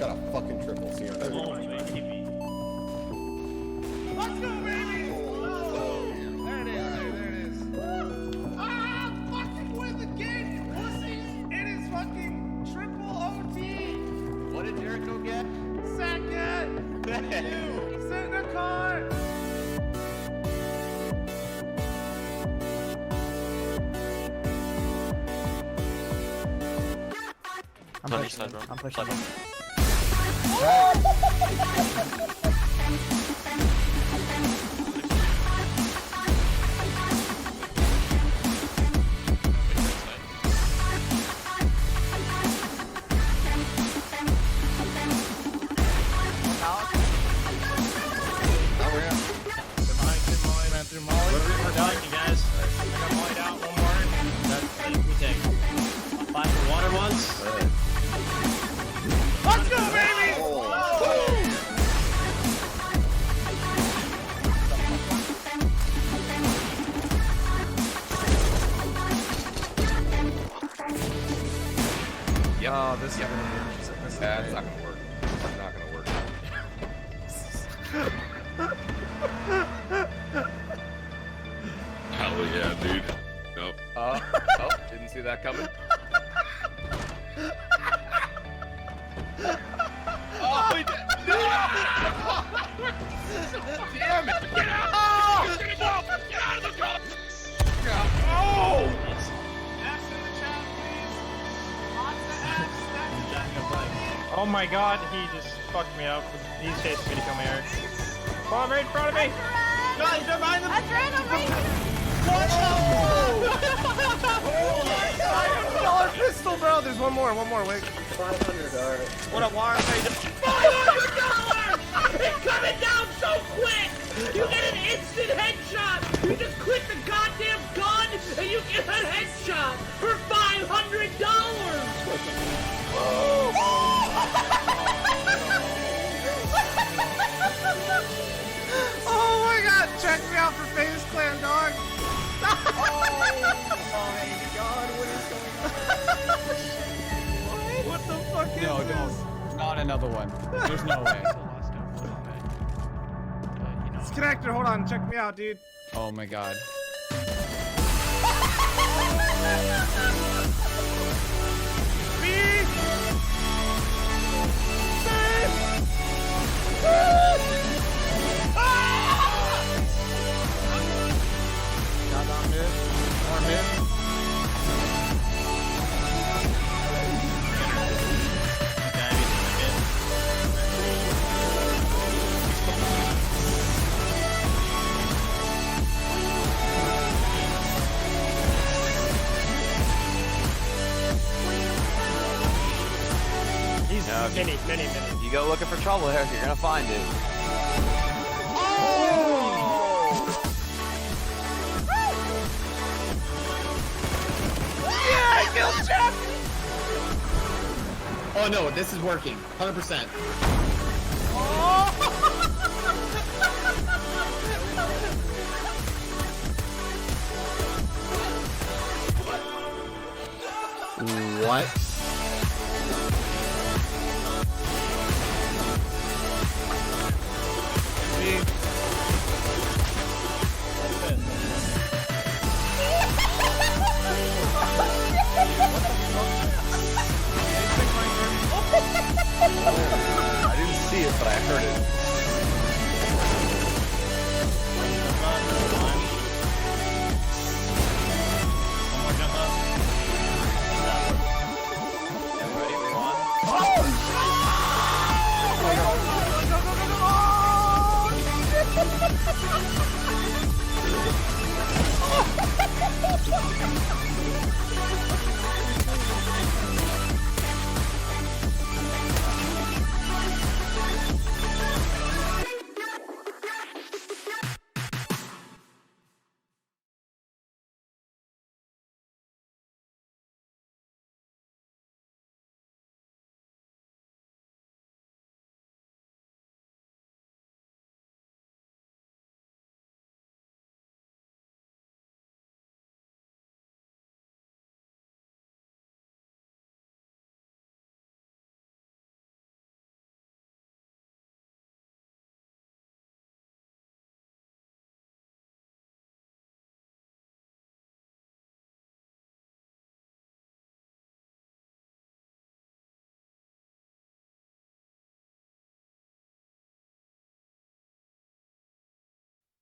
got a fucking triple here. Let's go, baby! There it is, there it is. Ah, fucking win the game, you pussies! It is fucking triple OT! What did Jericho get? Second! Sit in the car! I'm pushing. I'm pushing. Let's go, baby! Yep. Oh, this is gonna be That's not gonna work. That's not gonna work. Hell yeah, dude. Nope. Oh, didn't see that coming. Oh, he did. No! Damn it! Get out! Oh! Get out of the car! Oh! X in the chat, please. Lots of X. Oh my god, he just fucked me up. He's chasing me to kill me, Eric. Bomb right in front of me! No, he's behind them! $500 pistol, bro. There's one more, wait. 500, alright. What a war! $500! It's coming down so quick! You get an instant headshot! You just click the goddamn gun and you get a headshot for $500! Oh my god, check me out for Famous Clan, dog. Oh my god, what is going on? What the fuck is No, this? don't. Not another one. There's no way. It's connector, hold on, check me out, dude. Oh my god. Got on mid. More mid. He's mini. You go looking for trouble here, you're gonna find it. Oh no, this is working. 100%. What? I didn't see it, but I heard it.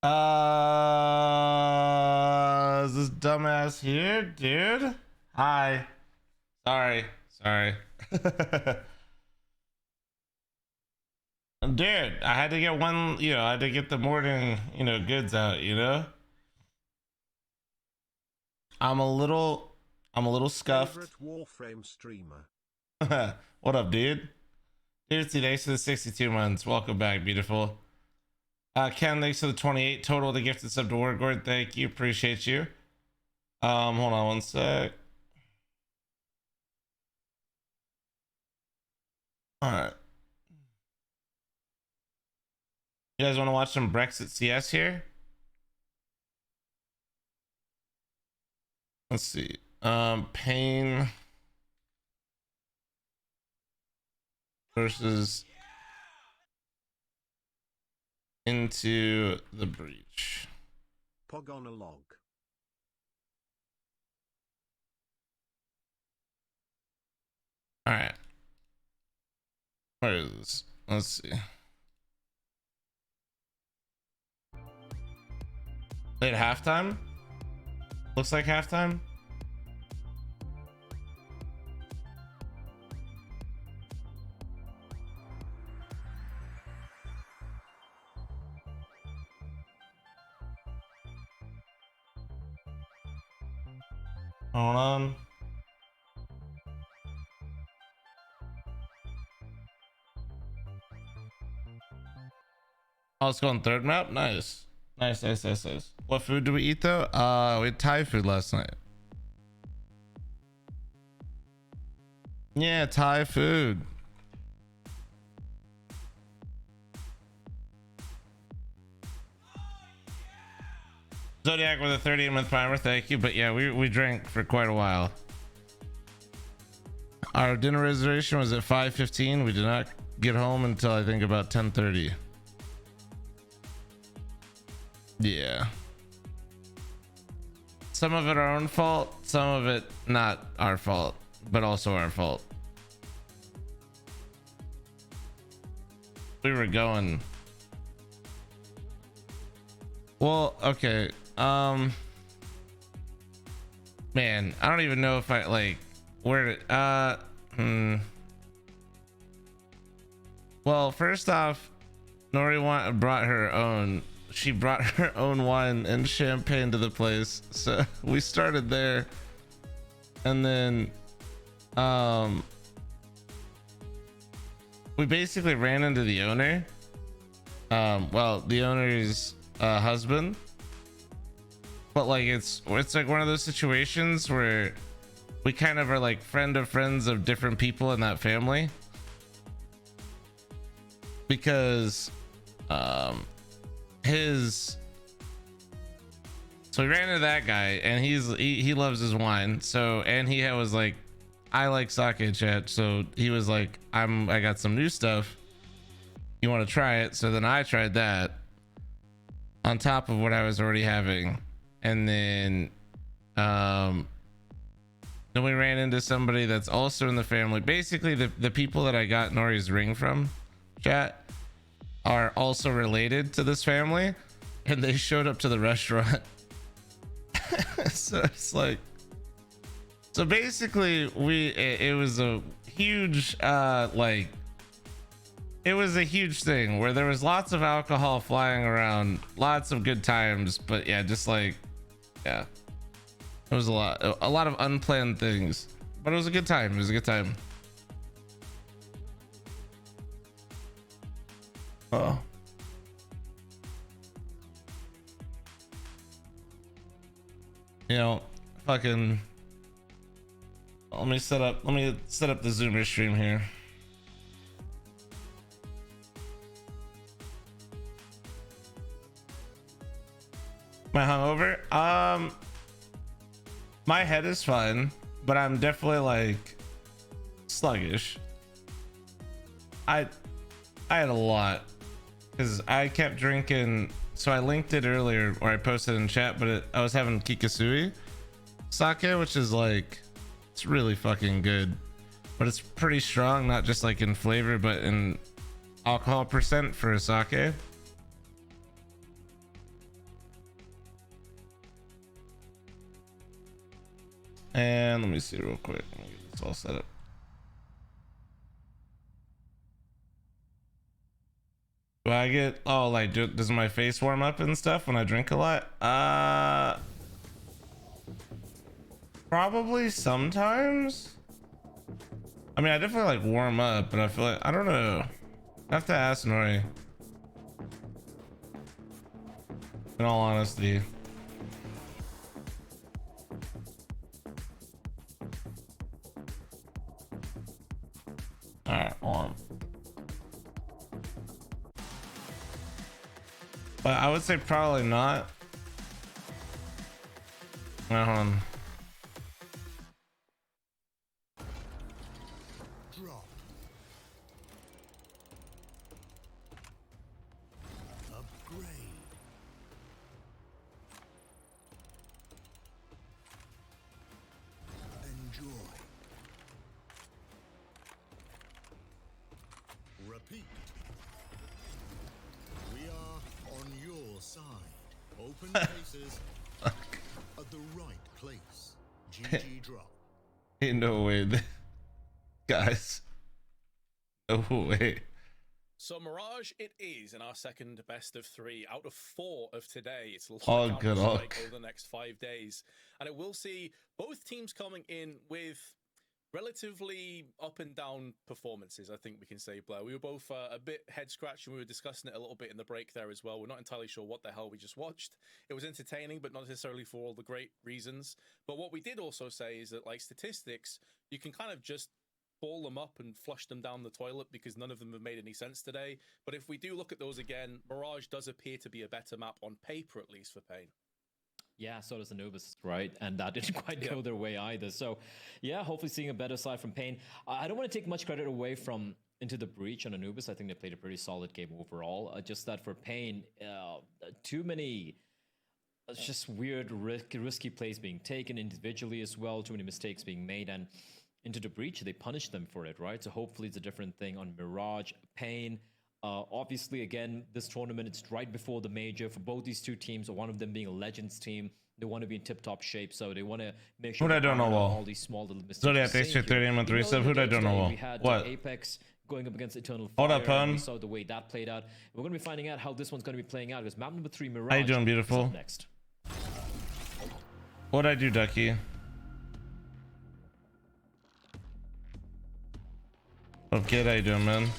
Is this dumbass here, dude? Hi. Sorry. Dude, I had to get one, I had to get the morning, goods out, I'm a little scuffed. Favorite Warframe streamer. What up, dude? Dude, thanks for the 62 months. Welcome back, beautiful. Ken, thanks for the 28 total to gifted sub to Wargord. Thank you, appreciate you. Hold on one sec. All right. You guys want to watch some Brexit CS here? Let's see. Pain versus Into the Breach. Pog on a log. All right. Where is this? Let's see. Late halftime? Looks like halftime. Hold on. Oh, it's going third map? Nice. Nice. What food do we eat though? We had Thai food last night. Yeah, Thai food. Zodiac with a 38-month primer, thank you. But yeah, we drank for quite a while. Our dinner reservation was at 5:15. We did not get home until I think about 10:30. Yeah. Some of it our own fault, some of it not our fault, but also our fault. We were going. Well, okay. Man, I don't even know if I like where well, first off, Nori brought her own. She brought her own wine and champagne to the place, so we started there, and then we basically ran into the owner. Well, the owner's husband, but like it's like one of those situations where we kind of are like friend of friends of different people in that family, because so we ran into that guy, and he loves his wine, so, and he was like, I like sake, chat, so he was like, I got some new stuff, you want to try it? So then I tried that on top of what I was already having, and then we ran into somebody that's also in the family. Basically the people that I got Nori's ring from, chat, are also related to this family, and they showed up to the restaurant. So it's like, so basically it was a huge like, it was a huge thing where there was lots of alcohol flying around, lots of good times, but yeah, just like, yeah, it was a lot of unplanned things, but it was a good time. It was a good time. Oh, you know, fucking, let me set up the Zoomer stream here. My hungover, my head is fine, but I'm definitely like sluggish. I had a lot because I kept drinking. So I linked it earlier, or I posted in chat, but I was having Kikasui sake, which is like, it's really fucking good, but it's pretty strong, not just like in flavor, but in alcohol percent for a sake. And let me see real quick. Let me get this all set up. Do I get, oh, like, does my face warm up and stuff when I drink a lot? Probably sometimes. I mean, I definitely like warm up, but I feel like, I don't know. I have to ask Nori. In all honesty. Alright, hold on. But I would say probably not. Hold on. Drop. Upgrade. Enjoy. Repeat. We are on your side. Open places at the right place. GG drop. Ain't no way. Guys. No way. So Mirage, it is in our second best of 3 out of 4 of today. It's a lot All of good Counter-Strike luck. over the next 5 days, and it will see both teams coming in with relatively up and down performances. I think we can say, Blair. We were both a bit head scratching. We were discussing it a little bit in the break there as well. We're not entirely sure what the hell we just watched. It was entertaining, but not necessarily for all the great reasons. But what we did also say is that, like statistics, you can kind of just ball them up and flush them down the toilet because none of them have made any sense today. But if we do look at those again, Mirage does appear to be a better map on paper, at least for Pain. Yeah, so does Anubis, right? And that didn't quite go their way either. So, yeah, hopefully seeing a better side from Pain. I don't want to take much credit away from Into the Breach on Anubis. I think they played a pretty solid game overall. Just that for Pain, too many just weird, risky plays being taken individually as well. Too many mistakes being made. And Into the Breach, they punished them for it, right? So hopefully it's a different thing on Mirage, Pain. Obviously, again, this tournament, it's right before the major for both these two teams, one of them being a Legends team. They want to be in tip-top shape, so they want to make sure Who'd I don't know well? all these small little mistakes. Zodiac, thanks for 30 and 3 sub. Who'd I don't know well? We had What? Apex going up against Eternal Fire. Hold up, and we Pun. saw the way that played out. We're going to be finding out how this one's going to be playing out because map number 3, Mirage. How you doing, beautiful? is up next. What'd I do, Ducky? What up, kid? How you doing, man?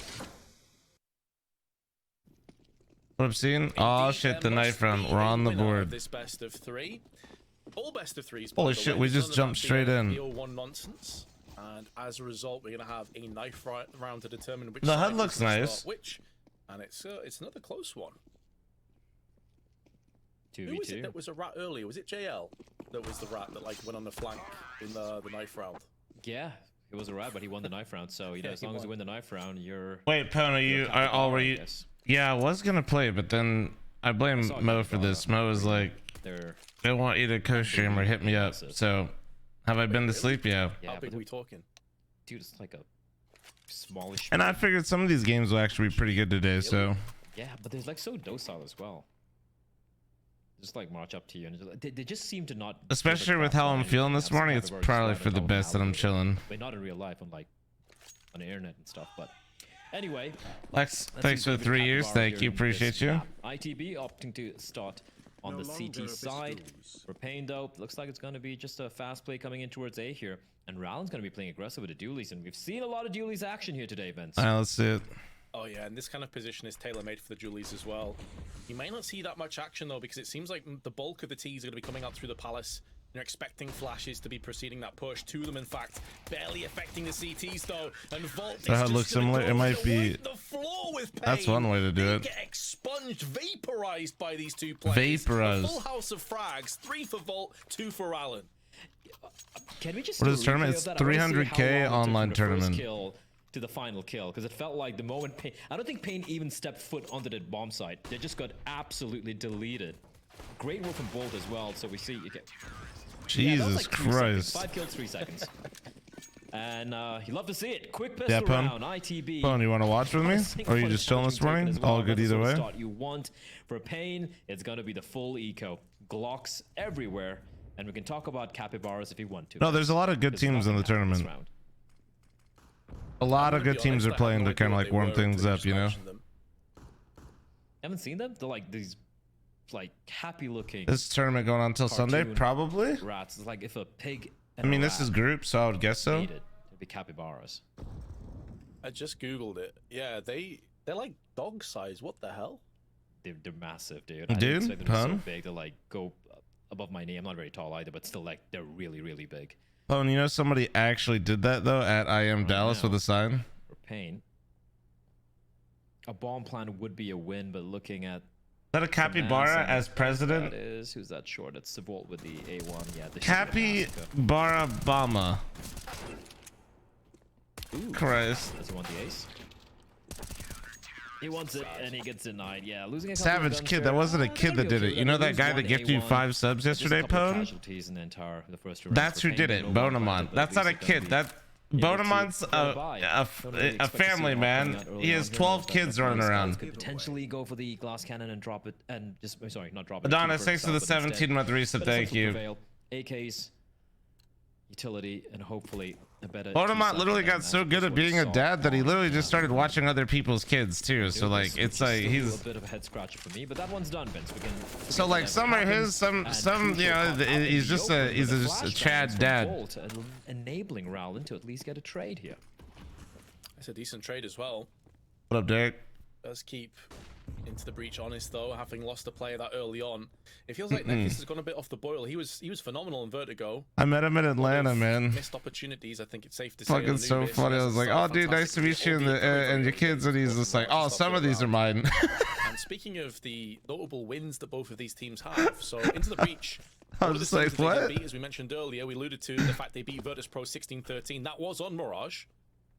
What up, scene? Oh shit, the knife round. We're on the board. This best of 3. All best of 3s. Holy shit, we just jumped straight in. One nonsense. And as a result, we're going to have a knife round to determine which The side HUD is looks gonna nice. start which. And it's another close one. 2v2. Who was it that was a rat earlier? Was it JL that was the rat that like went on the flank in the knife round? Yeah, it was a rat, but he won the knife round. So, you know, as long as you win the knife round, you're... Wait, Pona, you are already... Yeah, I was gonna play, but then I blame Mo for this. Mo was like, they want you to co-stream or hit me up. So, have I been to sleep? Yeah. How big are we talking? Dude, it's like a smallish... And I figured some of these games will actually be pretty good today, so... Yeah, but they're like so docile as well. Just like march up to you and they just seem to not... Especially with how I'm feeling this morning, it's probably for the best that I'm chilling. But not in real life, on like on the internet and stuff, but... Anyway, Lex, thanks for the 3 years. Thank you, appreciate you. ITB opting to start on the CT side. For Pain, though, looks like it's going to be just a fast play coming in towards A here. And Rallen's going to be playing aggressive with the dualies, and we've seen a lot of dualies action here today, Vince. Alright, let's see it. Oh yeah, and this kind of position is tailor-made for the dualies as well. You may not see that much action though, because it seems like the bulk of the T's are going to be coming out through the palace. You're expecting flashes to be preceding that push. 2 of them, in fact, barely affecting the CTs though. And Vault is That just looks gonna similar. go It might to be. wipe the floor with Pain. That's one way to do They it. get expunged, vaporized by these two players. Vaporized. A full house of frags. 3 for Vault, 2 for Allen. Can we just What is this tournament? It's 300k online tournament. Kill to the final kill, because it felt like the moment Pain, I don't think Pain even stepped foot onto that bomb site. They just got absolutely deleted. Great work from Bolt as well. So we see. Okay. Jesus Christ. 5 kills, 3 seconds. And you love to see it. Quick pistol Pun. round. ITB. Pun, you want to watch with me? Or are you just chilling this morning? All good either way. You want for Pain, it's gonna be the full eco. Glocks everywhere. And we can talk about capybaras if you want to. No, there's a lot of good Because teams in the nothing happened this tournament. round. A lot I'm of gonna good be teams honest, are I had playing no to kind of idea like what warm they were things until you up, you know. mentioned them. Haven't seen them? They're like these, like happy looking This tournament going on until Sunday, cartoon probably. rats. It's like if a pig. I And mean, a this is rat group, so I would guess so. mated, it'd be capybaras. I just googled it. Yeah, they're like dog size. What the hell? They're massive, dude. I Dude, didn't expect them to be so pun? big. They're like go above my knee. I'm not very tall either, but still, like they're really, really big. Oh, and you know somebody actually did that though at I am Right Dallas now. with a sign. For pain, a bomb plan would be a win, but looking at Is that a capybara and as president? that is who's that short? It's Savolt with the A1. Yeah, this should be a massacre. Capybara Bama. Christ. Does he want the ace? He wants it, and he gets denied. Yeah, losing a couple of Savage guns kid. there. That wasn't a They're kid gonna that be did okay it. with You know that Lose guy that one gifted you A1. 5 subs Just a yesterday, couple of Pone? casualties in the entire the first round. That's For who Pain, did it. no one planted, Bonamon. but That's at not a least he's kid. gonna That be able to Bonamon's get by. Don't really a expect to see family him man. coming out early He on has here, 12 but kids that running Guys around. could potentially go for the glass cannon and drop it, and just sorry, not drop it. Adonis, keep it thanks for the itself, but instead 17-month reset. let himself Thank you. prevail. AKs, utility, and hopefully a better. Bonamont literally got so good at being a dad that he literally just started watching other people's kids too. So like, it's like he's a bit of a head scratcher for me, but that one's done, Vince. We can so like some are his, some you know he's just a Chad dad. Enabling Rowland to at least get a trade here. It's a decent trade as well. What up, Derek? Does keep Into the Breach honest though, having lost a player that early on. It feels like Nekis has gone a bit off the boil. He was phenomenal in Vertigo. I met him in Atlanta, man. Missed opportunities, I think it's safe to say. Fucking so funny. I was like, oh dude, nice to meet you and your kids, and he's just like, oh, some of these are mine. And speaking of the notable wins that both of these teams have, so Into the Breach. I was just like, what? Beat, as we mentioned earlier, we alluded to the fact they beat Virtus Pro 16-13. That was on Mirage.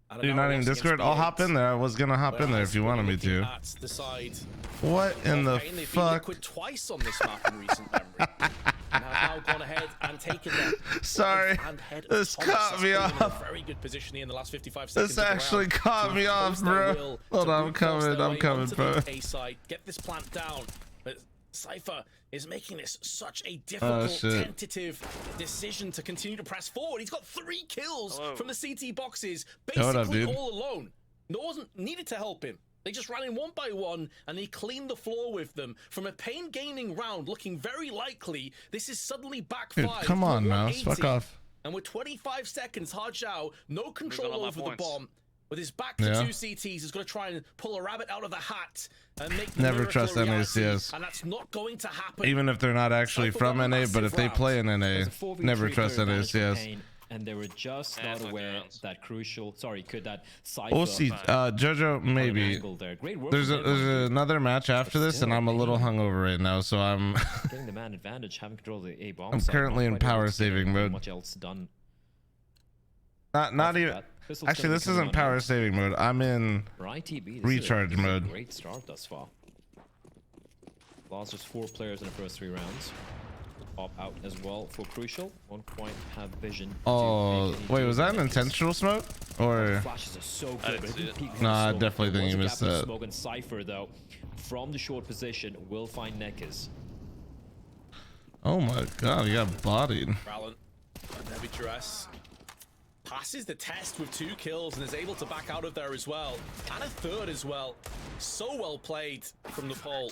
And Dude, not in Discord. I'll hop in there. I was gonna hop in there if you wanted me to. At the side, what in the they've fuck? been twice on this map in recent memory. And have now gone ahead and taken them. Sorry, this caught me off. Very good positioning in the last 55 seconds. This actually caught me off, bro. Hold on, I'm coming, bro. A side, get this plant down. But Cypher is making this such a difficult, tentative decision to continue to press forward. He's got 3 kills from the CT boxes, basically all alone. No one needed to help him. They just ran in one by one, and he cleaned the floor with them. From a pain gaining round, looking very likely, this is suddenly backfired. Dude, come on now, fuck off. And with 25 seconds, Hajao, no control over the bomb. With his back to 2 CTs, he's going to try and pull a rabbit out of the hat and make the never trust NACS. And that's not going to happen. Even if they're not actually from NA, but if they play in NA, never trust NACS. And they were just not aware that crucial. Sorry, could that Cypher? We'll see. Jojo, maybe. There's another match after this, and I'm a little hungover right now, so I'm. Getting the man advantage, having control of the A bomb. I'm currently in power saving mode. Much else done. Not even. Actually, this isn't power saving mode. I'm in recharge mode. Great start thus far. Lost just 4 players in the first 3 rounds. Pop out as well for crucial. Won't quite have vision. Oh, wait, was that an intentional smoke? Or flashes are so good, but nah, I definitely think you missed that. Smoke and Cypher though, from the short position, will find Nekis. Oh my god, he got bodied. Rowland, heavy dress. Passes the test with 2 kills and is able to back out of there as well. And a 3rd as well. So well played from the pole.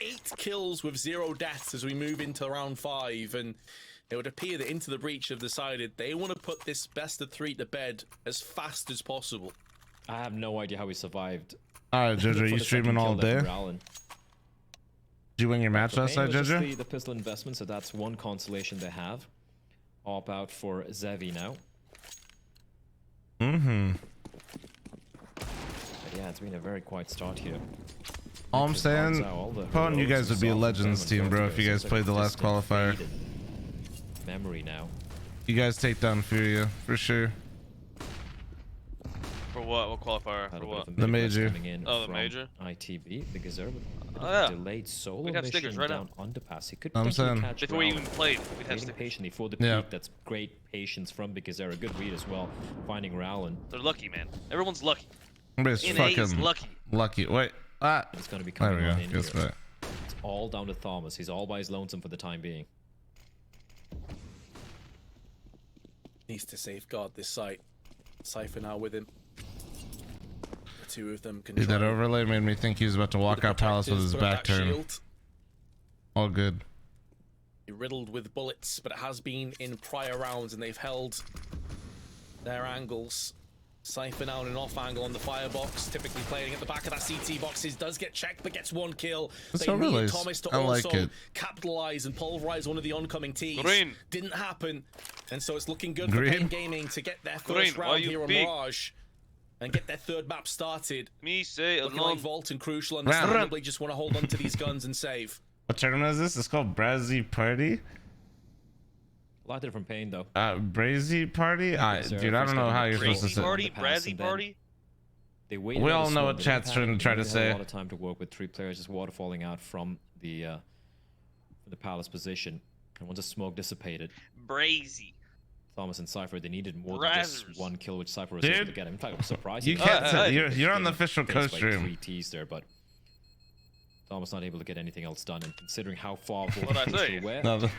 8 kills with 0 deaths as we move into round 5. And it would appear that Into the Breach have decided they want to put this best of 3 to bed as fast as possible. I have no idea how he survived. Alright, Jojo, you streaming all day? Did you win your match last night, Jojo? The pistol investment, so that's one consolation they have. Op out for Zevi now. Mm-hmm. But yeah, it's been a very quiet start here. All I'm saying, Pone, you guys would be a Legends team, bro, if you guys played the last qualifier. Memory now. You guys take down Furia, for sure. For what? What qualifier? For what? The major. Oh, the major? ITB, the Gazerba. Oh, yeah. Delayed solo we'd have mission stickers right down now. Underpass. He could I'm saying. catch before we even played, we'd have stickers. Patiently for the peak. That's great patience from Big Gazera. Good read as well. Finding Rowland. They're lucky, man. Everyone's lucky. Everybody's fucking lucky. Wait. It's going to be coming there we on go. in Guess here. what? It's all down to Thomas. He's all by his lonesome for the time being. Needs to safeguard this site. Cypher now with him. The two of them can Dude, that try overlay made me think he was about to walk out palace with his back turned. All good. Riddled with bullets, but it has been in prior rounds and they've held their angles. Cypher now in an off angle on the firebox, typically playing at the back of that CT boxes, does get checked but gets one kill. That's They need overlays. Thomas to I like also it. capitalize and pulverize one of the oncoming teams. Green. Didn't happen, and so it's looking good Green. for Pain Gaming to get their Green, first why round you here on big? Mirage and get their third map started. Me say Looking alone. like Vault and Crucial understandably just want to hold on to these guns and save. What tournament is this? It's called Brazy Party. A lot different Pain though. Brazy Party? Dude, I don't know how you're supposed to Brazy say. party, brazy party. They waited We out all a know smoke, what they chat's didn't trying to try to panic, they had say. A lot of time to work with 3 players just waterfalling out from the palace position, and once the smoke dissipated, Brazy. Thomas and Cypher, they needed more than just Brazzers. one kill, which Cypher was able to Dude, get. In fact, I'm surprised. you can't say- you're on the official coast stream. 3 Ts there, but Thomas not able to get anything else done. And considering how far What'd I say? were, No,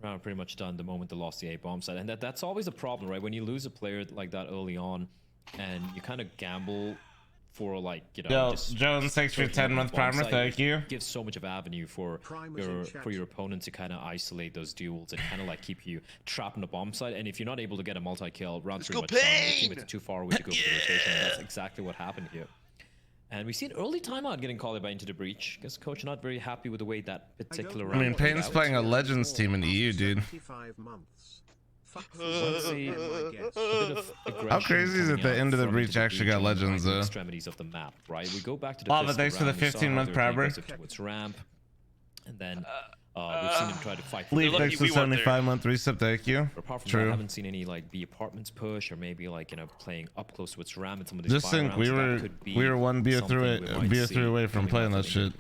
round pretty much done the moment they lost the A bomb side, and that's always a problem, right? When you lose a player like that early on, and you kind of gamble for like Yo, just Jones, thanks for your pushing up 10-month the bomb primer. side, Thank you. Gives so much of avenue for your opponent to kind of isolate those duels and kind of like keep you trapped in the bomb side. And if you're not able to get a multi-kill, round pretty much done. Your teammates are too far away to go for the rotation, and that's exactly what happened here. And we see an early timeout getting called by Into the Breach. Guess coach not very happy with the way that particular round. I mean, played Payne's out. playing a Legends team in EU, dude. How crazy is it that Into the Breach actually got Legends, though? Extremities of the map, right? We go back to the Oh, but thanks for the 15-month primer. Its ramp, and then we've seen him try to fight. Leave thanks for 75-month reset. Thank you. But apart from True. that, I haven't seen any like B apartments push or maybe like playing up close to its ram and some of these. Just think we were one beer through away from playing that shit.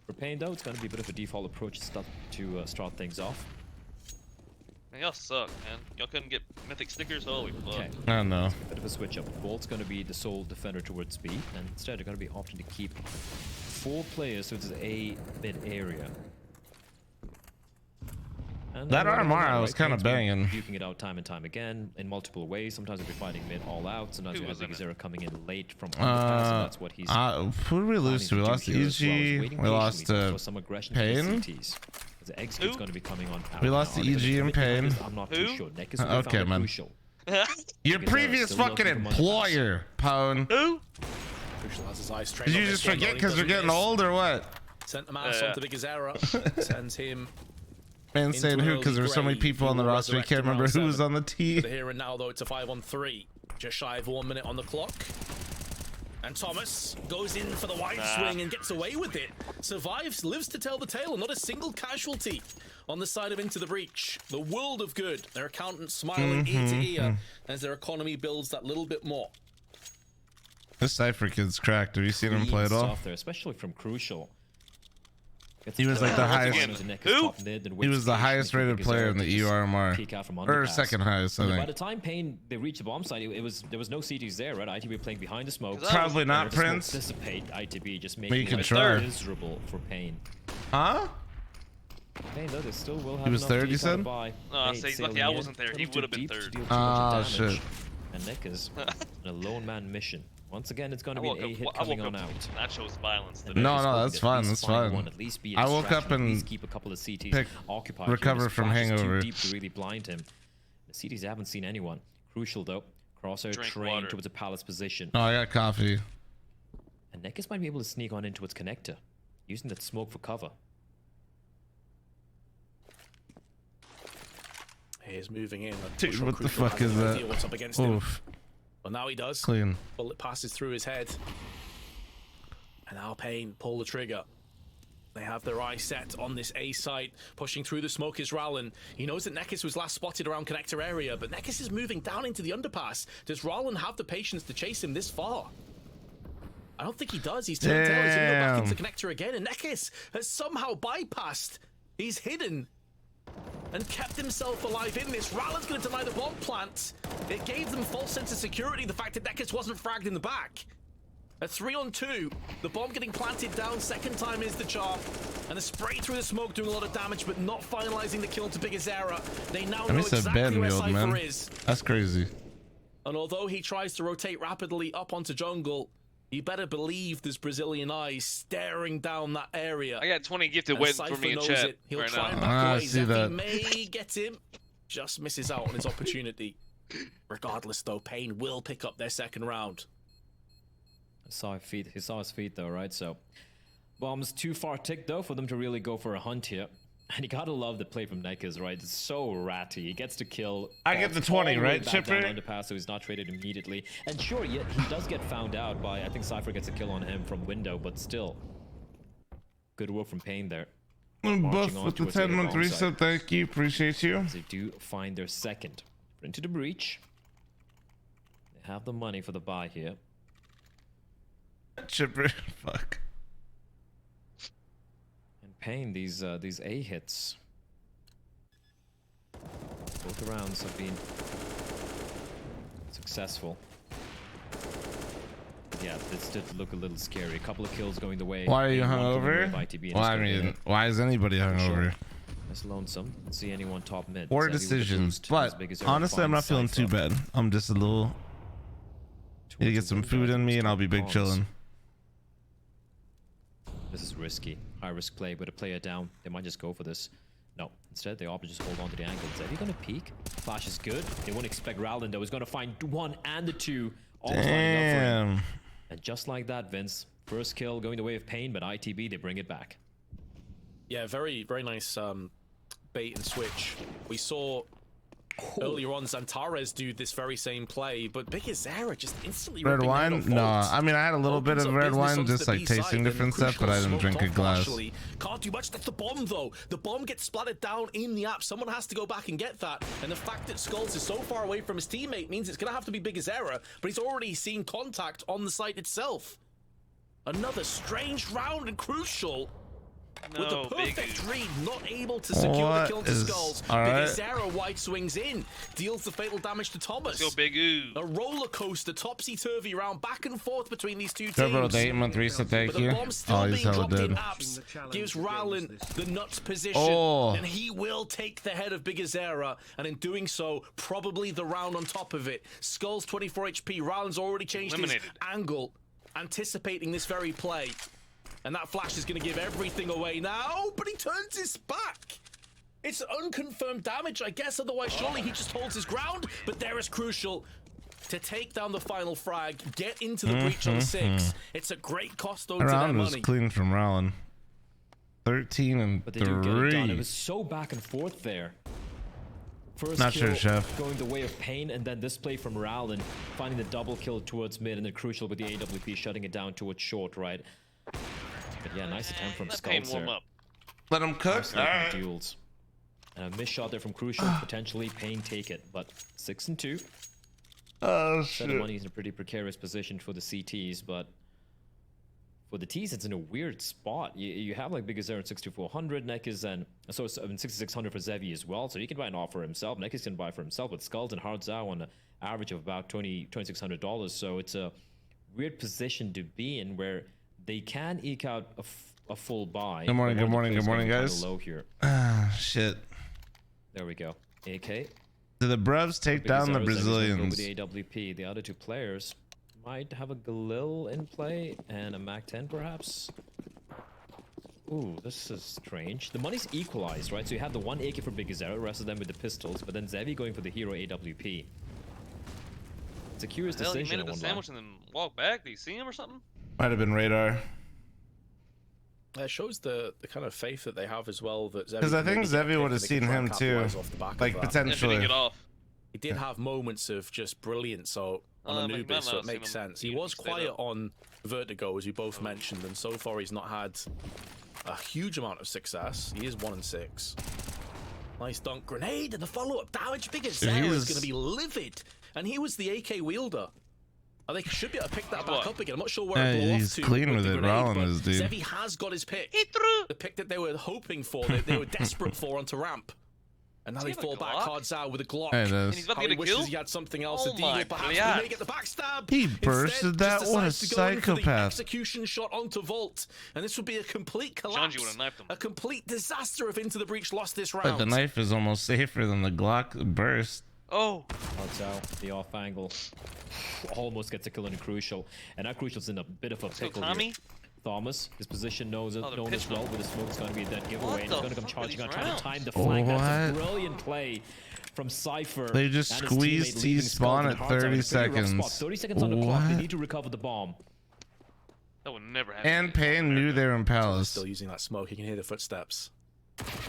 For Pain though, it's going to be a bit of a default approach to start things off. Man, y'all suck, man. Y'all couldn't get mythic stickers. Holy fuck. Okay. I don't know. A bit of a switch up. Bolt's going to be the sole defender towards B, and instead they're going to be opting to keep 4 players towards A mid area. And That RMR I was kind of banging. Duking it out time and time again in multiple ways. Sometimes we'll be fighting mid all out. Sometimes we have Big Zero coming in late from underpass, and that's what he's. Who did we lose to? We lost to EG. We lost to Pain. The execute's going to be coming on. We lost to EG and Pain. I'm not too sure. Neck is Okay, man. Your previous fucking employer, Pone. Who? Crucial has his eyes trained Did you on just this one, forget though. He because does you're getting miss. old or what? Sent the mouse onto Big Zero. Sends him. Man, saying into who? an Because there were so many early people on the grave. roster. You Resurrect can't remember around who was 7. on the team. For the here and now, though, it's a 5-on-3. Just shy of 1 minute on the clock. And Thomas goes in for the wide swing and gets away with it. Survives, lives to tell the tale, and not a single casualty on the side of Into the Breach. The world of good. Their accountant smiling ear to ear as their economy builds that little bit more. This Cypher kid's cracked. Have you seen him play at all? There, especially from Crucial. He was like the highest. Who? He was the highest rated player in the EURMR. Or second highest, I By think. the time Pain they reached the bomb site, there was no CTs there, right? ITB playing behind the smoke. Probably not, The smoke Prince. Dissipate ITB, just you making can it try. miserable for Pain. Huh? Pain though, they still will have He was enough third, to you kind of said? buy. No, Hey, say he's sailing lucky I in, wasn't there. He little would have too been deep to third. deal too much Oh, damage. shit. And Nick is in a lone man mission. Once again, it's going to I be woke an A hit up. I coming woke on up. out. That shows violence. And Today. No, Nick is no, hoping that's to at fine, least that's find fine. one, at least be a I woke distraction, up at least and keep a couple of CTs occupied. recover His from flash is hangover. Too deep to really blind him. The CTs haven't seen anyone. Crucial though. Crosshair Drink train water. towards a palace position. No, I got coffee. And Nekis might be able to sneak on into its connector, using that smoke for cover. He's moving in. Dude, what the fuck is that? What's up against him? Oof. Well, now he does. Clean. Bullet passes through his head. And now Pain pull the trigger. They have their eyes set on this A site. Pushing through the smoke is Rowland. He knows that Nekis was last spotted around connector area, but Nekis is moving down into the underpass. Does Rowland have the patience to chase him this far? I don't think he does. He's turned tail. He's going to go back into connector again. And Nekis has somehow bypassed. He's hidden and kept himself alive in this. Rowland's going to deny the bomb plant. It gave them false sense of security, the fact that Nekis wasn't fragged in the back. A 3-on-2. The bomb getting planted down. Second time is the charm. And the spray through the smoke doing a lot of damage, but not finalizing the kill to Big Azera. They now I know missed a exactly bed where wheel, Cypher man. is. That's crazy. And although he tries to rotate rapidly up onto jungle, you better believe there's Brazilian eyes staring down that area. I got 20 gifted And waiting Cypher for me in knows chat it. He'll right try now. and back away. I see Zephy that. may get him. Just misses out on his opportunity. Regardless, though, Pain will pick up their second round. He saw his feet though, right? So bombs too far ticked though for them to really go for a hunt here. And you gotta love the play from Nekaz, right? It's so ratty. He gets to kill. I get the 20, right, Chipper? Underpass, so he's not traded immediately. And sure, he does get found out by, I think Cypher gets a kill on him from window, but still. Good work from Pain there. Buff with the 10-month reset, thank you, appreciate you. They do find their second. Into the breach. They have the money for the buy here. Chipper, fuck. Pain, these A hits. Both rounds have been successful. Yeah, this did look a little scary. A couple of kills going the way. Why are you Pain, one going the way hungover? of ITB, and Well, it's I gonna be mean, why is anybody hungover? That's lonesome. Let's see anyone top mid. Poor Zebby with the decisions, boost, but as big as honestly, I'm not feeling too Cypher. bad. I'm just a little. Need to get some food in me, and I'll be big chilling. This is risky. High risk play, but a player down. They might just go for this. No. Instead, they opt to just hold on to the angle. Is he going to peek? Flash is good. They won't expect Rowland, though. He's going to find one and the two. All lining up for him. Damn. And just like that, Vince. First kill going the way of Pain, but ITB, they bring it back. Yeah, very, very nice bait and switch. We saw earlier on Xantares do this very same play, but Big Azera just instantly Red ripping wine? out of No, vaults. I mean, I had a little bit Opens of up red business wine, onto just the like B tasting side, and different stuff, Crucial but I didn't smoked drink a off glass. partially. Can't do much. That's the bomb, though. The bomb gets splattered down in the app. Someone has to go back and get that. And the fact that Skulls is so far away from his teammate means it's going to have to be Big Azera, but he's already seen contact on the site itself. Another strange round and Crucial. With the perfect read, not able to secure the kill to Skulls. Big Azera wide swings in, deals the fatal damage to Thomas. Let's go, Big Oo. A roller coaster, topsy-turvy round, back and forth between these two teams. Turbo, the 8-month reset, thank But you. the bomb's still Oh, he's being hella dropped in dead. apps, gives Rowland the nuts position, Oh. and he will take the head of Big Azera, and in doing so, probably the round on top of it. Skulls 24 HP, Rowland's already changed his angle, anticipating this very play. And that flash is going to give everything away now, but he turns his back. It's unconfirmed damage, I guess, otherwise surely he just holds his ground, but there is Crucial to take down the final frag, get into the breach on 6. It's a great cost, though, to their Round was money. clean from Rowland. 13 and But they do get it done. It 3. was so back and forth there. First Not kill sure, Chef. going the way of Pain, and then this play from Rowland, finding the double kill towards mid, and then Crucial with the AWP shutting it down towards short, right? But yeah, nice attempt from Let Pain Skulls warm there. up. Let him cook. Isolating the duels. And a missed shot there from Crucial, potentially Pain take it, but 6 and 2. Oh, Set shit. money's in a pretty precarious position for the CTs, but for the T's, it's in a weird spot. You have like Big Azera at 6,400, Nekaz, and so it's 6,600 for Zevy as well. So he can buy an offer himself. Nekaz can buy for himself, but Skulls and Hardzao on an average of about $2,600. So it's a weird position to be in where they can eke out a full buy. Good morning, but good one morning, of the good players morning, going guys. kinda low here. Ah, shit. There we go. AK. Do the Brevs take down the Brazilians? With the AWP, the other two players might have a Galil in play and a Mac-10 perhaps. Ooh, this is strange. The money's equalized, right? So you have the one AK for Big Azera, the rest of them with the pistols, but then Zevy going for the hero AWP. It's a curious Hell, he decision. made it a sandwich and then walked back. Did you see him or something? Might have been radar. It shows the kind of faith that they have as well. That Because I think Zevy would have seen him too. Like, potentially. He did have moments of just brilliance on Anubis, so it makes sense. He was quiet on Vertigo, as you both mentioned, and so far he's not had a huge amount of success. He is 1 and 6. Nice dunk grenade and the follow-up damage. Big Azera is going to be livid, and he was the AK wielder. They should be able to pick that back up again. I'm not sure where it blew off He's to. clean with the it. grenade, Rollin but is, dude. Zevy has got his pick. The pick that they were hoping for, they were desperate for onto ramp. And now they fall back. Cards out with a Glock. It is. And he's about to Harry get a wishes kill? he had something else. Oh A my Deagle, perhaps. God. He may get the backstab. He Instead, bursted that. just What a decides to go in for the psychopath. execution shot onto Vault. And this would be a complete collapse. Janji would have knifed him. A complete disaster if Into the Breach lost this round. But the knife is almost safer than the Glock burst. Oh. Cards out. The off angle. Almost gets a kill in Crucial. And now Crucial's in a bit of a pickle here. Tommy? Thomas, his position known as well with the smoke. It's going to be a dead giveaway. What And he's the going to come fuck are charging out, these trying to rounds? time the flank. That's a What? brilliant play from Cypher. They just and his squeezed teammate leaving T-spawn Skull at to Hard Out. 30 It's a pretty rough spot. seconds. 30 seconds on the clock. They What? need to recover the bomb. That would never happen. And Payne knew they were in Palace. Still using that smoke. You can hear the footsteps.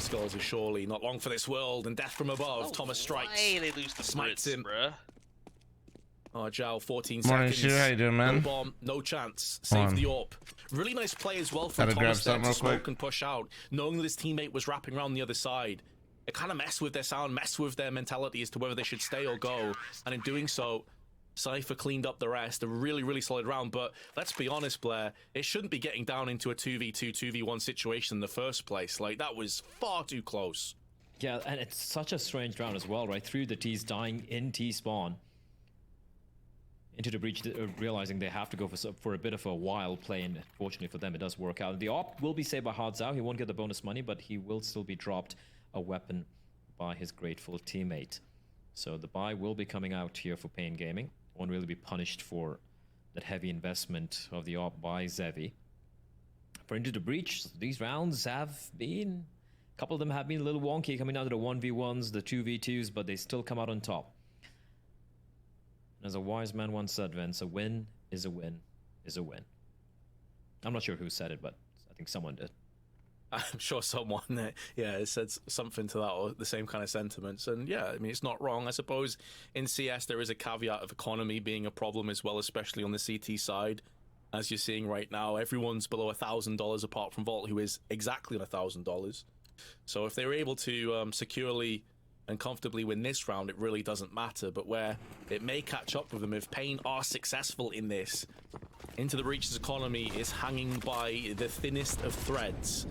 Skulls is surely not long for this world. And death from above. Thomas strikes. Why they lose the Smites Brits, him. bruh? Oh, Jow, 14 Morning, seconds. Shu. How you doing, man? No bomb, no chance. Save on. the AWP. Really nice play as well from Gotta grab Thomas there something to real smoke quick. and push out, knowing that his teammate was wrapping around the other side. It kind of messed with their sound, messed with their mentality as to whether they should stay or go. And in doing so, Cypher cleaned up the rest. A really, really solid round. But let's be honest, Blair, it shouldn't be getting down into a 2v2, 2v1 situation in the first place. Like, that was far too close. Yeah, and it's such a strange round as well, right? Through the T's dying in T-spawn. Into the breach, realizing they have to go for a bit of a wild play, and fortunately for them, it does work out. The AWP will be saved by Hard Zao. He won't get the bonus money, but he will still be dropped a weapon by his grateful teammate. So the buy will be coming out here for Pain Gaming. Won't really be punished for that heavy investment of the AWP by Zevi. For Into the Breach, these rounds have been... A couple of them have been a little wonky, coming down to the 1v1s, the 2v2s, but they still come out on top. As a wise man once said, Vince, a win is a win is a win. I'm not sure who said it, but I think someone did. I'm sure someone, said something to that or the same kind of sentiments. And yeah, I mean, it's not wrong. I suppose in CS there is a caveat of economy being a problem as well, especially on the CT side. As you're seeing right now, everyone's below $1,000 apart from Vault, who is exactly on $1,000. So if they were able to securely and comfortably win this round, it really doesn't matter. But where it may catch up with them if Pain are successful in this, Into the Breach's economy is hanging by the thinnest of threads.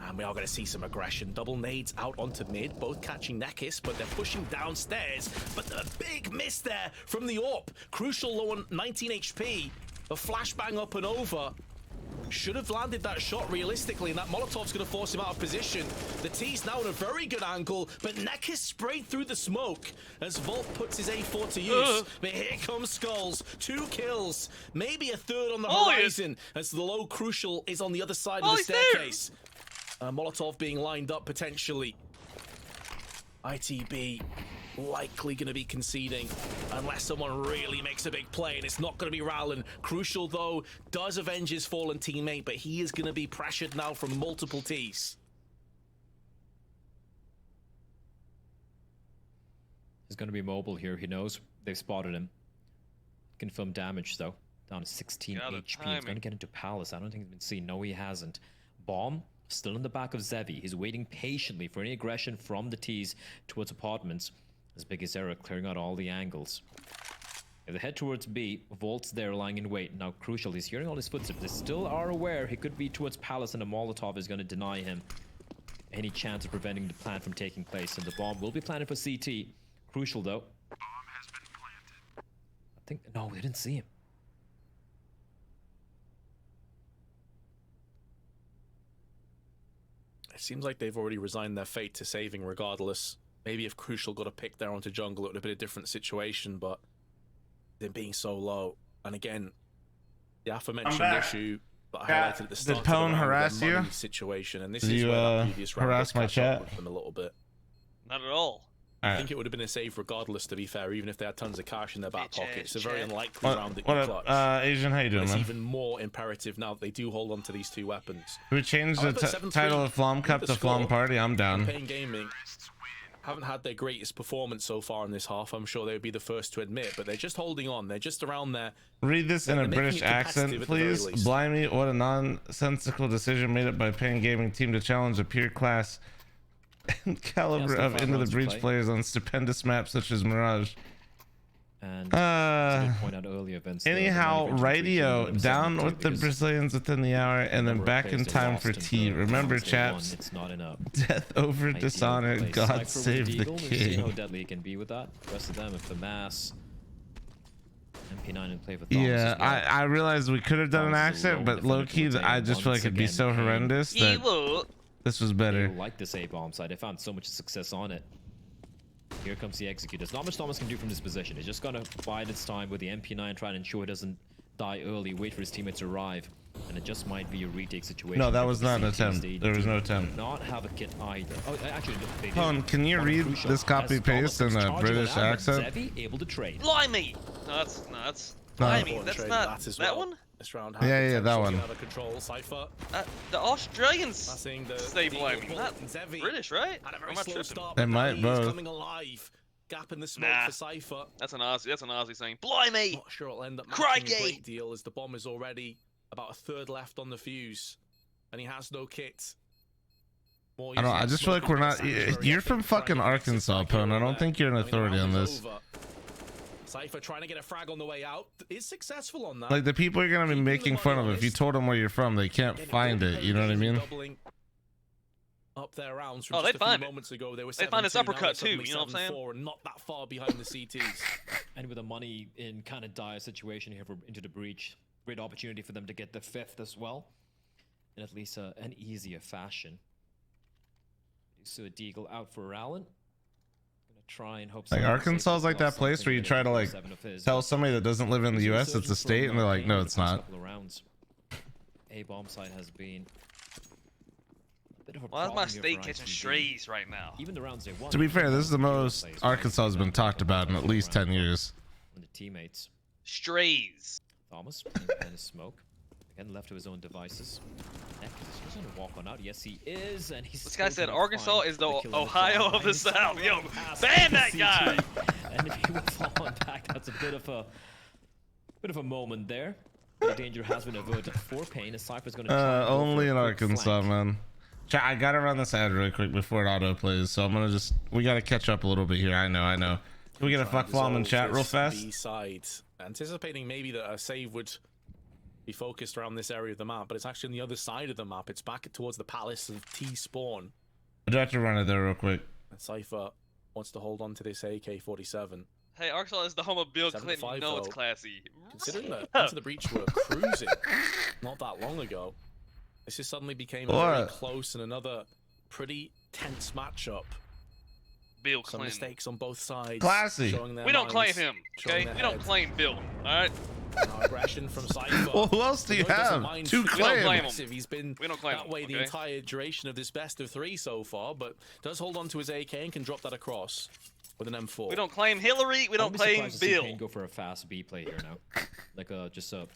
And we are going to see some aggression. Double nades out onto mid, both catching Nekis, but they're pushing downstairs. But the big miss there from the AWP. Crucial low on 19 HP. A flashbang up and over. Should have landed that shot realistically, and that Molotov's going to force him out of position. The T's now in a very good angle, but Nekis sprayed through the smoke as Volt puts his A4 to use. But here comes Skulls. 2 kills, maybe a third on the horizon, as the low Crucial is on the other side of the staircase. Molotov being lined up potentially. ITB likely going to be conceding unless someone really makes a big play, and it's not going to be Rowland. Crucial, though, does avenge his fallen teammate, but he is going to be pressured now from multiple T's. He's going to be mobile here. He knows they've spotted him. Confirmed damage, though. Down to 16 HP. He's going to get into Palace. I don't think he's been seen. No, he hasn't. Bomb still in the back of Zevi. He's waiting patiently for any aggression from the T's towards apartments. As Big as Era clearing out all the angles. If they head towards B, Volt's there lying in wait. Now Crucial, he's hearing all his footsteps. They still are aware he could be towards Palace, and a Molotov is going to deny him any chance of preventing the plan from taking place. And the bomb will be planted for CT. Crucial, though. Bomb has been planted. I think... No, they didn't see him. It seems like they've already resigned their fate to saving regardless. Maybe if Crucial got a pick there onto jungle, it would have been a different situation, but them being so low. And again, the aforementioned issue that I highlighted at the start Did Pone of the round, harass their you? money situation, and this Did is you, where that previous round harass does my catch chat? up with them a little bit. Not at all. I think it would have been a save regardless, to be fair, even if they had tons of cash in their back pocket. It's a very unlikely round that you clutch. Asian, how you doing, It's man? even more imperative now that they do hold on to these 2 weapons. Should we change the However, 7-3 title of Flom Cup to Flom Party? I'm down. Pain Gaming haven't had their greatest performance so far in this half. I'm sure they would be the first to admit, but they're just holding on. They're just around there. Read this in a British accent, please. Blimey, what a nonsensical decision made up by Pain Gaming team to challenge a peer class and caliber of Into the Breach players on stupendous maps such as Mirage. And as I did point out earlier, Vince, anyhow, the radio down with the because Brazilians within the hour, and then number of back players in they time lost for and tea. the Remember, rounds they won, chaps, it's not in a death over ideal dishonor. place. God Cypher with save the Deagle, we'll see how king. deadly he can be with that. The rest of them, if the mass MP9 in play for Thomas Yeah, as well. I realized we could have done an Thomas is accent, alone but defender low key, towards I A. just feel like Once it'd be again, so Kane, horrendous that this was They better. like this A bomb side. They found so much success on it. Here comes the executors. Not much Thomas can do from this position. He's just gonna bide its time with the MP9, try and ensure he doesn't die early, wait for his teammates to arrive, and it just might be a retake situation. No, that was because not an the CTs, attempt. they There was do no attempt. Not have a kit either. Oh, actually, they did. Hon, can you One read crucial this copy as paste Thomas in is a charging British around, accent? Zevi able to trade. Blimey! No, that's blimey. That's not that one. This round Yeah, that one. Out of control. Cypher. The Australians Passing the say blimey, not Zevi. British, right? Had a Or very am I slow tripping? start, They but might he's both. coming alive. Gap in the smoke Nah. for Cypher. That's an Aussie saying blimey. Not sure it'll end up Crikey. making a great deal as the bomb is already about a third left on the fuse, and he has no kit. More I don't. I using just feel like we're smoke not. and sanctuary You're effort from to try and fucking get Arkansas, back Pone. I here don't and think you're an there. I mean, the authority on round is this. over. Cypher trying to get a frag on the way out is successful on that. Like the people you're gonna be making fun of, if you told them where you're from, they can't find it. You know what I mean? Doubling up their rounds from Oh, just they'd a few find it. moments ago. They were They'd find this 7-2, now uppercut they're too, you know what I'm saying? 7-4 and not that far behind the CTs. And with the money in kind of dire situation here for Into the Breach, great opportunity for them to get the 5th as well, in at least an easier fashion. So Deagle out for Allen. Gonna try and hope. Like Arkansas is like that place where you try to like tell somebody that doesn't live in the U.S. it's a state, and they're like, no, it's not. A bomb site has been a bit of a Why is my problem here state for catching ITB. strays right now? Even the rounds they won. To be fair, this is the most Arkansas has been talked about in at least 10 years. The teammates. Strays. Thomas in his smoke. Again, left to his own devices. Neck is going to walk on out. Yes, he is, and he's. This guy still said gonna Arkansas find is the kill in Ohio front. of the He's still South. Yo, running past ban the that guy. CT. And if he would fall on back, that's a bit of a moment there. The danger has been averted for Pain. As Cypher's going to try Only in Arkansas, man. Chat, I gotta run this ad really quick before it auto plays, so I'm gonna just. We gotta catch up a little bit here. I know. Can we get a fuck flom in chat real fast? B-side, anticipating maybe that a save would be focused around this area of the map, but it's actually on the other side of the map. It's back towards the palace of T spawn. I do have to run it there real quick. And Cypher wants to hold on to this AK-47. Hey, Arkansas is the home of Bill Clinton. 7-5 You know it's though. classy. Considering that Into the Breach were cruising not that long ago, this has suddenly became a very close and another pretty tense matchup. Bill Some Clinton. mistakes on both sides. Classy. We don't claim him, okay? We don't claim Bill, alright? Now aggression from Cypher. Well, who else do you have? Two claims. He's been We don't claim that him, way the okay? entire duration of this best of 3 so far, but does hold on to his AK and can drop that across with an M4. We don't claim Hillary. We don't claim Bill. Pain go for a fast B play here now, like just a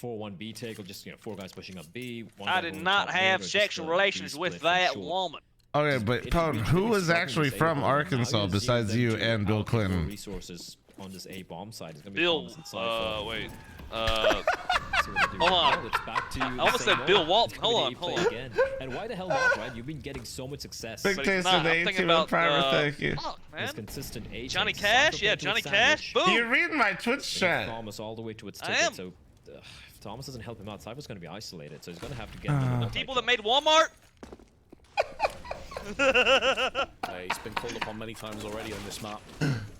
4-1 B take, or just 4 guys pushing up B. I did not have sexual relations with that woman. Okay, but Pone, who is actually from Arkansas besides you and Bill Clinton? Resources on this A bomb side. Bill, wait. Hold on. I almost said Bill Walton. Hold on. Again. And why the hell not, right? You've been getting so much success. Big taste of the 18 primer, thank you. Fuck, man. This consistent A Johnny takes. Cash? Cypher Yeah, playing to Johnny its Cash. sandwich. Boom. You're reading my Twitch chat. Thomas all the way to its I ticket, am. so if Thomas doesn't help him out, Cypher's going to be isolated, so he's going to have to get another People that made Walmart. He's been called upon many times already on this map.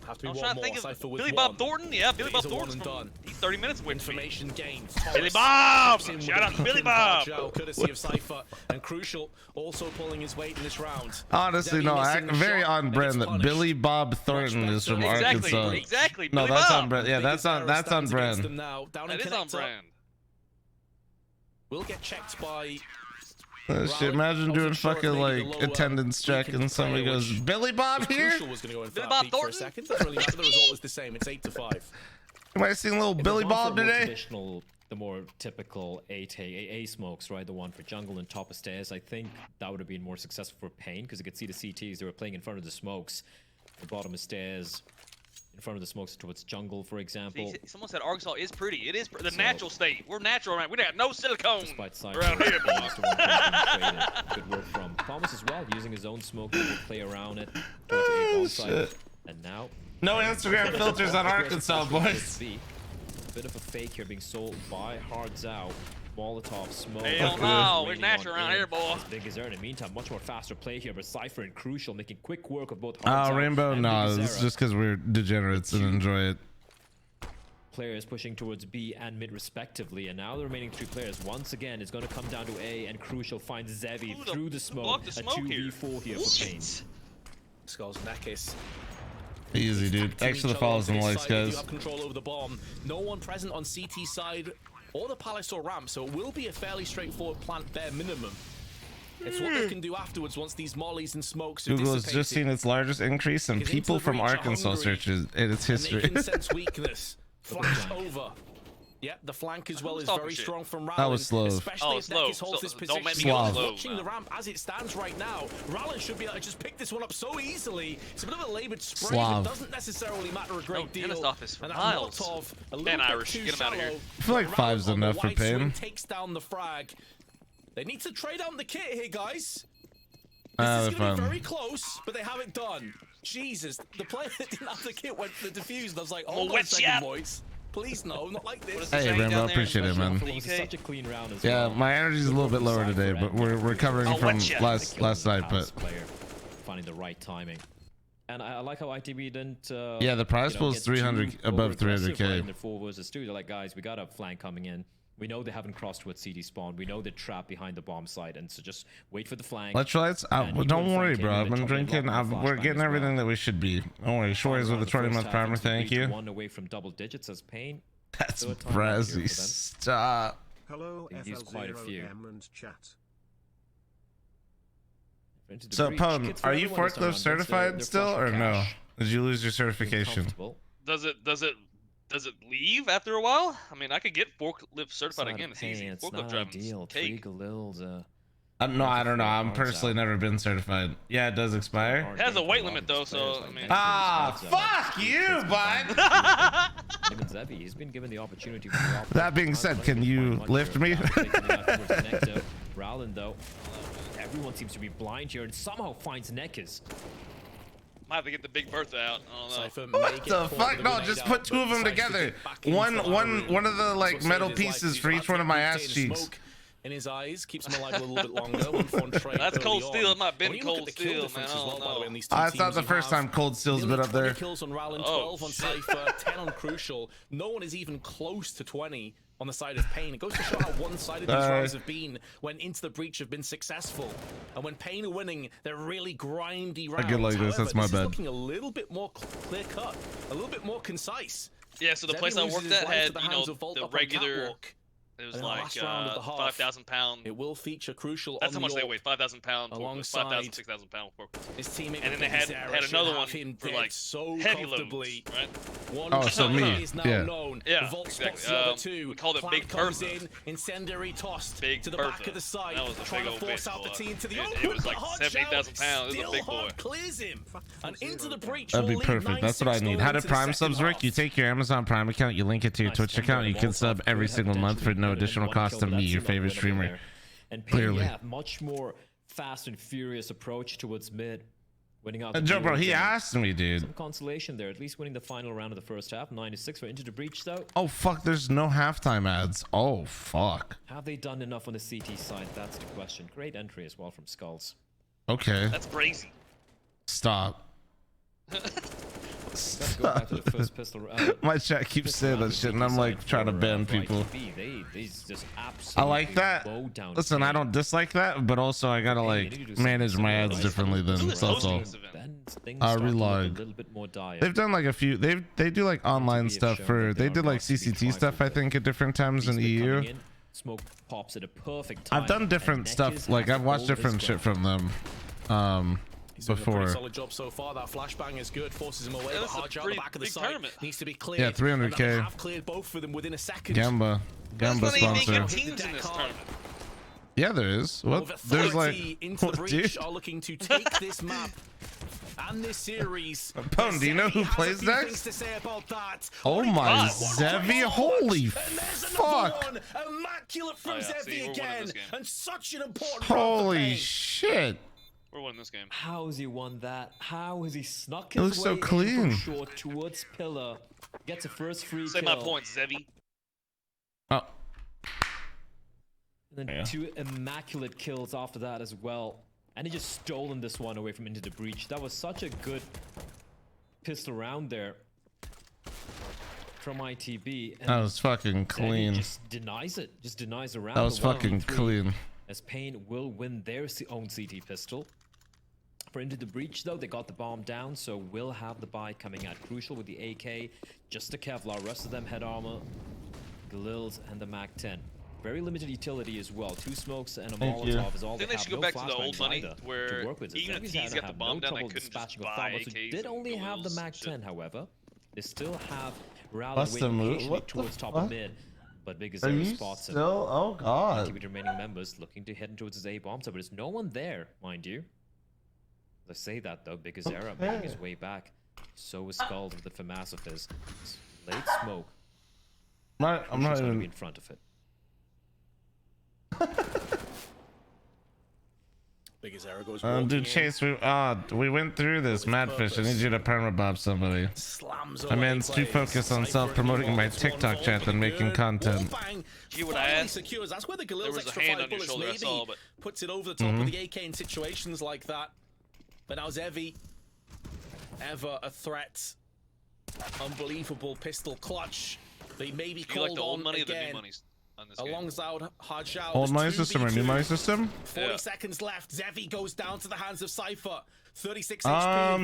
Have to be I was one trying to more. think Cypher of with Billy one. Bob Thornton. Yeah, Billy Bob He's a one Thornton's and from. done. He's 30 minutes away from me. Information gained. Billy Thomas Bob! steps in with Shout a out to beacon Billy Bob! barge out, courtesy of Cypher, and Crucial also pulling his weight in this round. Honestly, Zevi no, missing the very shot, on and brand it's that punished. Billy Bob Thornton is from Arkansas. Exactly. No, Billy that's Bob. on brand. Yeah, that's on Stands against brand. them now. Down That in is on connector. brand. Will get checked by. Shit, imagine doing fucking like attendance check and somebody goes, Billy Bob here? Crucial was going to go in for Billy that Bob peak for a Thornton? second. Doesn't really matter. The result was the same. It's 8-5. Am I seeing a little Billy Bob today? Traditional, the more typical A smokes, right? The one for jungle and top of stairs. I think that would have been more successful for Pain because you could see the CTs. They were playing in front of the smokes. The bottom of stairs, in front of the smokes towards jungle, for example. See, someone said Arkansas is pretty. It is the natural state. We're natural, right? We got no silicone Despite Cypher, around here, boy. good work from Thomas as well, using his own smoke to play around it. Towards the A bomb side. And now, no Instagram filters on Arkansas, boys. Bit of a fake here being sold by Hard's Out. Molotov smoke. Hell no, we're natural around here, boy. As big as there. In the meantime, much more faster play here, but Cypher and Crucial making quick work of both. Rainbow, no, it's just because we're degenerates and enjoy it. Players pushing towards B and mid respectively, and now the remaining 3 players once again is going to come down to A, and Crucial finds Zevi through the smoke. A 2v4 here for Pain. Skulls Nekis. Easy, dude. Thanks for the follows and likes, guys. You have control over the bomb. No one present on CT side or the Palace or ramp, so it will be a fairly straightforward plant bare minimum. It's what they can do afterwards once these mollies and smokes are Google has dissipated. just seen its largest increase in people from Arkansas searches in its history. And they can sense weakness. Flanks over. Yep, the flank as well is very strong from Rallen. That was slow. Especially if Nekis holds this position. Suave. Watching the ramp as it stands right now, Rallen should be able to just pick this one up so easily. It's a bit of a laboured spray, but doesn't necessarily matter a great deal. Office for and miles. Molotov, a Man, little Irish, bit get too him out of here. shallow, I feel like but 5's Rallen on the enough for white swing Pain. takes down the frag. They need to trade out the kit here, guys. They're This is going to be fine. very close, but they haven't done. Jesus, the player that didn't have the kit went for the defuse, and I was like, oh, my second voice. Please, no, not like this. Hey, Rainbow, appreciate it, man. Such a clean round as Yeah, well. my energy's a little bit lower today, but we're recovering from last night. But finding the right timing. And I like how ITB didn't. yeah, the prize pool is 300 above 300k. In their 4 versus 2, they're like, guys, we got a flank coming in. We know they haven't crossed towards CD spawn. We know they're trapped behind the bomb site, and so just wait for the flank. Electrolytes? Don't worry, bro. I've been drinking. We're getting everything that we should be. Don't worry. Shores with the 20-month primer. Thank you. 1 away from double digits as Pain. That's brazy. Stop. Hello, Use quite a few. and chat. So, Pone, are you forklift certified still, or no? Did you lose your certification? Does it leave after a while? I mean, I could get forklift certified again. It's easy. Forklift driving. Cake. No, I don't know. I'm personally never been certified. Yeah, it does expire. It has a weight limit though, so I mean. Fuck you, bud. Even Zevi, he's been given the opportunity. That being said, can you lift me? Rowland, though, everyone seems to be blind here, and somehow finds Nekis. Might have to get the Big Bertha out. I don't know. What the fuck? No, just put 2 of them together. One of the like metal pieces for each one of my ass cheeks. In his eyes, keeps him alive a little bit longer. That's cold steel. It might have been cold steel, man. I thought the first time cold steel's been up there. Kills on Rallen, 12 on Cypher, 10 on Crucial. No one is even close to 20 on the side of Pain. It goes to show how one-sided these rounds have been when Into the Breach have been successful. And when Pain are winning, they're really grindy rounds. I get like this. That's my this bad. is looking a little bit more clear-cut, a little bit more concise. Yeah, so the place I worked at had, you know, the regular. It was like 5,000 pound. It will feature Crucial. That's how much they weigh. 5,000 pound. Alongside 5,000, 6,000 pound. His teammate, and then they had another one for like so heavy loads, right? Oh, so me. Yeah. Yeah, exactly. We called it Big Bertha. Incendiary tossed Big to the Bertha. back of the site. That was a big old force bitch, out the boy. team to the It was like 70,000 pounds. It was a big boy. Clears him. And Into the Breach. That'd be perfect. That's what I need. How to Prime subs work? You take your Amazon Prime account, you link it to your Twitch account, you can sub every single month for no additional cost to me, your favorite streamer. And Clearly. yeah, much more fast and furious approach towards mid. Winning out. Joe, bro, he asked me, dude. Some consolation there, at least winning the final round of the first half. 9-6 for Into the Breach, though. Oh fuck, there's no halftime ads. Oh fuck. Have they done enough on the CT side? That's the question. Great entry as well from Skulls. Okay. That's brazy. Stop. Let's go back to the first pistol round. My chat keeps saying that shit, and I'm like trying to ban people. I like that. Listen, I don't dislike that, but also I gotta like manage my ads differently than that's all. Relog. They've done like a few. They do like online stuff for. They did like CCT stuff I think at different times in EU. Smoke pops at a perfect time. I've done different stuff. Like I've watched different shit from them. Before. Solid job so far. That flashbang is good. Forces him away. Yeah, But hard out the back of the site needs to be cleared. Yeah, 300k. And have cleared both of them within a second. Gamba sponsor. Teams in this tournament. Yeah, there is. What? There's like. Into the What, Breach dude? are looking to take this map and this series. Pone, do you know who plays next? Oh my Zevi! Holy fuck! Immaculate from Zevi again, and such an important. Holy shit! We're winning this game. How has he won that? How has he snuck It his looks so way clean. in from short towards pillar? Gets a first free Say kill. my points, Zevi. Oh. And then 2 immaculate kills after that as well. And he just stolen this one away from Into the Breach. That was such a good pistol round there from ITB. And That was fucking he clean. just denies it. Just denies the round. That was The fucking 1v3, clean. As Pain will win their own CT pistol. For Into the Breach, though, they got the bomb down, so will have the buy coming out. Crucial with the AK, just a Kevlar. Rest of them head armor, Galils, and the MAC-10. Very limited utility as well. 2 smokes and a Molotov is all they I think they have. should go No back to the old flashbangs money, either where to work with. even if Zevi's he's had got the to bomb have down, no they trouble couldn't just dispatching of buy Tharmas, who AKs did and only have the Galils and MAC-10, however. They still have What's the Rally move? waiting What the towards top fuck? of mid. But Big Are Azera you spots him. still? Oh god. ITB remaining members looking to head towards his A bomb, so but there's no one there, mind you. Let's say that though, Big Azera making his way back. So is Scald with the FAMAS of his. Late smoke. I'm not gonna even be in front of it. Big as Arrow goes dude, Chase, we went through this. Madfish, I need you to permabob somebody. My man's too focused on self-promoting my TikTok chat than making content. You would add. Secures. That's where the There Galil's was a extra hand 5 on your bullets shoulder, I maybe saw, but puts it over the top of the AK in situations like that. But now Zevi, ever a threat. Unbelievable pistol clutch. They may be Do you like called the old on money or the again. new money on this game? Alongside Hajjao. Old money system or new money system? 40 seconds left. Zevi goes down to the hands of Cypher. 36 Um,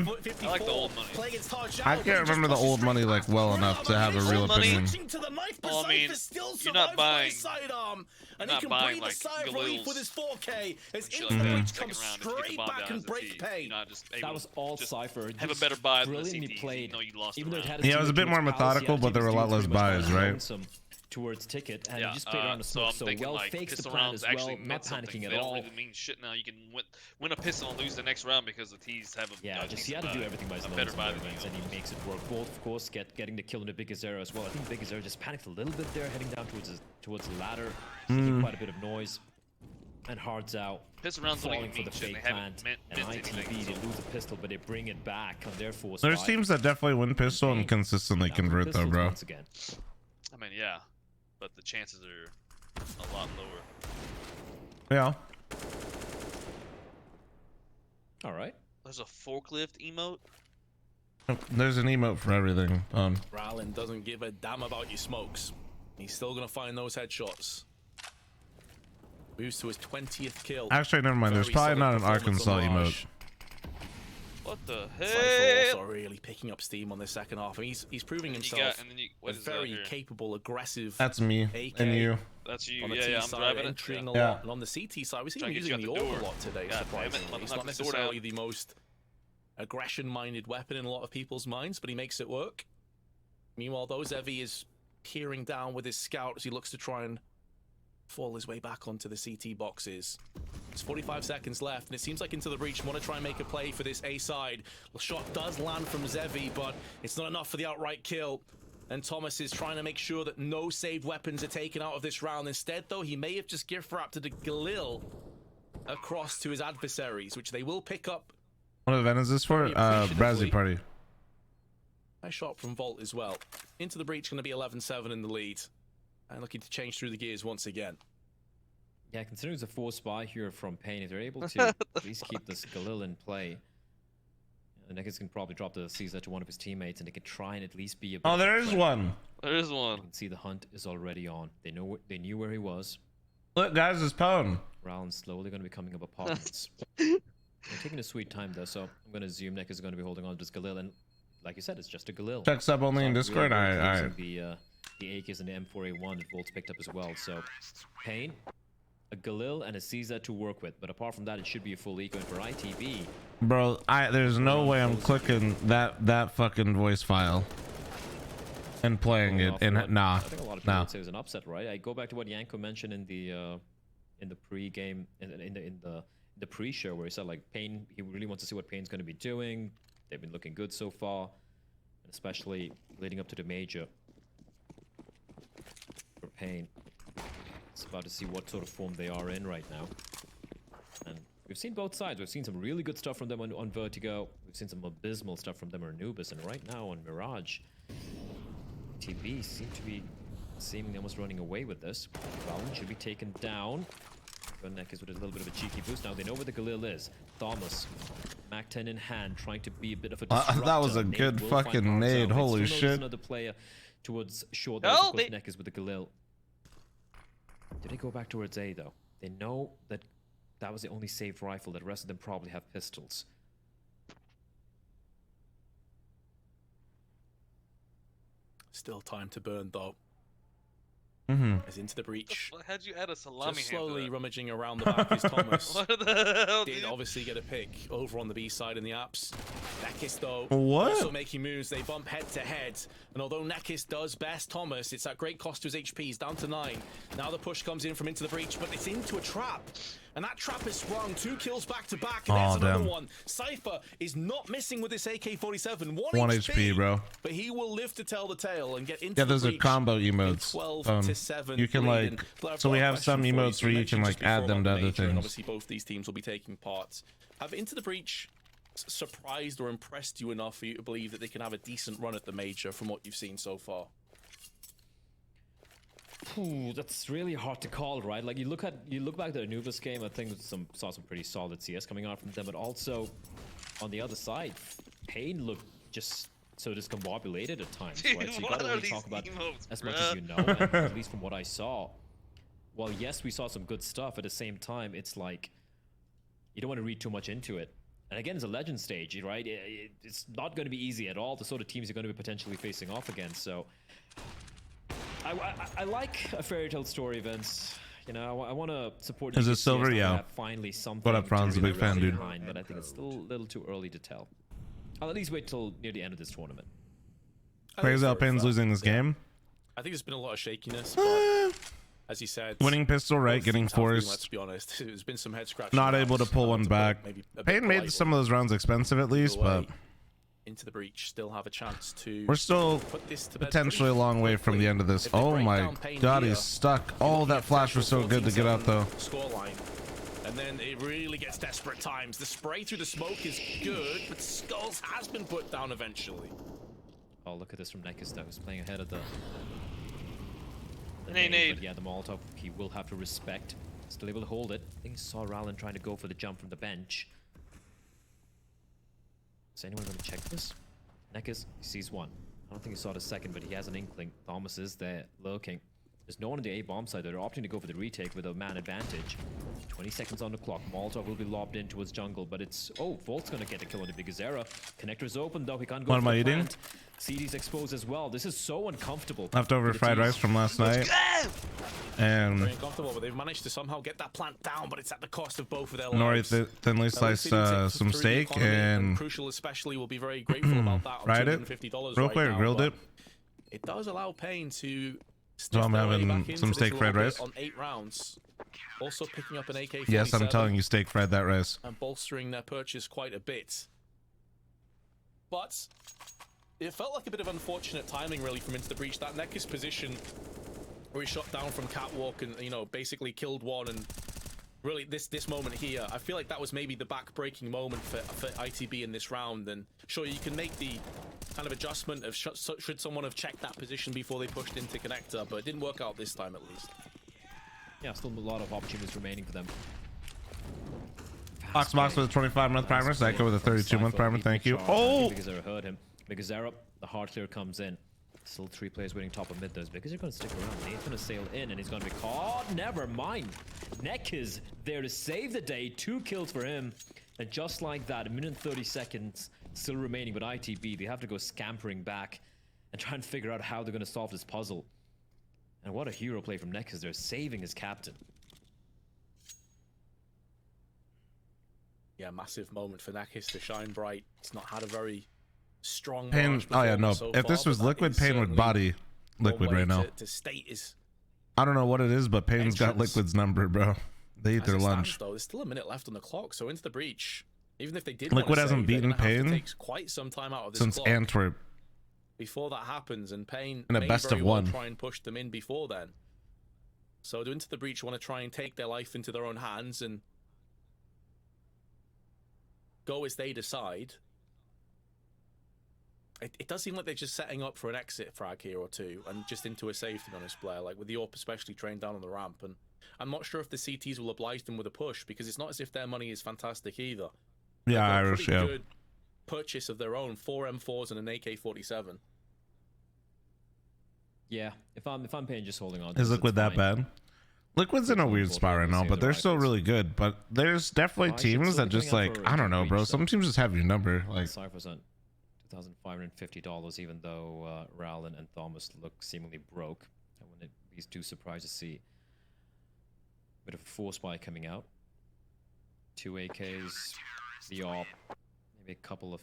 HP, 54. I like the old money. Play against Hajjao, I but can't he remember the just old money like well enough to have a real opinion. to the knife, but Well, I mean, Cypher still you're not survives buying- by his sidearm. And you're he can not buying, breathe a like, sigh of relief Galils with his 4K as shit Into like the that in Breach the comes second round if you get the straight bomb back down and as a breaks T. Pay. You're not just able That was all just Cypher. have a Just better buy than the brilliantly CTs, played. even though you lost Even the though it round. had Yeah, it was a bit more methodical, but there were a lot less buys, right? Towards Ticket, and Yeah, he just played around the so smoke I'm so thinking well, like fakes the pistol plan rounds as well, actually not meant something. panicking at They don't all. really mean shit now. You can win a pistol and lose the next round because the T's have a Yeah, just he had to do everything by his a nose better and buy than everything, the and he makes it work. Both, of course, getting the kill into Big Azera as well. I think Big Azera just panicked a little bit there, heading down towards the ladder, making quite a bit of noise. And Hard's out, Pistol rounds don't falling even for mean the shit. fake They haven't plant. And meant ITB, anything. they So. lose a pistol, but they bring it back on their force. There's teams that definitely win pistol and consistently convert though, bro. Once again. I mean, yeah, but the chances are a lot lower. Yeah. All right. There's a forklift emote. There's an emote for everything. Rowland doesn't give a damn about your smokes. He's still gonna find those headshots. Moves to his 20th kill. Actually, never mind. There's Very probably solid not an performance Arkansas on emote. Raj. What the Cypher hell? also really picking up steam on this second half. And he's proving And you himself got- and then you- what a is that very here? capable, aggressive. That's me AK and you. That's you. On the Yeah, T yeah, I'm side, driving it. entering a Yeah. lot. And on the CT side, we see him Trying to get using the you out the AWP a door. lot today, God damn it, surprisingly. let It's me not knock the door necessarily down. the most aggression-minded weapon in a lot of people's minds, but he makes it work. Meanwhile, though, Zevi is peering down with his scout as he looks to try and fall his way back onto the CT boxes. It's 45 seconds left, and it seems like Into the Breach want to try and make a play for this A side. The shot does land from Zevi, but it's not enough for the outright kill. And Thomas is trying to make sure that no saved weapons are taken out of this round. Instead, though, he may have just gift wrapped the Galil across to his adversaries, which they will pick up. What event is this for? Brazy party. Nice shot from Volt as well. Into the Breach going to be 11-7 in the lead. And looking to change through the gears once again. Yeah, considering it's a force buy here from Pain, if they're able to at least keep this Galil in play, the Neckers can probably drop the Caesar to one of his teammates, and they can try and at least be a bit Oh, of a there is threat. one. There is one. You can see the hunt is already on. They knew where he was. Look, guys, it's Pwn. Round slowly going to be coming up apartments. They're taking a sweet time though, so I'm going to assume Neckers is going to be holding on to this Galil, and like you said, it's just a Galil. Check sub only in Discord. All right. The AKs and the M4A1 that Volt's picked up as well. So, Pain, a Galil, and a Caesar to work with. But apart from that, it should be a full eco. And for ITB, Bro, there's no way I'm clicking that fucking voice file and playing it. And nah, I think a lot of people would say it was an upset, right? I go back to what Yanko mentioned in the pre-game, in the pre-show, where he said like Pain, he really wants to see what Pain's going to be doing. They've been looking good so far, especially leading up to the major. For Pain, it's about to see what sort of form they are in right now, and we've seen both sides. We've seen some really good stuff from them on Vertigo. We've seen some abysmal stuff from them on Anubis, and right now on Mirage, TB seem to be seemingly almost running away with this. Valen should be taken down. Neck is with a little bit of a cheeky boost. Now they know where the Galil is. Thomas, Mac 10 in hand, trying to be a bit of a disruptor. That was a good fucking nade. Holy shit. Another player towards short. Oh, Neck is with the Galil. Did they go back towards A though? They know that that was the only saved rifle. That the rest of them probably have pistols. Still time to burn though. As into the breach. How'd you add a salami? Just slowly rummaging around the back is Thomas. What the hell, Did obviously get a pick over on the B side in the apps. Nekis though what? Also making moves. They bump head to head, and although Nekis does best Thomas, it's at great cost to his HP. He's down to 9. Now the push comes in from into the breach, but it's into a trap. And that trap is sprung. 2 kills back to back. And there's another one. Cypher is not missing with this AK-47. 1 HP, bro. But he will live to tell the tale and get into yeah, the those are combo emotes. 12 to 7. You can like, so we have some emotes where you can like add them to other things. Obviously, both these teams will be taking part. Have Into the Breach surprised or impressed you enough for you to believe that they can have a decent run at the major from what you've seen so far? Ooh, that's really hard to call, right? Like you look back at the Anubis game, I think saw some pretty solid CS coming out from them, but also on the other side, Pain looked just so discombobulated at times, Dude, right? So you gotta really talk about as much as you know, and at least from what I saw. Well, yes, we saw some good stuff. At the same time, it's like you don't want to read too much into it. And again, it's a legend stage, right? It's not going to be easy at all. The sort of teams you're going to be potentially facing off against. So I like a fairy tale story events. You know, I want to support. Is it silver? Yeah. Finally, something. What up, Franz? A big fan, dude. Behind, but I think it's still a little too early to tell. I'll at least wait till near the end of this tournament. Crazy how Pain's losing this game. I think there's been a lot of shakiness, but as you said, winning pistol, right? Getting forced. Let's be honest, there's been some head scratching. Not able to pull one back. Pain made some of those rounds expensive at least, but Into the breach still have a chance to. We're still potentially a long way from the end of this. Oh my god, he's stuck. Oh, that flash was so good to get out though. Scoreline. And then it really gets desperate times. The spray through the smoke is good, but Skulls has been put down eventually. Oh, look at this from Nekis though, who's playing ahead of the nade. But yeah, the Molotov he will have to respect. Still able to hold it. I think saw Rallen trying to go for the jump from the bench. Is anyone going to check this? Nekis, he sees one. I don't think he saw the second, but he has an inkling. Thomas is there lurking. There's no one on the A bomb side. They're opting to go for the retake with a man advantage. 20 seconds on the clock. Molotov will be lobbed in towards jungle, but it's... Oh, Volt's going to get a kill on the biggest Zera. Connector's open, though. He can't go what am I eating? CD's exposed as well. This is so uncomfortable. Leftover fried rice from last night. And very uncomfortable, but they've managed to somehow get that plant down, but it's at the cost of both of their lives. Nori thinly sliced some steak and Crucial especially will be very grateful about that. Fried it real quick, grilled it. It does allow Pain to. So I'm having some steak fried rice. On 8 rounds. Also picking up an AK-47. Yes, I'm telling you, steak fried that rice. And bolstering their purchase quite a bit. But it felt like a bit of unfortunate timing, really, from Into the Breach. That Nekis position where he shot down from catwalk and, you know, basically killed one. And really, this moment here, I feel like that was maybe the back-breaking moment for ITB in this round. And sure, you can make the kind of adjustment of should someone have checked that position before they pushed into connector, but it didn't work out this time at least. Yeah, still a lot of opportunities remaining for them. Oxbox with a 25-month primer, Psycho with a 32-month primer, thank you. Oh! Bigazera heard him. Bigazera, the hard clear comes in. Still 3 players waiting top of mid. Those because they're going to stick around. Nate's going to sail in and he's going to be caught. Never mind. Neck is there to save the day. 2 kills for him. And just like that, 1 minute and 30 seconds still remaining with ITB. They have to go scampering back and try and figure out how they're going to solve this puzzle. And what a hero play from Neck is they're saving his captain. Yeah, massive moment for Nekis to shine bright. He's not had a very strong Pain. Oh yeah, no. If this was Liquid, Pain would body Liquid right now. To state is. I don't know what it is, but Pain's got Liquid's number, bro. They eat their lunch. Though, there's still a minute left on the clock, so Into the Breach. Even if they did, Liquid hasn't beaten Pain takes quite some time out of this since clock Antwerp. Before that happens, and Pain in a best of one, try and push them in before then. So do Into the Breach want to try and take their life into their own hands and go as they decide, it does seem like they're just setting up for an exit frag here or two, and just into a safe, to be honest, Blair. Like with the AWP especially trained down on the ramp, and I'm not sure if the CTs will oblige them with a push, because it's not as if their money is fantastic either. Yeah, Irish, yeah. Good purchase of their own, 4 M4s and an AK-47. Yeah, if I'm paying, just holding on. Is Liquid that bad? Liquid's in a weird spot right now, but they're still really good. But there's definitely teams that just like, I don't know, bro. Some teams just have your number. Like Cypher's on $2,550, even though Ral and Thomas look seemingly broke. I wouldn't be too surprised to see a bit of a force buy coming out. 2 AKs, the AWP, maybe a couple of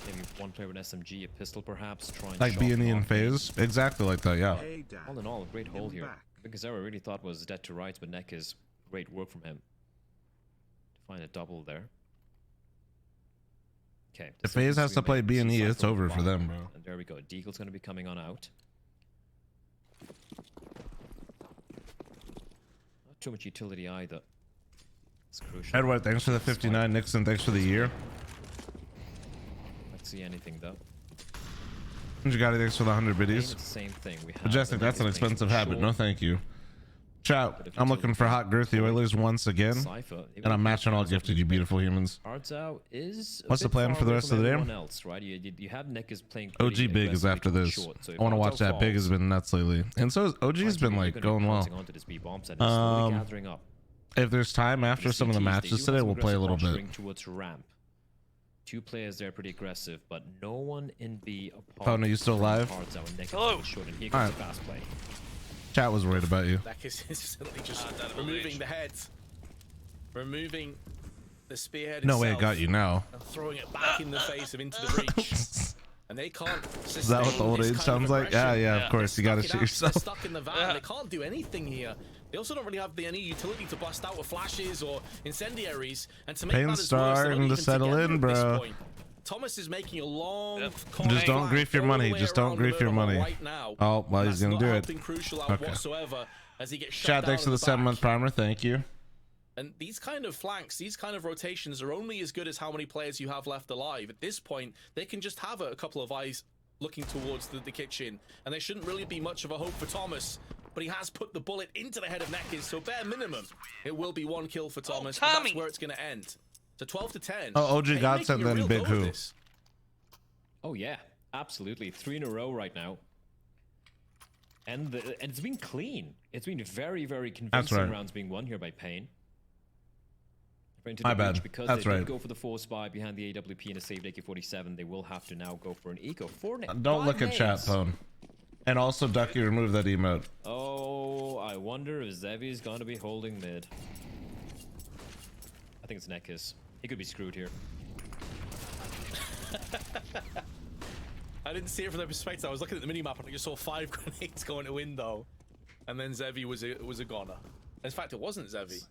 maybe one player with an SMG, a pistol perhaps, trying like B&E and phase, exactly like that, yeah. All in all, a great hold here. Because I really thought was dead to rights, but Neck is great work from him to find a double there. Okay. If FaZe has to play B&E, it's over for them, bro. And there we go. Deagle's going to be coming on out. Not too much utility either. It's crucial. Edward, thanks for the 59. Nixon, thanks for the year. Let's see anything though. Got thanks for the 100 biddies. Same thing. Majestic, that's an expensive habit. No, thank you. Chat, I'm looking for hot girthy Oilers once again, and I'm matching all gifted, you beautiful humans. What's the plan for the rest of the day? Else, right? You have Nick is playing OG Big is after this. I want to watch that. Big has been nuts lately, and so OG's been like going well. If there's time after some of the matches today, we'll play a little bit. 2 players there pretty aggressive, but no one in B. Pona, you still alive? Hello. Alright. Chat was worried about you. That is instantly just removing the heads, removing the spearhead. No way, it got you now. And throwing it back in the face of into the breach. And they can't. Is that what the old age sounds like? Yeah, of course. You gotta shoot yourself. They're stuck in the van. They can't do anything here. They also don't really have any utility to bust out with flashes or incendiaries. And to make Pain's starting to settle in, bro. Thomas is making a long. Just don't grief your money. Just don't grief your money. Right now. Oh, well, he's gonna do it. Okay. As he gets Chat, thanks for the 7-month primer. Thank you. And these kind of flanks, these kind of rotations are only as good as how many players you have left alive. At this point, they can just have a couple of eyes looking towards the kitchen, and there shouldn't really be much of a hope for Thomas. But he has put the bullet into the head of Neckers, so bare minimum, it will be 1 kill for Thomas. But that's where it's going to end. So 12-10. Oh, OG Godsend then Big Who. Oh yeah, absolutely. 3 in a row right now. And it's been clean. It's been very, very convincing rounds being won here by Pain. My bad. Because That's they right. did go for the force buy behind the AWP and a saved AK-47, they will have to now go for an eco. Don't look at chat, Pone. And also, Ducky, remove that emote. Oh, I wonder if Zevy's gonna be holding mid. I think it's Neckis. He could be screwed here. I didn't see it from that perspective. I was looking at the minimap and I just saw 5 grenades going to window. And then Zevy was a goner. In fact, it wasn't Zevy.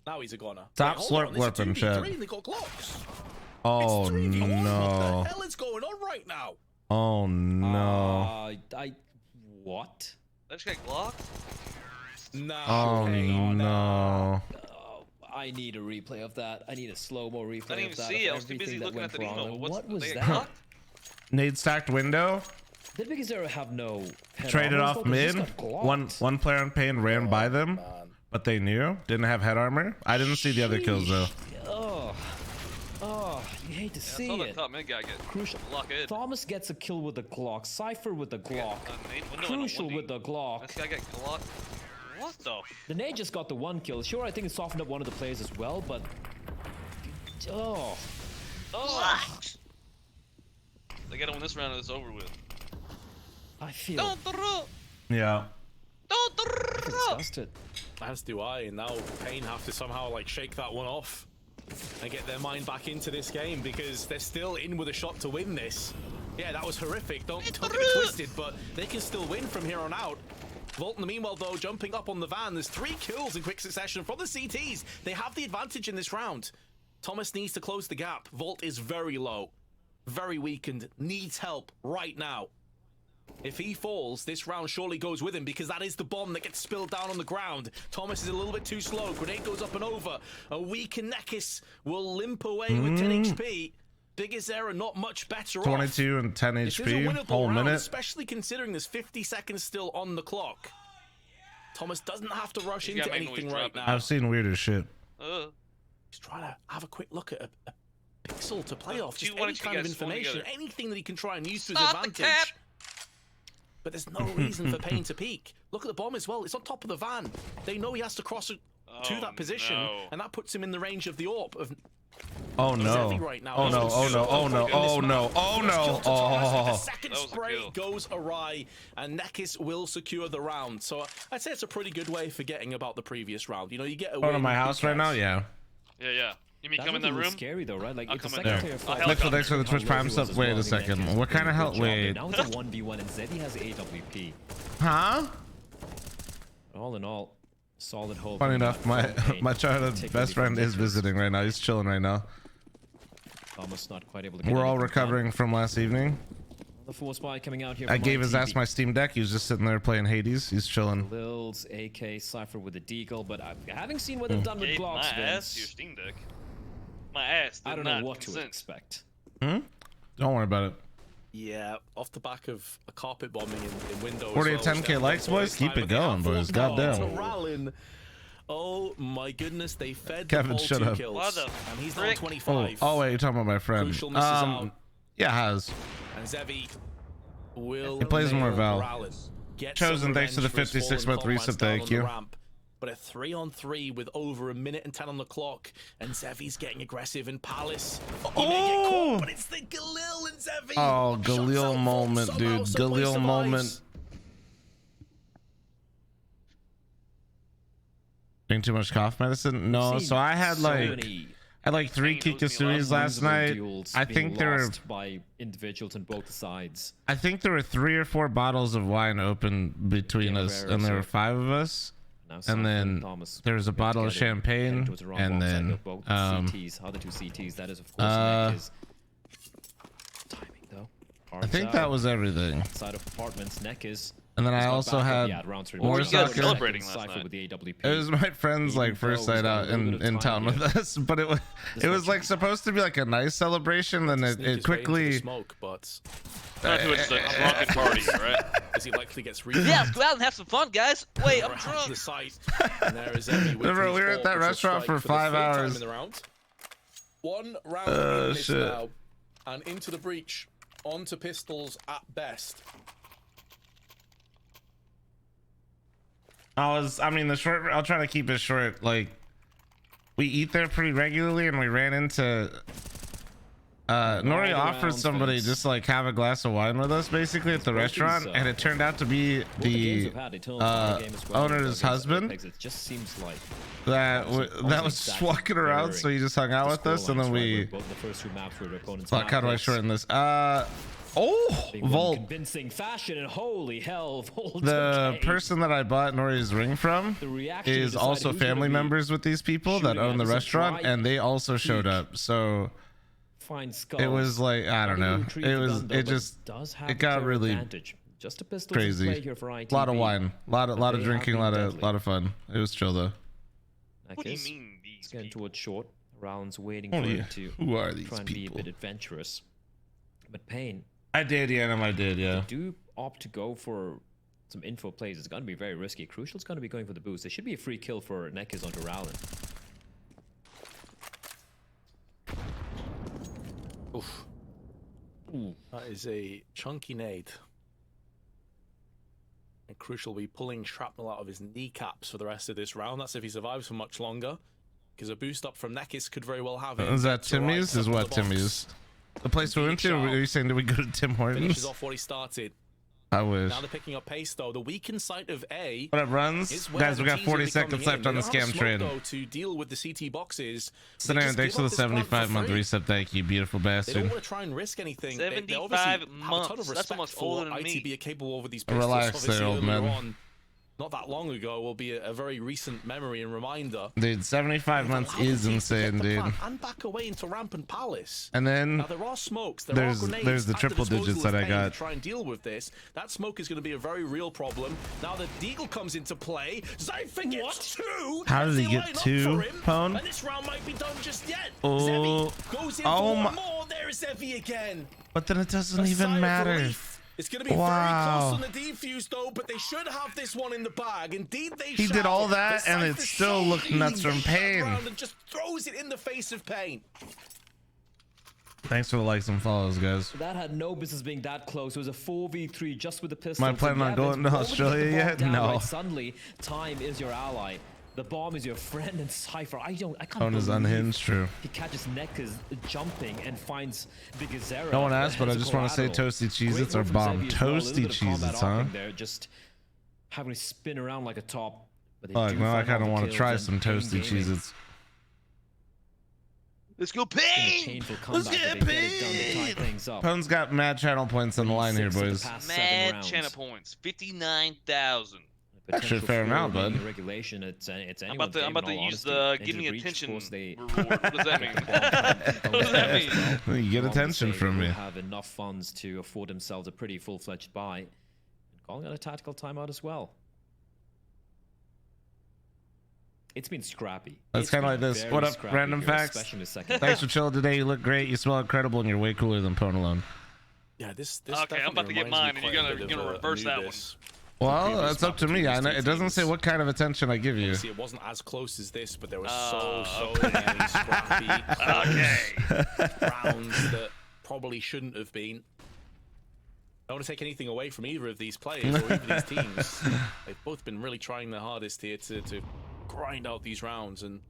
Now he's a goner. Top slurp weapon, chat. They got Glocks. Oh, no. What the hell is going on right now? Oh, no. What? Did I just get Glock? No. Oh, no. I need a replay of that. I need a slow-mo replay I didn't even see it. I was too busy looking at the email. What was that? Nade stacked window. Did Big Zero have no traded off mid? One player on Pain ran by them, but they knew. Didn't have head armor. I didn't see the other kills, though. Oh, you hate to see it. Top mid guy get Crucial. Thomas gets a kill with the Glock. Cypher with the Glock. Crucial with the Glock. This guy get Glock. What the? The nade just got the 1 kill. Sure, I think it softened up one of the players as well, but They gotta win this round and it's over with. I feel. Yeah. Disgusted. As do I, and now Pain have to somehow like shake that one off and get their mind back into this game because they're still in with a shot to win this. Yeah, that was horrific. Don't get it twisted, but they can still win from here on out. Volt in the meanwhile though, jumping up on the van. There's 3 kills in quick succession from the CTs. They have the advantage in this round. Thomas needs to close the gap. Volt is very low, very weakened, needs help right now. If he falls, this round surely goes with him because that is the bomb that gets spilled down on the ground. Thomas is a little bit too slow. Grenade goes up and over. A weak Nekis will limp away with 10 HP. Biggest error, not much better 22 and 10 HP, whole round, minute. especially considering there's 50 seconds still on the clock. Thomas doesn't have to rush into anything right now. I've seen weirder shit. He's trying to have a quick look at a pixel to play off. Just any kind of information, anything that he can try and use to his advantage. But there's no reason for Payne to peek. Look at the bomb as well. It's on top of the van. They know he has to cross to that position, and that puts him in the range of the AWP of. Oh no! Right now. Oh no! Oh no! Oh no! Oh no! Oh no! Oh! The second spray goes awry, and Nekis will secure the round. So I'd say it's a pretty good way for getting about the previous round. You know, you get a win. On my house right now, yeah. Yeah. You mean come in that room? Scary though, right? Like I'll it's come a in second there. player. Look for thanks for the Twitch Prime sub. Wait a second. What kind of help? Wait. Now it's a 1v1 and Zeddy has AWP. Huh? All in all, solid hope. Funny enough, my childhood best friend is visiting right now. He's chilling right now. Almost not quite able to. We're all recovering from last evening. The full spy coming out here. I gave his ass my Steam Deck. He was just sitting there playing Hades. He's chilling. Lils, AK, Cypher with the Deagle, but having seen what they've done with Glocks, my ass to your Steam Deck. My ass. I don't know what to expect. Don't worry about it. Yeah, off the back of a carpet bombing in Windows. 48 10k likes, boys. Keep it going, boys. Goddamn. Oh my goodness, they fed Kevin, the shut up. kills. And he's on 25. Oh wait, you're talking about my friend. Yeah, has. And Zevi will. He plays more Val. Chosen, thanks to the 56 month reset. Thank you. But a 3-on-3 with over a minute and 10 on the clock, and Zevi's getting aggressive in Palace. He may get caught, but it's the Galil and Zevi. Oh, Galil moment, dude. Galil moment. Doing too much cough medicine? No, so I had like 3 Kikasuris last night. I think there were by individuals on both sides. I think there were 3 or 4 bottles of wine open between us, and there were 5 of us. And then there was a bottle of champagne, and then CTs, other 2 CTs. That is of course timing though. I think that was everything. Side of apartments, neck is. And then I also had more soccer. Celebrating last night. With the AWP. It was my friend's like first night out in town with us, but it was like supposed to be like a nice celebration. Then it quickly. Smoke, but it's a drunken party, right? As he likely gets yeah, let's go out and have some fun, guys. Wait, I'm drunk. The site, and there is Remember, we were at that restaurant for 5 hours. One round now, and into the breach, onto pistols at best. The short, I'll try to keep it short. Like, we eat there pretty regularly, and we ran into Nori offered somebody just like have a glass of wine with us basically at the restaurant, and it turned out to be the owner's husband. It just seems like that was just walking around, so he just hung out with us, and then we. Fuck, how do I shorten this? Volt. Convincing fashion, and holy hell, Volt. The person that I bought Nori's ring from is also family members with these people that own the restaurant, and they also showed up. So it was like, I don't know. It got really just a pistol crazy. A lot of wine, a lot of drinking, a lot of fun. It was chill though. What do you mean these? It's getting towards short. Rounds waiting for it to try and be a bit adventurous. But Payne. I did, yeah. They do opt to go for some info plays. It's going to be very risky. Crucial's going to be going for the boost. There should be a free kill for Nekis onto Rowland. Oof. Ooh. That is a chunky nade. And Crucial will be pulling shrapnel out of his kneecaps for the rest of this round. That's if he survives for much longer. Because a boost up from Nekis could very well have it. Is that Timmy's? Is what Timmy's? The place we went to? Are you saying, did we go to Tim Hortons? Finishes off what he started. I wish. Now they're picking up pace though. The weakened side of A. What up, runs? Guys, we got 40 seconds left on the scam train. To deal with the CT boxes. Scenario, thanks for the 75-month reset. Thank you, beautiful bastard. They don't want to try and risk anything. 75 months. That's almost older than ITB me. are capable over these pistols. Relax there, old man. not that long ago will be a very recent memory and reminder. Dude, 75 months is insane, dude. And back away into Rampant Palace. And then now there are smokes. there's the triple digits that I got. To try and deal with this. That smoke is going to be a very real problem. Now the Deagle comes into play. Zypher gets two. How did he get two, Pwn? And this round might be done just yet. Oh, Zevi goes in for one more. There's Zevi again. But then it doesn't even matter. It's going to be very close on the defuse, though, but they should have this one in the bag. Indeed, they He did all that, and it still looked nuts from Pain. And just throws it in the face of Pain. Thanks for the likes and follows, guys. That had no business being that close. It was a 4v3 just with the pistol. Am I planning on going to Australia yet? No. Suddenly, time is your ally. The bomb is your friend, and Cypher. I can't Phone is unhinged, true. He catches Nekas jumping and finds the Gazera. No one asked, but I just want to say toasty Cheez-Its are bomb. Toasty Cheez-Its, huh? They're just having to spin around like a top. Fuck, now I kind of want to try some toasty Cheez-Its. Let's go Pain! Let's get Pain! Pwn's got mad channel points on the line here, boys. Mad channel points. 59,000. Actually, a fair amount, bud. Regulation, it's I'm about to use the give me attention reward. What does that mean? What does that mean? You get attention from me. Have enough funds to afford themselves a pretty full-fledged buy, and calling it a tactical timeout as well. It's been scrappy. It's kind of like this. What up, random facts? Thanks for chilling today. You look great. You smell incredible, and you're way cooler than Pwn alone. Yeah, this. Okay, I'm about to get mine, and you're gonna reverse that one. Well, that's up to me. I know it doesn't say what kind of attention I give you. See, it wasn't as close as this, but there was so many scrappy rounds that probably shouldn't have been. I don't want to take anything away from either of these players or even these teams. They've both been really trying their hardest here to grind out these rounds and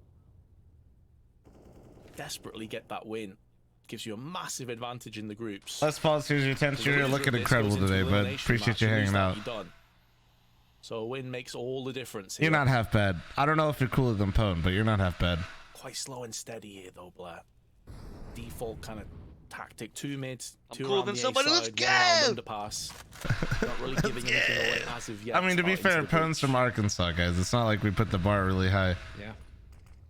desperately get that win. Gives you a massive advantage in the groups. Let's pause. Here's your attention. You're looking incredible today, bud. Appreciate you hanging out. So a win makes all the difference here. You're not half bad. I don't know if you're cooler than Pwn, but you're not half bad. Quite slow and steady here, though, Blair. Default kind of tactic. 2 mids, I'm 2 cooler around than the somebody. A-side, Let's go! underpass. Not really giving anything away as of yet. I mean, to be fair, Pwn's from Arkansas, guys. It's not like we put the bar really high. Yeah.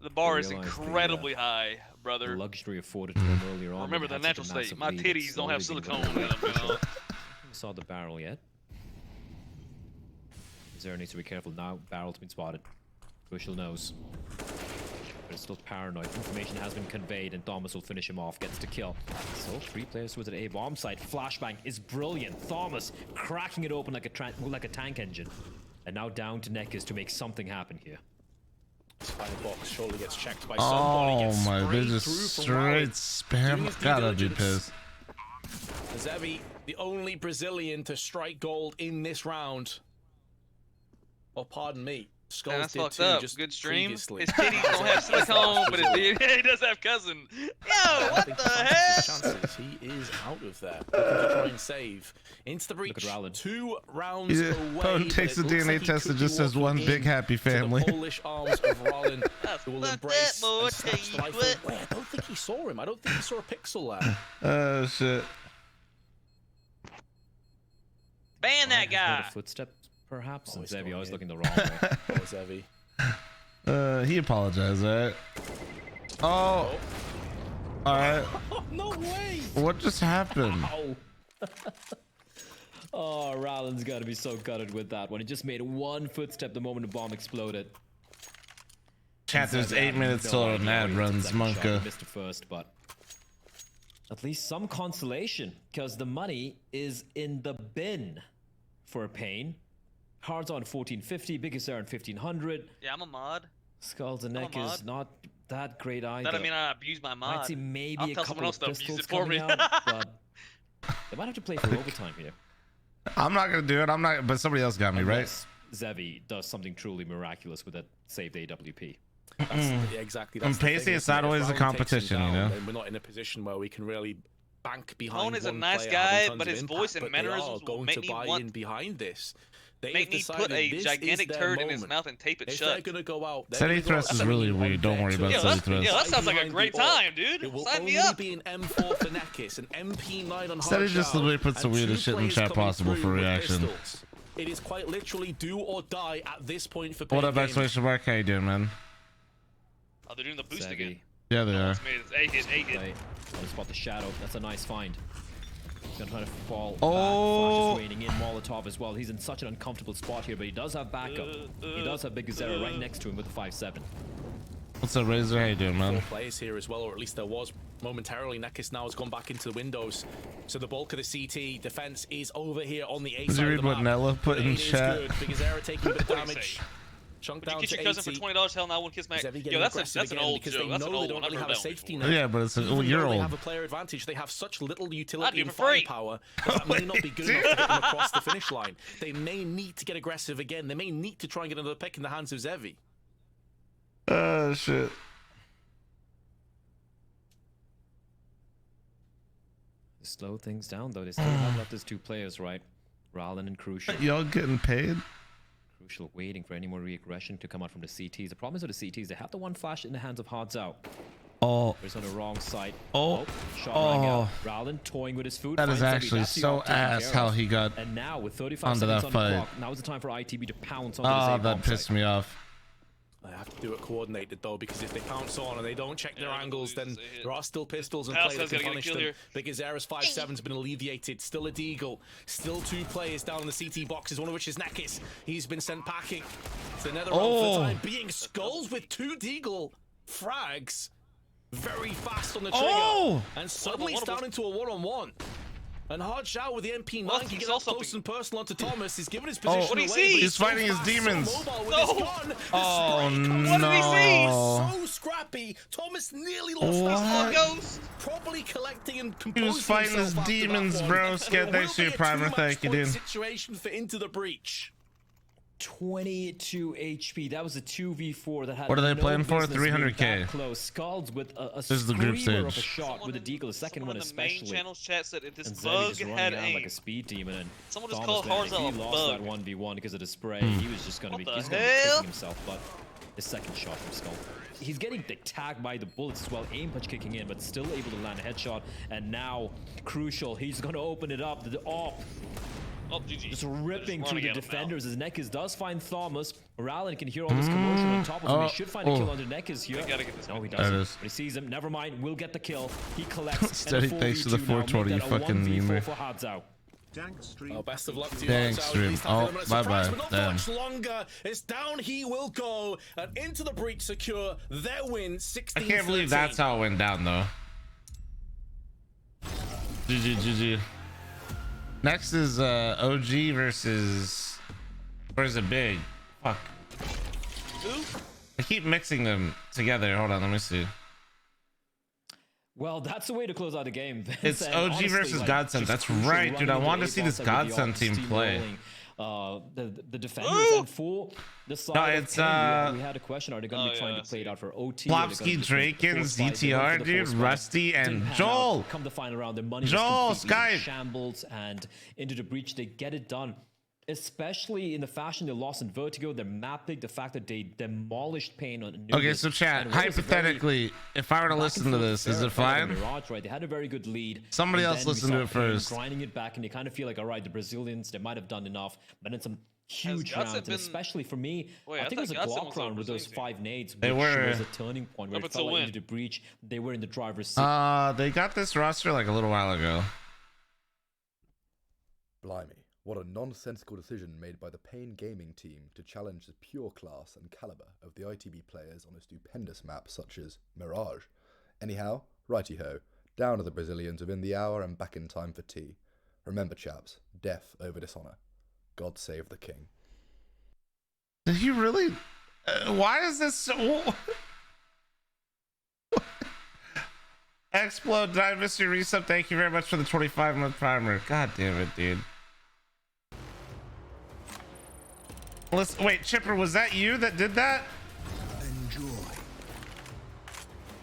The bar is incredibly high, brother. The luxury afforded to them earlier on. Remember the natural state. My titties don't have silicone in them, you know? Saw the barrel yet. Zero needs to be careful now. Barrel's been spotted. Bushel knows. But it's still paranoid. Information has been conveyed, and Thomas will finish him off. Gets the kill. So 3 players with an A bomb site. Flashbang is brilliant. Thomas cracking it open like a tank engine. And now down to Nekas to make something happen here. Final box surely gets checked by somebody. Oh my, they're just straight spam. Gotta be pissed. Zevi, the only Brazilian to strike gold in this round. Oh, pardon me. Skulls that's did fucked too, up. just Good stream. previously. His titties don't have silicone, but he does have cousin. Yo, what the heck? Chances. He is out of there. Looking to try and save. Into the breach. 2 rounds away. Pwn takes the DNA test and just says one big happy family. The Polish arms of Rollin who will embrace and snatch the life away. I don't think he saw him. I don't think he saw a pixel there. Oh shit. Ban that guy. Footsteps, perhaps. And Zevi always looking the wrong way. Oh, Zevi. He apologized, right? Oh. Alright. No way. What just happened? Oh, Rollins got to be so gutted with that one. He just made 1 footstep the moment the bomb exploded. Chat, there's 8 minutes till our ad runs, Monka. Missed it first, but at least some consolation, because the money is in the bin for Pain. Cards on 1450, Biggest Air on 1500. Yeah, I'm a mod. Skulls and Neck is not that great either. That doesn't mean I abuse my mod. Might see maybe I'll a tell couple someone of else to abuse pistols it for me. coming out, but they might have to play for overtime here. I'm not gonna do it. I'm not. But somebody else got me, right? Zevi does something truly miraculous with that saved AWP. Exactly. And pacing is not always a competition, you know. We're not in a position where we can really bank behind. Owen is a one nice player guy, having but tons his of voice impact, and but they are mannerisms will going make to me buy want- in behind this. They Make me put a gigantic turd in his mouth and tape it if shut. They're gonna go out. Steady thrust is really weird. Don't worry about steady thrust. Yeah, that sounds like a great time, dude. It will Sign me only up. be an M4 for Nekis, an MP9 on Steady hard just shell, literally puts the and weirdest 2 shit in players chat coming possible through for with reaction. pistols. It is quite literally do or die at this point for What Pain up, Gaming. exclamation mark? How you doing, man? Oh, they're doing the boost again. Yeah, they are. It's made. It's A hit. Right. I'll spot the shadow. That's a nice find. He's gonna try to fall back. Oh. Flash is raining in. Molotov as well. He's in such an uncomfortable spot here, but he does have backup. He does have Big Gazera right next to him with the 5-7. What's up, Razor? How you doing, man? 4 players here as well, or at least there was momentarily. Nekis now has gone back into the windows. So the bulk of the CT defense is over here on the A Did side you read of the what map. Nella put in It is chat? good. Big Gazera taking a bit of What do you damage. say? Chunk Would you down kiss to your cousin for 80. $20? Hell, now one kiss Mac. Zevi Yo, getting that's aggressive an again old because joke. they That's an know old they one. don't I've really heard have a that one safety before. net. Yeah, but it's a Even year though they old. have a player advantage, they have such little I'd utility do and it for free. firepower that may not be good enough to get them across the finish line. They may need to get aggressive again. They may need to try and get another pick in the hands of Zevi. Oh, shit. Slow things down though. They still have left as 2 players, right? Rallen and Crucial. Y'all getting paid? Crucial waiting for any more reaggression to come out from the CTs. The problem is with the CTs, they have the one flash in the hands of Hards out. Oh. But it's on the wrong side. Oh. Shot rang out. Oh. Rallen toying with his food. That is finds Zevi. actually That's the so op taken ass care how of. he got And now with 35 onto seconds that on the fight. clock, now is the time for ITB to pounce on Oh, this that A-bomb pissed site. me off. They have to do it coordinated though, because if they pounce on and they don't check their angles, then there are still pistols in play that can punish them. Big Gazera's 5-7's been alleviated. Still a deagle. Still 2 players down in the CT boxes, one of which is Nekis. He's been sent packing. It's another round for the time being. Skulls with 2 deagle frags. Very fast on the trigger. And suddenly it's down into a 1-on-1. And Hard Shout with the MP9 can get up close and personal onto Thomas. He's given his position What do away. you see? But He's fighting his so demons. fast, so mobile with his gun. The Oh, spray comes no. out. So scrappy. Thomas nearly lost What? his ghost. Properly collecting and composing He was fighting his himself after demons, that one. bro. It Scared will thanks to be your a primer. two-match Thank you, point dude. situation for Into the Breach. 22 HP. That was a 2v4 that had What are they no playing for? business being 300K. that close. Scalds with a This is the group screamer of a stage. shot with a deagle. The second one Someone in the main especially. channel's chat said if this And Zevi bug just running had around aim. like a speed demon. And Someone just Thomas called there, if Harzal he a lost that bug. 1v1 because of the spray, Hmm. he was just gonna What be the he's gonna be hell? kicking himself. But the second shot from Skull. He's getting tagged by the bullets as well. Aim punch kicking in, but still able to land a headshot. And now, Crucial, he's gonna open it up. Oh, GG. Just ripping through running the at him now. defenders as Nekis does find Thomas. Rallen can hear all this commotion on top of him. He should find a kill under Nekis here. We gotta get this No, he guy. doesn't. There it is. But he sees him. Never mind. We'll get the kill. He collects. Steady and a thanks to the 4v2 now. Make 420, that you a fucking 1v4 memer. for Hadzao. Oh, best of luck to you. Thanks, Hadzao. At stream. least Oh, after the surprise, bye-bye. but not for Damn. much longer. It's down he will go. And Into the Breach secure their win 16 I can't believe that's how it went down, though. GG. Next is OG versus... Or is it Big? Fuck. Who? I keep mixing them together. Hold on, let me see. Well, that's the way to close out the game. Vince. It's And OG honestly, versus like, Godsend. just That's Crucial right, dude. I running want to into see A this box with the Godsend team play. The defenders and for the side No, of it's, Pain, we had a question: are they going to be trying to play it out for OT? Plopsky, Drakens, DTR, dude, Rusty, and Joel. Come the final round, their money Joel, was completely in Skype. shambles, and Into the Breach, they get it done. Especially in the fashion they lost in Vertigo, their map pick, the fact that they demolished Pain on Anubis. Okay, so chat, and what was a very hypothetically, if I were to listen to this, is it fine? Mirage, right? They had a very good lead. Somebody and else then we listen saw to it Pain first. grinding it back, and you kind of feel like, all right, the Brazilians, they might have done enough, but then some huge Godsend rounds, and been- especially for me, Wait, I I think it was a thought Godsend Glock was a round with those Brazilian 5 nades, They which were. was a turning point where Up it until felt like when? Into the Breach, they were in the driver's seat. They got this roster like a little while ago. Blimey, what a nonsensical decision made by the Pain Gaming team to challenge the pure class and caliber of the ITB players on a stupendous map such as Mirage. Anyhow, righty-ho, down are the Brazilians within the hour and back in time for tea. Remember, chaps, death over dishonor. God save the king. Did he really? Why is this so... Explode, did I miss your resub? Thank you very much for the 25-month primer. God damn it, dude. Listen, wait, Chipper, was that you that did that? Enjoy.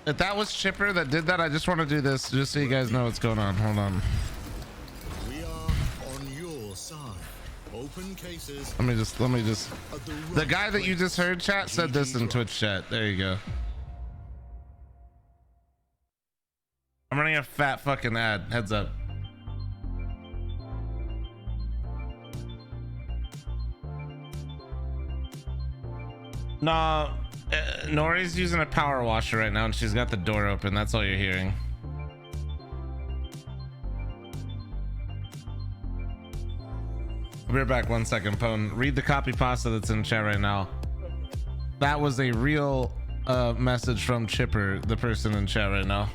If that was Chipper that did that, I just want to do this just so you guys know what's going on. Hold on. We are on your side. Open cases. Let me just. At the The right guy that you place. just heard chat said this in Twitch chat. There you go. I'm running a fat fucking ad. Heads up. No, Nori's using a power washer right now, and she's got the door open. That's all you're hearing. I'll be right back. 1 second, Pone. Read the copy pasta that's in chat right now. That was a real message from Chipper, the person in chat right now.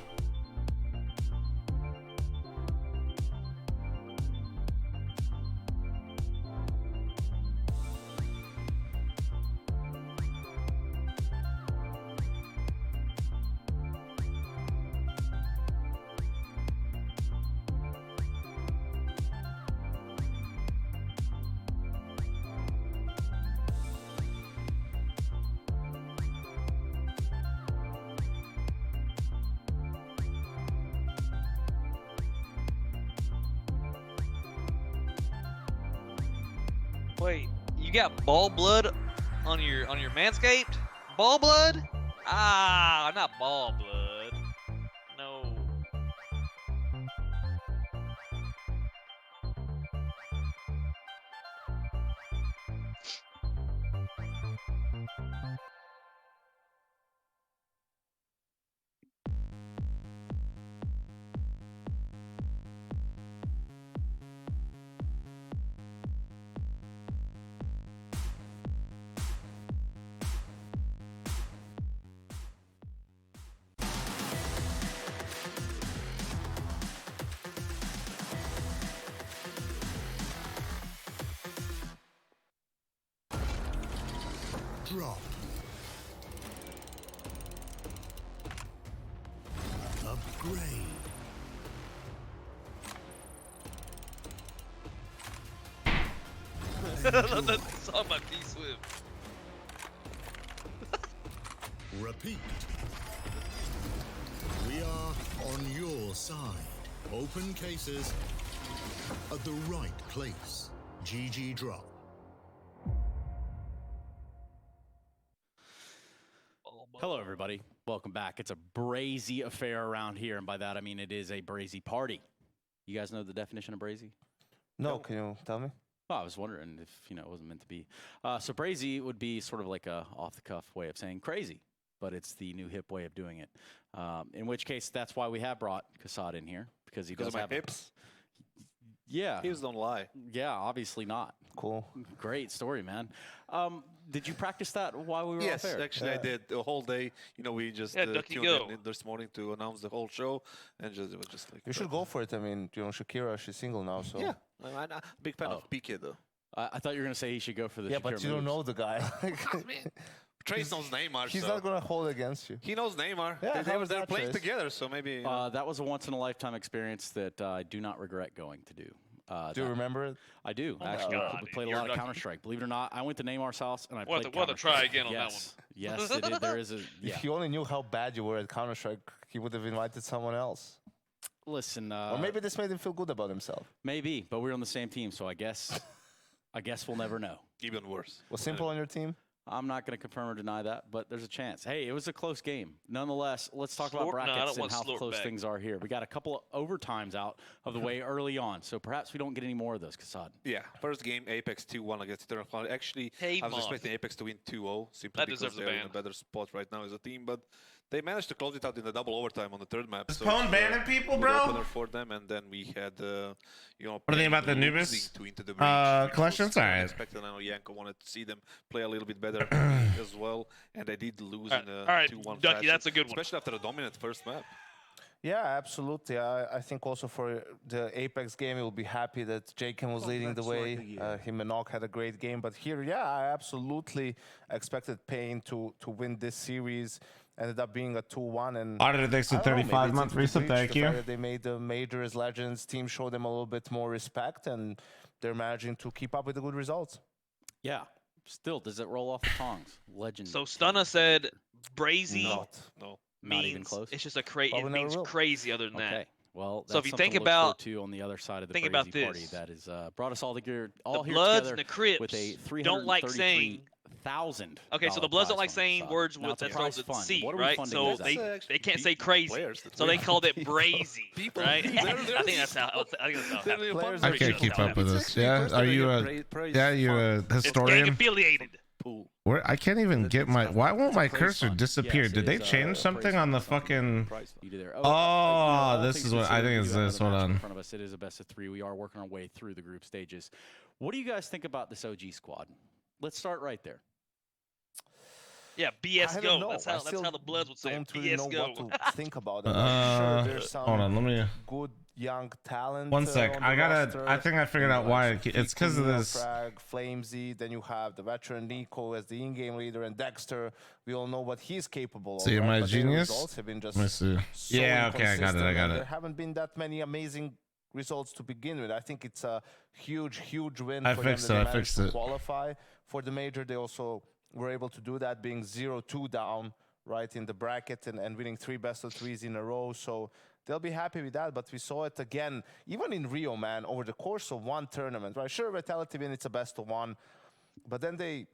Wait, you got ball blood on your Manscaped? Ball blood? Ah, not ball blood. No. Drop. Upgrade. That's on my P-Swift. Repeat. We are on your side. Open cases at the right place. GG drop. Hello, everybody. Welcome back. It's a brazy affair around here, and by that I mean it is a brazy party. You guys know the definition of brazy? No, can you tell me? Oh, I was wondering if it wasn't meant to be. So brazy would be sort of like a off-the-cuff way of saying crazy, but it's the new hip way of doing it. In which case, that's why we have brought Kassad in here because he does have hips. Yeah, Hips don't lie. Yeah, obviously not. Cool. Great story, man. Did you practice that while we were Yes, off air? actually I did the whole day. You know, we just tuned in this morning to announce the whole show, and it was just like. You should go for it. I mean, you know, Shakira, she's single now, so. Yeah, I'm a big fan of Piqué though. I thought you were gonna say he should go for the. Yeah, Shakira but you don't moves. know the guy. Trace knows Neymar. He's so. not gonna hold against you. He knows Neymar. Yeah, they're playing together, so maybe. That was a once-in-a-lifetime experience that I do not regret going to do. Do you remember it? I do. Oh my Actually, God, we played a lot of Counter-Strike. Believe it or not, I went to Neymar's house and I We'll played have to try again on that one. Yes, there is a. Yeah. If you only knew how bad you were at Counter-Strike, he would have invited someone else. Listen. Or maybe this made him feel good about himself. Maybe, but we're on the same team, so I guess we'll never know. Even worse. Was Simple on your team? I'm not going to confirm or deny that, but there's a chance. Hey, it was a close game. Nonetheless, let's talk about brackets and how close things are here. We got a couple of overtimes out of the way early on, so perhaps we don't get any more of those, Kassad. Yeah, first game, Apex 2-1 against Eternal Cloud. Actually, I was expecting Apex to win 2-0, simply because they're in a better spot right now as a team, but they managed to close it out in the double overtime on the third map. So Pone banning people, bro? Opener for them, and then we had, you know, What do you think about the Anubis collections? All right. Expected. I know Yanko wanted to see them play a little bit better as well, and they did lose in a 2-1 Ducky, fashion, that's a good one. especially after a dominant first map. Yeah, absolutely. I think also for the Apex game, we'll be happy that Jaken was leading the way. Him and Nog had a great game. But here, yeah, I absolutely expected Pain to win this series. Ended up being a 2-1. And Auditor thanks to 35-month resub. Thank you. They made the major as legends. Team showed them a little bit more respect, and they're managing to keep up with the good results. Yeah. Still, does it roll off the tongues? Legend. So Stunna said brazy. No. Not even close. It's just it means crazy other than that. Okay. Well, so if you think to look about forward to on the other side of the think brazy about this. party, that is brought us all together, all the here Bloods together and the Crips with a don't like saying $333,000. Okay, so the Bloods don't like saying words with that starts with C, right? So they can't say crazy, so they called it brazy, right? I think that's how. I Players I can't keep up with this. Yeah, are you a historian? It's gang affiliated. pool. Where I can't even get my. Why won't my cursor disappear? Did they change something on the fucking? Oh, this is what I think is this. Hold on. In front of us, it is a best of 3. We are working our way through the group stages. What do you guys think about this OG squad? Let's start right there. Yeah, BS go. That's how the Bloods would say. Don't really BS know go. what to think about them. Sure, there's some hold on, let me. good young talent. One sec, on I the gotta. roster. I think I figured out why. It's because of this. Frag, Flamesy, then you have the veteran Nico as the in-game leader, and Dexter. We all know what he's capable of. See, am I but genius? their results have been just Let me see. so Yeah, okay, I got it. I got There it. haven't been that many amazing results to begin with. I think it's a huge win I for fixed them it, that I they fixed managed to it. qualify for the major. They also were able to do that, being 0-2 down right in the bracket and winning 3 best of 3s in a row. So they'll be happy with that. But we saw it again, even in Rio, man, over the course of one tournament, right? Sure, Vitality win, it's a best of 1, but then they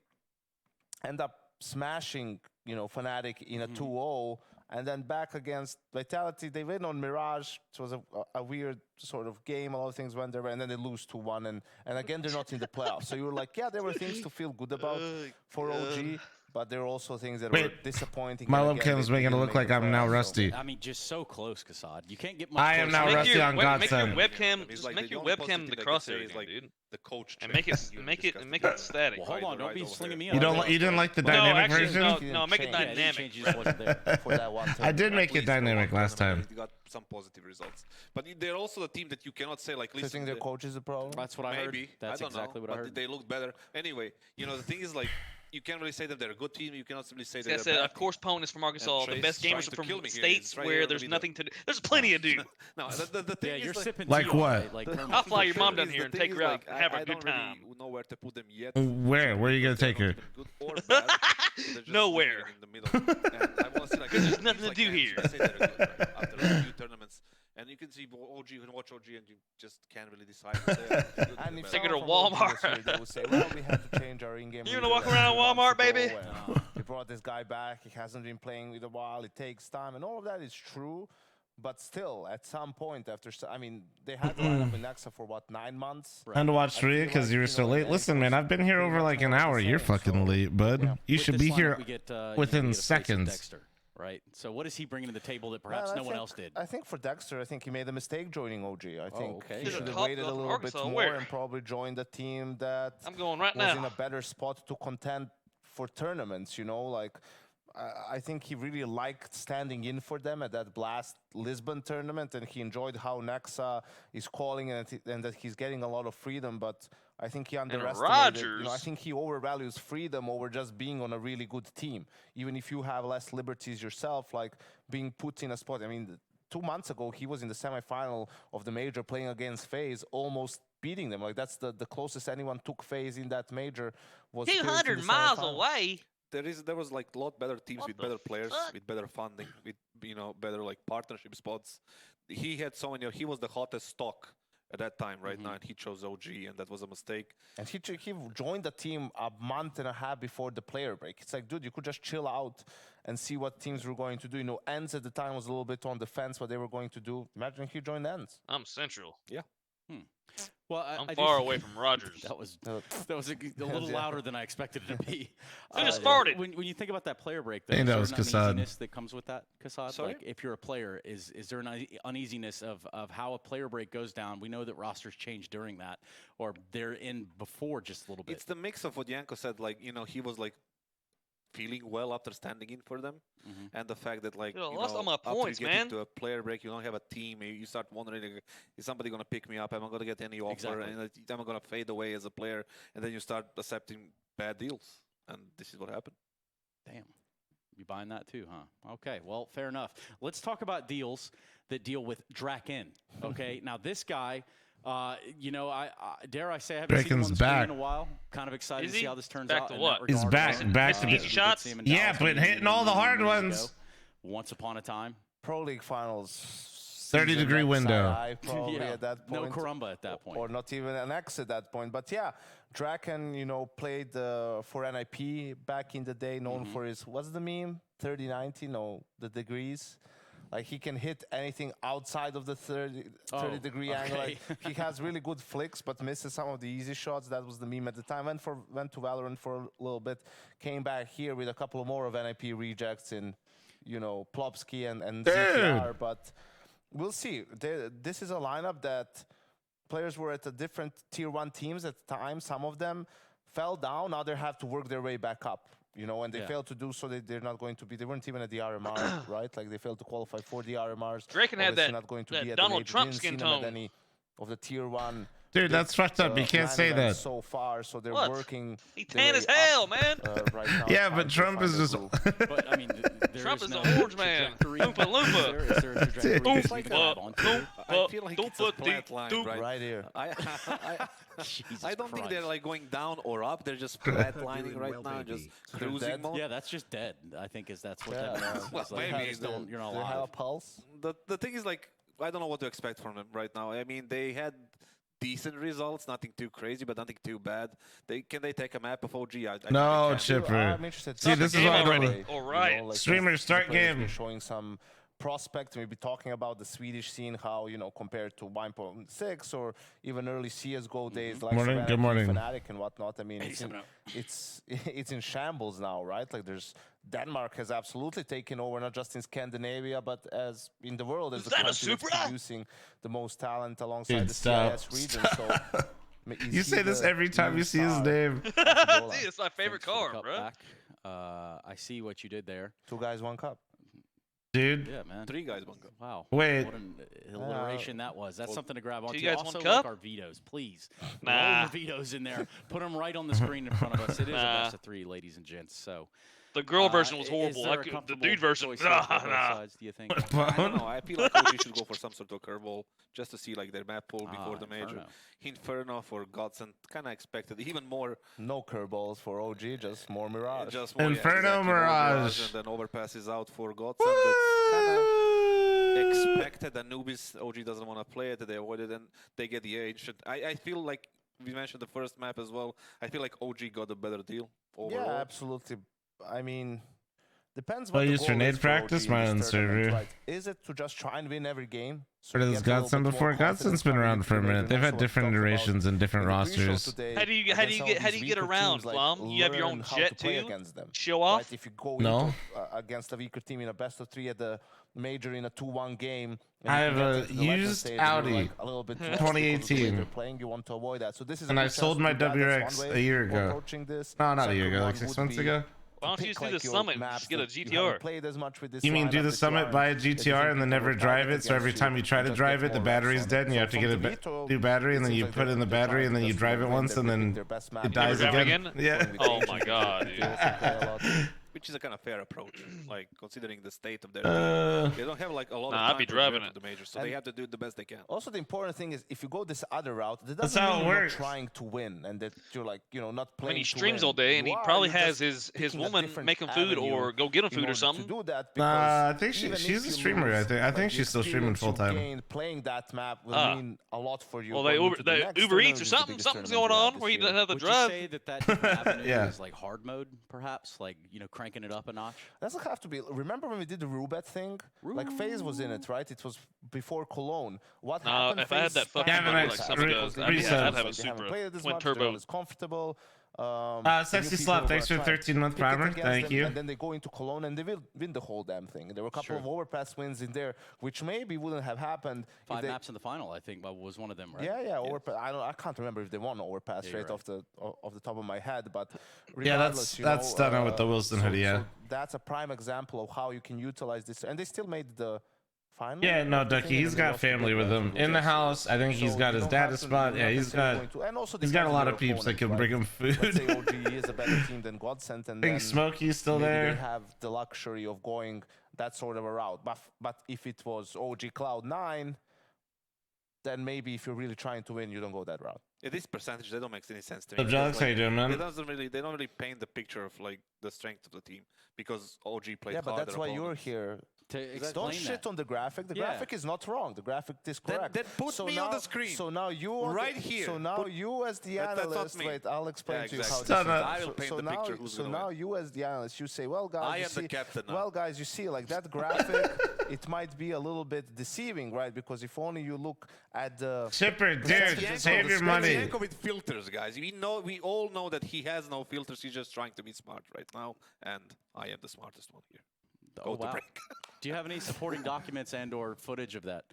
end up smashing, you know, Fnatic in a 2-0, and then back against Vitality, they win on Mirage. It was a weird sort of game. A lot of things went their way, and then they lose 2-1, and again, they're not in the playoffs. So you were like, yeah, there were things to feel good about for OG, but there were also things that were disappointing. My webcam's making it look like I'm now rusty. I mean, just so close, Kassad. You can't get much. I am now rusty on Godsend. Make your webcam the crosshair, like, dude. The coach and make it static. Well, hold on, don't be slinging me. You didn't like the dynamic version? No, make it dynamic. I did make it dynamic last time. They got some positive results, but they're also the team that you cannot say like. Do you think their coach is a problem? That's what I heard. Maybe. That's I don't exactly know, what I but heard. they looked better. Anyway, you know, the thing is like. You can't really say that they're a good team. You cannot simply say that they're a bad of course, Pwn's from Arkansas, the best gamers are from states right where there's nothing to do. There's plenty to do. No, the thing you're is sipping like tea all what? night, like I'll fly your mom down here and take her out and have a good time. I don't really know where to put them yet. Where are you gonna take her? Good or bad, so nowhere. In the middle. And I want to see like there's nothing to do here. Say they're good, right? After a few tournaments. And you can see OG, you can watch OG, and you just can't really decide. And if take her to someone from OG Walmart. was here, they would say, well, we had to change our in-game. You gonna walk around Walmart, baby? We brought this guy back. He hasn't been playing with a while. It takes time, and all of that is true. But still, at some point, after I mean, they had to line up in Nexa for what 9 months. Time to watch 3 because you were so late. Listen, man, I've been here over like an hour. You're fucking late, bud. You should be here within seconds. Right. So what is he bringing to the table that perhaps no one else did? I think for Dexter, I think he made a mistake joining OG. I think okay. he should have waited a little bit more and probably joined a team that I'm going right was now. in a better spot to contend for tournaments. You know, like I think he really liked standing in for them at that Blast Lisbon tournament, and he enjoyed how Nexa is calling and that he's getting a lot of freedom. But I think he underestimated. You know, I think he overvalues freedom over just being on a really good team. Even if you have less liberties yourself, like being put in a spot. I mean, 2 months ago he was in the semifinal of the major playing against FaZe, almost beating them. Like that's the closest anyone took FaZe in that major was 200 miles away. There was like a lot better teams with better players, with better funding, with better like partnership spots. He had so many. He was the hottest stock at that time, right now, and he chose OG, and that was a mistake. And he joined the team a month and a half before the player break. It's like, dude, you could just chill out and see what teams were going to do. You know, Ends at the time was a little bit on the fence what they were going to do. Imagine if he joined Ends. I'm Central. Yeah. Well, I'm far away from Rogers. That was a little louder than I expected it to be. I just started. When you think about that player break, though, I think is that was there an Kassad. uneasiness that comes with that, Kassad? Sorry? Like, if you're a player, is there an uneasiness of how a player break goes down? We know that rosters change during that, or they're in before just a little bit. It's the mix of what Yanko said. Like, he was like feeling well after standing in for them, and the fact that like lost all my points, after you get man. into a player break, you don't have a team. You start wondering, is somebody gonna pick me up? Am I gonna get any offer? Exactly. And am I gonna fade away as a player? And then you start accepting bad deals, and this is what happened. Damn. You buying that too, huh? Okay, well, fair enough. Let's talk about deals that deal with Draken. Okay, now this guy. I dare I say I haven't seen him on the screen in a while. Kind of excited to see how this turns out. Back to what? He's back to easy shots. Yeah, but hitting all the hard ones. Once upon a time. Pro League Finals. 30-degree window. Probably at that point. No Karumba at that point. Or not even an X at that point. But yeah, Draken, played for NIP back in the day, known for his, what's the meme? 30-90, no, the degrees. Like he can hit anything outside of the 30-degree angle. Like, he has really good flicks, but misses some of the easy shots. That was the meme at the time. Went to Valorant for a little bit. Came back here with a couple more of NIP rejects in, you know, Plopsky and ZTR. But we'll see. This is a lineup that players were at a different tier 1 teams at the time. Some of them fell down. Now they have to work their way back up. You know, and they failed to do so. They're not going to be. They weren't even at the RMR, right? Like they failed to qualify for the RMRs. Draken had that, not going to be at Donald the Trump skin tone. at any of the tier 1. Dude, that's fucked up. You can't say that. So far, so they're working. He tan as hell, man. Right now, yeah, but Trump is just. But I mean, Trump is the orange man. Oompa loompa. Is there a trajectory Oompa, we can grab onto? I feel like it's a flat line, right here. I don't think they're like going down or up. They're just flatlining right now, just cruising mode. Yeah, that's just dead. I think that's what that means. Well, like, maybe you're not They have a alive. pulse. The thing is, like, I don't know what to expect from them right now. I mean, they had decent results, nothing too crazy, but nothing too bad. Can they take a map of OG? No, Chipper. I'm interested. See, this is why I don't. All right. You know, like Streamers, start game. Showing some prospect, maybe talking about the Swedish scene, how, you know, compared to 1.6 or even early CSGO days, like Good morning. Fnatic and whatnot. I mean, it's in shambles now, right? Like Denmark has absolutely taken over, not just in Scandinavia, but as in the world as the country that's producing the most talent alongside the CIS region. So you say this every time you see his name. See, it's my favorite car, bro. Back. I see what you did there. 2 guys, 1 cup. Dude. Yeah, man. 3 guys, 1 cup. Wow. Wait. What an alliteration that was. That's something to grab onto. 2 guys, also, 1 cup? like our vetoes, please. Nah. Roll the vetoes in there. Put them right on the screen in front of us. It is a best of 3, ladies and gents. So. The girl version was horrible. The dude version, nah. Sides, do you think? I don't know. I feel like OG should go for some sort of curveball just to see like their map pool before the major. Inferno for Godsend, kind of expected even more. No curveballs for OG, just more Mirage. Just more, Inferno Mirage. And then overpasses out for Godsend. That's kind of expected. Anubis, OG doesn't want to play it. They avoid it and they get the age. I feel like we mentioned the first map as well. I feel like OG got a better deal overall. Yeah, absolutely. I mean, depends Well, what the use goal grenade is for practice, OG in my this own tournament, server. right? Is it to just try and win every game? Or does Godsend before? Godsend's been around for a minute. They've had different iterations and different rosters. How do you get around, Plum? You have your own jet too. Show off. Right? If you go into, against a weaker team in a best of 3 at the major in a 2-1 game, I have a used Audi, 2018. They're playing, you want to avoid that. So this is. And I sold my WRX a year ago. No, not a year ago, like 6 months ago. Why don't you just do the summit and just get a GTR? You mean do the summit, buy a GTR, and then never drive it? So every time you try to drive it, the battery's dead, and you have to get a new battery, and then you put in the battery, and then you drive it once, and then it dies again. Yeah. Oh my god, dude. Which is a kind of fair approach, like considering the state of their team. They don't have like a lot of time I'd be driving to the major, so they have to do the best they can. Also, the important thing is if you go this other route, that That's doesn't how mean it you're works. not trying to win and that you're like, you know, not playing. I mean, he to streams win. all day, and You he are, probably you're has just his picking a woman different make him food avenue or go get him in food or order something. To do that I think even she's if a you streamer. lose, I think like, she's still streaming experience you full time. gain playing that map will mean a lot for you. Well, going into the they next Uber Eats tournament, or which is the something. biggest Something's tournament going we on have where you this year. don't have to Would you drive. say that different avenue Yeah. is like hard mode, perhaps? Like, you know, cranking it up a notch? Doesn't have to be. Remember when we did the Rubet thing? Like FaZe was in it, right? It was before Cologne. What happened? If I had that FaZe fucking started money with like that. some of Because the, they I'd didn't have like, a they haven't Supra. played it as Went much, they're turbo. not as comfortable. Sexy Slap, thanks for 13 month primer. Thank you. And then they go into Cologne and they will win the whole damn thing. There were a couple of overpass wins in there, which maybe wouldn't have happened. 5 maps in the final, I think, was one of them, right? Yeah, overpass. I can't remember if they won overpass straight off the top of my head, but Yeah, that's done with the Wilson hoodie. Yeah. So that's a prime example of how you can utilize this, and they still made the final. Yeah, no, Ducky, he's got family with him in the house. I think he's got his dad spot. Yeah, he's got a lot of peeps that can bring him food. Let's say OG is a better team than Godsend, and I think then Smokey's still maybe there. They have the luxury of going that sort of a route. But if it was OG Cloud9, then maybe if you're really trying to win, you don't go that route. Yeah, these percentages, they don't make any sense to me. So, Alex, how you doing, man? They don't really paint the picture of like the strength of the team because OG played Yeah, but harder that's why you're opponents. here Don't shit on the graphic. The graphic is not wrong. The graphic is correct. Then put me on the screen. So now you right here. So now you as the analyst. Wait, I'll explain to you how. I will paint the picture. Who's so now you as the analyst, you say, well, guys, I am the captain now. Well, guys, you see, like that graphic, it might be a little bit deceiving, right? Because if only you look at the Chipper, dude, save your money. Yanko with filters, guys. We all know that he has no filters. He's just trying to be smart right now, and I am the smartest one here. Go to break. Do you have any supporting documents and/or footage of that?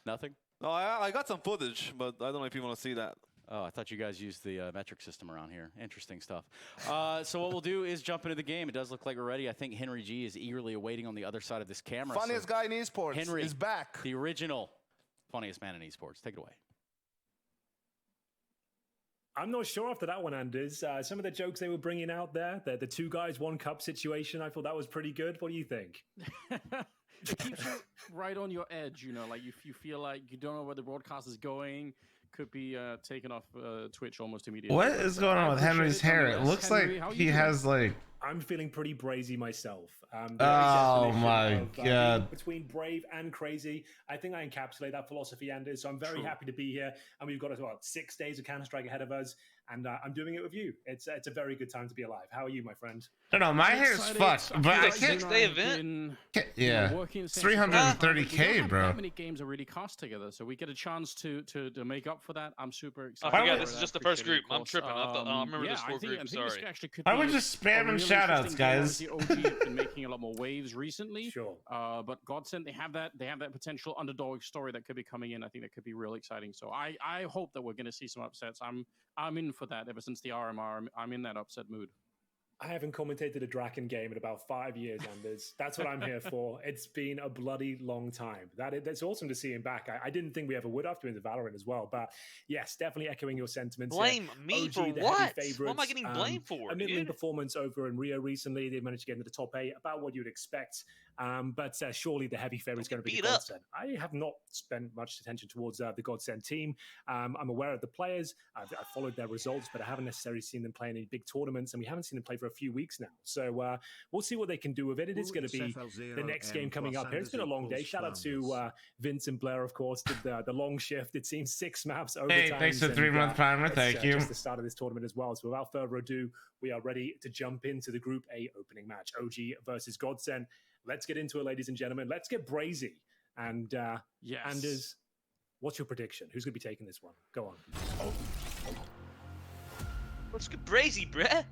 Nothing. No, I got some footage, but I don't know if you want to see that. Oh, I thought you guys used the metric system around here. Interesting stuff. So what we'll do is jump into the game. It does look like we're ready. I think Henry G is eagerly awaiting on the other side of this camera. Funniest guy in esports. Henry is back. The original funniest man in esports. Take it away. I'm not sure after that one, Anders. Some of the jokes they were bringing out there, the 2 guys, 1 cup situation, I thought that was pretty good. What do you think? It keeps you right on your edge, you know, like you feel like you don't know where the broadcast is going. Could be taken off Twitch almost immediately. What is going on with Henry's hair? It looks Henry, like he has like. I'm feeling pretty brazy myself. Oh my god! Between brave and crazy, I think I encapsulate that philosophy, Anders. So I'm very happy to be here, and we've got 6 days of Counter-Strike ahead of us, and I'm doing it with you. It's a very good time to be alive. How are you, my friend? No, my hair's fucked, but I can't. 6-day event. Yeah, 330K, bro. How many games are really cast together? So we get a chance to make up for that. I'm super excited. I forgot this is just the first group. I'm tripping. I remember this whole group. Sorry. I would just spam and shoutouts, guys. OG have been making a lot more waves recently. Sure. But Godsend, they have that potential underdog story that could be coming in. I think that could be real exciting. So I hope that we're going to see some upsets. I'm in for that. Ever since the RMR, I'm in that upset mood. I haven't commentated a Draken game in about 5 years, Anders. That's what I'm here for. It's been a bloody long time. That's awesome to see him back. I didn't think we ever would after into Valorant as well. But yes, definitely echoing your sentiments. Blame me OG, for the what? Favorites, What am I getting blamed for? A middling performance over in Rio recently. They managed to get into the top 8, about what you'd expect. But surely the heavy favorite is going to be the Godsend. I have not spent much attention towards the Godsend team. I'm aware of the players. I've followed their results, but I haven't necessarily seen them play in any big tournaments, and we haven't seen them play for a few weeks now. So we'll see what they can do with it. It is going to be the next game coming up here. It's been a long day. Shout out to Vince and Blair, of course, did the long shift. It seems 6 maps over time. Hey, thanks for 3-month primer. Thank you. Just the start of this tournament as well. So without further ado, we are ready to jump into the Group A opening match. OG versus Godsend. Let's get into it, ladies and gentlemen. Let's get brazy. And yes. Anders, what's your prediction? Who's going to be taking this one? Go on. Let's get brazy, bruh.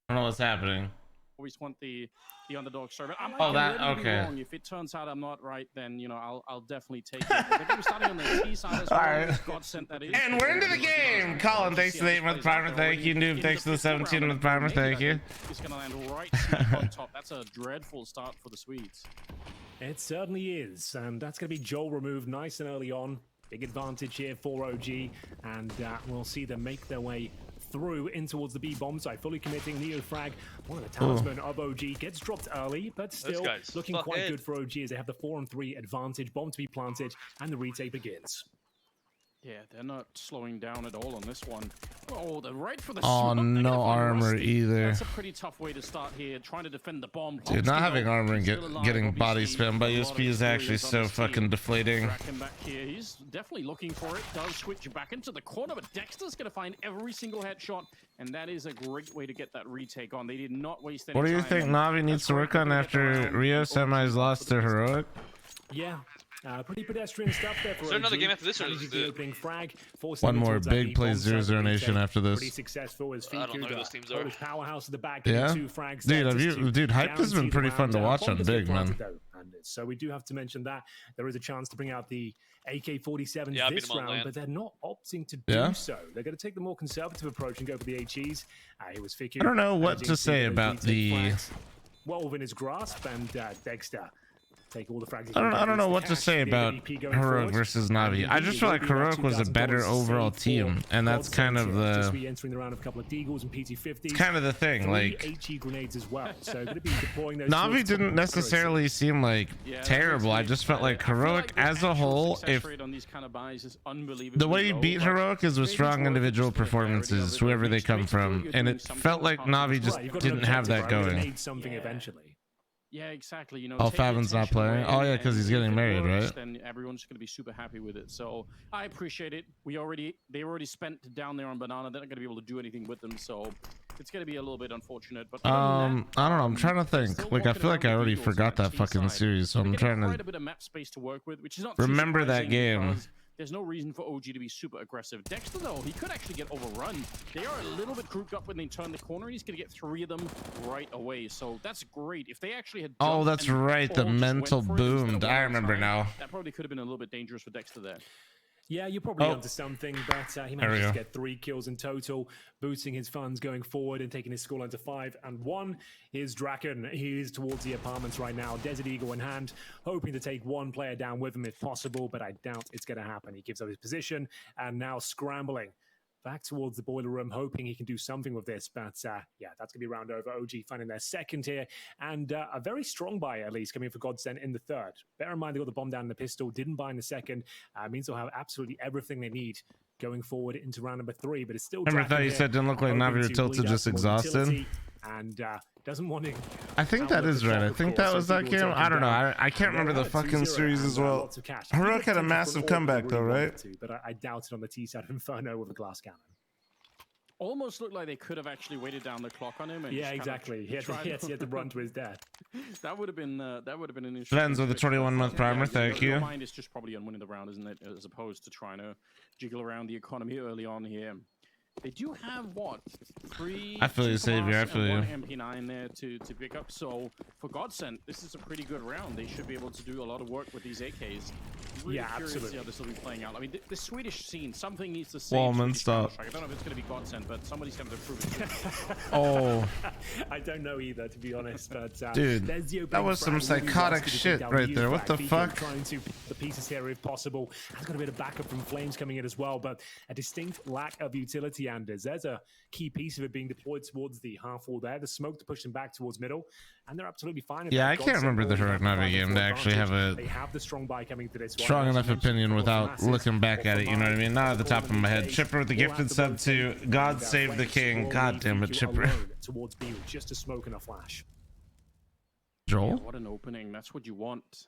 I don't know what's happening. Always want the underdog story. But okay. Wrong. If it turns out I'm not right, then I'll definitely take it. They're going to be starting on the T side as well. All right. Godsend, that is. And we're into the game. Colin, thanks for the 8-month primer. Thank you. Noob, thanks for the 17-month primer. Thank you. It's going to land right on top. That's a dreadful start for the Swedes. It certainly is. And that's going to be Joel removed nice and early on. Big advantage here for OG. And we'll see them make their way through in towards the B bomb side, fully committing Neo Frag. One of the talisman of OG gets dropped early, but still looking quite good for OG as they have the 4-on-3 advantage. Bomb to be planted, and the retake begins. Yeah, they're not slowing down at all on this one. Oh, they're right for the Oh, no armor either. That's a pretty tough way to start here, trying to defend the bomb. Dude, not having armor and getting body spammed by USP is actually so fucking deflating. Back here. He's definitely looking for it. Does switch back into the corner, but Dexter's going to find every single headshot, and that is a great way to get that retake on. They did not waste any time. What do you think Navi needs to work on after Rio semis lost to Heroic? Yeah. Pretty pedestrian stuff there for Is there another game after this, or is the opening frag? One more big play 0-0 Nation after this. Pretty successful as I don't know who those teams are. Powerhouse at the back. Yeah, 2 frags dude, Hype has been pretty fun to watch on Big, man. So we do have to mention that there is a chance to bring out the AK-47 this round, but they're not opting to do so. They're going to take the more conservative approach and go for the HEs. It was Fiku. I don't know what to say about the Wolf in his grasp, and Dexter take all the frags. I don't know what to say about Heroic versus Navi. I just feel like Heroic was a better overall team, and that's kind of the it's kind of the thing. Like Navi didn't necessarily seem like terrible. I just felt like Heroic as a whole, if the way you beat Heroic is with strong individual performances, whoever they come from, and it felt like Navi just didn't have that going. Something eventually. Yeah, exactly. You know, Oh, take the Favin's not attention playing. away, Oh yeah, and because he's if getting it married, works, right? Then everyone's going to be super happy with it. So I appreciate it. They already spent down there on Banana. They're not going to be able to do anything with them. So it's going to be a little bit unfortunate. But I don't know. I'm trying to think. Like I feel like I already forgot that fucking series, so I'm trying quite a to bit of map space to work with, which is not remember too that game. because there's no reason for OG to be super aggressive. Dexter, though, he could actually get overrun. They are a little bit grouped up when they turn the corner. He's going to get 3 of them right away. So that's great. If they actually had Oh, that's right. The mental boomed. I remember now. That probably could have been a little bit dangerous for Dexter there. Yeah, you're probably onto something, but he managed to get 3 kills in total, boosting his funds going forward and taking his scoreline to 5-1. Here's Draken. He is towards the apartments right now, Desert Eagle in hand, hoping to take one player down with him if possible, but I doubt it's going to happen. He gives up his position and now scrambling back towards the boiler room, hoping he can do something with this. But yeah, that's going to be round over. OG finding their second here, and a very strong buy, at least, coming for Godsend in the third. Bear in mind, they got the bomb down in the pistol, didn't buy in the second. Means they'll have absolutely everything they need going forward into round number 3, but it's still... Remember, I thought you said didn't look like Navi or Tilted, just exhausted? And doesn't want to... I think that is right. I think that was that game. I don't know. I can't remember the fucking series as well. Heroic had a massive comeback though, right? But I doubt it on the T side of Inferno with a glass cannon. Almost looked like they could have actually waited down the clock on him. And yeah, exactly. He had to run to his death. That would have been an interesting. Friends with the 21-month primer, thank you. Mind is just probably on winning the round, isn't it? As opposed to trying to jiggle around the economy early on here. They do have what 3. I feel you, Savior. I feel you. MP9 there to pick up. So for Godsend, this is a pretty good round. They should be able to do a lot of work with these AKs. Really yeah, curious absolutely. to see how this will be playing out. I mean, the Swedish scene, something needs to save. Wallman, stop. I don't know if it's going to be Godsend, but somebody's going to prove it. Oh. I don't know either, to be honest. But dude, that was some psychotic shit right there. What the fuck? Trying to pick the pieces here if possible. Has got a bit of backup from Flames coming in as well, but a distinct lack of utility. Anders, there's a key piece of it being deployed towards the half wall there. The smoke to push them back towards middle, and they're absolutely fine. Yeah, I can't remember the Heroic Navi game to actually have a strong enough opinion without looking back at it. You know what I mean? Not at the top of my head. Chipper with the gifted sub to God Save the King. God damn it, Chipper. Towards B with just a smoke and a flash. Joel? Yeah, what an opening. That's what you want.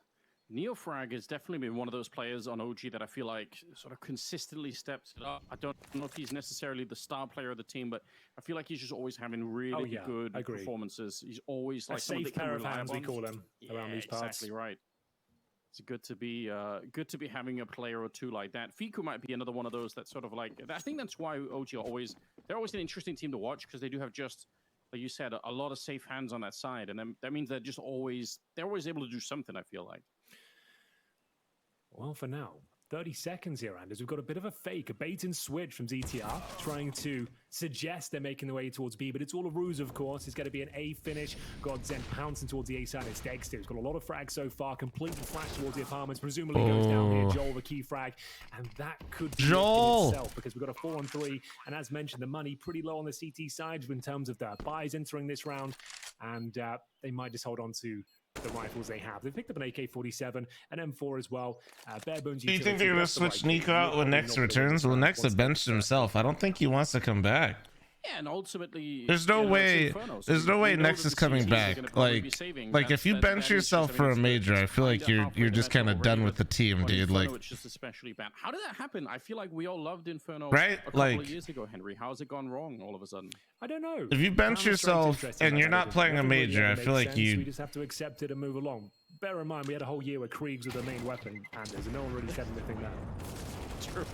Neofrag has definitely been one of those players on OG that I feel like sort of consistently steps it up. I don't know if he's necessarily the star player of the team, but I feel like he's just always having really good performances. He's always like a safe pair of hands, we call him, around these parts. Exactly right. It's good to be having a player or two like that. Fiku might be another one of those that sort of like. I think that's why OG they're always an interesting team to watch because they do have just, like you said, a lot of safe hands on that side, and then that means they're always able to do something. I feel like. Well, for now, 30 seconds here, Anders. We've got a bit of a fake, a bait and switch from ZTR, trying to suggest they're making the way towards B, but it's all a ruse, of course. It's going to be an A finish. Godsend pouncing towards the A side. It's Dexter. He's got a lot of frags so far, completely flashed towards the apartments. Presumably goes down here. Joel, the key frag, and that could be Joel in itself because we've got a 4-on-3, and as mentioned, the money pretty low on the CT side in terms of the buys entering this round, and they might just hold on to the rifles they have. They've picked up an AK-47, an M4 as well. Bare bones. Do you think they're going to switch Nico out when Nex returns? Well, Nex had benched himself. I don't think he wants to come back. Yeah, and ultimately, there's no way. There's no way Nex is coming back. Like if you bench yourself for a major, I feel like you're just kind of done with the team, dude. Like, it's just especially bad. How did that happen? I feel like we all loved Inferno right? a couple of years ago, Henry. How's it gone wrong all of a sudden? I don't know. If you bench yourself and you're not playing a major, I feel like we just have to accept it and move along. Bear in mind, we had a whole year where Kriegs was the main weapon, Anders, and no one really said anything then. True.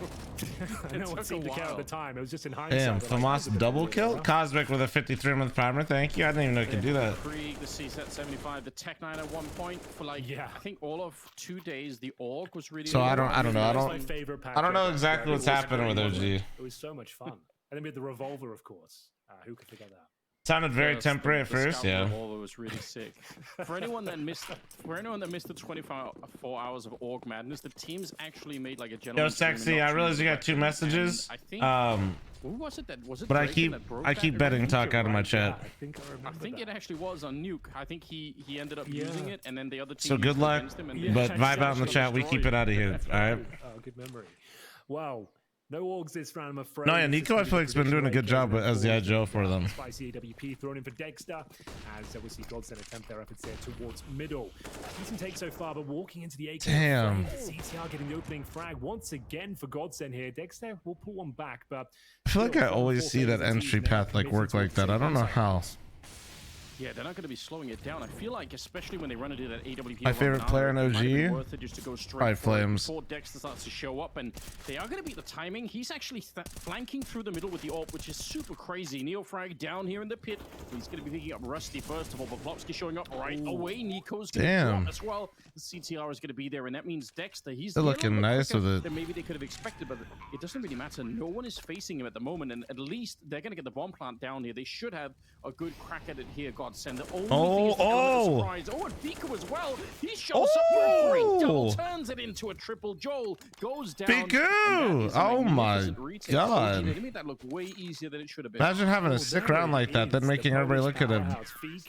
No one seemed to care at the time. It was just in hindsight. Damn, Famas double kill? Cosmic with a 53-month primer. Thank you. I didn't even know you could do that. Krieg, the CSET 75, the Tech 9 at one point for like I think all of 2 days. The org was really. So I don't know. I don't know exactly what's happening with OG. It was so much fun, and then we had the revolver, of course. Who could forget that? Sounded very temporary at first, scout yeah. revolver was really sick. For anyone that missed the 24 hours of Org Madness, the teams actually made like a general. Yo, Sexy, I realize you got 2 messages. I think, who was it that was it? But I Draken that broke keep that betting already? talk out of my chat. I think it actually was on Nuke. I think he ended up using it, and then the other team. So good used it luck, against him, and but vibe out in the chat. We keep it out of here. All right. Oh, good memory. Wow. No orgs this round, I'm afraid. No, yeah, Nico, I feel like, has been doing a good job as the IGL for them. Spicy AWP thrown in for Dexter, as we see Godsend attempt their efforts there towards middle. Decent take so far, but walking into the AK. Damn. CTR getting the opening frag once again for Godsend here. Dexter will pull one back, but I feel like I always see that entry path like work like that. I don't know how. Yeah, they're not going to be slowing it down. I feel like, especially when they run into that AWP. My favorite player in OG, worth it just to go straight probably Flames. before Dexter starts to show up, and they are going to beat the timing. He's actually flanking through the middle with the ult, which is super crazy. Neofrag down here in the pit. He's going to be picking up Rusty first of all, but Vlovsky showing up right away. Nico's going to drop as well. The CTR is going to be there, and that means Dexter. He's looking nice with it. than maybe they could have expected, but it doesn't really matter. No one is facing him at the moment, and at least they're going to get the bomb plant down here. They should have a good crack at it here. Godsend. The only surprise. Oh, and Fika as well. He shows up for a free double, turns it into a triple. Joel goes down. Fiku! Oh my god. They made that look way easier than it should have been. Imagine having a sick round like that, then making everybody look at a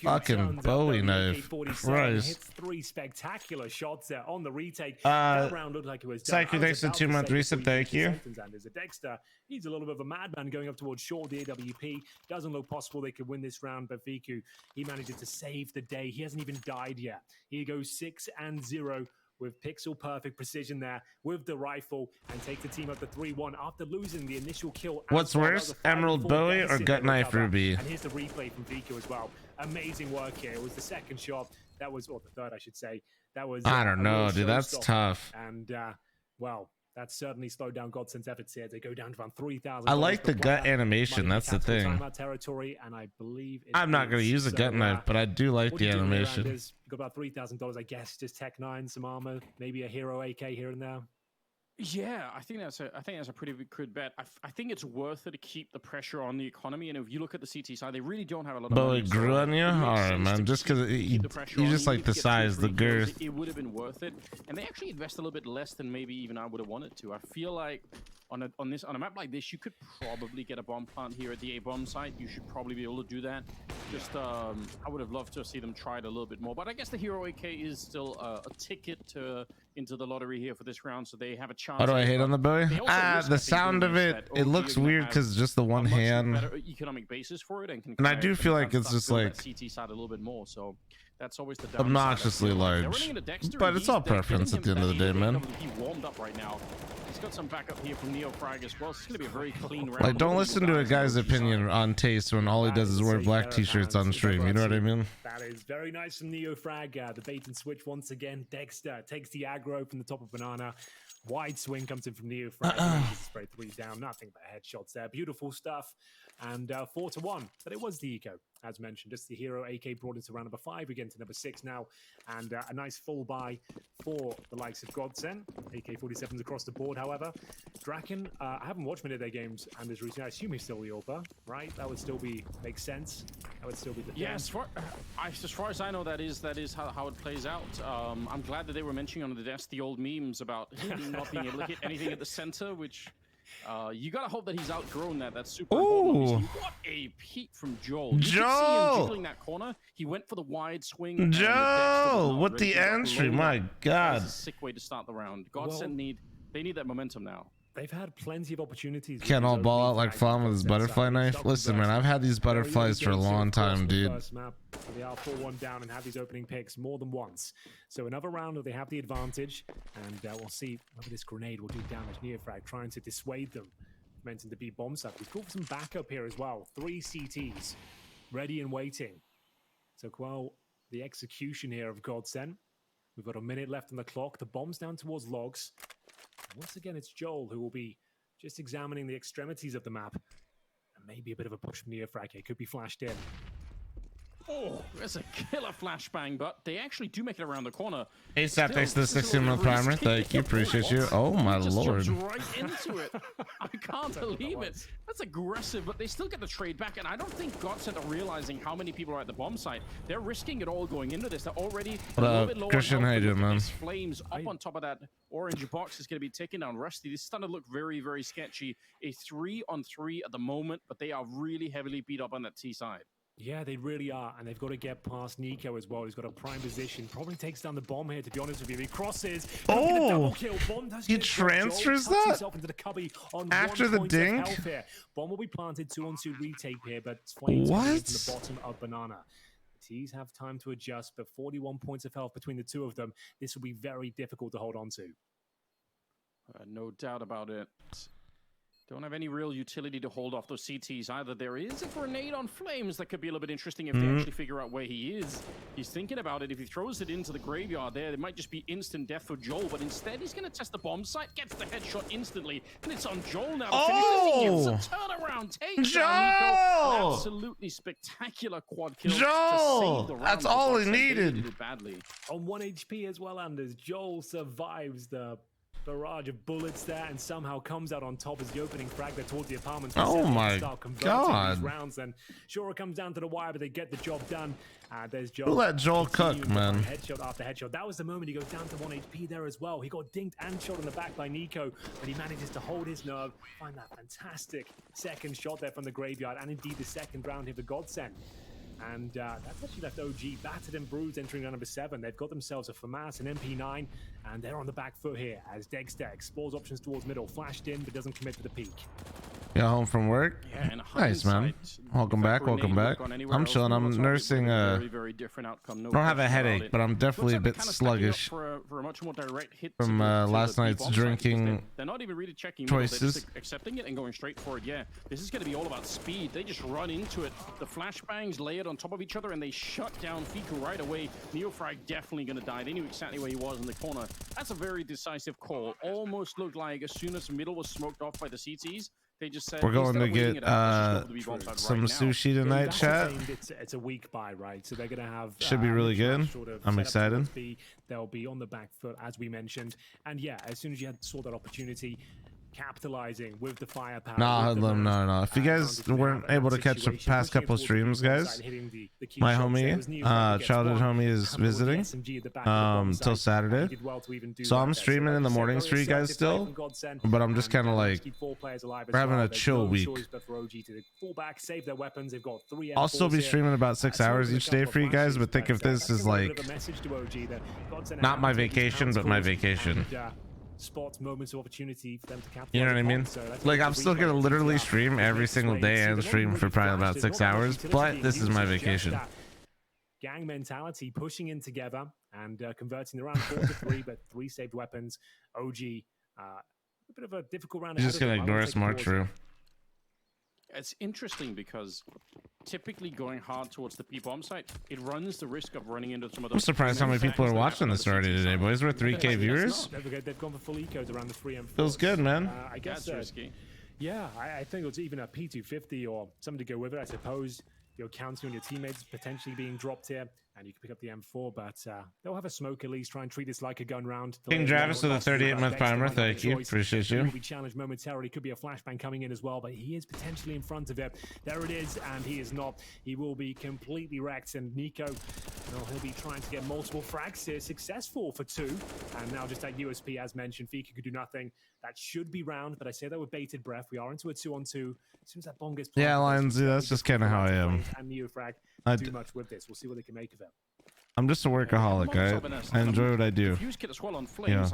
fucking Bowie knife. Christ. Hits 3 spectacular shots there on the retake. That round looked like it was done. Psycho, thanks for 2-month reset. Thank you. And as a Dexter, he's a little bit of a madman going up towards short. The AWP doesn't look possible they could win this round, but Fiku, he manages to save the day. He hasn't even died yet. He goes 6-0 with pixel perfect precision there with the rifle and takes the team up to 3-1 after losing the initial kill. What's worse, Emerald Bowie or Gut Knife Ruby? And here's the replay from Fiku as well. Amazing work here. It was the second shot. That was, or the third, I should say. That was. I don't know, dude. That's tough. And well, that certainly slowed down Godsend's efforts here. They go down to around 3,000. I like the gut animation. That's the thing. Territory, and I believe I'm not going to use a gut knife, but I do like the animation. You got about $3,000, I guess. Just Tech 9, some armor, maybe a hero AK here and there. Yeah, I think that's a pretty good bet. I think it's worth it to keep the pressure on the economy. And if you look at the CT side, they really don't have a lot of. But money, it grew on you, all right, man. Just because you just like the size, the girth. It would have been worth it, and they actually invest a little bit less than maybe even I would have wanted to. I feel like on a map like this, you could probably get a bomb plant here at the A bomb site. You should probably be able to do that. Just I would have loved to see them try it a little bit more. But I guess the Hero AK is still a ticket into the lottery here for this round, so they have a chance. What do I hate on the Bowie? The sound of it, it looks weird because just the one hand. Better economic basis for it, and I do feel like it's just like CT side a little bit more. So that's always the obnoxiously large. But it's all preference at the end of the day, man. He warmed up right now. He's got some backup here from Neofrag as well. So it's going to be a very clean round. Like, don't listen to a guy's opinion on taste when all he does is wear black t-shirts on stream. You know what I mean? That is very nice from Neofrag. The bait and switch once again. Dexter takes the aggro from the top of Banana. Wide swing comes in from Neofrag. Spray 3 down. Nothing but headshots there. Beautiful stuff. And 4-1. But it was the eco, as mentioned. Just the hero AK brought it to round number 5 again to number 6 now. And a nice full buy for the likes of Godsend. AK-47s across the board, however. Draken, I haven't watched many of their games and as recently. I assume he's still the AWPer, right? That would still make sense. That would still be the thing. Yeah, as far as I know, that is how it plays out. I'm glad that they were mentioning on the desk the old memes about him not being able to hit anything at the center, which you gotta hope that he's outgrown that. That's super important. What a peek from Joel. You could see him jiggling that corner. He went for the wide swing. Joel, with the entry, my God. That's a sick way to start the round. Godsend they need that momentum now. They've had plenty of opportunities. Can't all ball out like Flam with his butterfly knife. Listen, man, I've had these butterflies for a long time, dude. They are 4-1 down and have these opening picks more than once. So another round where they have the advantage, and we'll see whether this grenade will do damage. Neofrag trying to dissuade them. Mentioned to be bomb side. We've got some backup here as well. 3 CTs ready and waiting. So Quell, the execution here of Godsend. We've got a minute left on the clock. The bomb's down towards logs. Once again, it's Joel who will be just examining the extremities of the map. And maybe a bit of a push from Neofrag. It could be flashed in. Oh, there's a killer flashbang, but they actually do make it around the corner. ASAP, thanks to the Still, 16-month primer. Thank you, appreciate you. Oh my Just lord. jumps right into it. I can't believe it. That's aggressive, but they still get the trade back, and I don't think Godsend are realizing how many people are at the bomb site. They're risking it all going into this. They're already a little bit low on Christian, how you health, doing, man? these flames up on top of that orange box is going to be taking down Rusty. This is starting to look very, very sketchy. A 3-on-3 at the moment, but they are really heavily beat up on that T side. Yeah, they really are, and they've got to get past Nico as well. He's got a prime position. Probably takes down the bomb here, to be honest with you. He crosses. Oh, he transfers that himself into the cubby on after the dink. Bomb will be planted 2-on-2 retake here, but Flames what? from the bottom of Banana. T's have time to adjust, but 41 points of health between the two of them. This will be very difficult to hold on to. No doubt about it. Don't have any real utility to hold off those CTs either. There is a grenade on Flames that could be a little bit interesting if they actually figure out where he is. He's thinking about it. If he throws it into the graveyard there, it might just be instant death for Joel, but instead he's going to test the bomb site, gets the headshot instantly, and it's on Joel now. Oh! He gets a turnaround take. Joel! Absolutely spectacular quad kill. Joel! That's all he needed. Badly. On 1 HP as well, Anders. Joel survives the barrage of bullets there and somehow comes out on top as the opening frag there towards the apartments. Oh my god. These rounds, and sure, it comes down to the wire, but they get the job done. There's Joel. Who let Joel cook, man? Headshot after headshot. That was the moment he goes down to 1 HP there as well. He got dinked and shot in the back by Nico, but he manages to hold his nerve, find that fantastic second shot there from the graveyard, and indeed the second round here for Godsend. And that's actually left OG battered and bruised entering round number 7. They've got themselves a FAMAS, an MP9, and they're on the back foot here as Dexter explores options towards middle, flashed in, but doesn't commit to the peak. Got home from work? Yeah, nice, man. Welcome back, welcome back. I'm chilling. I'm nursing very different outcome. I don't have a headache, but I'm definitely a bit sluggish for a much more direct hit from last night's drinking they're not even really checking choices. They're just accepting it and going straight for it. Yeah, this is going to be all about speed. They just run into it. The flashbangs layered on top of each other, and they shut down Fiku right away. Neofrag definitely going to die. They knew exactly where he was in the corner. That's a very decisive call. Almost looked like as soon as middle was smoked off by the CTs, they just said, we're going to get some sushi tonight, chat. It's a week buy, right? So they're going to have should be really good. I'm excited. They'll be on the back foot, as we mentioned, and yeah, as soon as you saw that opportunity, capitalizing with the firepower. No. If you guys weren't able to catch the past couple streams, guys, my homie, childhood homie, is visiting till Saturday. So I'm streaming in the mornings for you guys still, but I'm just kind of like, we're having a chill week. I'll still be streaming about 6 hours each day for you guys, but think of this as like not my vacation, but my vacation. Spots moments of opportunity for them to capitalize. You know what I mean? Like, I'm still gonna literally stream every single day and stream for probably about 6 hours, but this is my vacation. Gang mentality, pushing in together and converting the round 4-3, but 3 saved weapons. OG, a bit of a difficult round. He's just gonna ignore smart true. It's interesting because typically going hard towards the P-bomb site, it runs the risk of running into some of those. I'm surprised how many people are watching this already today, boys. We're 3K viewers. They've gone for full ecos around the 3 and 4. Feels good, man. I guess risky. Yeah, I think it's even a P250 or something to go with it. I suppose you're counting on your teammates potentially being dropped here, and you can pick up the M4, but they'll have a smoke at least. Try and treat this like a gun round. King Travis with a 38-month primer. Thank you. Appreciate you. He will be challenged momentarily. Could be a flashbang coming in as well, but he is potentially in front of it. There it is, and he is not. He will be completely wrecked, and Nico, well, he'll be trying to get multiple frags here. Successful for 2, and now just that USP, as mentioned, Fika could do nothing. That should be round, but I say that with bated breath. We are into a 2-on-2. As soon as that bomb gets planted, yeah, Lions, that's just kind of how I am. And Neofrag do much with this. We'll see what they can make of it. I'm just a workaholic, I enjoy what I do. Yeah.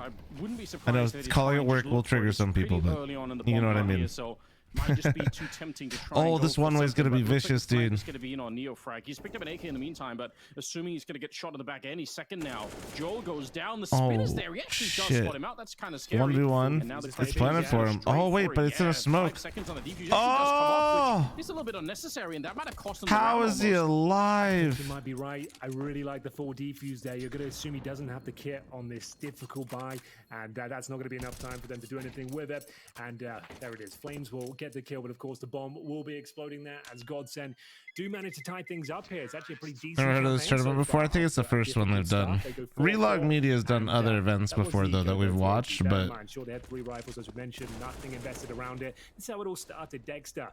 I know calling it work will trigger some people, but you know what I mean. Might just be too tempting to try. Oh, this one way is going to be vicious, dude. He's going to be in on Neofrag. He's picked up an AK in the meantime, but assuming he's going to get shot in the back any second now. Joel goes down. The spin is there. He actually does spot him out. That's kind of scary. 1v1. It's planted for him. Oh, wait, but it's in a smoke. Oh! It's a little bit unnecessary, and that might have cost him. How is he alive? You might be right. I really like the 4 defuse there. You're going to assume he doesn't have the kit on this difficult buy, and that's not going to be enough time for them to do anything with it. And there it is. Flames will get the kill, but of course the bomb will be exploding there as Godsend do manage to tie things up here. It's actually a pretty decent. Never heard of this tournament before. I think it's the first one they've done. Relog Media has done other events before though that we've watched, but sure, they had 3 rifles as we mentioned, nothing invested around it. This is how it all started. Dexter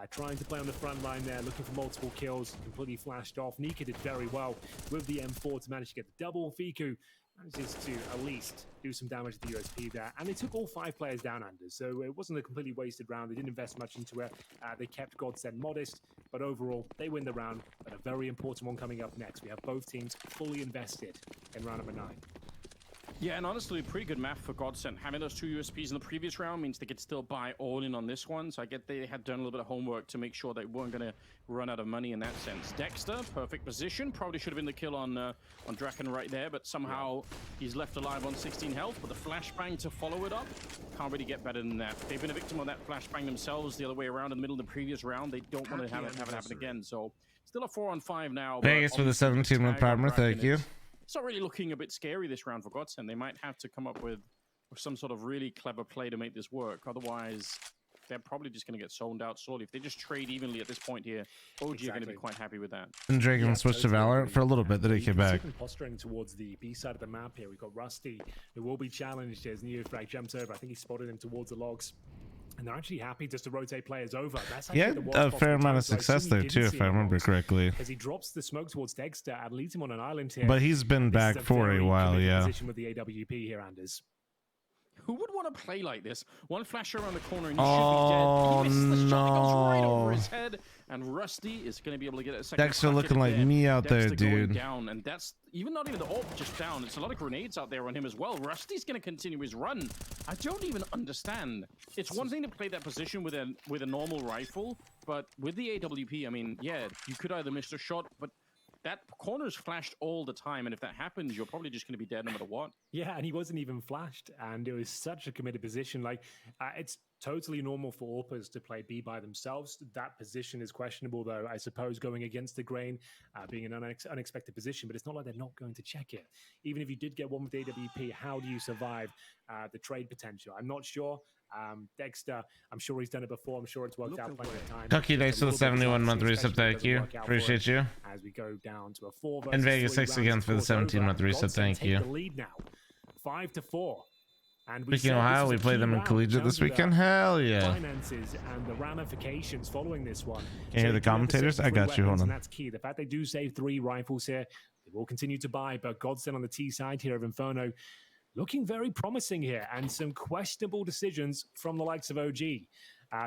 trying to play on the front line there, looking for multiple kills, completely flashed off. Nika did very well with the M4 to manage to get the double. Fiku manages to at least do some damage to the USP there, and they took all 5 players down, Anders, so it wasn't a completely wasted round. They didn't invest much into it. They kept Godsend modest, but overall they win the round. But a very important one coming up next. We have both teams fully invested in round number 9. Yeah, and honestly, pretty good map for Godsend. Having those 2 USPs in the previous round means they could still buy all in on this one. So I get they had done a little bit of homework to make sure they weren't going to run out of money in that sense. Dexter, perfect position. Probably should have been the kill on Draken right there, but somehow he's left alive on 16 health. But the flashbang to follow it up, can't really get better than that. They've been a victim of that flashbang themselves the other way around in the middle of the previous round. They don't want to have it happen again. So still a 4-on-5 now. Vegas for the 17-month partner. Thank you. It's not really looking a bit scary this round for Godsend. They might have to come up with some sort of really clever play to make this work. Otherwise, they're probably just going to get sold out slowly. If they just trade evenly at this point here, OG are going to be quite happy with that. And Dragon switched to Valorant for a little bit, then he came back. Posturing towards the B side of the map here. We've got Rusty, who will be challenged as Neofrag jumps over. I think he spotted him towards the logs. And they're actually happy just to rotate players over. That's He had a fair amount of success there too, if I remember correctly. As he drops the smoke towards Dexter and leads him on an island here. But he's been back for a while, yeah. Position with the AWP here, Anders. Who would want to play like this? One flash around the corner and you should be dead. He misses the shot that goes right over his head, and Rusty is going to be able to get a second. Dexter looking like me out there, dude. Down, and that's not even the AWP just down. It's a lot of grenades out there on him as well. Rusty's going to continue his run. I don't even understand. It's one thing to play that position with a normal rifle, but with the AWP, I mean, yeah, you could either miss a shot, but that corner's flashed all the time, and if that happens, you're probably just going to be dead no matter what. Yeah, and he wasn't even flashed, and it was such a committed position. Like, it's totally normal for AWPers to play B by themselves. That position is questionable, though, I suppose, going against the grain, being an unexpected position, but it's not like they're not going to check it. Even if you did get one with AWP, how do you survive the trade potential? I'm not sure. Dexter, I'm sure he's done it before. I'm sure it's worked out plenty of times. Tucky, thanks for the 71-month reset. Thank you. Appreciate you. As we go down to a 4 and Vegas 6 again for the 17-month reset. Thank you. The lead now, 5-4. And speaking of Ohio, we play them in collegiate this weekend. Hell yeah! Finances and the ramifications following this one. Can you hear the commentators? I got you. Hold on. That's key. The fact they do save 3 rifles here, they will continue to buy. But Godsend on the T side here of Inferno, looking very promising here, and some questionable decisions from the likes of OG.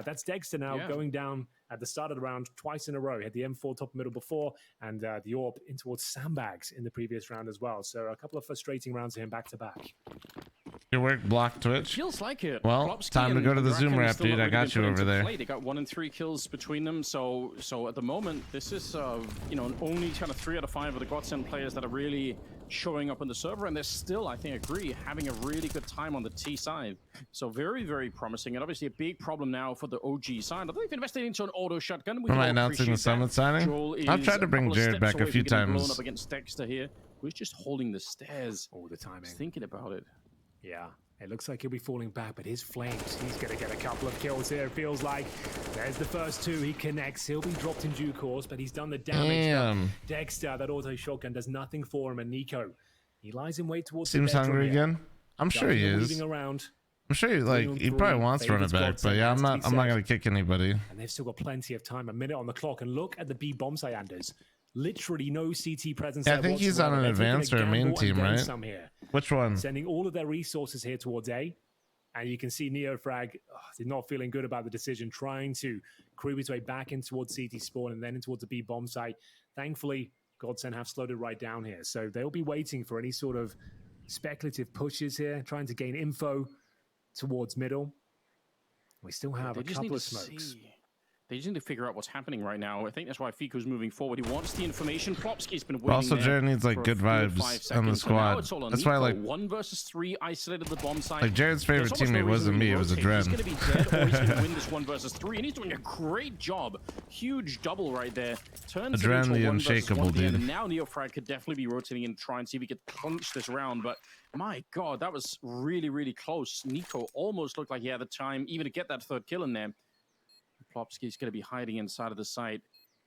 That's Dexter now going down at the start of the round twice in a row. He had the M4 top middle before, and the AWP in towards sandbags in the previous round as well. So a couple of frustrating rounds for him back to back. Your work blocked Twitch. Feels like it. Well, Klopski time to go to the Zoom wrap, dude. I got you over there. They got 1 and 3 kills between them. So at the moment, this is only kind of 3 out of 5 of the Godsend players that are really showing up on the server, and they're still, I think, having a really good time on the T side. So very, very promising, and obviously a big problem now for the OG side. Although they've invested into an auto shotgun. Am I announcing the summit signing? I've tried to bring Jared back a few times. Blown up against Dexter here, who's just holding the stairs all the time. Thinking about it. Yeah. It looks like he'll be falling back, but his flames, he's going to get a couple of kills here. It feels like there's the first 2. He connects. He'll be dropped in due course, but he's done the damage. Damn. Dexter, that auto shotgun does nothing for him. And Nico, he lies in wait towards Seems the hungry again. I'm sure he is. Around. I'm sure he probably wants to run it back, but yeah, I'm not going to kick anybody. And they've still got plenty of time, a minute on the clock. And look at the B bomb site, Anders. Literally no CT presence. Yeah, I think he's on an advanced or a main team, right? Which one? Sending all of their resources here towards A. And you can see Neofrag did not feeling good about the decision, trying to creep his way back in towards CT spawn and then in towards the B bomb site. Thankfully, Godsend have slowed it right down here. So they'll be waiting for any sort of speculative pushes here, trying to gain info towards middle. We still have a couple of smokes. They just need to figure out what's happening right now. I think that's why Fiku's moving forward. He wants the information. Plopski's been waiting. Also, Jared needs like good vibes on the squad. That's why, like, 1 versus 3 isolated the bomb site. Like Jared's favorite teammate wasn't me; it was a Dren. He's going to be dead, or he's going to win this 1 versus 3, and he's doing a great job. Huge double right there. Turns it into a 1 versus 1 dude. And now Neofrag could definitely be rotating and try and see if he could clinch this round. But my God, that was really, really close. Nico almost looked like he had the time even to get that 3rd kill in there. Plopsky's going to be hiding inside of the site.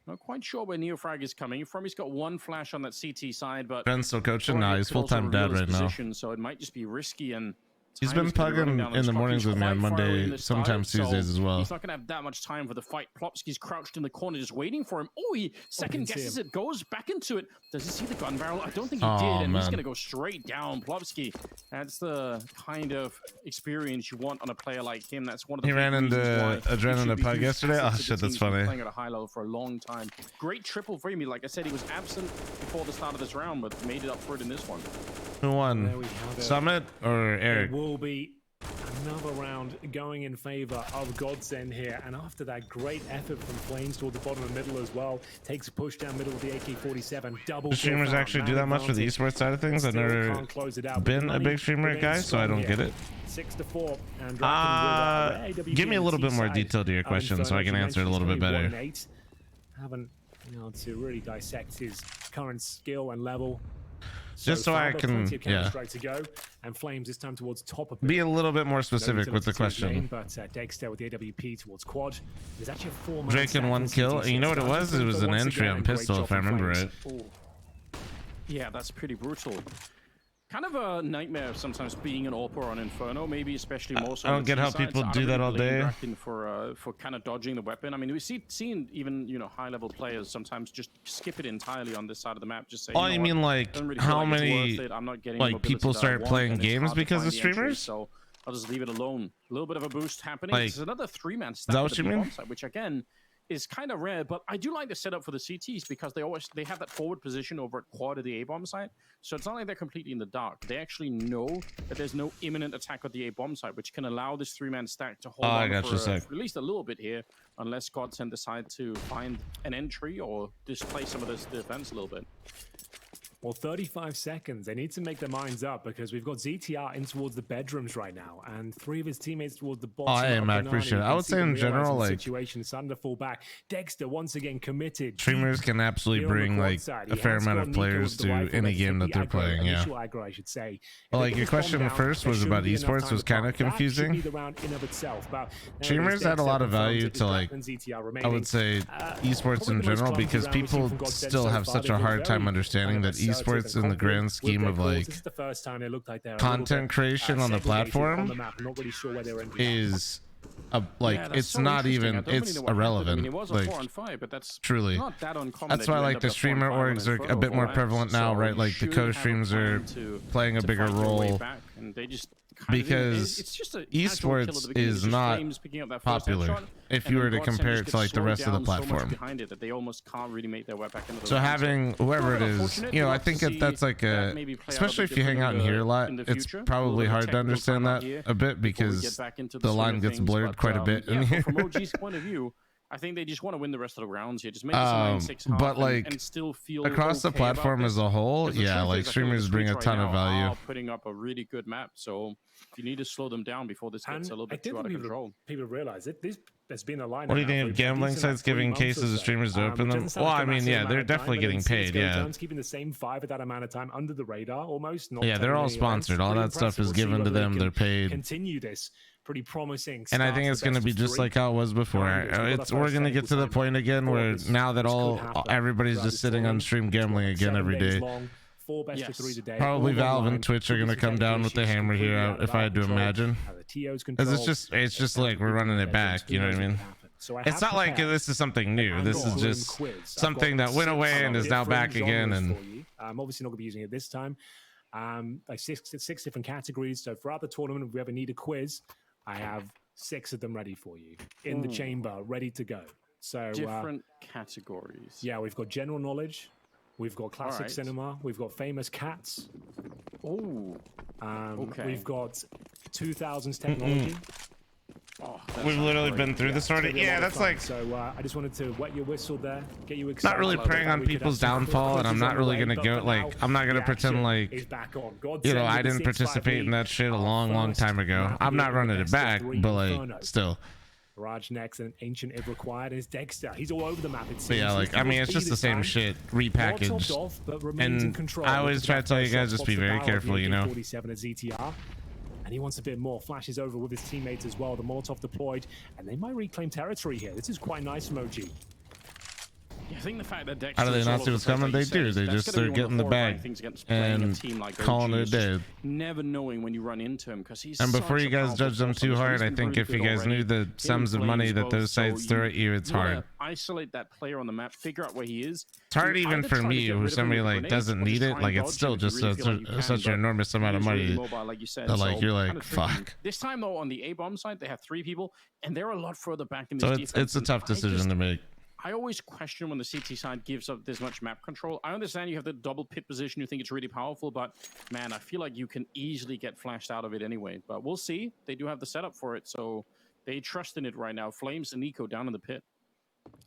Not quite sure where Neofrag is coming from. He's got one flash on that CT side, but Ben's still coaching? Nah, Nah, he's full-time dad right now. So it might just be risky, and He's been pugging in the mornings with me on Monday, sometimes Tuesdays as well. He's not going to have that much time for the fight. Plopsky's crouched in the corner just waiting for him. Oh, he second guesses it, goes back into it. Does he see the gun barrel? I don't think he did, and he's going to go straight down. Plopsky, that's the kind of experience you want on a player like him. That's one of the He ran into Adrenaline Pug yesterday. Oh shit, that's funny. Playing at a high level for a long time. Great triple for me. Like I said, he was absent before the start of this round, but made it up for it in this one. Who won? Summit or Eric? It will be another round going in favor of Godsend here, and after that great effort from Flames toward the bottom and middle as well, takes a push down middle with the AK-47. Double. Do streamers actually do that much for the esports side of things? I've never been a big streamer guy, so I don't get it. 6-4. And give me a little bit more detail to your question so I can answer it a little bit better. Haven't been able to really dissect his current skill and level. Just so I can, yeah. To go, and Flames this time towards top of be a little bit more specific with the question. But Dexter with the AWP towards quad. There's actually a 4-man Drake in one kill. And you know what it was? It was an entry on pistol, if I remember right. Yeah, that's pretty brutal. Kind of a nightmare sometimes being an AWP on Inferno, maybe especially more so. I don't get how people do that all day. For kind of dodging the weapon. I mean, we've seen even high-level players sometimes just skip it entirely on this side of the map. Just say. Oh, you mean like how many people start playing games because of streamers? So I'll just leave it alone. A little bit of a boost happening. Like, There's another 3-man stack. Is that what you mean? Which again is kind of rare, but I do like the setup for the CTs because they have that forward position over at quad of the A-bomb site. So it's not like they're completely in the dark. They actually know that there's no imminent attack at the A-bomb site, which can allow this 3-man stack to hold on for at least a little bit here, unless Godsend decide to find an entry or display some of this defense a little bit. Well, 35 seconds. They need to make their minds up because we've got ZTR in towards the bedrooms right now, and 3 of his teammates towards the bottom. Oh, yeah, Mac, appreciate it. I would say in general, like, situation starting to fall back. Dexter once again committed. Streamers can absolutely bring like a fair amount of players to any game that they're playing. Yeah. Aggro, I should say. Well, like your question first was about esports was kind of confusing. Streamers add a lot of value to like I would say esports in general because people still have such a hard time understanding that esports in the grand scheme of like content creation on the platform is like it's not even it's irrelevant. I mean, it was a like 4-on-5, but that's truly not that uncommon. that's why like the streamer orgs are a bit more prevalent now, right? Like the co-streams are playing a bigger role because esports is not popular if you were to compare it to like the rest of the platform. So having whoever it is, I think that's like a, especially if you hang out in here a lot, it's probably hard to understand that a bit because the line gets blurred quite a bit in here. From OG's point of view, I think they just want to win the rest of the rounds here. Just make this a 9-6 but like and still feel across the platform as a whole, yeah, like streamers bring a ton of value. Putting up a really good map, so you need to slow them down before this gets a little bit too out of control. People realize it. There's been a line. What do you think of gambling sites giving cases of streamers to open them? Well, I mean, yeah, they're definitely getting paid. Yeah, keeping the same 5 at that amount of time under the radar, almost. Yeah, they're all sponsored. All that stuff is given to them. They're paid. Continue this. Pretty promising. And I think it's going to be just like how it was before. We're going to get to the point again where now that everybody's just sitting on stream gambling again every day. Probably Valve and Twitch are going to come down with the hammer here, if I had to imagine. Because it's just like we're running it back, you know what I mean? It's not like this is something new. This is just something that went away and is now back again. And I'm obviously not going to be using it this time. Like six different categories. So throughout the tournament, if we ever need a quiz, I have 6 of them ready for you in the chamber, ready to go. So different categories. Yeah, we've got general knowledge, we've got classic cinema, we've got famous cats. Oh, okay. We've got 2000s technology. We've literally been through this already. Yeah, that's like. So I just wanted to wet your whistle there, get you excited. Not really preying on people's downfall, and I'm not really gonna go like I'm not gonna pretend like I didn't participate in that shit a long time ago. I'm not running it back, but like still. Raj next and ancient if required is Dexter. He's all over the map. It seems. But yeah, like I mean, it's just the same shit repackaged. And I always try to tell you guys just be very careful, 47 at ZTR. and he wants a bit more. Flashes over with his teammates as well. The Molotov deployed, and they might reclaim territory here. This is quite nice from OG. Yeah, I think the fact that How do they not see what's coming? They do. They just start getting the bag and calling it a day. Never knowing when you run into him because he's. And before you guys judge them too hard, I think if you guys knew the sums of money that those sites throw at you, it's hard. Isolate that player on the map, figure out where he is. It's hard even for me, who somebody like doesn't need it. Like it's still just such an enormous amount of money that like you're like fuck. This time though, on the A bomb side, they have 3 people, and they're a lot further back in So this it's a tough decision to make. I always question when the CT side gives up this much map control. I understand you have the double pit position, you think it's really powerful, but man, I feel like you can easily get flashed out of it anyway. But we'll see. They do have the setup for it, so they trust in it right now. Flames and Nico down in the pit.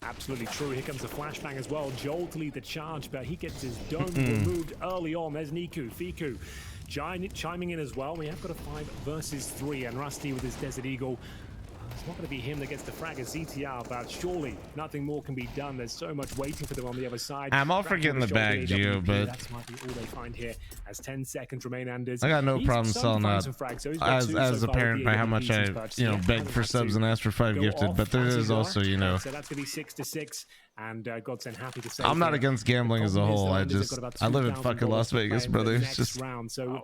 Absolutely true. Here comes the flashbang as well. Joel to lead the charge, but he gets his dome removed early on. There's Niku, Fiku chiming in as well. We have got a 5 versus 3, and Rusty with his Desert Eagle. It's not going to be him that gets the frag as CTR, but surely nothing more can be done. There's so much waiting for them on the other side. I'm all for getting the bag, Gio, but that might be all they find here as 10 seconds remain. Anders, I got no problem selling out as apparent by how much I beg for subs and ask for 5 gifted. But there is also so that's going to be 6-6, and Godsend happy to say I'm not against gambling as a whole. I live in fucking Las Vegas, brother. It's just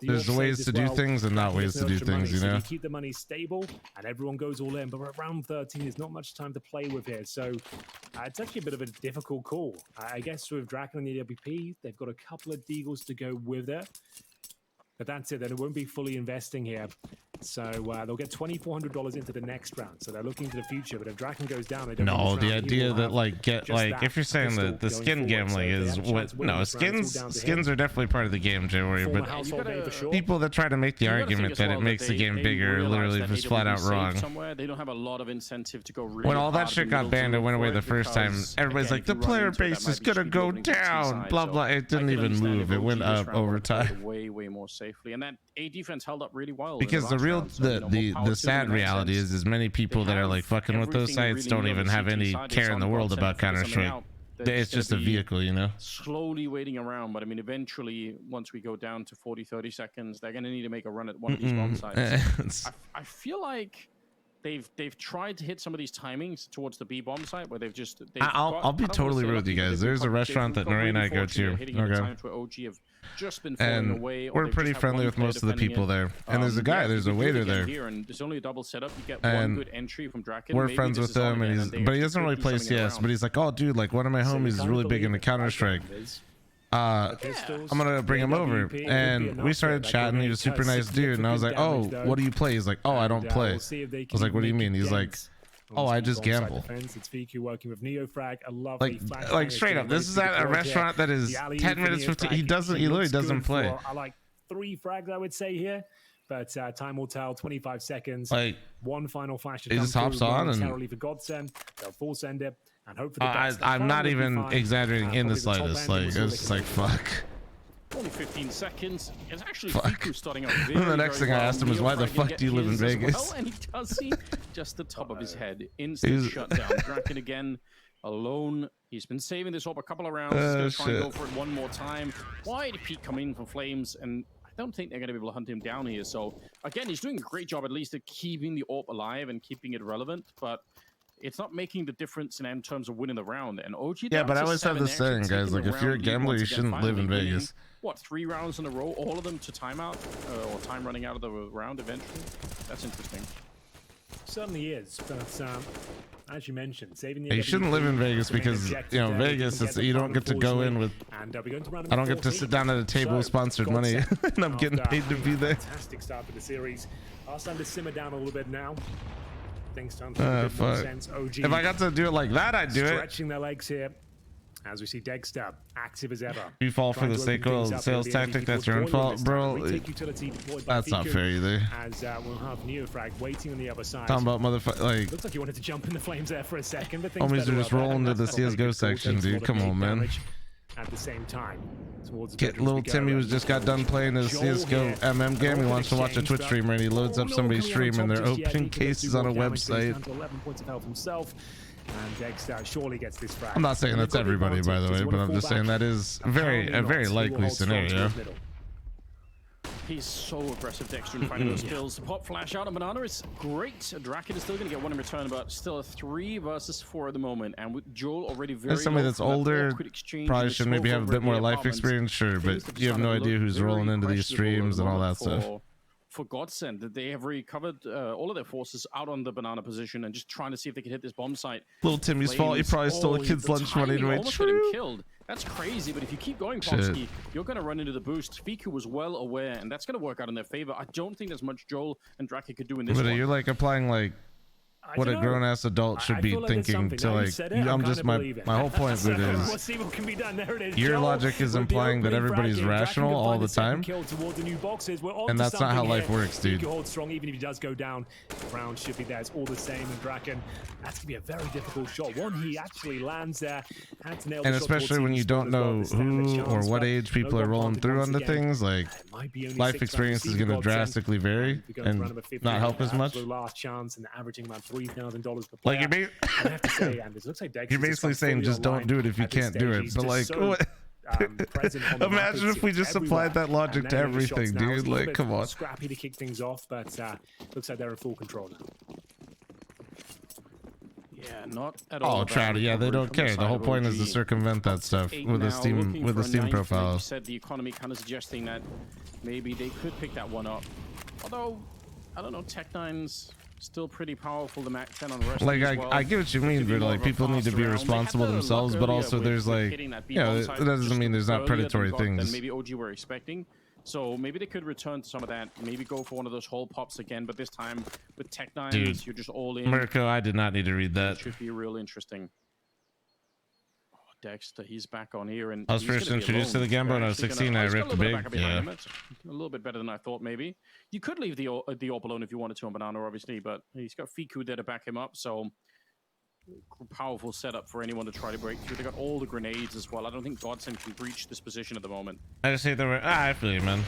there's ways to do things and not ways to do things, you know. Keep the money stable, and everyone goes all in. But round 13, there's not much time to play with here, so it's actually a bit of a difficult call. I guess with Draken and the AWP, they've got a couple of deagles to go with it. But that's it, then it won't be fully investing here. So they'll get $2,400 into the next round. So they're looking to the future. But if Draken goes down, they don't. No, the idea that if you're saying that the skin gambling is what? No, skins are definitely part of the game, Jay Warrior. But people that try to make the argument that it makes the game bigger literally just flat out wrong. They don't have a lot of incentive to go really when all that shit got banned and went away the first time, everybody's like, the player base is gonna go down. Blah blah. It didn't even move. It went up over time. Way more safely, and that A defense held up really well. Because the sad reality is many people that are like fucking with those sites don't even have any care in the world about Counter-Strike. It's just a vehicle, you know. Slowly waiting around, but I mean, eventually, once we go down to 40-30 seconds, they're gonna need to make a run at one of these bomb sites. I feel like they've tried to hit some of these timings towards the B bomb site where I'll be totally real with you guys. There's a restaurant that Nori and I go to. Okay. Just been and away, we're pretty friendly with most of the people there. And there's a guy, there's a waiter there. Here, and there's only a double setup. You get and one good entry from Draken. We're friends with him, and but he doesn't really play CS. But he's like, oh, dude, like one of my homies is really big into Counter-Strike. I'm gonna bring him over, and we started chatting. He was a super nice dude, and I was like, oh, what do you play? He's like, oh, I don't play. I was like, what do you mean? He's like, oh, I just gamble. It's Fiku working with Neofrag, a lovely like straight up. This is at a restaurant that is 10 minutes 15. He literally doesn't play. I like 3 frags, I would say here, but time will tell. 25 seconds. Like one final flash. He just hops on and for Godsend, they'll full send it and hope for the best. I'm not even exaggerating in the slightest. Like it's just like fuck. Only 15 seconds. It's actually Fiku starting out very, the next thing I asked him is, why the fuck do you live in Vegas? Well, and he does see just the top of his head. Instant shutdown. Draken again, alone. He's been saving this up a couple of rounds. He's going to try and go for it one more time. Why did Pete come in from Flames? And I don't think they're going to be able to hunt him down here. So, again, he's doing a great job at least at keeping the AWP alive and keeping it relevant. But it's not making the difference in terms of winning the round. And OG, yeah, but I always have this saying, guys, like if you're a gambler, you shouldn't live in Vegas. What, 3 rounds in a row, all of them to timeout or time running out of the round eventually? That's interesting. Certainly is, but as you mentioned, saving the. You shouldn't live in Vegas because Vegas is you don't get to go in with. I don't get to sit down at a table with sponsored money, and I'm getting paid to be there. Fantastic start to the series. I'll time to simmer down a little bit now. Things starting to make a bit more sense. OG. If I got to do it like that, I'd do it. Stretching their legs here. As we see Dexter, active as ever. You fall for the sales tactic, that's your own fault, bro. That's not fair either. As we'll have Neofrag waiting on the other side. Talking about motherfucker, like. Looks like you wanted to jump in the flames there for a second, but homies are just rolling to the CSGO section, dude. Come on, man. At the same time, little Timmy was just got done playing his CSGO MM game. He wants to watch a Twitch streamer, and he loads up somebody's stream, and they're opening cases on a website. 11 points of health himself. And Dexter surely gets this frag. I'm not saying that's everybody, by the way, but I'm just saying that is a very likely scenario. He's so aggressive, Dexter, in finding those kills. Pop flash out on Banana is great. Draken is still going to get one in return, but still a 3 versus 4 at the moment. And with Joel already very As somebody low that's from that older, awkward exchange probably and the should maybe smoke have a over bit in more the life apartments, experience, sure, things but are you have starting no to idea look who's very rolling into these questionable at the streams and all moment that stuff. For Godsend, that they have recovered all of their forces out on the Banana position and just trying to see if they can hit this bomb site. Little Timmy's fault. He probably stole a kid's lunch money to almost got him killed. That's crazy, but if you keep going, Shit. Popsky, you're going to run into the boost. Fiku was well aware, and that's going to work out in their favor. I don't think there's much Joel and Drake could do in this But one. you're like applying like what a grown-ass adult should be thinking to like. I'm just my whole point with it is Let's see what can be done. There it is. your Joel logic is with the implying that opening everybody's frag. rational Draken can all find the a second time, kill towards the new boxes. We're on and to that's not how something life here. works, dude. Fiku holds strong even if he does go down. Round should be there. It's all the same. And Draken, that's gonna be a very difficult shot. One he actually lands there. Had to nail the And shot especially towards when the you don't spot as well know to stand a who or chance, what but age no people are gun rolling planted through once onto again. things, like Might be only life 6 experience rounds. is going to Godsend. drastically vary, We're going to run and him at 50, not help as much. absolute last chance and averaging about $3,000 per player. Like I have to say, and it looks like Dex you're is basically just saying fully just don't online do it if you at this can't do stage. it. He's But just like, so, what? present on the map. Imagine if we just applied that logic And to nailing the shots everything, now. It's dude. a little Like, bit come on. Scrappy to kick things off, but looks like they're in full control now. Yeah, not at all. Oh, Trouty, yeah, they don't care. The whole point is to circumvent that stuff with the Steam profile. You said the economy kind of suggesting that maybe they could pick that one up. Although, I don't know, Tech9's still pretty powerful. The Mac 10 on the rest Like, as well. I get what you mean, but like people need to be responsible themselves, but also there's like, that doesn't mean there's not predatory Than things. maybe OG were expecting. So maybe they could return to some of that. Maybe go for one of those hole pops again, but this time with Tech9, Dude, you're just all in. Mirko, I did not need to read that. Should be real interesting. Oh, Dexter, he's back on here, and I was he's first gonna be introduced to the alone. game when I They're was actually 16. gonna- I he's got ripped a a little bit big, back behind yeah. him. It's a little bit better than I thought. Maybe you could leave the AWP alone if you wanted to on Banana, obviously, but he's got Fiku there to back him up. So powerful setup for anyone to try to break through. They got all the grenades as well. I don't think Godsend can breach this position at the moment. I just hate the I feel you, man.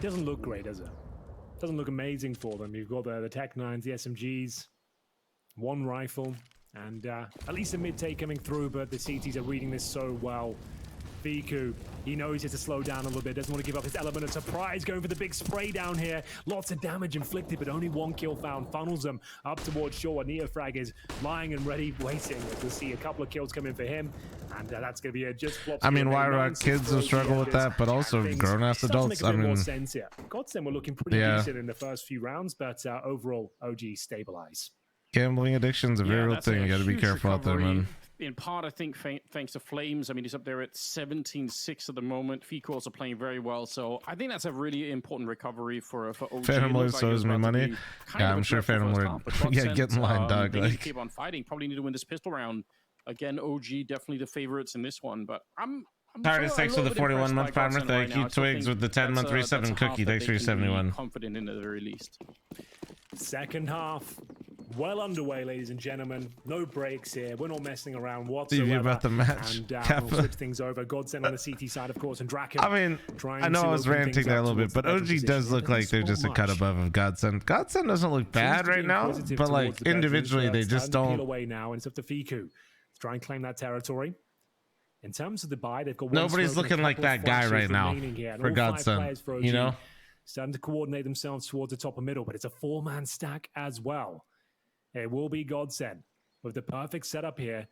Doesn't look great, does it? Doesn't look amazing for them. You've got the Tech9s, the SMGs, one rifle, and at least a mid-take coming through, but the CTs are reading this so well. Fiku, he knows he has to slow down a little bit, doesn't want to give up his element of surprise, going for the big spray down here. Lots of damage inflicted, but only one kill found. Funnels them up towards shore. Neofrag is lying and ready, waiting. We'll see a couple of kills come in for him, and that's going to be a just flop. I mean, why are kids will struggle with that, but also grown-ass adults? I mean, sense here. Godsend were looking pretty decent in the first few rounds, but overall, OG stabilize. Gambling addiction's a very real that's thing. You got to be huge careful out there, recovery. man. In part, I think thanks to Flames. I mean, he's up there at 17-6 at the moment. Fiku also playing very well, so I think that's a really important recovery for OG. Phantom Lord owes me money. Yeah, I'm sure Phantom Lord. Yeah, get in line, dog. They need to Like, keep on fighting. Probably need to win this pistol round. Again, OG definitely the favorites in this one, but I'm Tired of a six little with the bit impressed 41-month by farmer. Godsend Thank right you. now. I still Twigs think with the 10-month that's a 37 half cookie. that Thanks for they your can be 71. Confident in at the very least. Second half, well underway, ladies and gentlemen. No breaks here. We're not messing around whatsoever. Preview about the match. And Kappa. we'll switch things over. Godsend on the CT side, of course, and Draken. I mean, I know I was ranting there a little bit, but OG does look like they're just a cut above of Godsend. Godsend doesn't look bad right now, but like individually, they just don't. Away now, and it's up to Fiku to try and claim that territory. In terms of the buy, they've got one Nobody's smoke and a looking like couple of that guy flashes right now, remaining here, and for all God's five sake, players for OG you know? starting to coordinate themselves towards the top and middle, but it's a four-man stack as well. It will be Godsend with the perfect setup here.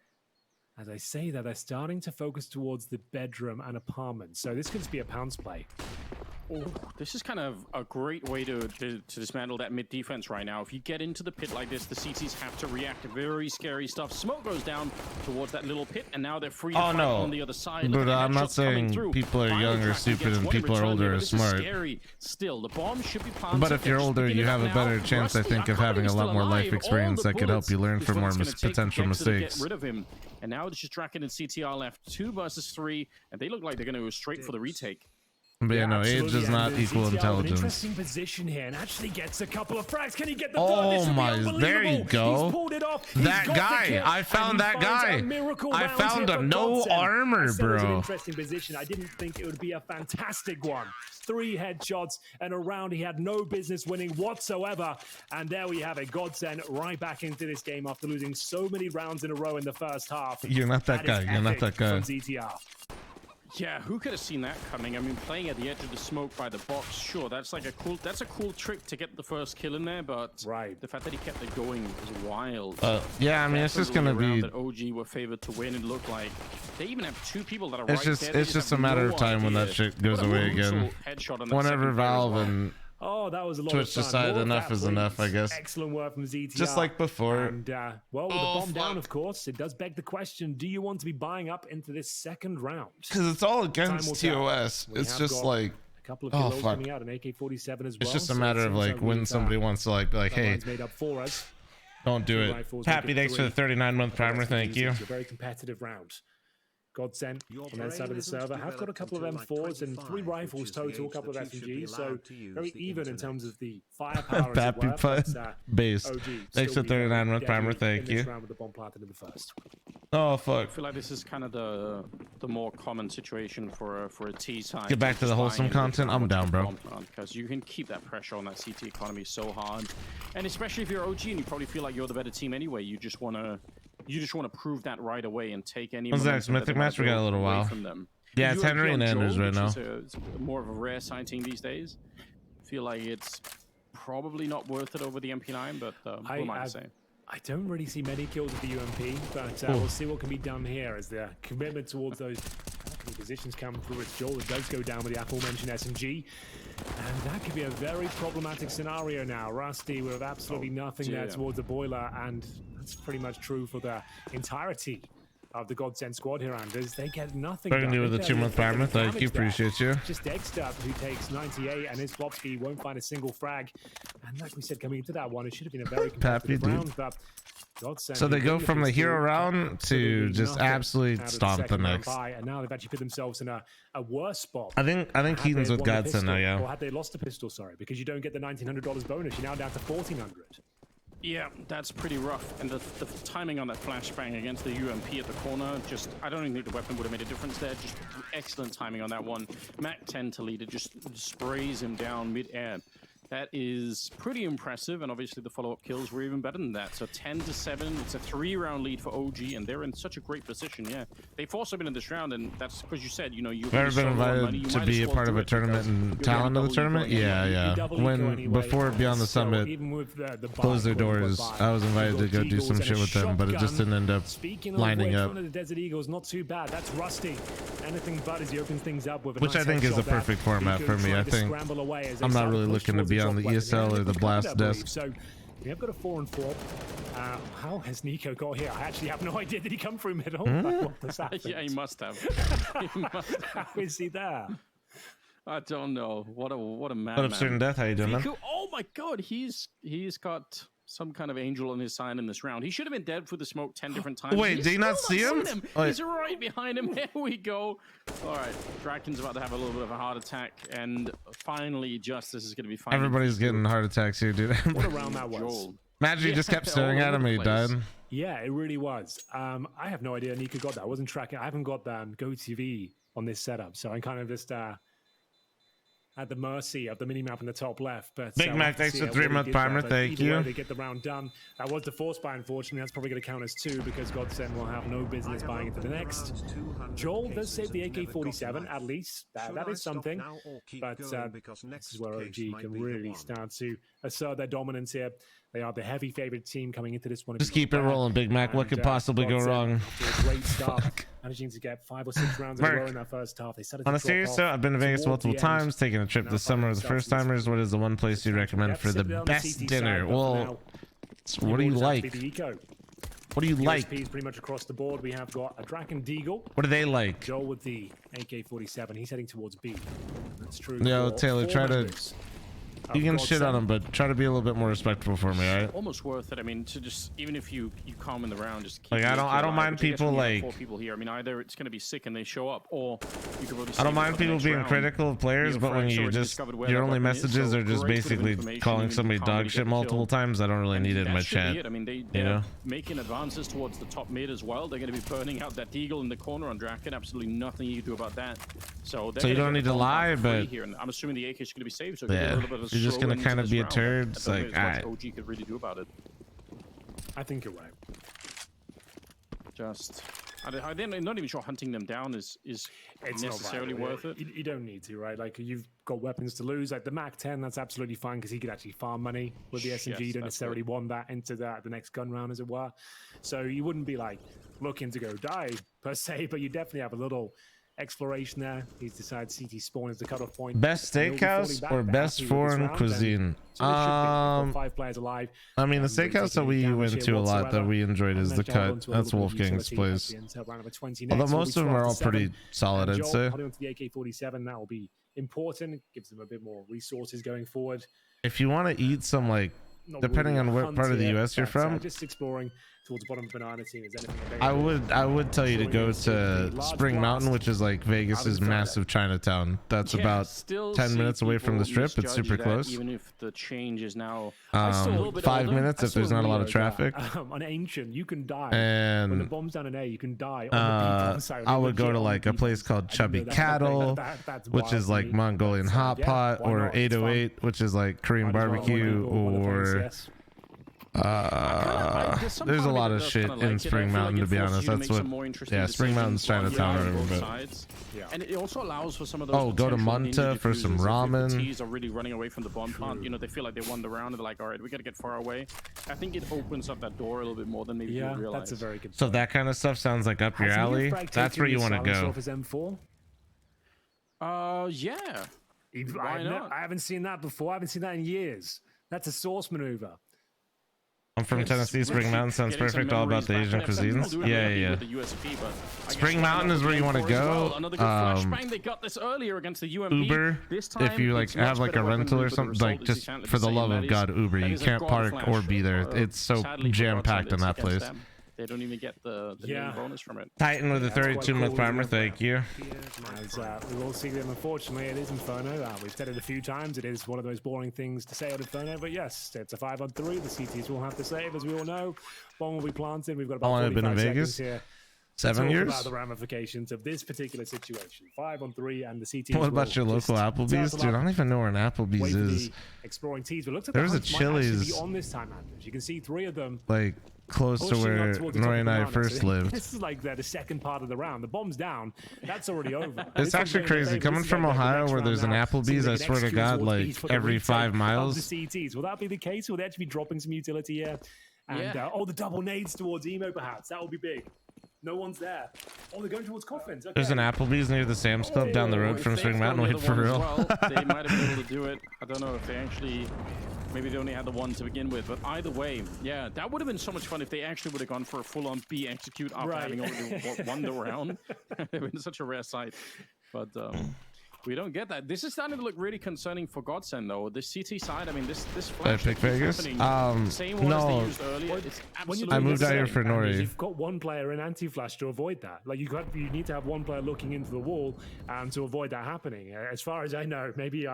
As I say that, they're starting to focus towards the bedroom and apartment. So this could just be a pounce play. Oh, this is kind of a great way to dismantle that mid defense right now. If you get into the pit like this, the CTs have to react to very scary stuff. Smoke goes down towards that little pit, and now they're free to fight on the other side. But I'm not saying people are young or stupid and people are older or smart. Scary. Still, the bomb should be planted. But if you're older, you have a better chance, I think, of having a lot more life experience that could help you learn from more potential mistakes. Get rid of him. And now it's just Draken and CTR left, 2 versus 3, and they look like they're going to go straight for the retake. But yeah, no, age does not equal intelligence. Interesting position here, and actually gets a couple of frags. Can he get the oh my, there you go. That guy, I found that guy. I found a no armor, bro. An interesting position. I didn't think it would be a fantastic one. 3 headshots and a round he had no business winning whatsoever. And there we have it. Godsend right back into this game after losing so many rounds in a row in the first half. You're not that guy. You're not that guy. From ZTR. Yeah, who could have seen that coming? I mean, playing at the edge of the smoke by the box, sure, that's like a cool trick to get the first kill in there, but the fact that he kept it going was wild. Yeah, I mean, it's just gonna be. That OG were favored to win. It looked like they even have two people that are It's right just there. it's just a matter of time when that shit goes away again. Whenever Valve and Oh, that was a lot Twitch of fun. decide More enough that, is enough, I please. guess. Excellent work from ZTR. Just like before. And, well, with the bomb down, of course, it does beg the question, do you want to be buying up into this second round? Because it's all Time will against tell. TOS. We It's have just got like, a couple of oh kilos fuck. coming out, an AK-47 as well. It's just a so matter it of seems like when we've, somebody wants to like that hey, line's made up for us. don't do Two it. rifles, Happy, we get thanks for the 3. 39-month primer. Thank you. It's a very competitive round. Godsend on that side of the server have got a couple of M4s and 3 rifles total, a couple of SMGs, so very even in terms of the firepower. Happy Pud base. Thanks for 39-month primer. Thank you. Round with the bomb planted in the first. Oh I fuck. feel like this is kind of the more common situation for a T side. Get back to the wholesome content. I'm down, bro. Because you can keep that pressure on that CT economy so hard, and especially if you're OG and you probably feel like you're the better team anyway. You just want to prove that right away and take any. What's next? Mythic match? We got a little while. From them. Yeah, it's Henry and Anders right now. It's more of a rare sighting these days. I feel like it's probably not worth it over the MP9, but who am I to say? I don't really see many kills with the UMP, but we'll see what can be done here as the commitment towards those balcony positions come through. It's Joel that does go down with the aforementioned SMG, and that could be a very problematic scenario now. Rusty with absolutely nothing there towards the boiler, and that's pretty much true for the entirety of the Godsend squad here, Anders. They get nothing. Burgundy with a 2-month primer. Thank you. Appreciate you. Just Dexter, who takes 98, and his flop speed won't find a single frag. And like we said, coming into that one, it should have been a very competitive round, but Godsend, so they go from the hero round to just absolutely stomp the next. And now they've actually put themselves in a worse spot. I think Keaton's with Godsend now, yeah. Or had they lost a pistol, sorry, because you don't get the $1,900 bonus. You're now down to $1,400. Yeah, that's pretty rough. And the timing on that flashbang against the UMP at the corner, just, I don't even think the weapon would have made a difference there. Just excellent timing on that one. Mac 10 to lead, it just sprays him down mid-air. That is pretty impressive, and obviously the follow-up kills were even better than that. So 10-7, it's a 3-round lead for OG, and they're in such a great position. Yeah, they've also been in this round, and that's because you said, you know, you've ever been invited to be a part of a tournament and talent of the tournament? Yeah. When before Beyond the Summit closed their doors, I was invited to go do some shit with them, but it just didn't end up lining up. One of the Desert Eagles, not too bad. That's Rusty. Anything but as he opens things up with a Which I think is a perfect format for me. I think I'm not really looking to be on the ESL or the blast desk. So we have got a 4 and 4. How has Nico got here? I actually have no idea. Did he come through middle? What does that Yeah, he must have. How is he there? I don't know. What a madman. What up, Certain Death? How you doing, man? Oh my god, he's got some kind of angel on his side in this round. He should have been dead for the smoke 10 different times. Wait, did you not see him? He's right behind him. There we go. All right, Draken's about to have a little bit of a heart attack, and finally, Justice is going to be fine. Everybody's getting heart attacks here, dude. What a round that was. Imagine he just kept staring at him and he died. Yeah, it really was. I have no idea Nico got that. I wasn't tracking. I haven't got GoTV on this setup, so I'm kind of just at the mercy of the minimap in the top left. But Big Mac, thanks for 3-month primer. Thank you. They get the round done. That was the force buy, unfortunately. That's probably going to count as 2 because Godsend will have no business buying into the next. Joel does save the AK-47, at least. That is something. But this is where OG can really start to assert their dominance here. They are the heavy favorite team coming into this one. Just keep it rolling, Big Mac. What could possibly go wrong? After a great start, managing to get 5 or 6 rounds in a row in that first half. They started on a serious note, I've been to Vegas multiple times, taking a trip this summer with the first timers. What is the one place you recommend for the best dinner? Well, what do you like? What do you like? Pretty much across the board. We have got a Draken Deagle. What do they like? Joel with the AK-47. He's heading towards B. That's true. Yo, Taylor, try to. You can shit on him, but try to be a little bit more respectful for me, right? Almost worth it. I mean, to just even if you calm in the round, just keep like I don't mind people like 4 people here. I mean, either it's going to be sick and they show up, or you could really. I don't mind people being critical of players, but when you just your only messages are just basically calling somebody dog shit multiple times, I don't really need it in my chat. I mean, they're making advances towards the top mid as well. They're going to be burning out that Deagle in the corner on Draken. Absolutely nothing you can do about that. So you don't need to lie, but here, and I'm assuming the AK is going to be saved. So yeah, you're just going to kind of be a turd. It's like, alright. OG could really do about it. I think you're right. Just I'm not even sure hunting them down is necessarily worth it. You don't need to, right? Like, you've got weapons to lose. Like the Mac 10, that's absolutely fine because he could actually farm money with the SMG. You don't necessarily want that into the next gun round, as it were. So you wouldn't be like looking to go die per se, but you definitely have a little exploration there. He's decided CT spawn is the cutoff point. Best steakhouse or best foreign cuisine? So 5 players alive. I mean, the steakhouse that we went to a lot that we enjoyed is the Cut. That's Wolfgang's place. Although most of them are all pretty solid, I'd say. Holding on to the AK-47, that will be important. It gives them a bit more resources going forward. If you want to eat some, like, depending on what part of the US you're from, just exploring towards the bottom of banana team. Is anything available? I would tell you to go to Spring Mountain, which is like Vegas's massive Chinatown. That's about 10 minutes away from the Strip. It's super close. Even if the change is now 5 minutes if there's not a lot of traffic. On Ancient, you can die. And when the bomb's down in A, you can die on the B bomb side. I would go to like a place called Chubby Cattle, which is like Mongolian hot pot, or 808, which is like Korean barbecue, or there's a lot of shit in Spring Mountain, to be honest. That's what, Spring Mountain's Chinatown or whatever. And it also allows for some of those. Go to Munta for some ramen. The T's are really running away from the bomb plant. You know, they feel like they won the round. They're like, all right, we got to get far away. I think it opens up that door a little bit more than maybe you realize. That's a very good. So that kind of stuff sounds like up your alley. That's where you want to go. Yeah. Why not? I haven't seen that before. I haven't seen that in years. That's a source maneuver. I'm from Tennessee. Spring Mountain sounds perfect. All about the Asian cuisines. Yeah. Spring Mountain is where you want to go. They got this earlier against the UMP. Uber, if you like have like a rental or something, like just for the love of God, Uber. You can't park or be there. It's so jam packed in that place. They don't even get the main bonus from it. Titan with a 32-month primer, thank you. As we will see them, unfortunately, it is Inferno. We've said it a few times. It is one of those boring things to say on Inferno, but yes, it's a 5-on-3. The CTs will have to save, as we all know. Bomb will be planted. We've got about 45 seconds here. 7 years? About the ramifications of this particular situation. 5-on-3, and the CTs. What about your local Applebee's? Dude, I don't even know where an Applebee's is. Exploring teas. We looked at there's a Chili's on this time, Anders. You can see 3 of them. Like close to where Nori and I first lived. This is like the second part of the round. The bomb's down. That's already over. It's actually crazy. Coming from Ohio where there's an Applebee's, I swear to God, like every 5 miles. The CTs. Will that be the case? Will they actually be dropping some utility here? And the double nades towards Emo, perhaps. That will be big. No one's there. Oh, they're going towards coffins. Okay. There's an Applebee's near the Sam's Club down the road from Spring Mountain. Wait, for real? They might have been able to do it. I don't know if they actually... Maybe they only had the one to begin with, but either way, yeah, that would have been so much fun if they actually would have gone for a full-on B execute after having already won the round. It would have been such a rare sight, but we don't get that. This is starting to look really concerning for Godsend, though. The CT side, I mean, this flash pick Vegas. Same one as they used earlier. I moved out here for Nori. You've got one player in anti-flash to avoid that. Like you need to have one player looking into the wall to avoid that happening. As far as I know, maybe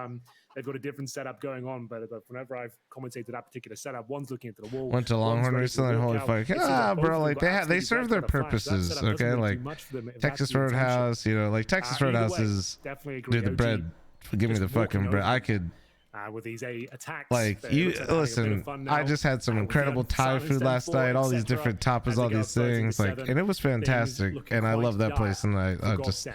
they've got a different setup going on, but whenever I've commentated that particular setup, one's looking into the wall. Went to Longhorn recently. Holy fuck! Bro, like they serve their purposes. Okay, like Texas Roadhouse. You know, like Texas Roadhouse is. Dude, the bread. Give me the fucking bread. I could. With these attacks, like you listen, I just had some incredible Thai food last night. All these different tapas, all these things, like, and it was fantastic. And I love that place. And I just,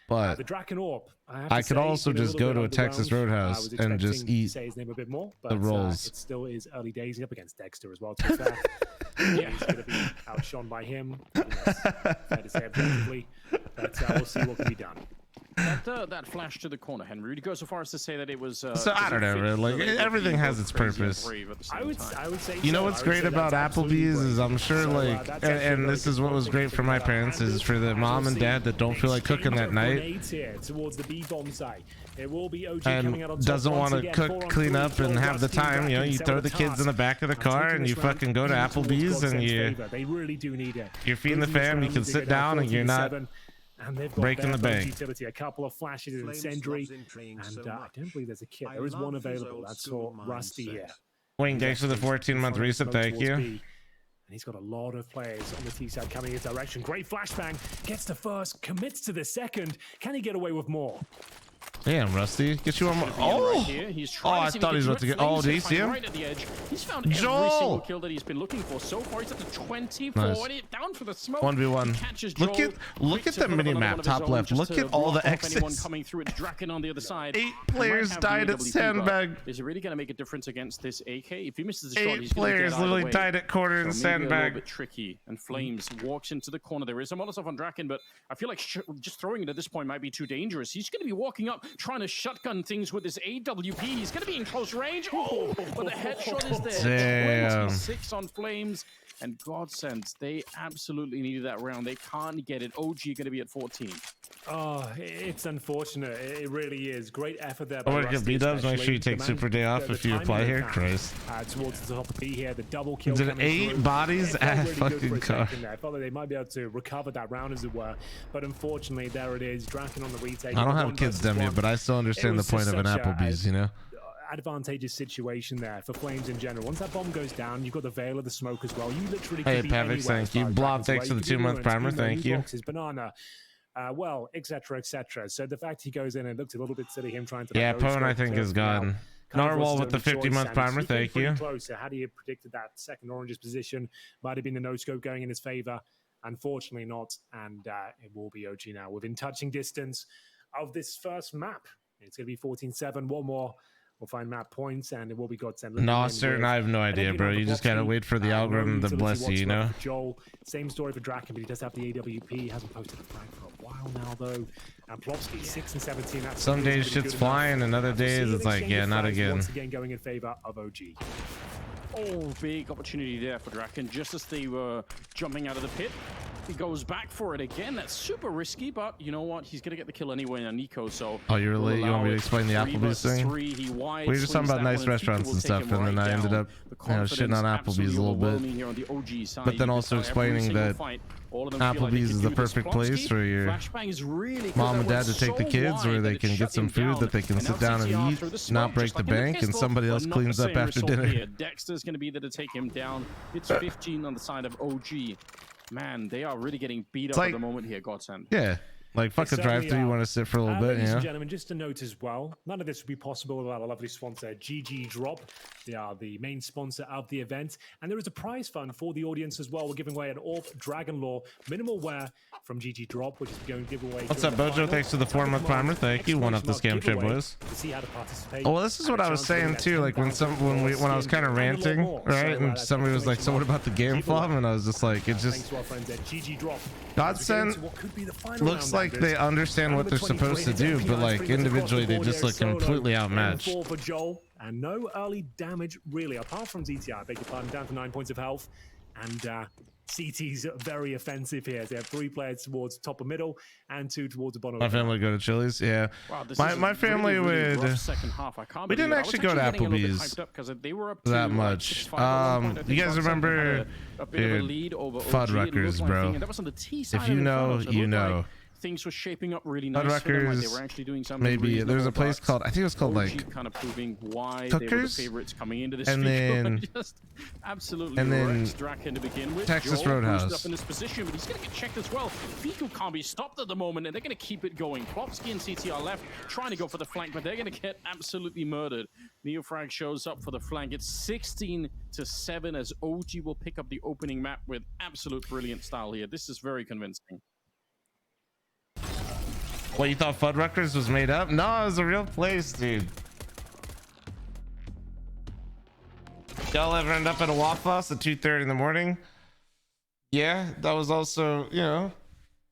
but the Draken Orb. I could also just go to a Texas Roadhouse and just eat the rolls. It still is early days. He's up against Dexter as well. To be fair. He's going to be outshone by him. Fair to say objectively, but we'll see what can be done. That flash to the corner, Henry. Would you go so far as to say that it was? So I don't know, man. Like everything has its purpose. I would say. You know what's great about Applebee's is I'm sure like, and this is what was great for my parents is for the mom and dad that don't feel like cooking that night. Towards the B bomb site. It will be OG and doesn't want to cook, clean up, and have the time. You know, you throw the kids in the back of the car and you fucking go to Applebee's and they really do need it. You're feeding the fam. You can sit down and you're not. And they've got breaking the bank. Utility, a couple of flashes in Incendiary, and I don't believe there's a kit. There is one available. That's for Rusty here. Wayne, thanks for the 14-month reset. Thank you. And he's got a lot of players on the T side coming in his direction. Great flashbang. Gets the first, commits to the second. Can he get away with more? Damn, Rusty. Get you on my. Right Oh! here. He's Oh, trying I to see if thought he was can about to get. do it. Oh, Flames did you find see him? right at the edge. He's found every Joel! single kill that he's been looking for so far. He's at the 24. Nice. And down for the smoke. 1v1. He catches Look Joel. at the mini map top left. Look at all the Anyone X's. coming through it, Draken on the other side. 8 players died at sandbag. Is it really going to make a difference against this AK? If he misses the shot, 8 he's going to players get either literally way. died at corner in So maybe a little sandbag. bit tricky. And Flames walks into the corner. There is a Molotov on Draken, but I feel like just throwing it at this point might be too dangerous. He's going to be walking up, trying to shotgun things with his AWP. He's going to be in close range. Oh, but the headshot is there. Damn. 26 on Flames. And Godsend, they absolutely needed that round. They can't get it. OG going to be at 14. Oh, it's unfortunate. It really is. Great effort there. I want to get Rusty, B-dubs. Make sure you especially. take super day off The if you timing apply they here. found, Christ. towards the top of B here, the double kill. Did coming 8 through. bodies It felt at really good fucking for a car. second there. I felt like they might be able to recover that round, as it were. But unfortunately, there it is. Draken on the retake. I don't One have kids versus them yet, one. but I still understand It the was point just of an such a- Applebee's, you know? Advantageous situation there for Flames in general. Once that bomb goes down, you've got the veil of the smoke as well. You literally Hey, could be Pavix, anywhere thank as you. far as Blob, Draken's thanks away. for the You could be 2-month anywhere. primer. It's Primo, Thank you. Boxes, Banana. Well, etc., etc. So the fact he goes in and looks a little bit silly, him trying to. Yeah, no-scope Pone, I think, to is now, gone. kind of Narwhal was with the his only 50-month choice, primer. and he came Thank pretty you. Close. So had he predicted that second orange's position, might have been the no-scope going in his favor. Unfortunately not, and it will be OG now within touching distance of this first map. It's going to be 14-7. One more. We'll find map points, and it will be Godsend. No, sir, I have no idea, bro. You just gotta wait for the algorithm to bless you, you know? Joel, same story for Draken, but he does have the AWP. He hasn't posted a flag for a while now, though. And Plopsky, 6 and 17. That's Some days really shit's good flying, and other enough. We'll days see it's an like, exchange yeah, of not flags again. Once again going in favor of OG. Oh, big opportunity there for Draken. Just as they were jumping out of the pit, he goes back for it again. That's super risky, but you know what? He's going to get the kill anyway on Nico, so... Oh, you're late? You want me to explain the Applebee's thing? We were just talking about nice restaurants and stuff, and then I ended up, shitting on Applebee's a little bit. But then also explaining that Applebee's is the perfect place for your mom and dad to take the kids, where they can get some food that they can sit down and eat, not break the bank, and somebody else cleans up after dinner. Dexter's going to be there to take him down. It's 15 on the side of OG. Man, they are really getting beat up at the moment here, Godsend. Yeah. Like, fuck a drive-thru, you want to sit for a little bit, Ladies you know? and gentlemen, just a note as well, none of this would be possible without a lovely sponsor, GG Drop. They are the main sponsor of the event, and there is a prize fund for the audience as well. We're giving away an AWP Dragon Lore minimal wear from GG Drop, which is going to give away. What's up, Bojo? Thanks for the 4-month primer. Thank you. One off the scam shit, boys. To see how to participate. Oh, well, this is what I was saying too. Like when I was kind of ranting, right? And somebody was like, "So what about the game flop?" And I was just like, "It just." Godsend looks like they understand what they're supposed to do, but like individually, they just look completely outmatched. For Joel, and no early damage really, apart from ZTI. I beg your pardon, down to 9 points of health, and CT's very offensive here. They have 3 players towards top of middle and 2 towards the bottom. My family would go to Chili's, yeah. Wow, my family really would. second half. I can't We didn't believe it. actually go to Applebee's that much. You guys remember, dude, Fuddruckers, bro? If you know, you know. Things were shaping up really nice for them. Like they were actually doing something. Maybe there's a place called, I think it was called like kind of proving why Tuckers? they were the favorites coming into this. And then just absolutely wrecked Draken to begin with. Texas Joel Roadhouse. up in this position, but he's going to get checked as well. Fiku can't be stopped at the moment, and they're going to keep it going. Plopsky and CT are left, trying to go for the flank, but they're going to get absolutely murdered. Neofrag shows up for the flank. It's 16-7 as OG will pick up the opening map with absolute brilliant style here. This is very convincing. What, you thought Fuddruckers was made up? No, it was a real place, dude. Y'all ever end up at a Waffle House at 2:30 in the morning? Yeah, that was also, you know,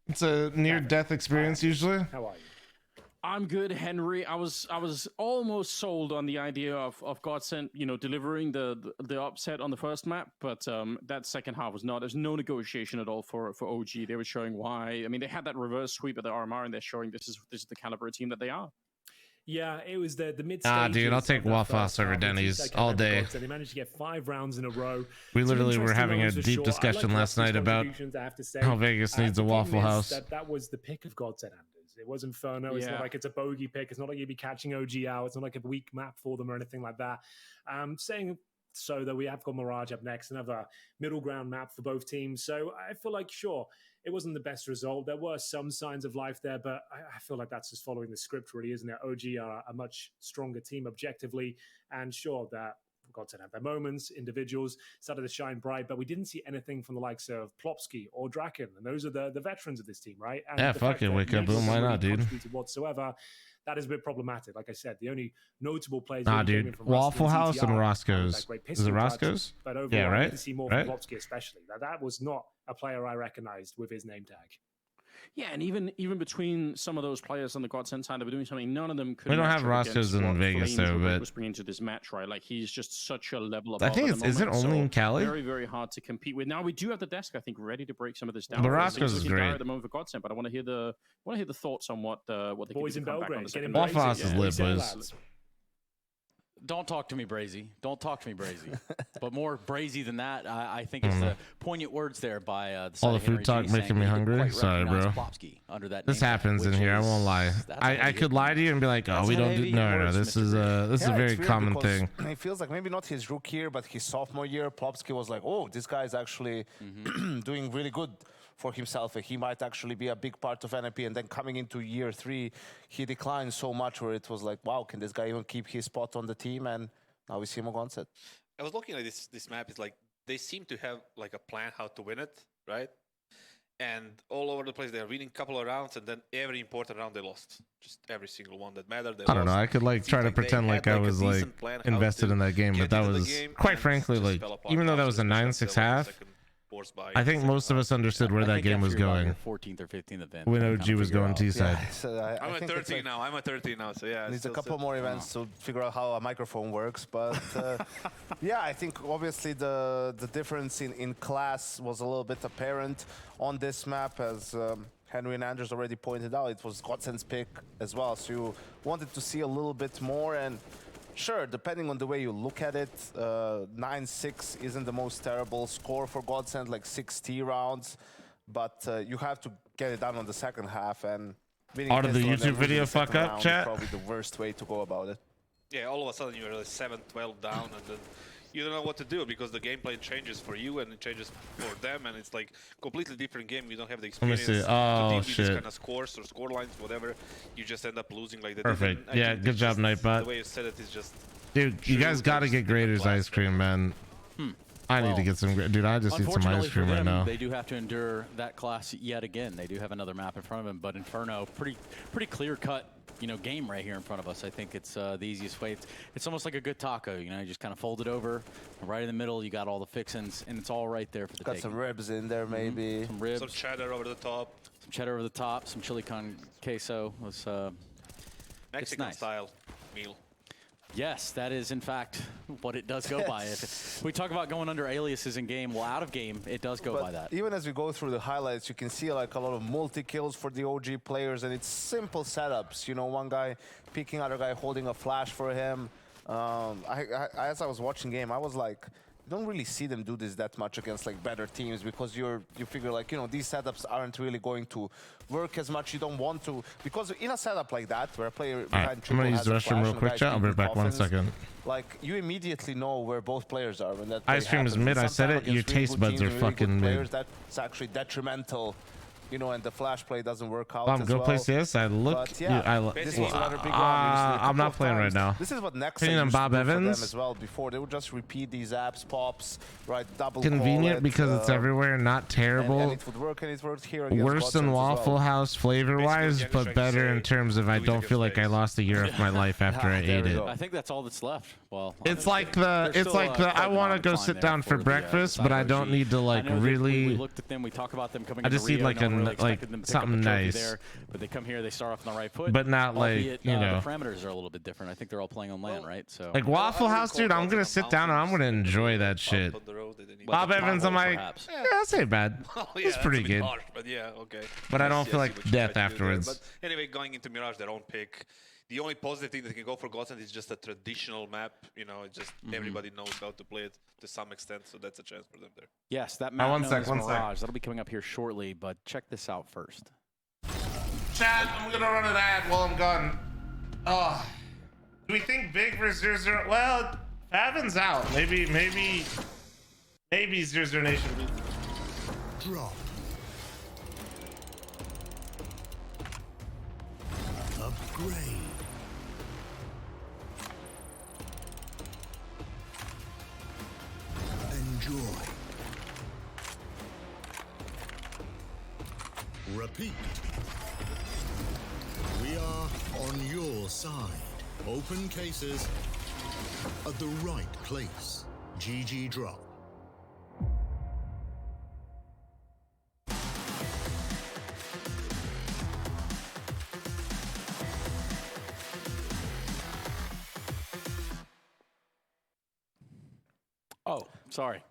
it's a near-death experience usually. How are you? I'm good, Henry. I was almost sold on the idea of Godsend, you know, delivering the upset on the first map, but that second half was not. There's no negotiation at all for OG. They were showing why. I mean, they had that reverse sweep at the RMR, and they're showing this is the caliber of team that they are. Yeah, it was the mid. Ah, dude, I'll take Waffle House over Denny's all day. They managed to get 5 rounds in a row. We literally were having a deep discussion last night about how Vegas needs a Waffle House. That was the pick of Godsend. It was Inferno. It's not like it's a bogey pick. It's not like you'd be catching OG out. It's not like a weak map for them or anything like that. Saying so that we have got Mirage up next, another middle ground map for both teams. So I feel like, sure, it wasn't the best result. There were some signs of life there, but I feel like that's just following the script, really, isn't it? OG are a much stronger team objectively, and sure that Godsend had their moments, individuals started to shine bright, but we didn't see anything from the likes of Plopsky or Draken, and those are the veterans of this team, right? And Yeah, the fuck fact it, that Wake Up neither Boom, of them why really not, dude? contributed whatsoever. That is a bit problematic. Like I said, the only notable players Nah, really came in dude. from Waffle Rusty and House and TTR, Roscoe's. that great Is it pistol touch, Roscoe's? but overall, Yeah, I right? need to see more Right? from Plopsky, especially. That was not a player I recognized with his name tag. Yeah, and even between some of those players on the Godsend side that were doing something, none of them could. We don't match have up Roscoe's against in what Vegas, Flames though, were- but- was bringing to this match, right? Like he's just such a level I above. think at it's the is it moment, only so in Cali? Very, very hard to compete with. Now we do have the desk, I think, ready to break some of this down. But It's Roscoe's is looking dire great. at the moment for Godsend, but I want to hear the thoughts on what they Boys can in do to come back on Belgrade, the second getting match. Waffle House is lit, Say boys. that. Don't talk to me, Brazy. Don't talk to me, Brazy. But more brazy than that, I think is the poignant words there by the side All the of Henry food talk G saying making me that he didn't hungry. quite Sorry, bro. recognize Plopsky under that This name tag, happens in which here. I is- won't lie. that's a I heavy could hit. lie to you and be like, oh, That's we a don't do. heavy No, no, words, this Mr. is this is a Yeah, very it's weird common because thing. It feels like maybe not his rookie year, but his sophomore year, Plopsky was like, oh, this guy is actually doing really good for himself. He might actually be a big part of NIP. And then coming into year 3, he declined so much where it was like, wow, can this guy even keep his spot on the team? And now we see him on Gonset. I was looking at this map. It's like they seem to have like a plan how to win it, right? And all over the place, they're winning a couple of rounds, and then every important round they lost. Just every single one that mattered. They I don't know. lost. I could like Seems try to like they pretend like had, I a was like decent plan how invested to in that game, get but that into the was game, quite and frankly just like fell apart even though that after was a the second 9-6 level, half. second force by I think second most of half. us understood where I that think game was after you're about going. your 14th or 15th event, When you OG kinda was figure going out. T-side. Yeah, so I I'm at think it's 13 like- now. I'm at 13 now. So yeah, Needs a still couple sit- more events to figure out how a microphone works, but yeah, I think obviously the difference in class was a little bit apparent on this map, as Henry and Andrews already pointed out. It was Godsend's pick as well, so you wanted to see a little bit more. And sure, depending on the way you look at it, 9-6 isn't the most terrible score for Godsend, like 6T rounds, but you have to get it done on the second half, and winning Out of the pistol and then YouTube losing video the second fuck up, round is chat? probably the worst way to go about it. Yeah, all of a sudden you're like 7-12 down, and then you don't know what to do because the gameplay changes for you and it changes for them, and it's like completely different game. You don't have the Let me experience see. to Oh, deal with these shit. kind of scores or score lines, whatever. You just end up losing like that. Perfect. I Yeah, think good it's job, just- Nightbot. The way you said it is just. Dude, you true, guys got to there's get Grader's ice cream, man. I need to Well, get some. Dude, I just need some Unfortunately ice cream for right them, now. they do have to endure that class yet again. They do have another map in front of them, but Inferno, pretty clear-cut, game right here in front of us. I think it's the easiest way. It's almost like a good taco, you just kind of fold it over, right in the middle. You got all the fixins, and it's all right there for the Got taking. some ribs in there, maybe. Some ribs, Some cheddar over the top. some cheddar over the top, some chili con queso. Was Mexican nice. style meal. Yes, that is in fact what it does go by. If we talk about going under aliases in game, well, out of game, it does go But by that. even as we go through the highlights, you can see like a lot of multi-kills for the OG players, and it's simple setups. One guy peeking, other guy holding a flash for him. As I was watching game, I was like, you don't really see them do this that much against like better teams, because you figure like, these setups aren't really going to work as much. You don't want to, because in a setup like that where a player behind I'm triple gonna use has the a restroom flash real and a quick, guy's chat. I'll be peeking back one coffins, second. like you immediately know where both players are when that play Ice cream is happens. mid. And I said sometimes it. Your against really taste good buds teams are and really good fucking mid. players, that's actually detrimental. And the flash play doesn't work out Bomb, as go well. play CS. I look. But yeah, this was another big round. I'm not playing right now. This is what Nexa Opinion on used to Bob do for Evans? them as well. Before they would just repeat these apps, pops, right? Double Convenient call it, because it's everywhere. Not terrible. And it would work, and it worked here against Worse than Godsend as Waffle well. House flavor-wise, but better in terms of I don't feel like I lost a year of my life after I ate it. I think that's all that's left. Well, It's like I want to go sit down for breakfast, but I don't need to like We really. looked at them. We talk about them coming. I just need like something nice. There, but they come here. They start off on the right foot. But not like, albeit, you know. The parameters are a little bit different. I think they're all playing on land, right? So Like Waffle House, dude, I'm gonna sit down and I'm gonna enjoy that shit. Bob Evans, I'm like, yeah, that's ain't bad. Oh, yeah, It's that's pretty a bit good. harsh, but yeah, okay. But I don't Yes, feel yes, like what you death try to do there. afterwards. But anyway, going into Mirage, their own pick. The only positive thing that can go for Godsend is just a traditional map. It's just everybody knows how to play it to some extent, so that's a chance for them there. yes, that map one known sec, as one sec. Mirage. That'll be coming up here shortly. But check this out first. Chat, I'm gonna run an ad while I'm gone. Oh, do we think Big versus 0-0? Well, Favin's out. Maybe 0-0 Nation. Drop. Upgrade. Enjoy. Repeat. We are on your side. Open cases at the right place. GG drop. Oh, sorry.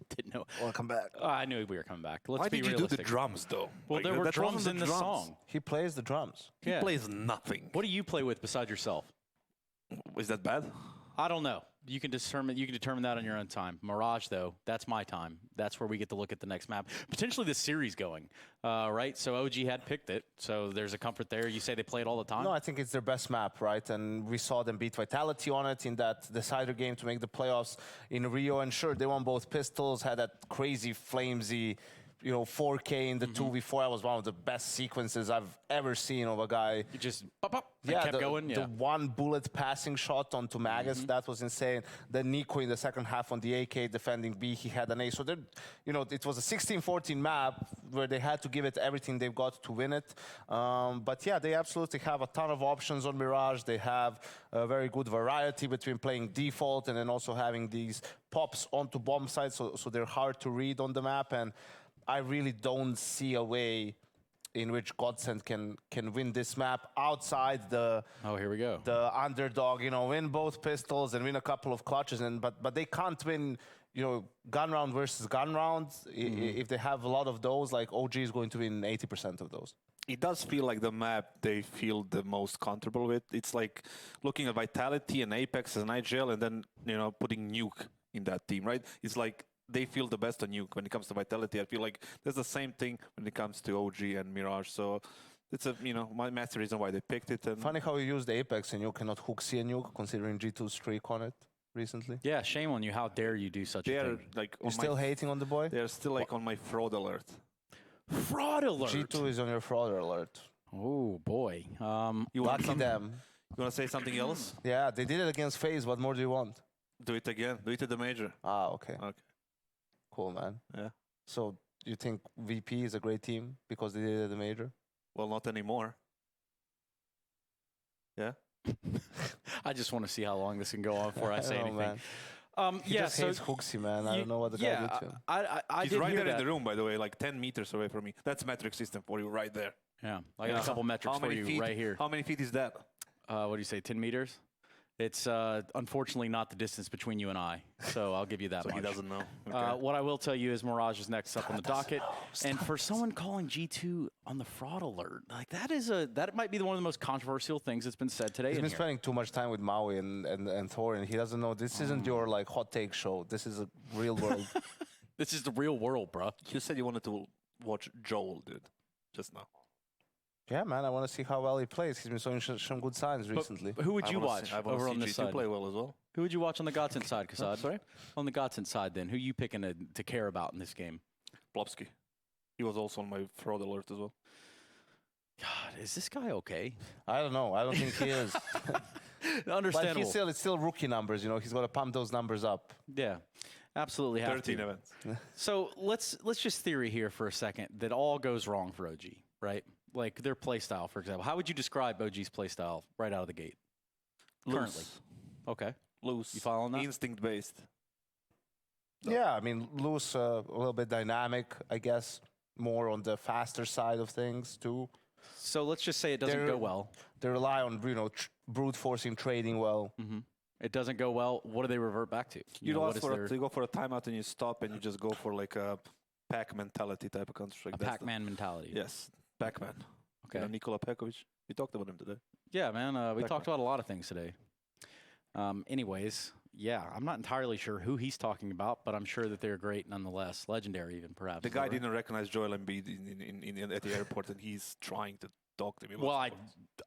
Didn't know. Welcome back. I knew we were coming back. Let's Why be did you realistic. do the drums though? Well, Like, there were that drums wasn't in the drums. song. He plays the drums. He plays nothing. What do you play with besides yourself? Is that bad? I don't know. You can determine that on your own time. Mirage, though, that's my time. That's where we get to look at the next map. Potentially the series going, right? So OG had picked it, so there's a comfort there. You say they play it all the time? No, I think it's their best map, right? And we saw them beat Vitality on it in that decider game to make the playoffs in Rio. And sure, they won both pistols, had that crazy flamesy, 4K in the 2v4. That was one of the best sequences I've ever seen of a guy. You just pop up. Kept going. The one bullet passing shot onto Magus, that was insane. Then Nico in the second half on the AK defending B, he had an A. So it was a 16-14 map where they had to give it everything they've got to win it. But yeah, they absolutely have a ton of options on Mirage. They have a very good variety between playing default and then also having these pops onto bomb sites, so they're hard to read on the map. And I really don't see a way in which Godsend can win this map outside the here we go, the underdog, win both pistols and win a couple of clutches, but they can't win, gun round versus gun round. If they have a lot of those, like OG is going to win 80% of those. It does feel like the map they feel the most comfortable with. It's like looking at Vitality and Apex and IGL and then, putting Nuke in that team, right? It's like they feel the best on Nuke when it comes to Vitality. I feel like there's the same thing when it comes to OG and Mirage. So it's my master reason why they picked it. And funny how you used Apex and you cannot hook C and Nuke, considering G2's streak on it recently. Yeah, shame on you. How dare you do such a thing? Like you're still hating on the boy? They're still like on my fraud alert. Fraud alert. G2 is on your fraud alert. Oh boy. You want Lucky them. You want to say something else? Yeah, they did it against FaZe. What more do you want? Do it again. Do it at the major. Ah, okay. Okay. Cool, man. Yeah. So you think VP is a great team because they did it at the major? Well, not anymore. Yeah. I just want to see how long this can go on before I say anything. Man. He just hates Hooksy, man. I don't know what the guy did to him. I He's did right hear there that. in the room, by the way, like 10 meters away from me. That's metric system for you right there. Yeah, I got a couple metrics for you right here. How many feet is that? What do you say, 10 meters? It's unfortunately not the distance between you and I, so I'll give you that So much. he doesn't know. Okay. What I will tell you is Mirage is next up on the docket, and for someone calling G2 on the fraud alert, like that might be one of the most controversial things that's been said today. He's in been here. spending too much time with Maui and Thor, and he doesn't know this isn't your like hot take show. This is a real world. This is the real world, bro. You said you wanted to watch Joel, dude, just now. Yeah, man, I want to see how well he plays. He's been showing some good signs recently. Who would you watch over on this side? play well as well. Who would you watch on the Godsend side, Kassad? Sorry? On the Godsend side, then, who you picking to care about in this game? Plopsky. He was also on my fraud alert as well. God, is this guy okay? I don't know. I don't think he is. Understandable. But it's still rookie numbers, He's got to pump those numbers up. Yeah, absolutely have 13 to. events. So let's just theory here for a second that all goes wrong for OG, right? Like their play style, for example. How would you describe OG's play style right out of the gate? Currently. Okay. Loose. You following that? Instinct based. Yeah, I mean, loose, a little bit dynamic, I guess. More on the faster side of things, too. So let's just say it doesn't go well. They rely on, brute forcing trading well. Mm-hmm. It doesn't go well. What do they revert back to? You go for a timeout and you stop and you just go for like a pack mentality type of construct. A Pac-Man mentality. Yes, Pac-Man. Okay. Nikola Pekovic. We talked about him today. Yeah, man. We talked about a lot of things today. Anyways, yeah, I'm not entirely sure who he's talking about, but I'm sure that they're great nonetheless. Legendary even, perhaps. The guy didn't recognize Joel Embiid at the airport, and he's trying to talk to me. Well,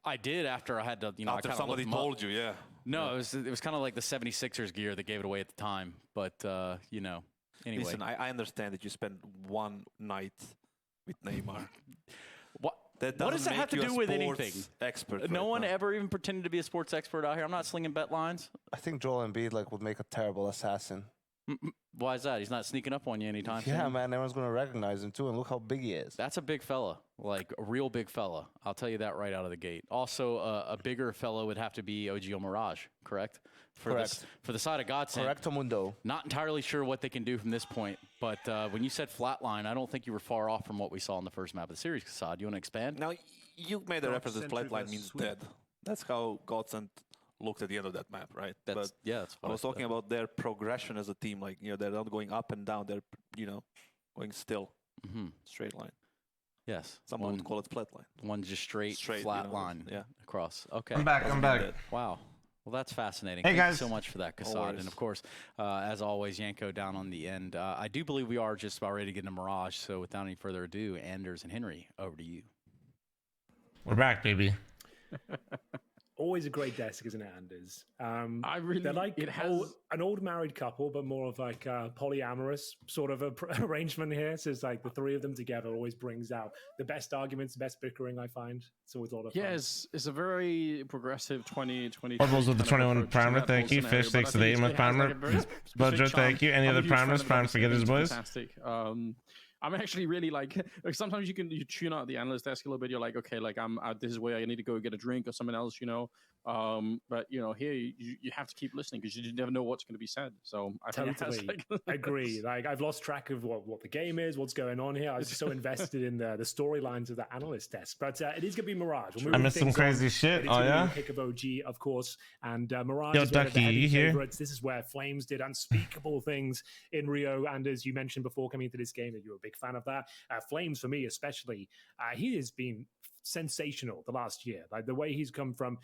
I did after I had to, after I somebody told you, yeah. No, it was kind of like the 76ers gear that gave it away at the time, but anyway. Listen, I understand that you spent one night with Neymar. What? That What does doesn't that have to make you do a with sports anything? Expert. No right one now. ever even pretended to be a sports expert out here. I'm not slinging bet lines. I think Joel Embiid like would make a terrible assassin. Why is that? He's not sneaking up on you anytime soon. Yeah, man, everyone's gonna recognize him too, and look how big he is. That's a big fella, like a real big fella. I'll tell you that right out of the gate. Also, a bigger fella would have to be OGO Mirage, correct? Correct. For the side of Godsend. Correcto mundo. Not entirely sure what they can do from this point, but when you said flatline, I don't think you were far off from what we saw in the first map of the series. Kassad, you want to expand? Now, you made a reference that flatline means dead. That's how Godsend looked at the end of that map, right? That's I was talking about their progression as a team. Like, they're not going up and down. They're, going still, straight line. Yes. Someone would call it flatline. One's just straight flat line across. Okay. I'm back. Wow. Well, that's fascinating. Hey, Thank guys. you so much for that, Kassad. And of course, as always, Yanko down on the end. I do believe we are just about ready to get into Mirage. So without any further ado, Anders and Henry, over to you. We're back, baby. Always a great desk, isn't it, Anders? They're like an old married couple, but more of like a polyamorous sort of arrangement here. So it's like the three of them together always brings out the best arguments, the best bickering, I find. It's always a lot of fun. Yeah, it's a very progressive 2020. Orbles with the 21 primer, thank you. Fish 6 to the 8 month primer. Budger, thank you. Any other primers? Prime forgetters, boys. Fantastic. I'm actually really like sometimes you tune out the analyst desk a little bit. You're like, okay, like this is where I need to go get a drink or something else, But here you have to keep listening because you never know what's going to be said. So I totally agree. Like I've lost track of what the game is, what's going on here. I was just so invested in the storylines of the analyst desk. But it is going to be Mirage. I missed some crazy shit. Oh yeah. Pick of OG, of course, and Mirage. Yo, is one of the Ducky, heavy you here? favorites. This is where Flames did unspeakable things in Rio, and as you mentioned before coming into this game, that you were a big fan of that. Flames, for me especially, he has been sensational the last year. Like the way he's come from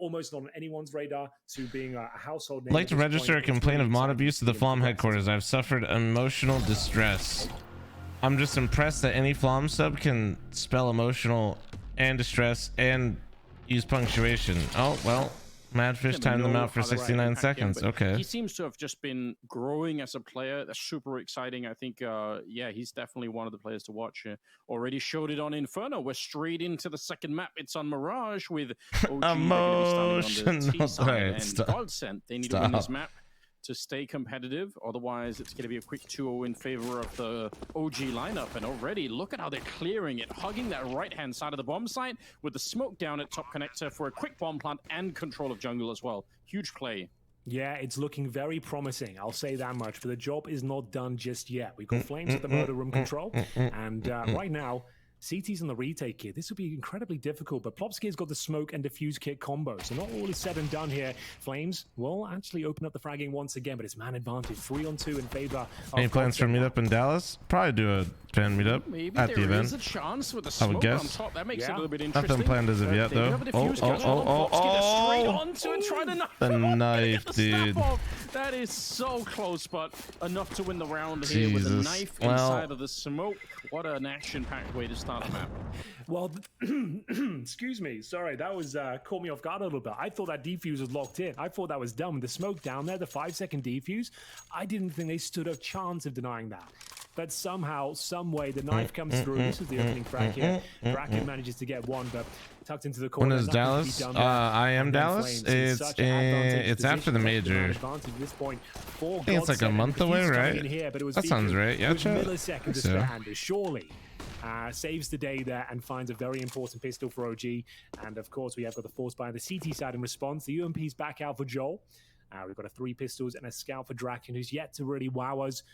almost on anyone's radar to being a household name. I'd like to register a complaint of mod abuse to the Flom headquarters. I've suffered emotional distress. I'm just impressed that any Flom sub can spell emotional and distress and use punctuation. Oh, well, Madfish timed them out for 69 seconds. Okay. He seems to have just been growing as a player. That's super exciting. I think, he's definitely one of the players to watch. Already showed it on Inferno. We're straight into the second map. It's on Mirage with OG emotional. And Godsend. They need to win this map to stay competitive. Otherwise, it's going to be a quick 2-0 in favor of the OG lineup. And already, look at how they're clearing it, hugging that right-hand side of the bomb site with the smoke down at top connector for a quick bomb plant and control of jungle as well. Huge play. Yeah, it's looking very promising. I'll say that much. But the job is not done just yet. We've got Flames at the murder room control. And right now, CT's on the retake here. This will be incredibly difficult, but Plopsky's got the smoke and diffuse kit combo, so not all is said and done here. Flames will actually open up the fragging once again, but it's man advantage 3-on-2 in favor. Any plans for a meetup in Dallas? Probably do a fan meetup Maybe at the there event. is a chance with the I would smoke guess. on top. That makes it a little bit interesting. Nothing planned as of yet, though. Straight onto it, try the knife. The knife, dude. That is so close, but enough to win the round here with a knife inside of the smoke. What an action-packed way to start the map. Well, excuse me. Sorry, that was caught me off guard a little bit. I thought that defuse was locked in. I thought that was done. With the smoke down there, the 5-second defuse, I didn't think they stood a chance of denying that. But somehow, some way, the knife comes through. This is the opening frag here. Bracken manages to get one, but tucked into the corner. When is Dallas? I am Dallas. It's after the major. I think it's like a month away, right? That sounds right. Yeah, milliseconds to Anders, surely. Saves the day there and finds a very important pistol for OG. And of course, we have got the force by the CT side in response. The UMP's back out for Joel. We've got a 3 pistols and a scout for Draken, who's yet to really wow us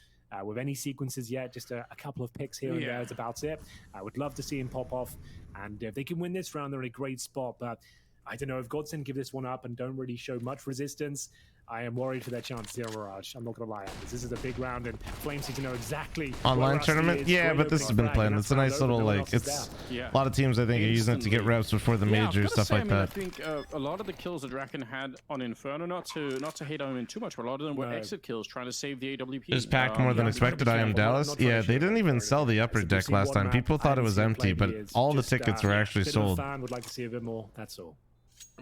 with any sequences yet. Just a couple of picks here and there is about it. I would love to see him pop off. And if they can win this round, they're in a great spot. But I don't know, if Godsend give this one up and don't really show much resistance, I am worried for their chances here, Mirage. I'm not going to lie. This is a big round, and Flames need to know exactly. Online tournament? Yeah, but this has been planned. It's a nice little, like, it's a lot of teams, I think, are using it to get reps before the major, stuff like that. I think a lot of the kills that Draken had on Inferno, not to hate on him too much, but a lot of them were exit kills trying to save the AWP. Just packed more than expected. I am Dallas. Yeah, they didn't even sell the upper deck last time. People thought it was empty, but all the tickets were actually sold. Fan would like to see a bit more. That's all.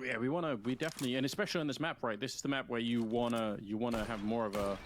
Yeah, we definitely, and especially on this map, right? This is the map where you wanna have more of a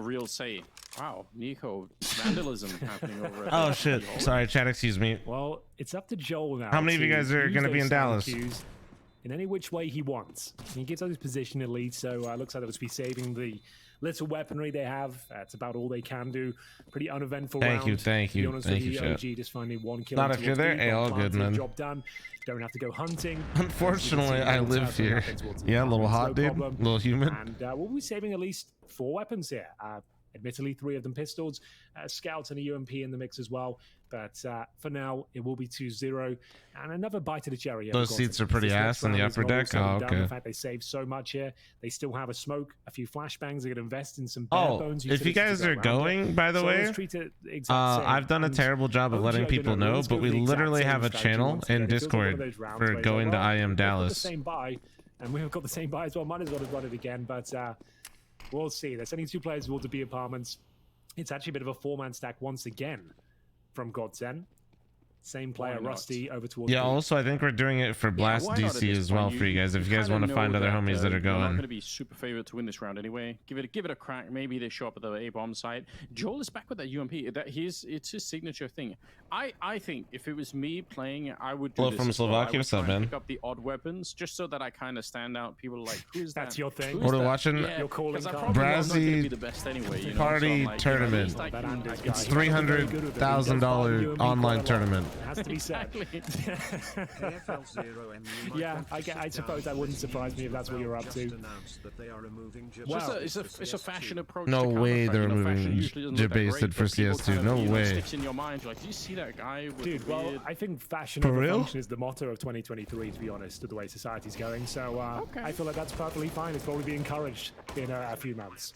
real say. Wow, Nico, vandalism happening over at Oh shit! Sorry, chat. Excuse me. Well, it's up to Joel now. How many of you guys are going to be in Dallas? In any which way he wants. He gives out his position in lead, so looks like they'll just be saving the little weaponry they have. That's about all they can do. Pretty uneventful round. Thank you. OG just finding one kill. Not if you're there. Hey, all good, man. Job done. Don't have to go hunting. Unfortunately, I live here. Yeah, a little hot, dude. A little humid. And we'll be saving at least 4 weapons here. Admittedly, 3 of them pistols, scouts and a UMP in the mix as well. But for now, it will be 2-0. And another bite of the cherry. Those seats are pretty ass in the upper deck. Oh, okay. In fact, they saved so much here. They still have a smoke, a few flashbangs. They're going to invest in some bare bones. If you guys are going, by the way, I've done a terrible job of letting people know, but we literally have a channel in Discord for going to IM Dallas. And we've got the same buy as well. Might as well have run it again, but we'll see. They're sending 2 players to be apartments. It's actually a bit of a 4-man stack once again from Godsend. Same player, Rusty, over towards. Yeah, also, I think we're doing it for Blast DC as well for you guys. If you guys want to find other homies that are going. Not going to be super favorite to win this round anyway. Give it a crack. Maybe they show up at the A-bomb site. Joel is back with that UMP. It's his signature thing. I think if it was me playing, I would do Hello this from Slovakia. What's up, man? Pick up the odd weapons just so that I kind of stand out. People are like, who's that? That's your thing. What are we watching? Yeah, Brazy Party Tournament. It's $300,000 online tournament. Has to be said. Yeah, I suppose that wouldn't surprise me if that's what you're up to. Well, it's a fashion approach. No way they're removing Jabasted for CS2. No way. Sticks in your mind, like, do you see that guy? Dude, well, I think fashion For over real? function is the motto of 2023, to be honest, with the way society's going. So I feel like that's perfectly fine. It's probably be encouraged in a few months.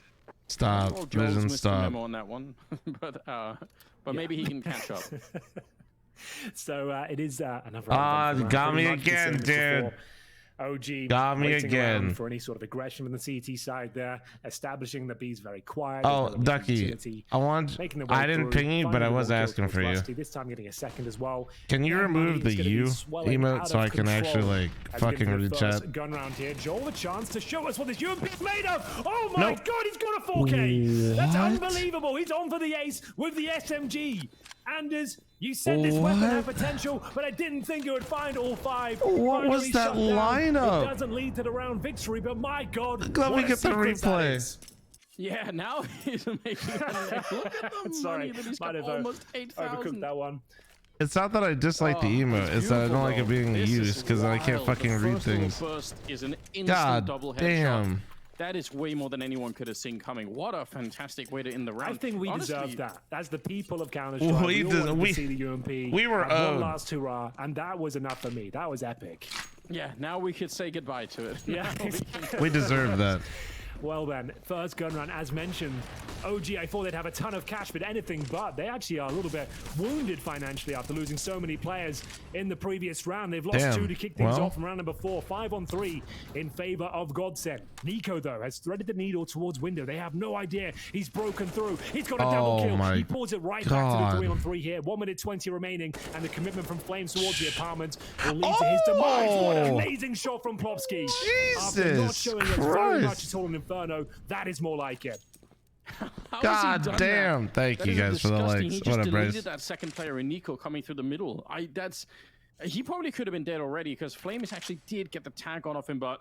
Stop. Vision, stop. Memo on that one, but maybe he can catch up. So it is another. Got me again, dude. OG got me again for any sort of aggression from the CT side there, establishing the B's very quiet. Oh, Ducky, I didn't ping you, but I was asking for you. This time getting a second as well. Can you remove the U emote so I can actually like fucking read chat? Gun round here, Joel, a chance to show us what this UMP is made of. Oh my God, he's got a 4K. That's unbelievable. He's on for the ace with the SMG. Anders, you said this weapon had potential, but I didn't think it would find all 5. What was that lineup? It doesn't lead to the round victory, but my God, let me get the replay. Yeah, now he's making. Look at the money that he's got, almost 8,000. Overcooked that one. It's not that I dislike the emote, it's that I don't like it being used because I can't fucking read things. God damn. That is way more than anyone could have seen coming. What a fantastic way to end the round. I think we deserve that. As the people of Counter-Strike, we wanted to see the UMP. We were one last hurrah, and that was enough for me. That was epic. Yeah, now we could say goodbye to it. Yeah, we deserve that. Well then, first gun run, as mentioned. OG, I thought they'd have a ton of cash, but anything but. They actually are a little bit wounded financially after losing so many players in the previous round. They've lost 2 to kick things off from round number 4. 5-on-3 in favor of Godsend. Nico, though, has threaded the needle towards window. They have no idea. He's broken through. He's got a double kill. He pulls it right back to the 3-on-3 here. 1 minute 20 remaining, and the commitment from Flames towards the apartment will lead to his demise. What an amazing shot from Plopsky. After not showing us very much at all in Inferno, that is more like it. God damn! Thank you guys for the likes. He just deleted that second player in Nico coming through the middle. He probably could have been dead already because Flames actually did get the tag on off him, but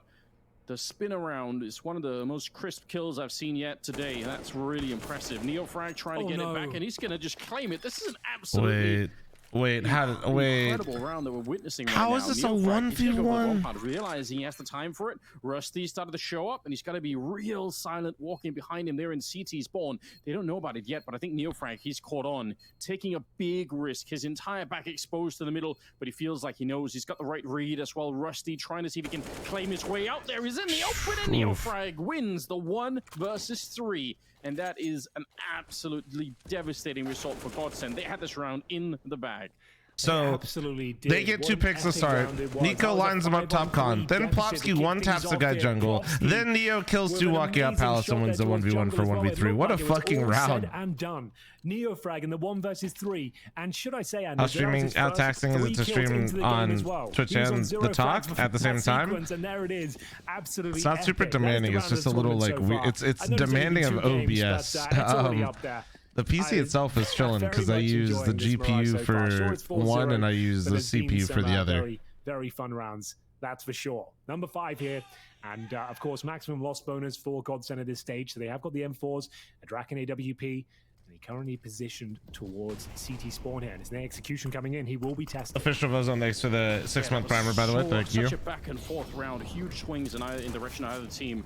the spin around is one of the most crisp kills I've seen yet today. That's really impressive. Neofrag trying to get it back, and he's gonna just claim it. This is an absolutely incredible round that we're witnessing right now. How is this a 1v1? Realizing he has the time for it. Rusty started to show up, and he's got to be real silent walking behind him there in CT spawn. They don't know about it yet, but I think Neofrag, he's caught on, taking a big risk. His entire back exposed to the middle, but he feels like he knows he's got the right read as well. Rusty trying to see if he can claim his way out there. He's in the open, and Neofrag wins the 1 versus 3. And that is an absolutely devastating result for Godsend. They had this round in the bag. So absolutely did. they get What 2 an picks to epic start. round it was. Nico That was a lines them up top 5-on-3 con. Then deficit to Plopsky kick one things taps the off guy there. jungle. Plopsky Then Neo kills with 2 an walking out amazing palace and shot wins the there towards 1v1 for jungle as well. It 1v3. looked What a like it was fucking all round. said and done. Neo frag in the 1 versus 3. And should I say, Anders, How that was streaming his how first taxing is 3 it to kills into stream the game on as well. Twitch He was on and 0 the talk frags at the for same that time? sequence, and there it is. Absolutely It's not super epic. That is the demanding. It's round just a of the little tournament like so far. it's I know it's only demanding of 2 games, OBS. but, it's already up there. The PC itself is chilling very because I much use the enjoying this Mirage GPU so far. Sure, for it's 4-0, one and I use but the there's been CPU for some, the other. Very, very fun rounds, that's for sure. Number 5 here. And of course, maximum loss bonus for Godsend at this stage. So they have got the M4s, a Draken AWP, and he currently positioned towards CT spawn here. And his execution coming in, he will be tested. Official votes on thanks for the 6-month primer, by the way. Thank you. Such a back and forth round, huge swings in direction of either team.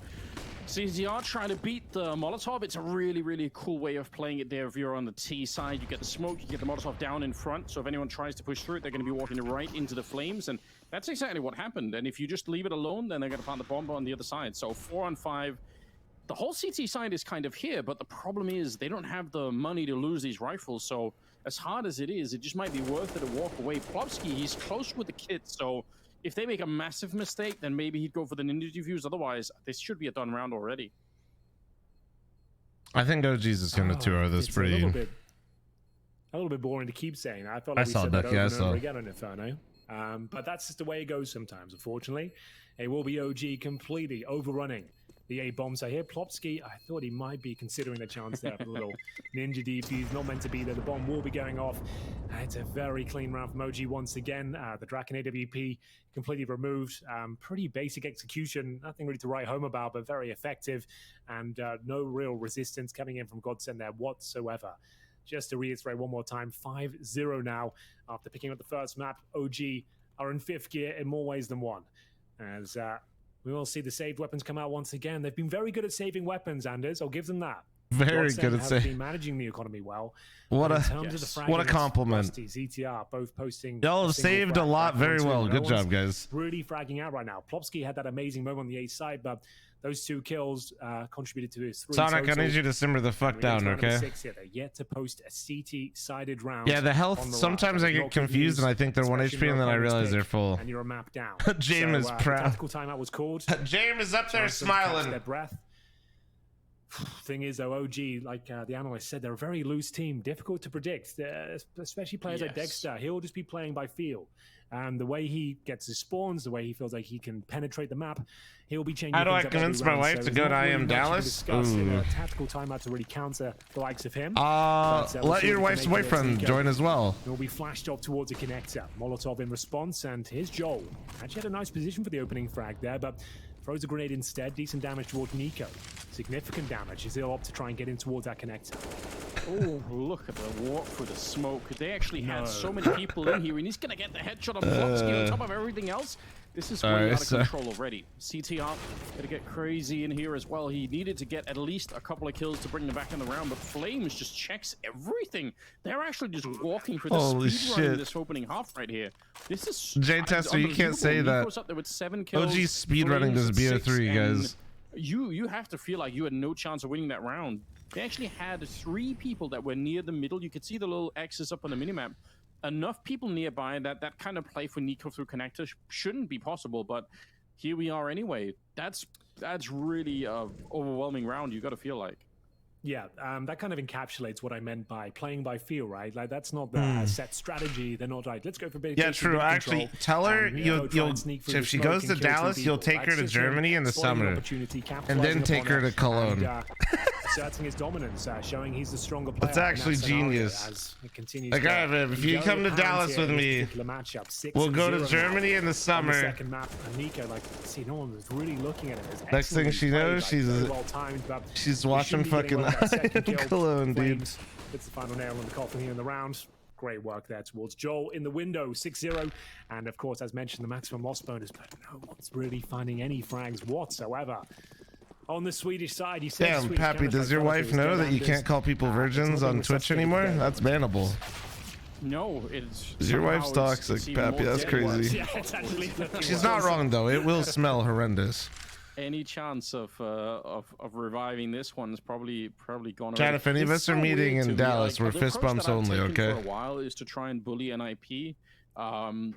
CZR trying to beat the Molotov. It's a really, really cool way of playing it there. If you're on the T side, you get the smoke, you get the Molotov down in front. So if anyone tries to push through it, they're going to be walking right into the flames. And that's exactly what happened. And if you just leave it alone, then they're going to plant the bomb on the other side. So 4 on 5. The whole CT side is kind of here, but the problem is they don't have the money to lose these rifles. So as hard as it is, it just might be worth it to walk away. Plopsky, he's close with the kit, so if they make a massive mistake, then maybe he'd go for the ninja defuse. Otherwise, this should be a done round already. I think OG's is going to 2-0 this It's pretty. a little bit boring to keep saying. I felt like I we saw said Duck, that yeah, I over and saw. over again on Inferno. But that's just the way it goes sometimes, unfortunately. It will be OG completely overrunning the A bombs. I hear Plopsky. I thought he might be considering the chance there for the little ninja defuse. Not meant to be there. The bomb will be going off. It's a very clean round from OG once again. The Draken AWP completely removed. Pretty basic execution. Nothing really to write home about, but very effective. And no real resistance coming in from Godsend there whatsoever. Just to reiterate one more time, 5-0 now after picking up the first map. OG are in 5th gear in more ways than one. As we will see the saved weapons come out once again. They've been very good at saving weapons, Anders. I'll give them that. Very Godsend good at have saving. been managing the economy well. What But a in terms of the what a fragging, compliment. Rusty, ZTR, both posting. Y'all have single saved a frag lot back very onto well. him. Good No job, one's guys. Really fragging out right now. Plopsky had that amazing moment on the A side, but those 2 kills contributed to his 3 Sonic, total. I need you to simmer the fuck And down, we're into round okay? number 6 here. They're yet to post a CT-sided round. Yeah, the on health, Mirage. sometimes I That is get not good confused news, and I think they're 1 especially HP and then I opponent's realize pick, they're full. And you're a map down. James is the proud. tactical timeout was called. James is up there Chance for them to catch smiling. their breath. Thing is, though, OG, like the analyst said, they're a very loose team, difficult to predict, especially players like Dexter. He'll just be playing by feel. And the way he gets his spawns, the way he feels like he can penetrate the map, he'll be changing. How do I things up every convince my round, wife so to there's go not to I really Am much to Dallas? discuss in Ooh. a tactical timeout to really counter the likes of him. Let your wife's boyfriend join as well. He'll be flashed off towards a connector. Molotov in response, and here's Joel. Actually had a nice position for the opening frag there, but throws a grenade instead. Decent damage towards Nico. Significant damage as he'll opt to try and get in towards that connector. Oh, look at the walk through the smoke. They actually had so many people in here, and he's going to get the headshot on Plopsky on top of everything else. This is way out of control already. CTR going to get crazy in here as well. He needed to get at least a couple of kills to bring them back in the round, but Flames just checks everything. They're actually just walking for the Holy speed running shit. this opening half right here. This is J-Tester, you can't say that. Nico's up there with 7 kills. OG speedrunning Flames this at 6, BO3, and guys. You have to feel like you had no chance of winning that round. They actually had 3 people that were near the middle. You could see the little X's up on the minimap. Enough people nearby that kind of play for Nico through connector shouldn't be possible, but here we are anyway. That's really overwhelming round, you got to feel like. Yeah, that kind of encapsulates what I meant by playing by feel, right? Like that's not the set strategy. They're not like, let's go for big. Yeah, true. Actually, tell her you'll if she goes to Dallas, you'll take her to Germany in the summer, and then take her to Cologne. Asserting his dominance, showing he's the stronger player. That's actually genius. Like, if you come to Dallas with me, we'll go to Germany in the summer. Second map, and Nico, like, see, no one was really looking at it. Next thing she knows, she's watching fucking Cologne, dude. It's the final nail in the coffin here in the round. Great work there towards Joel in the window, 6-0. And of course, as mentioned, the maximum loss bonus, but no one's really finding any frags whatsoever. On the Swedish side, he said, damn, Pappy, does your wife know that you can't call people virgins on Twitch anymore? That's bannable. No, it's... Your wife's toxic, Pappy. That's crazy. Yeah, it's actually She's not wrong, though. It will smell horrendous. any chance of reviving this one is probably gone. Chad, already. if any of It's us are so meeting weird to in me, Dallas, like, we're the fist approach bumps that I've only, taken okay? For a while is to try and bully NIP.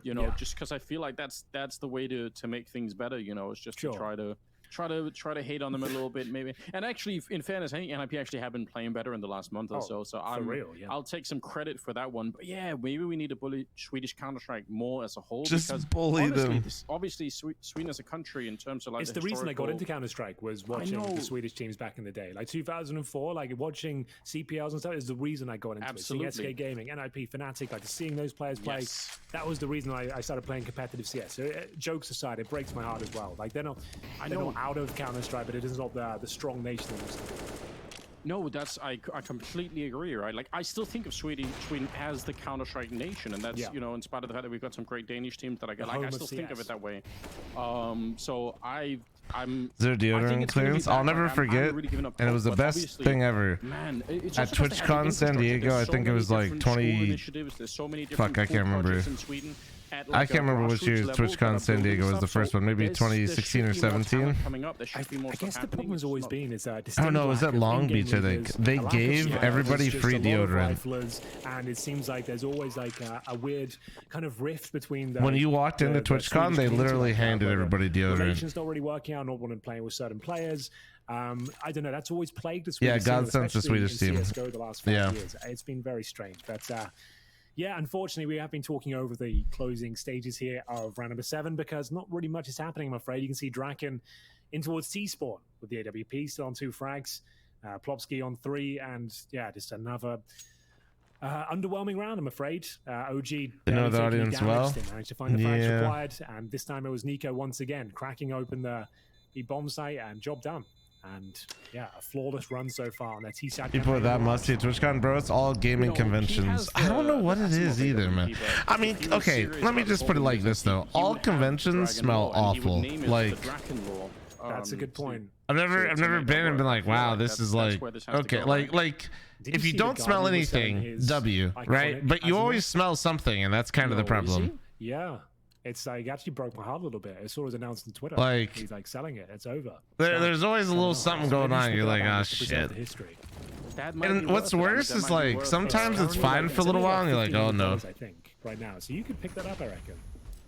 You know, just because I feel like that's the way to make things better. You know, it's just to try to hate on them a little bit, maybe. And actually, in fairness, I think NIP actually have been playing better in the last month or so. So I'll take some credit for that one. But yeah, maybe we need to bully Swedish Counter-Strike more as a whole. Just because bully them. Obviously, Sweden as a country, in terms of like it's the reason I got into Counter-Strike was watching the Swedish teams back in the day, like 2004, like watching CPLs and stuff is the reason I got into it. Seeing SK Gaming, NIP, Fnatic, like seeing those players play. That was the reason I started playing competitive CS. So jokes aside, it breaks my heart as well. Like they're not out of Counter-Strike, but it is not the strong nation that used to be. No, I completely agree, right? Like, I still think of Sweden as the Counter-Strike nation, and that's, you know, in spite of the fact that we've got some great Danish teams that I still think of it that way. So I'm Zero deodorant clearance. I'll never forget, and it was the best thing ever. Man, at TwitchCon San Diego, I think it was like 20. Fuck, I can't remember. I can't remember which year TwitchCon San Diego was the first one. Maybe 2016 or 17. I guess the problem has always been is I don't know. It was at Long Beach, I think. They gave everybody free deodorant. And it seems like there's always like a weird kind of rift between the. When you walked into TwitchCon, they literally handed everybody deodorant. Relations not really working out, not wanting playing with certain players. I don't know. That's always plagued the Swedish team. Yeah, God sent the Swedish team. CS:GO the last 5 years. It's been very strange, but. Yeah, unfortunately, we have been talking over the closing stages here of round number 7 because not really much is happening, I'm afraid. You can see Draken in towards T-Spawn with the AWP, still on 2 frags. Plopsky on 3, and yeah, just another underwhelming round, I'm afraid. OG they know the audience well. Managed to find the frags required, and this time it was Nico once again, cracking open the bomb site, and job done. And yeah, a flawless run so far on that T-Sat. People are that musty at TwitchCon, bro. It's all gaming conventions. I don't know what it is either, man. I mean, okay, let me just put it like this though. All conventions smell awful. Like, that's a good point. I've never been and been like, wow, this is like, okay, like if you don't smell anything, W, right? But you always smell something, and that's kind of the problem. Yeah. It's like, it actually broke my heart a little bit. I saw it was announced on Twitter. Like, he's like selling it. It's over. There's always a little something going on. You're like, oh shit. And what's worse is like sometimes it's fine for a little while, and you're like, oh no. I think right now, so you could pick that up, I reckon.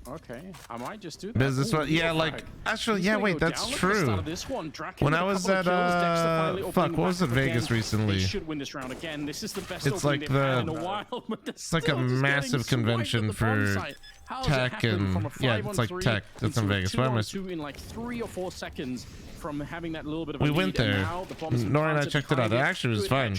Okay, I might just do that. Business one, yeah, like actually, yeah, wait, that's true. When I was at fuck, what was it, Vegas recently? Should win this round again. This is the best it's like it's like a massive convention for tech and yeah, it's like tech. That's in Vegas. Why am I? In like 3 or 4 seconds from having that little bit of. We went there. Nora and I checked it out. It actually was fine.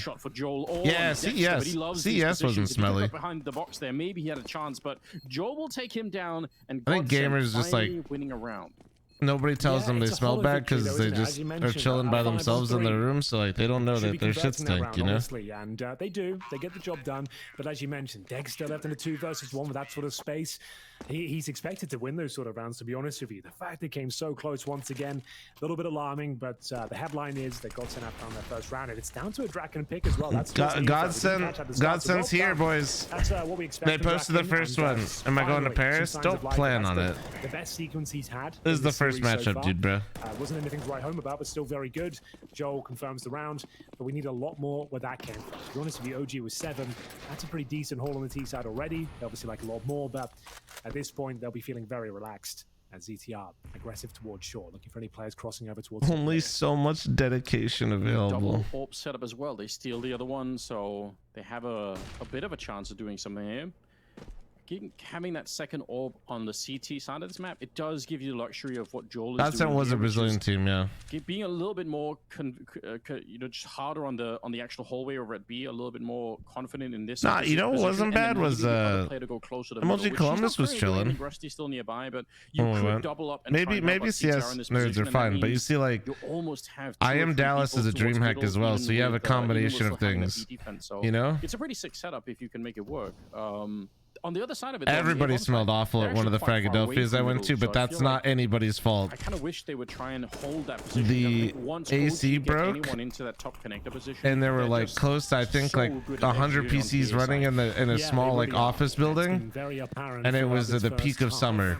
Yeah, CES wasn't smelly. Behind the box there, maybe he had a chance, but Joel will take him down. And I think gamers just like winning a round. Nobody tells them they smell bad because they just are chilling by themselves in their room, so like they don't know that their shit stink, you know? Honestly, and they do. They get the job done. But as you mentioned, Deg's still left in a 2 versus 1 with that sort of space. He's expected to win those sort of rounds, to be honest with you. The fact they came so close once again, a little bit alarming, but the headline is that Godsend have found their first round, and it's down to a Draken pick as well. That's Godsend's here, boys. That's what we expect. They posted the first one. Am I going to Paris? Don't plan on it. The best sequence he's had. This is the first matchup, dude, bro. Wasn't anything to write home about, but still very good. Joel confirms the round, but we need a lot more where that came from. To be honest with you, OG was 7. That's a pretty decent haul on the T side already. They obviously like a lot more, but at this point, they'll be feeling very relaxed as ZTR aggressive towards shore, looking for any players crossing over towards. Only so much dedication available. Double AWP setup as well. They steal the other one, so they have a bit of a chance of doing something here. Having that second orb on the CT side of this map, it does give you the luxury of what Joel is doing. That was here, a Brazilian team, yeah. Being a little bit more, just harder on the actual hallway over at B, a little bit more confident in this. Nah, you know what wasn't bad was MLG Columbus was chilling. Rusty still nearby, but you could double up. And maybe CS nerds are fine, but you see, like, I Am Dallas is a dream hack as well, so you have a combination of things. You know, it's a pretty sick setup if you can make it work. On the other side of it, everybody smelled awful at one of the Fragadelphias I went to, but that's not anybody's fault. I kind of wish they would try and hold that position. The AC broke, into that top connector position, and there were like close to, I think, like 100 PCs running in a small like office building, and it was at the peak of summer.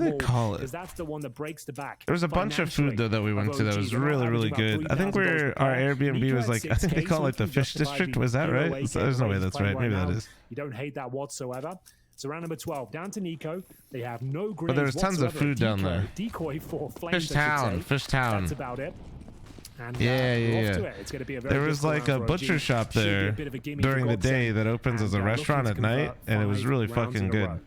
do they call it? Because that's the one that breaks the back. There was a bunch of food though that we went to that was really, really good. I think our Airbnb was like, I think they call it like the fish district. Was that right? There's no way that's right. Maybe that is. You don't hate that whatsoever. So round number 12, down to Nico. They have no grenades. But there was tons of whatsoever. food down there. Decoy for flames. Fish Town, Fish Town. That's about it. And, yeah. It's going to be a very there was like a butcher shop there during the day that opens as a restaurant at night, and it was really fucking good.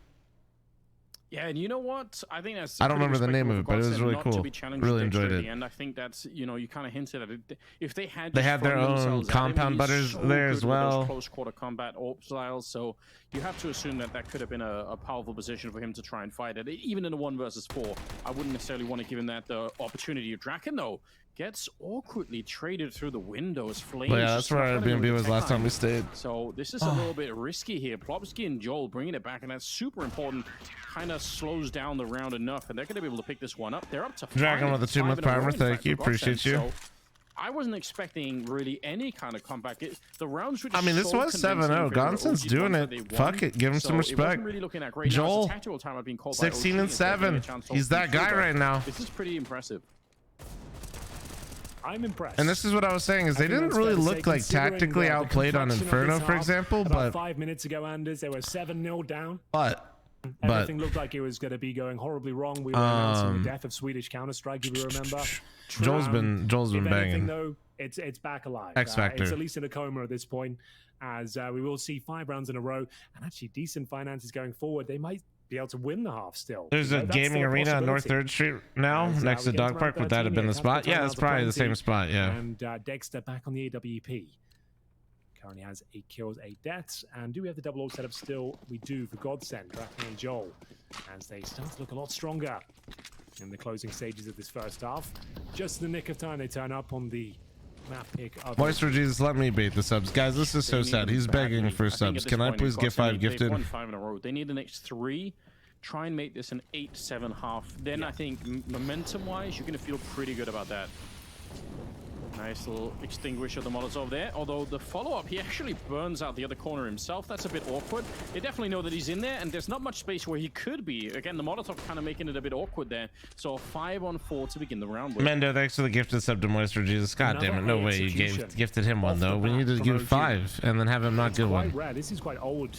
Yeah, and you know what? I think that's. I don't remember the name of it, but it was really cool. Really enjoyed it. And I think that's, you know, you kind of hinted at it. If they had their own compound butters there as well. Close quarter combat AWP styles, so you have to assume that that could have been a powerful position for him to try and fight it. Even in a 1 versus 4, I wouldn't necessarily want to give him that the opportunity. Draken though gets awkwardly traded through the windows. Flames. Well, yeah, that's where Airbnb was last time we stayed. So this is a little bit risky here. Plopsky and Joel bringing it back, and that's super important. Kind of slows down the round enough, and they're going to be able to pick this one up. They're up to Dragon with the 2-month primer. Thank you, appreciate you. So I wasn't expecting really any kind of comeback. The rounds were just I mean, this so was 7-0. Gonson's doing it. Fuck it, give him some respect. Really looking at great. Joel, now, 16-7. He's that guy right now. This is pretty impressive. I'm impressed. And this is what I was saying, is they didn't really look like tactically outplayed on Inferno, for example, but 5 minutes ago, Anders, they were 7-0 down. Everything looked like it was going to be going horribly wrong. We were announcing the death of Swedish Counter-Strike, if you remember. Joel's been banging. Though, it's back alive. X Factor. It's at least in a coma at this point, as we will see 5 rounds in a row, and actually decent finances going forward. They might be able to win the half still. There's a gaming arena on North 3rd Street now, next to Dog Park. Would that have been the spot? Yeah, it's probably the same spot, yeah. And Dexter back on the AWP. Currently has 8 kills, 8 deaths. And do we have the double ult setup still? We do for Godsend, Draken and Joel, as they start to look a lot stronger in the closing stages of this first half. Just in the nick of time, they turn up on the map pick of Moisture Jesus, let me bait the subs. Guys, this is so sad. He's begging for subs. Can I please get 5 gifted? Won 5 in a row. They need the next 3. Try and make this an 8-7 half. Then I think momentum-wise, you're going to feel pretty good about that. Nice little extinguish of the Molotov there. Although the follow-up, he actually burns out the other corner himself. That's a bit awkward. They definitely know that he's in there, and there's not much space where he could be. Again, the Molotov kind of making it a bit awkward there. So 5-on-4 to begin the round with. Mendo, thanks for the gifted sub to Moisture Jesus. God damn it, no way you gifted him one, though. We need to give 5 and then have him not give one. Rare. This is quite old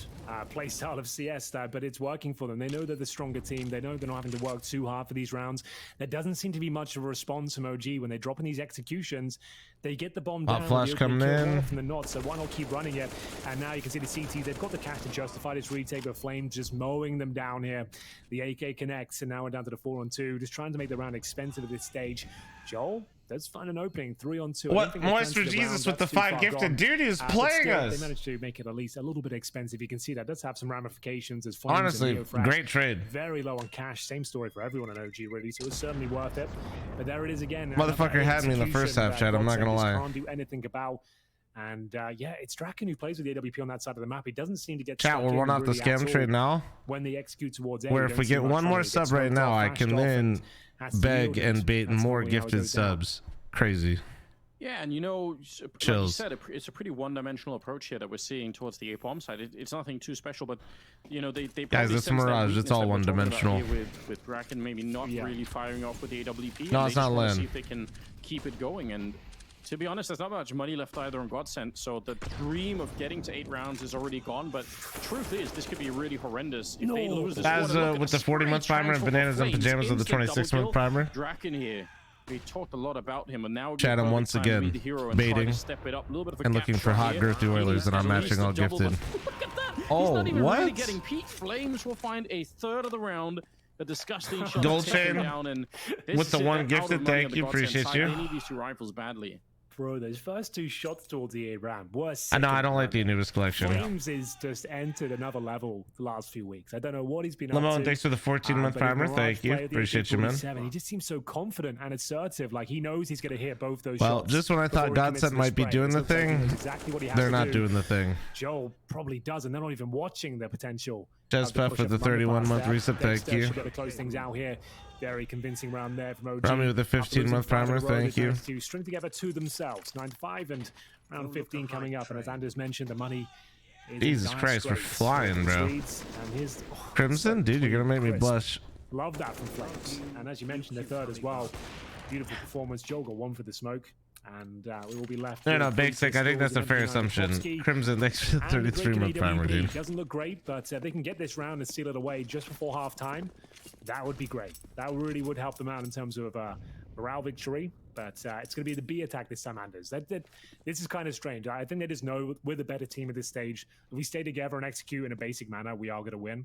play style of CS, but it's working for them. They know they're the stronger team. They know they're not having to work too hard for these rounds. There doesn't seem to be much of a response from OG when they drop in these executions. They get the bomb down. Flash coming in. From the knot, so why not keep running it? And now you can see the CT. They've got the cash to justify this retake, but Flames just mowing them down here. The AK connects, and now we're down to the 4-on-2, just trying to make the round expensive at this stage. Joel does find an opening, 3-on-2. What Moisture Jesus with the 5 gifted? Dude is playing us. They managed to make it at least a little bit expensive. You can see that does have some ramifications as honestly, great trade. Very low on cash. Same story for everyone in OG, really. So it's certainly worth it. But there it is again. Motherfucker had me in the first half, Chad. I'm not gonna lie. Can't do anything about. And yeah, it's Draken who plays with the AWP on that side of the map. He doesn't seem to get. Chat, we're one off the scam trade now. When they execute towards where if we get one more sub right now, I can then beg and bait more gifted subs. Crazy. Yeah, and you know, like you said, it's a pretty one-dimensional approach here that we're seeing towards the A-bomb side. It's nothing too special, but you know, they guys, it's Mirage. It's all one-dimensional. With Draken maybe not really firing off with the AWP. No, it's not Len. See if they can keep it going. And to be honest, there's not much money left either on Godsend, so the dream of getting to 8 rounds is already gone. But truth is, this could be really horrendous if they lose this. As with the 40-month primer and bananas and pajamas with the 26-month primer. Draken here. We talked a lot about him, and now Chad, I'm once again baiting and looking for hot girthy Oilers, and I'm matching all gifted. Oh, what? Really getting Pete. Flames will find a third of the round. A disgusting shot. Gold chain down, and with the 1 gifted. Thank you, appreciate you. They need these 2 rifles badly. Bro, those first 2 shots towards the A round were sick. I know, I don't like the Anubis collection. Flames is just entered another level the last few weeks. I don't know what he's been up Lamone, to. thanks for the 14-month primer. Thank you. Appreciate you, man. He just seems so confident and assertive. Like, he knows he's going to hit both those shots. shots. Just when I thought Godsend might be doing the thing, they're not doing the thing. Joel probably does, and they're not even watching the potential. Just Pep for the 31-month reset. Thank you. Should be able to close things out here. Very convincing round there from OG. Rami with the 15-month primer, thank you. To string together 2 themselves, 9-5 and round 15 coming up. And as Anders mentioned, the money is Jesus Christ, we're flying, bro. Crimson? Dude, you're going to make me blush. Love that from Flames. And as you mentioned, the third as well. Beautiful performance. Joel got 1 for the smoke. And we will be left. No, with basic. I think that's a fair assumption. Crimson, thanks for the 33-month primer, dude. Doesn't look great, but they can get this round and seal it away just before halftime. That would be great. That really would help them out in terms of morale victory. But it's going to be the B attack this time, Anders. This is kind of strange. I think they just know we're the better team at this stage. If we stay together and execute in a basic manner, we are going to win.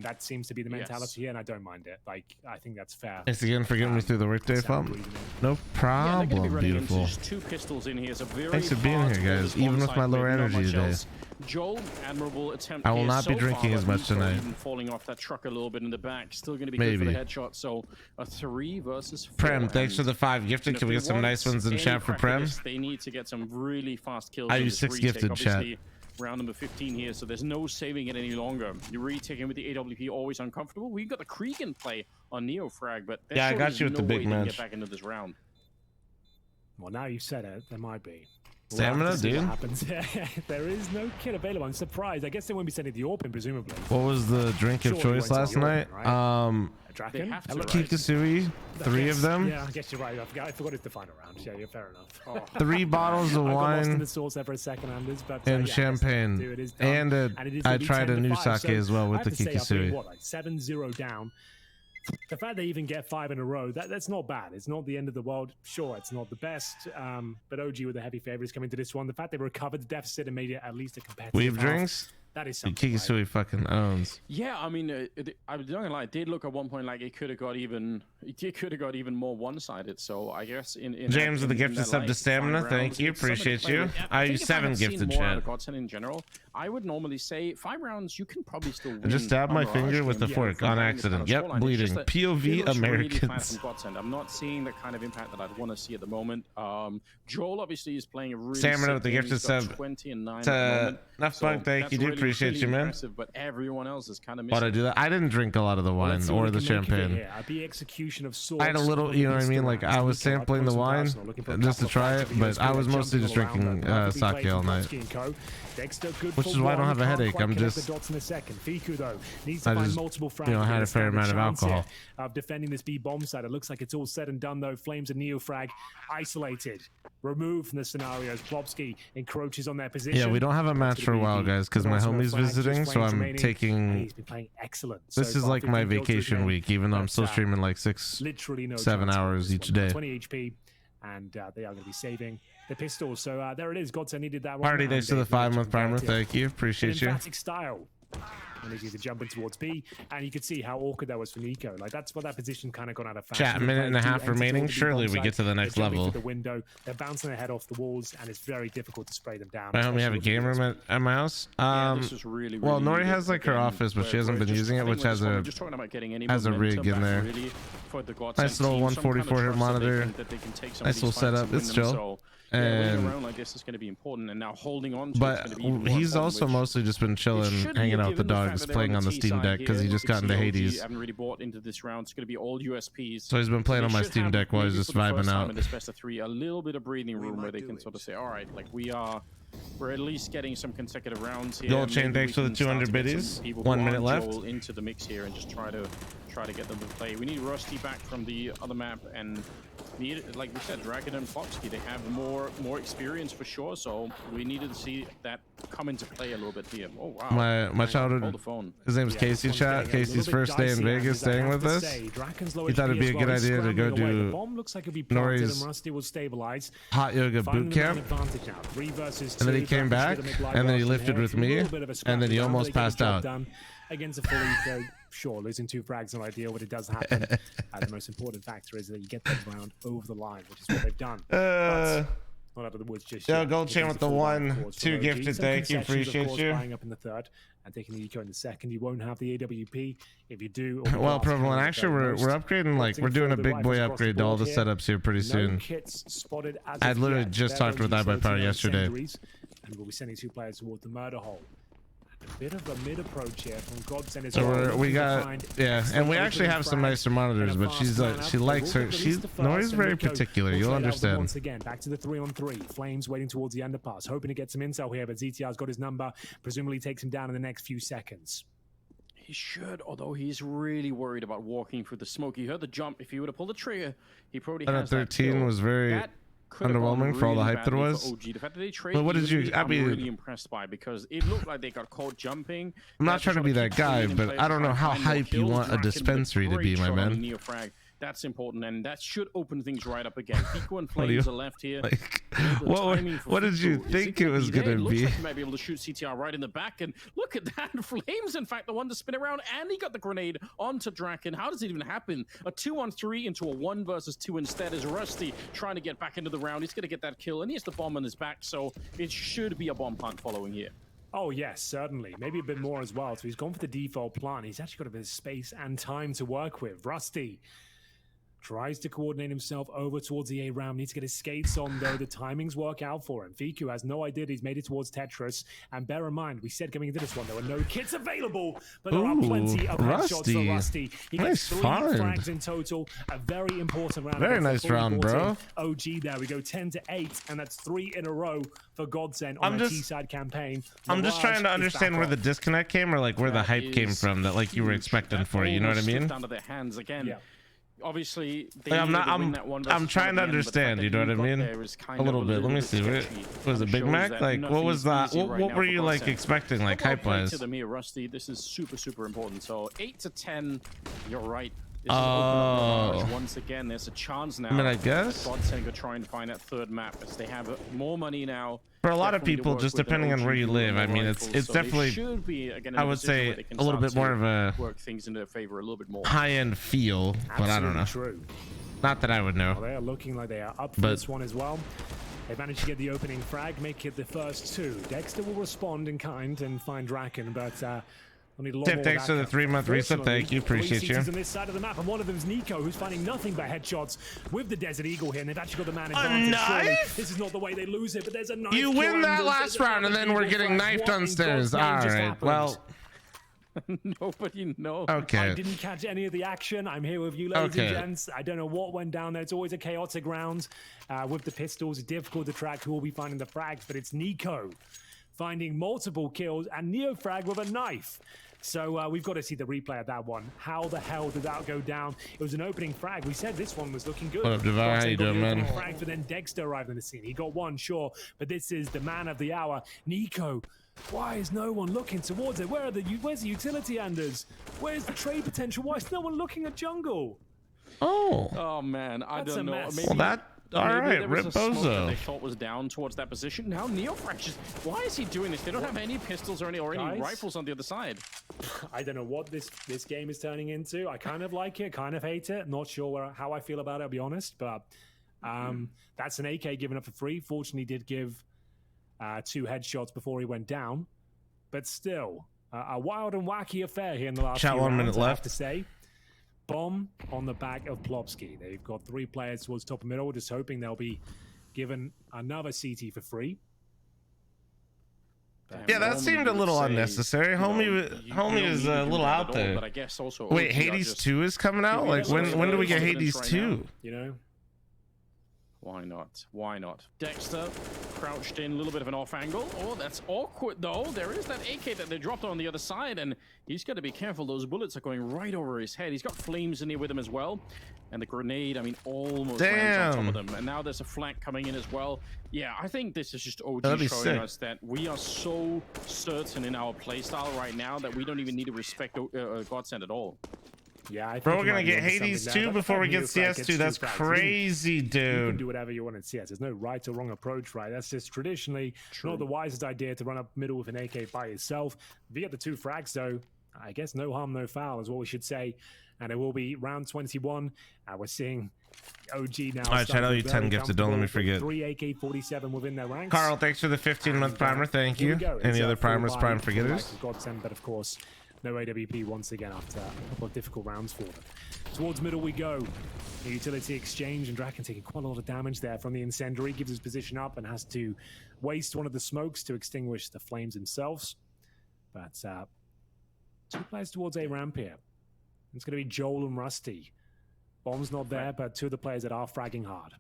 That seems to be the mentality here, and I don't mind it. Like, I think that's fair. Thanks again for getting me through the workday, fam. No problem, beautiful. Just 2 pistols in here. Thanks for being here, guys. Even with my lower energy today. Joel, admirable attempt. I will not be drinking as much tonight. Even falling off that truck a little bit in the back. Still going to be good for the headshot. So a 3 versus 4. Prem, thanks for the 5 gifted. Can we get some nice ones in chat for Prem? They need to get some really fast kills. I use 6 gifted chat. Round number 15 here, so there's no saving it any longer. You're retaking with the AWP, always uncomfortable. We got the Krieg play on Neofrag, but yeah, I got you with the big match. Get back into this round. Well, now you've said it, there might be. Stamina, dude. There is no kit available. I'm surprised. I guess they won't be sending the AWP, presumably. What was the drink of choice last night? Draken? Kikasui, 3 of them. Yeah, I guess you're right. I forgot it's the final round. Yeah, you're fair enough. 3 bottles of I got lost in wine the sauce there for a second, Anders, but, and yeah, champagne. And I tried a new sake as well with the Kikasui. What, like 7-0 down. The fact they even get 5 in a row, that's not bad. It's not the end of the world. Sure, it's not the best, but OG with the heavy favorites coming to this one. The fact they recovered the deficit and made it at least a competitive Weave drinks? That is something. Kikasui fucking owns. Yeah, I mean, I'm not gonna lie. It did look at one point like it could have got even more one-sided. So I guess in James with the gifted sub to stamina. Thank you, appreciate you. I use 7 gifted chat. In general, I would normally say 5 rounds. You can probably still win. I just stabbed my finger with the fork on accident. Yep, bleeding. POV Americans. I'm not seeing the kind of impact that I'd want to see at the moment. Joel obviously is playing a really stamina with the gifted sub. 20 and 9 at the moment. Enough fun, thank you, dude. Appreciate you, man. But everyone else is kind of missing. Why'd I do that? I didn't drink a lot of the wine or the champagne. I had a little, you know what I mean? Like, I was sampling the wine just to try it, but I was mostly just drinking sake all night. Which is why I don't have a headache. I'm just, I just, had a fair amount of alcohol. Of defending this B bomb site. It looks like it's all said and done though. Flames and Neofrag isolated, removed from the scenarios. Plopsky encroaches on their position. Yeah, we don't have a match for a while, guys, because my homie's visiting, so I'm taking. He's been playing excellent. This is like my vacation week, even though I'm still streaming like 7 hours each day. 20 HP, and they are going to be saving the pistols. So there it is. Godsend needed that one. Party days to the 5-month primer. Thank you, appreciate you. Emphatic style. And he's jumping towards B, and you could see how awkward that was for Nico. Like, that's what that position kind of gone out of fashion. Chat, a minute and a half remaining. Surely we get to the next level. The window, they're bouncing their head off the walls, and it's very difficult to spray them down. My homie have a game room at my house. Well, Nori has like her office, but she hasn't been using it, which has a rig in there. Nice little 144 hertz monitor. Nice little setup. It's chill. And around like this is going to be important, and now holding on to but he's also mostly just been chilling, hanging out with the dogs, playing on the Steam Deck because he just got into Hades. Haven't really bought into this round. It's going to be all USPs. So he's been playing on my Steam Deck while he's just vibing out. In this best of 3, a little bit of breathing room where they can sort of say, all right, like we're at least getting some consecutive rounds here. Gold chain, thanks for the 200 biddies. 1 minute left. Into the mix here and just try to get them to play. We need Rusty back from the other map, and like we said, Dragon and Plopsky, they have more experience for sure. So we needed to see that come into play a little bit here. Oh wow! My childhood. His name is Casey. Chat. Casey's first day in Vegas, staying with us. He thought it'd be a good idea to go do Nori's hot yoga boot camp. And then he came back, and then he lifted with me, and then he almost passed out. Against a fully, sure, losing 2 frags is not ideal, but it does happen. The most important factor is that you get that round over the line, which is what they've done. Not out of the woods just yet. Gold chain with the 1, 2 gifted, thank you, appreciate you. Buying up in the 3rd and taking the eco in the 2nd. You won't have the AWP if you do. Well, Prevalent, actually, we're upgrading, like, we're doing a big boy upgrade to all the setups here pretty soon. I literally just talked with iBuyPower yesterday. And we'll be sending 2 players towards the murder hole. A bit of a mid approach here from Godsend. So we got, yeah, and we actually have some nicer monitors, but she's like, she likes her. Nori's very particular. You'll understand. Once again, back to the 3-on-3. Flames waiting towards the underpass, hoping to get some intel here, but ZTR's got his number. Presumably takes him down in the next few seconds. He should, although he's really worried about walking through the smoke. He heard the jump. If he would have pulled the trigger, he probably has 13 was very. could have gone underwhelming for all the really hype there badly was. for OG. The fact that they traded But what did you? evenly, I I'm mean, really impressed by, because it looked like they got caught jumping. I'm not trying to be that guy, but I don't know how hype you want a dispensary to be, my man. Neofrag. That's important, and that should open things right up again. Fico and What do you- Flames are left here. like, The what timing for what did you Fico, is think it was there? gonna It looks be? like he might be able to shoot CTR right in the back, and look at that. Flames, in fact, the one to spin around, and he got the grenade onto Draken. How does it even happen? A 2-on-3 into a 1 versus 2 instead is Rusty trying to get back into the round. He's going to get that kill, and he has the bomb on his back, so it should be a bomb plant following here. Oh, yes, certainly. Maybe a bit more as well. So he's gone for the default plan. He's actually got a bit of space and time to work with. Rusty tries to coordinate himself over towards the A round. Needs to get his skates on, though. The timings work out for him. Fiku has no idea he's made it towards Tetris. And bear in mind, we said coming into this one, there were no kits available, but there are plenty of headshots for Rusty. He gets 3 frags in total. A very important round. Very nice round, bro. OG there. We go 10-8, and that's 3 in a row for Godsend on I'm a just- T-side campaign. I'm just trying to Mirage is understand back where off. the disconnect came, or like where the hype came from that like you were expecting for. You know what I mean? Out of their hands again. Yeah. Obviously, they Like, I'm not. needed to win that one I'm versus trying to one again, but the fact understand. that You know what I got mean? there is kind A little of bit. Let me see. What sketchy. was it? Big Shows Mac? that Like, what nothing was is that? easy right What now were for you like Godsend. expecting, like Well hype played wise? to them here, Rusty. This is super important. So 8-10. You're right. This is open up the barrage. Once again, there's a chance now. I mean, I guess. Godsend are trying to find that third map as they have more money now. For a lot of Definitely to people, work just with an depending on OG where you duo and live, the I mean, it's rifles, so they definitely. should be, again, in I a would position say where they can a little start bit more to of a work things into their favor a little bit more. high-end feel, but I don't know. Absolutely true. Not that I would know. Well, they are looking like they are up for But- this one as well. They managed to get the opening frag, make it the first 2. Dexter will respond in kind and find Draken, but we'll need a lot more Thanks for the backup. 3-month reset. Fortunately, Thank you. 3 Appreciate you. CTs on this side of the map, and one of them is Nico, who's finding nothing but headshots with the Desert Eagle here, and they've actually got the man advantage. Surely knife? this is not the way they lose it, but there's a knife. You win kill, that and last there's round, and another then we're Eagle getting frag. knifed What in on God's stairs. name All just right. happened? Well, Nobody knows. okay. I didn't catch any of the action. I'm here with you, ladies Okay. and gents. I don't know what went down there. It's always a chaotic round with the pistols. It's difficult to track who will be finding the frags, but it's Nico finding multiple kills and Neofrag with a knife. So we've got to see the replay of that one. How the hell did that go down? It was an opening frag. We said this one was looking good. What up, Devar? How you doing, man? Frag, but then Dexter arrived on the scene. He got one, sure, but this is the man of the hour, Nico. Why is no one looking towards it? Where's the utility Anders? Where's the trade potential? Why is no one looking at jungle? Oh man, I That's don't a know. mess. Maybe, Well, that. All maybe right, there was Rip a smoke that Bozo. they thought was down towards that position. Now Neofrag just. Why is he doing this? They don't have any pistols or any Guys? rifles on the other side. I don't know what this game is turning into. I kind of like it, kind of hate it. Not sure how I feel about it, I'll be honest. But that's an AK given up for free. Fortunately, did give 2 headshots before he went down. But still, a wild and wacky affair here in the last Chat, few 1 rounds, minute I have left. to say. Bomb on the back of Plopsky. They've got 3 players towards top and middle, just hoping they'll be given another CT for free. Yeah, that seemed a little unnecessary. Homie is a little out there. But I guess also Wait, OG are Hades just 2 is coming out? Like, when do we get Hades 2? You know? Why not? Why not? Dexter crouched in, a little bit of an off angle. Oh, that's awkward though. There is that AK that they dropped on the other side, and he's got to be careful. Those bullets are going right over his head. He's got flames in here with him as well. And the grenade, I mean, almost lands on top of them. And now there's a flank coming in as well. Yeah, I think this is just OG That'd be showing sick. us that we are so certain in our playstyle right now that we don't even need to respect Godsend at all. Yeah, I think Bro, we're you gonna might be get onto Hades something there. 2 But before we Neofrag get gets CS2. 2 That's frags. crazy, You can dude. do whatever you want in CS. There's no right or wrong approach, right? That's just traditionally not the wisest idea to run up middle with an AK by yourself. If you get the 2 frags, though, I guess no harm, no foul is what we should say. And it will be round 21. We're seeing OG now. All right, chat, I'll eat 10 gifted. Don't let me forget. 3 AK-47 within their ranks. Carl, thanks for the 15-month primer. Thank Here you. we go. Any It's other a full primers, buy prime for the likes forgetters? of Godsend, but of course, no AWP once again after a couple of difficult rounds for them. Towards middle we go. The utility exchange, and Draken taking quite a lot of damage there from the incendiary. Gives his position up and has to waste one of the smokes to extinguish the flames themselves. But 2 players towards A ramp here. It's going to be Joel and Rusty. Bomb's not there, but 2 of the players that are fragging hard.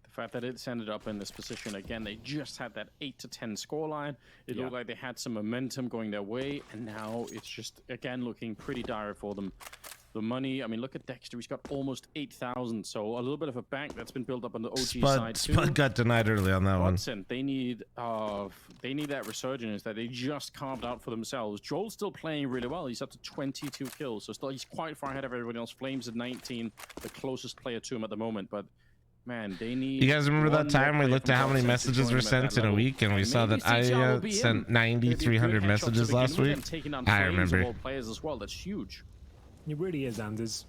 The fact that it's ended up in this position again, they just had that 8-10 scoreline. It looked like they had some momentum going their way, and now it's just again looking pretty dire for them. the money. I mean, look at Dexter. He's got almost 8,000. So a little bit of a bank that's been built up on the OG side too. Spud got denied early on that one. They need that resurgence that they just carved out for themselves. Joel's still playing really well. He's up to 22 kills, so still he's quite far ahead of everybody else. Flames at 19, the closest player to him at the moment. But man, they need. You guys remember that time we looked at how many messages were sent in a week, and we saw that I sent 300 messages last week? I remember. Players as well. That's huge. It really is, Anders.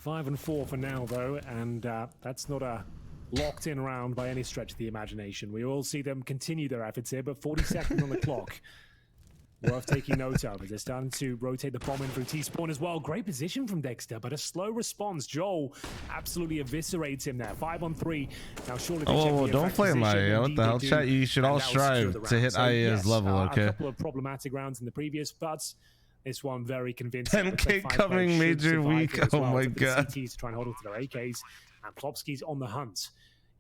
5-4 for now, though, and that's not a locked-in round by any stretch of the imagination. We all see them continue their efforts here, but 40 seconds on the clock. Worth taking note of as they're starting to rotate the bomb in through T-spawn as well. Great position from Dexter, but a slow response. Joel absolutely eviscerates him there. 5-on-3. Now, surely. Oh, don't play my what the hell, chat? You should all strive to hit IA's level, okay? A couple of problematic rounds in the previous, but this one very convincing. 10K coming major week. Oh my god. CTs to try and hold on to their AKs, and Plopsky's on the hunt.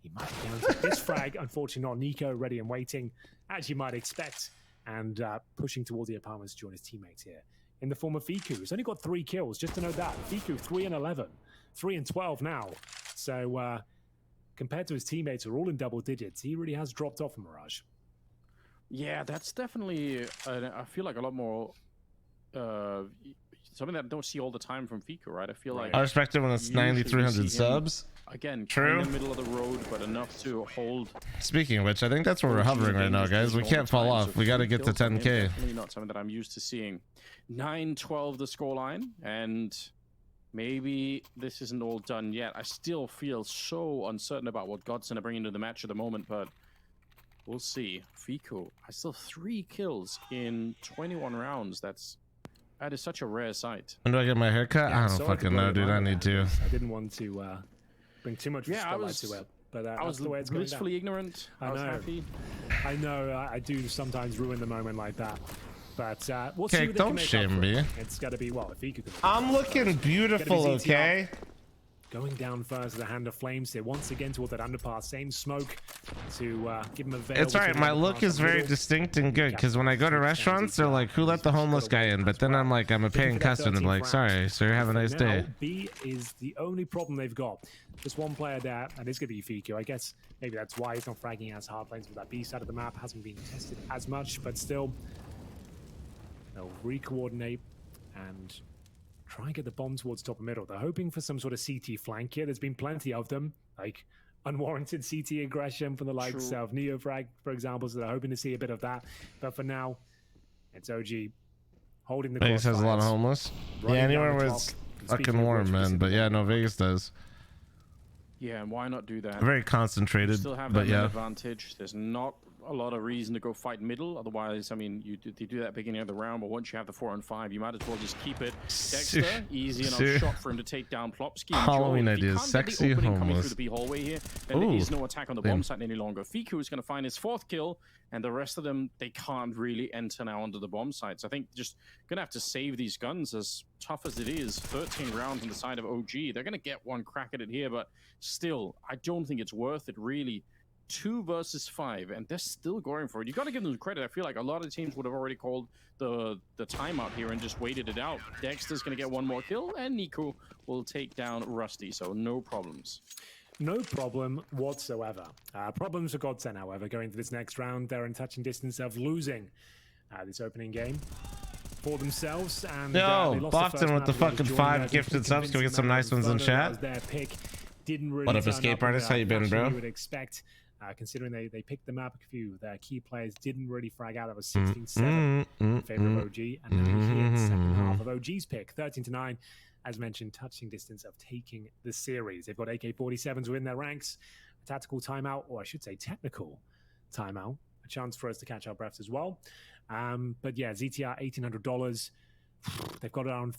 He might be down to this frag. Unfortunately, not Nico ready and waiting, as you might expect, and pushing towards the apartments to join his teammates here. In the form of Fiku, who's only got 3 kills, just to know that. Fiku 3-11, 3-12 now. So compared to his teammates who are all in double digits, he really has dropped off from Mirage. Yeah, that's definitely. I feel like a lot more. Something that I don't see all the time from Fiku, right? I feel like I respect it when it's 9,300 subs. Again, true. In the middle of the road, but enough to hold. Speaking of which, I think that's where we're hovering right now, guys. We can't fall off. We got to get to 10K. Definitely not something that I'm used to seeing. 9-12 the scoreline, and maybe this isn't all done yet. I still feel so uncertain about what Godson are bringing to the match at the moment, but we'll see. Fiku, I still 3 kills in 21 rounds. That is such a rare sight. When do I get my haircut? Yeah, I don't fucking know, dude. I need to. I didn't want to bring too much spotlight to it, but I was the way it's blissfully ignorant. I was happy. I know. I do sometimes ruin the moment like that. But we'll see Okay, what they can don't make shame up for me. It's got to be, well, if he could. I'm looking beautiful, okay? Going down first to the hand of Flames here, once again toward that underpass. Same smoke to give him a veil. It's alright, my look is very distinct and good, because when I go to restaurants, they're like, who let the homeless guy in? But then I'm like, I'm a paying customer, and they're like, sorry, sir, have a nice day. B is the only problem they've got. Just one player there, and it's going to be Fiku. I guess maybe that's why he's not fragging as hard lanes, with that B side of the map hasn't been tested as much, but still, they'll re-coordinate and try and get the bomb towards top and middle. They're hoping for some sort of CT flank here. There's been plenty of them, like unwarranted CT aggression from the likes of Neofrag, for example, so they're hoping to see a bit of that. But for now, it's OG holding the Vegas has a lot of crossfires, homeless. Yeah, running anywhere down the where clock. it's Speaking fucking of warm, which, man. But yeah, no, Vegas does. Yeah, and why not do that? Very concentrated, Still have but that yeah. advantage. There's not a lot of reason to go fight middle. Otherwise, I mean, you do that beginning of the round, but once you have the 4-on-5, you might as well just keep it. Dexter, easy enough shot for him to take down Plopsky. Halloween ideas, sexy coming through homeless. the B hallway here, then there is no attack on the bomb site any longer. Fiku is going to find his 4th kill, and the rest of them, they can't really enter now onto the bomb sites. I think just going to have to save these guns, as tough as it is. 13 rounds on the side of OG. They're going to get one crack at it here, but still, I don't think it's worth it, really. 2 versus 5, and they're still going for it. You got to give them credit. I feel like a lot of teams would have already called the timeout here and just waited it out. Dexter's going to get one more kill, and Nico will take down Rusty, so no problems. No problem whatsoever. Problems for Godsend, however, going into this next round. They're in touching distance of losing this opening game for themselves. And Yo, Boston with the fucking 5 gifted subs. Can we get some nice ones in chat? Their pick didn't really What up, turn escape up artist? How you been, bro? You would expect, considering they picked them up. A few of their key players didn't really frag out. That was 16-7 in favor of OG, and now here, second half of OG's pick, 13-9. As mentioned, touching distance of taking the series. They've got AK-47s within their ranks, a tactical timeout, or I should say technical timeout, a chance for us to catch our breaths as well. But yeah, ZTR $1,800. They've got around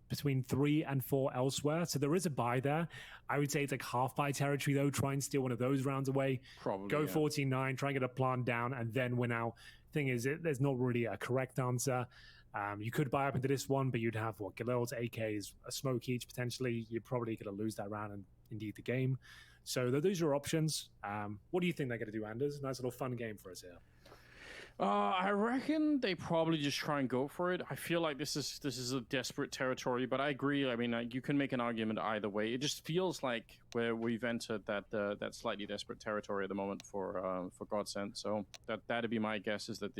between 3 and 4 elsewhere, so there is a buy there. I would say it's like half buy territory though. Try and steal one of those rounds away. Probably go 14-9, try and get a plant down, and then win out. Thing is, there's not really a correct answer. You could buy up into this one, but you'd have what Galil's AKs, a smoke each potentially. You're probably going to lose that round and indeed the game. So those are options. What do you think they're going to do, Anders? Nice little fun game for us here. I reckon they probably just try and go for it. I feel like this is a desperate territory, but I agree. I mean, you can make an argument either way. It just feels like where we've entered that slightly desperate territory at the moment for Godsent. So that'd be my guess, is that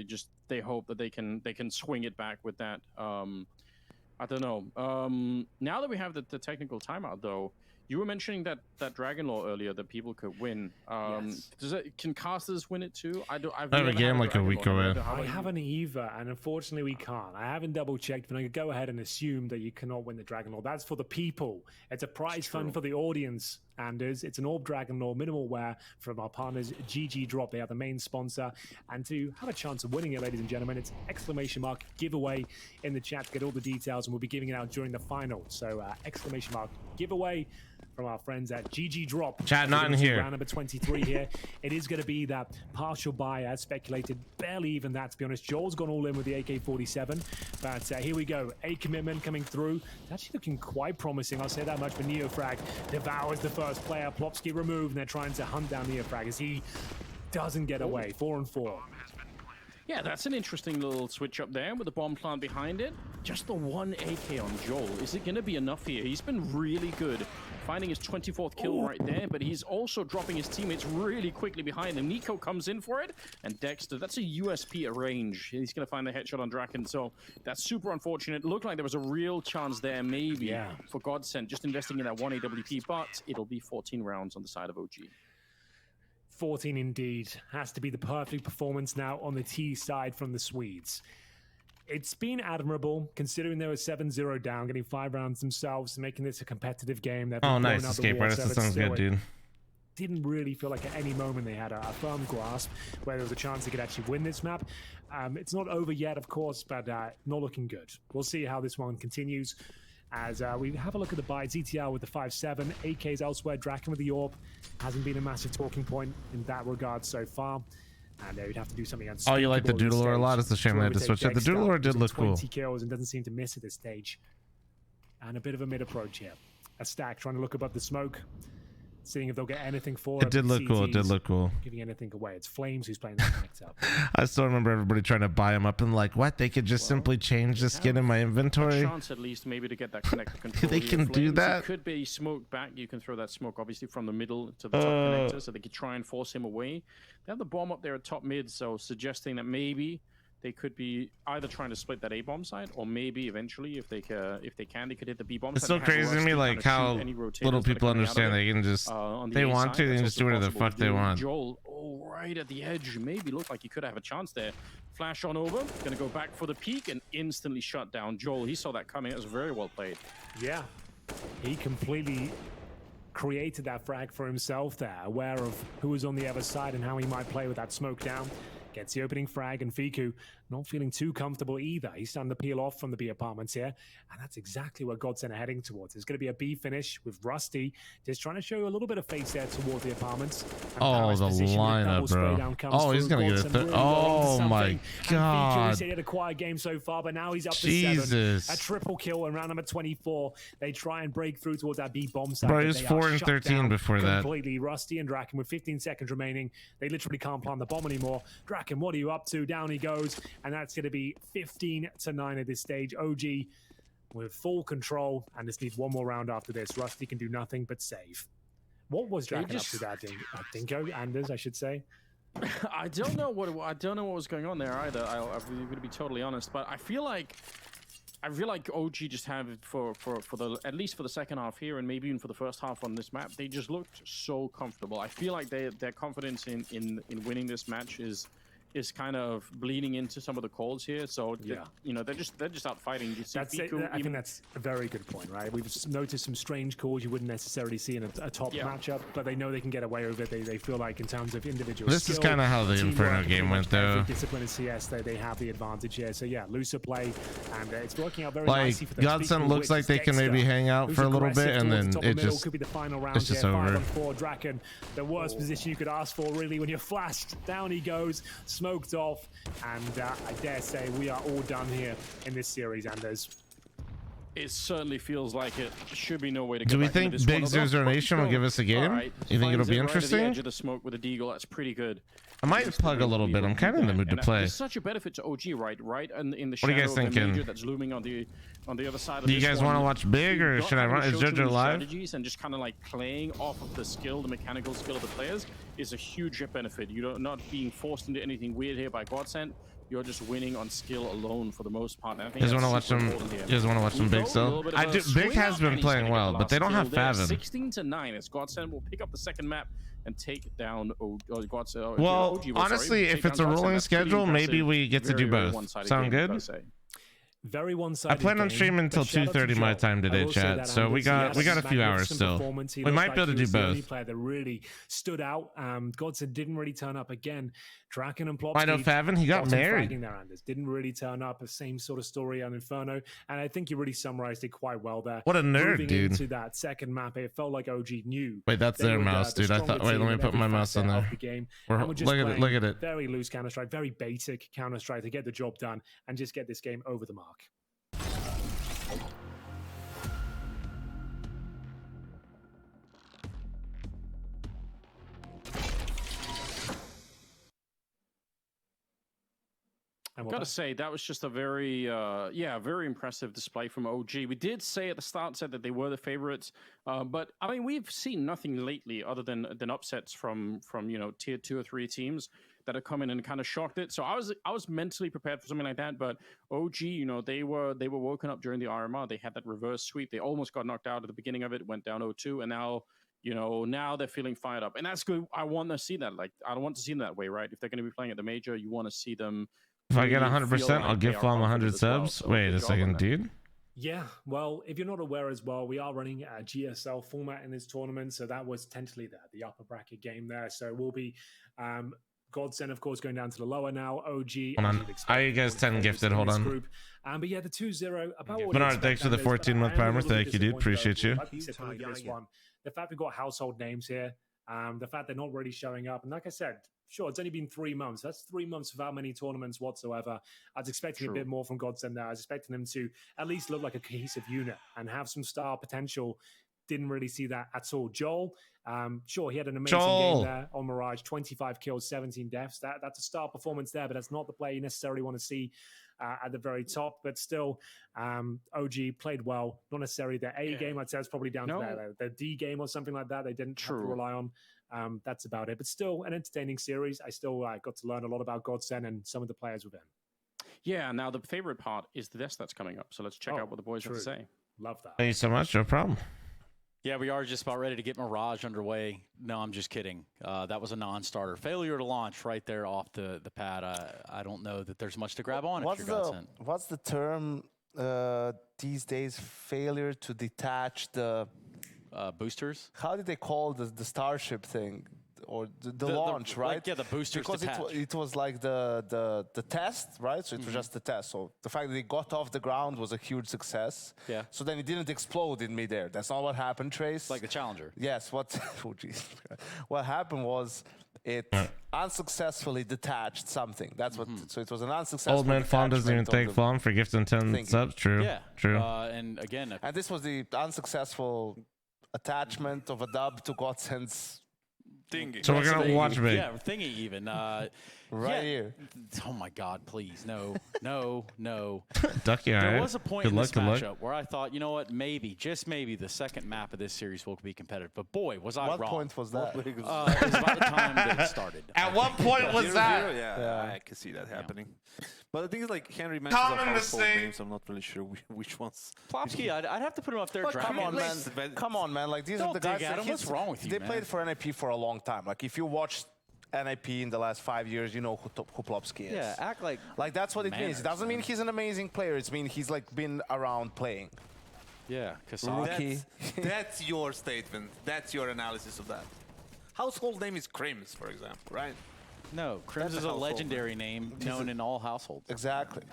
they hope that they can swing it back with that. I don't know. Now that we have the technical timeout, though. You were mentioning that Dragon Lore earlier, that people could win. Yes. Can casters win it too? I've never game like a week away. I haven't either, and unfortunately we can't. I haven't double checked, but I could go ahead and assume that you cannot win the Dragon Lore. That's for the people. It's a prize fund for the audience, Anders. It's an Orb Dragon Lore minimal wear from our partners GG Drop. They are the main sponsor, and to have a chance of winning it, ladies and gentlemen, it's ! giveaway in the chat to get all the details, and we'll be giving it out during the final. So ! giveaway from our friends at GG Drop. Chat not in here. Round number 23 here. It is going to be that partial buy as speculated. Barely even that, to be honest. Joel's gone all in with the AK-47. But here we go. A commitment coming through. It's actually looking quite promising. I'll say that much for Neofrag. Devours the first player. Plopsky removed, and they're trying to hunt down Neofrag as he doesn't get away. 4-4. Yeah, that's an interesting little switch up there with the bomb plant behind it. Just the one AK on Joel. Is it going to be enough here? He's been really good, finding his 24th kill right there, but he's also dropping his teammates really quickly behind him. Nico comes in for it, and Dexter, that's a USP at range. He's going to find the headshot on Draken, so that's super unfortunate. It looked like there was a real chance there, maybe, for Godsent, just investing in that 1 AWP, but it'll be 14 rounds on the side of OG. 14 indeed. Has to be the perfect performance now on the T side from the Swedes. It's been admirable, considering they were 7-0 down, getting 5 rounds themselves, making this a competitive game. Oh, nice escape artist. That sounds good, dude. Didn't really feel like at any moment they had a firm grasp where there was a chance they could actually win this map. It's not over yet, of course, but not looking good. We'll see how this one continues. As we have a look at the buy, ZTR with the 5-7, AKs elsewhere, Draken with the AWP. Hasn't been a massive talking point in that regard so far. And you'd have to do something unspeakable. Oh, you like the Doodler a lot? It's a shame they had to switch it. The Doodler did look cool. 20 kills and doesn't seem to miss at this stage. And a bit of a mid approach here. A stack trying to look above the smoke. Seeing if they'll get anything for it. It did look cool. It did look cool. Giving anything away. It's Flames who's playing that connect up. I still remember everybody trying to buy him up and like, what? They could just simply change the skin in my inventory. A chance at least maybe to get that connector control. They can do that. It could be smoke back. You can throw that smoke obviously from the middle to the top connector, so they could try and force him away. They have the bomb up there at top mid, so suggesting that maybe they could be either trying to split that A bomb side, or maybe eventually, if they can, they could hit the B bomb. It's so crazy to me, like how little people understand they can just they want to, they can just do whatever the fuck they want. Joel, right at the edge, maybe looked like he could have a chance there. Flash on over, gonna go back for the peak and instantly shut down Joel. He saw that coming. It was very well played. Yeah, he completely created that frag for himself there, aware of who was on the other side and how he might play with that smoke down. Gets the opening frag, and Fiku not feeling too comfortable either. He's starting to peel off from the B apartments here, and that's exactly where Godsent are heading towards. It's going to be a B finish with Rusty, just trying to show a little bit of face there towards the apartments. Oh, the lineup, bro. Oh, he's going to get a third. Oh, my God. He had a quiet game so far, but now he's up to Jesus. 7. A triple kill in round number 24. They try and break through towards that B bomb side. Bro, he was 4 and 13 before that. Completely. Rusty and Draken with 15 seconds remaining. They literally can't plant the bomb anymore. Draken, what are you up to? Down he goes, and that's going to be 15-9 at this stage. OG with full control, and just needs one more round after this. Rusty can do nothing but save. What was Draken up to that? Dinko, Anders, I should say. I don't know what was going on there either. I'm going to be totally honest, but I feel like OG just have it for the, at least for the second half here, and maybe even for the first half on this map. They just looked so comfortable. I feel like their confidence in winning this match is kind of bleeding into some of the calls here. So yeah, you know, they're just out fighting. You see I think that's a very good point, right? We've noticed some strange calls you wouldn't necessarily see in a top matchup, but they know they can get away with it. They feel like in terms of individual this skill, is kind of how the Inferno game went, though. Discipline in CS, they have the advantage here. So yeah, looser play, and it's working out very like, nicely for them. Godsent looks like they can maybe hang out for a little bit, and then it just could be the final round. It's just over. 5-on-4, Draken, the worst position you could ask for, really, when you're flashed. Down he goes, smoked off. And I dare say we are all done here in this series, Anders. It certainly feels like it. Should be no way to go Do we back into think this Big one, although- Zerzer Nation will give us a game? Alright, You think it'll finds be it right at the interesting? edge of the smoke with a deagle. That's pretty good. I might plug a little bit. I'm kind of in the mood to play. There's such a benefit to OG, right? And in the What are shadow you guys of the thinking? major that's looming on the other side of Do you this guys one. want to watch Big, or Not should I having run? to Is show too Jojo many live? strategies and just kind of like playing off of the skill, the mechanical skill of the players is a huge benefit. You're not being forced into anything weird here by Godsend. You're just winning on skill alone for the most part. And I You think guys want to watch that's super some? important here. You guys want to watch some Big Nico, a still? little bit of I a do. Big swing has up, been and he's gonna playing get well, the but they last don't have kill there. Favin. 16-9 as Godsend will pick up the second map and take down Godsend. Well, honestly, if it's a rolling schedule, maybe we get to do both. Sound good? Very one-sided. I plan on game, streaming but until shout out to 2:30 my Joel. time I today, will say chat. that So we got a few hours magnificent still. performance. He We looked might like be able to he do was the only both. player that really stood out. Godson didn't really turn up again. Draken and Plopsky. I know Favin, he got married. Their Anders didn't really turn up. The same sort of story on Inferno, and I think you really summarized it quite well there. What a nerd, Moving dude. into that second map, it felt like OG knew. Wait, that's they their were mouse, the dude. I stronger thought. Wait, team let me in put every my mouse on facet of there. the game. We're- And we're just look at it. Look at it. Very loose Counter-Strike, very basic Counter-Strike to get the job done and just get this game over the mark. I've got to say, that was just a very, very impressive display from OG. We did say at the start, said that they were the favorites, but I mean, we've seen nothing lately other than upsets from tier 2 or 3 teams that have come in and kind of shocked it. So I was mentally prepared for something like that, but OG, they were woken up during the RMR. They had that reverse sweep. They almost got knocked out at the beginning of it, went down 0-2, and now they're feeling fired up, and that's good. I want to see that. Like, I don't want to see them that way, right? If they're going to be playing at the major, you want to see them. If I get really 100%, feel like I'll they give are Flom confident 100 as well. subs. So Wait good a job on second, that. dude. Yeah, well, if you're not aware as well, we are running a GSL format in this tournament, so that was tentatively the upper bracket game there. So it will be Godsend, of course, going down to the lower now. OG. Hold on. I guys 10 gifted. Hold on. Group. But yeah, the 2-0. About what Bernard, thanks for the 14-month primer. Thank you, dude. Appreciate you. Like we said with this one, the fact we've got household names here, the fact they're not really showing up, and like I said, sure, it's only been 3 months. That's 3 months without many tournaments whatsoever. I was expecting a bit more from Godsend there. I was expecting them to at least look like a cohesive unit and have some star potential. Didn't really see that at all. Joel, sure, he had an amazing game there on Mirage. 25 kills, 17 deaths. That's a star performance there, but that's not the play you necessarily want to see at the very top. But still, OG played well. Not necessarily their A game. I'd say it's probably down to their D game or something like that. They didn't have to rely on. That's about it. But still, an entertaining series. I still got to learn a lot about Godsend and some of the players within. Yeah, now the favorite part is the desk that's coming up. So let's check out what the boys have to say. Love that. Thank you so much. No problem. Yeah, we are just about ready to get Mirage underway. No, I'm just kidding. That was a non-starter. Failure to launch right there off the pad. I don't know that there's much to grab on. What's the term these days? Failure to detach the boosters? How did they call the Starship thing? Or the launch, right? Like, yeah, the boosters because detach. it was like the test, right? So it was just the test. So the fact that it got off the ground was a huge success. Yeah. So then it didn't explode in midair. That's not what happened, Trace. Like the Challenger. Yes. What? Oh, jeez. What happened was it unsuccessfully detached something. That's what. So it was an unsuccessful. Old man Flom doesn't even thank Flom for gifting 10 subs. True. Yeah. True. And again, and this was the unsuccessful attachment of a dub to Godsend's. Thingy. So we're gonna watch Big. Yeah, thingy even. Here. Oh my God! Please, no. Ducky, There right? was a point Good in luck, this good luck. matchup where I thought, you know what, maybe, just maybe, the second map of this series will be competitive. But boy, was I wrong. What point was that? It was about the time that it started. At what point was 0-0, that? Yeah, I can see that happening. But the thing is, like, Henry mentions Common household mistake. names. I'm not really sure which ones. Plopsky, I'd have to put him up there. Come on, man. Come on, man. Like, these are Don't the guys dig at him. What's wrong with you, They man? played for NIP for a long time. Like, if you watched NIP in the last 5 years, you know who Plopsky is. Yeah, act like that's what it means. manners, It doesn't mean he's an amazing player. It means he's like been around playing. Yeah, because that's your statement. That's your analysis of that. Household name is Crims, for example, right? No, Crims That's is a a household legendary name known in all households. Exactly.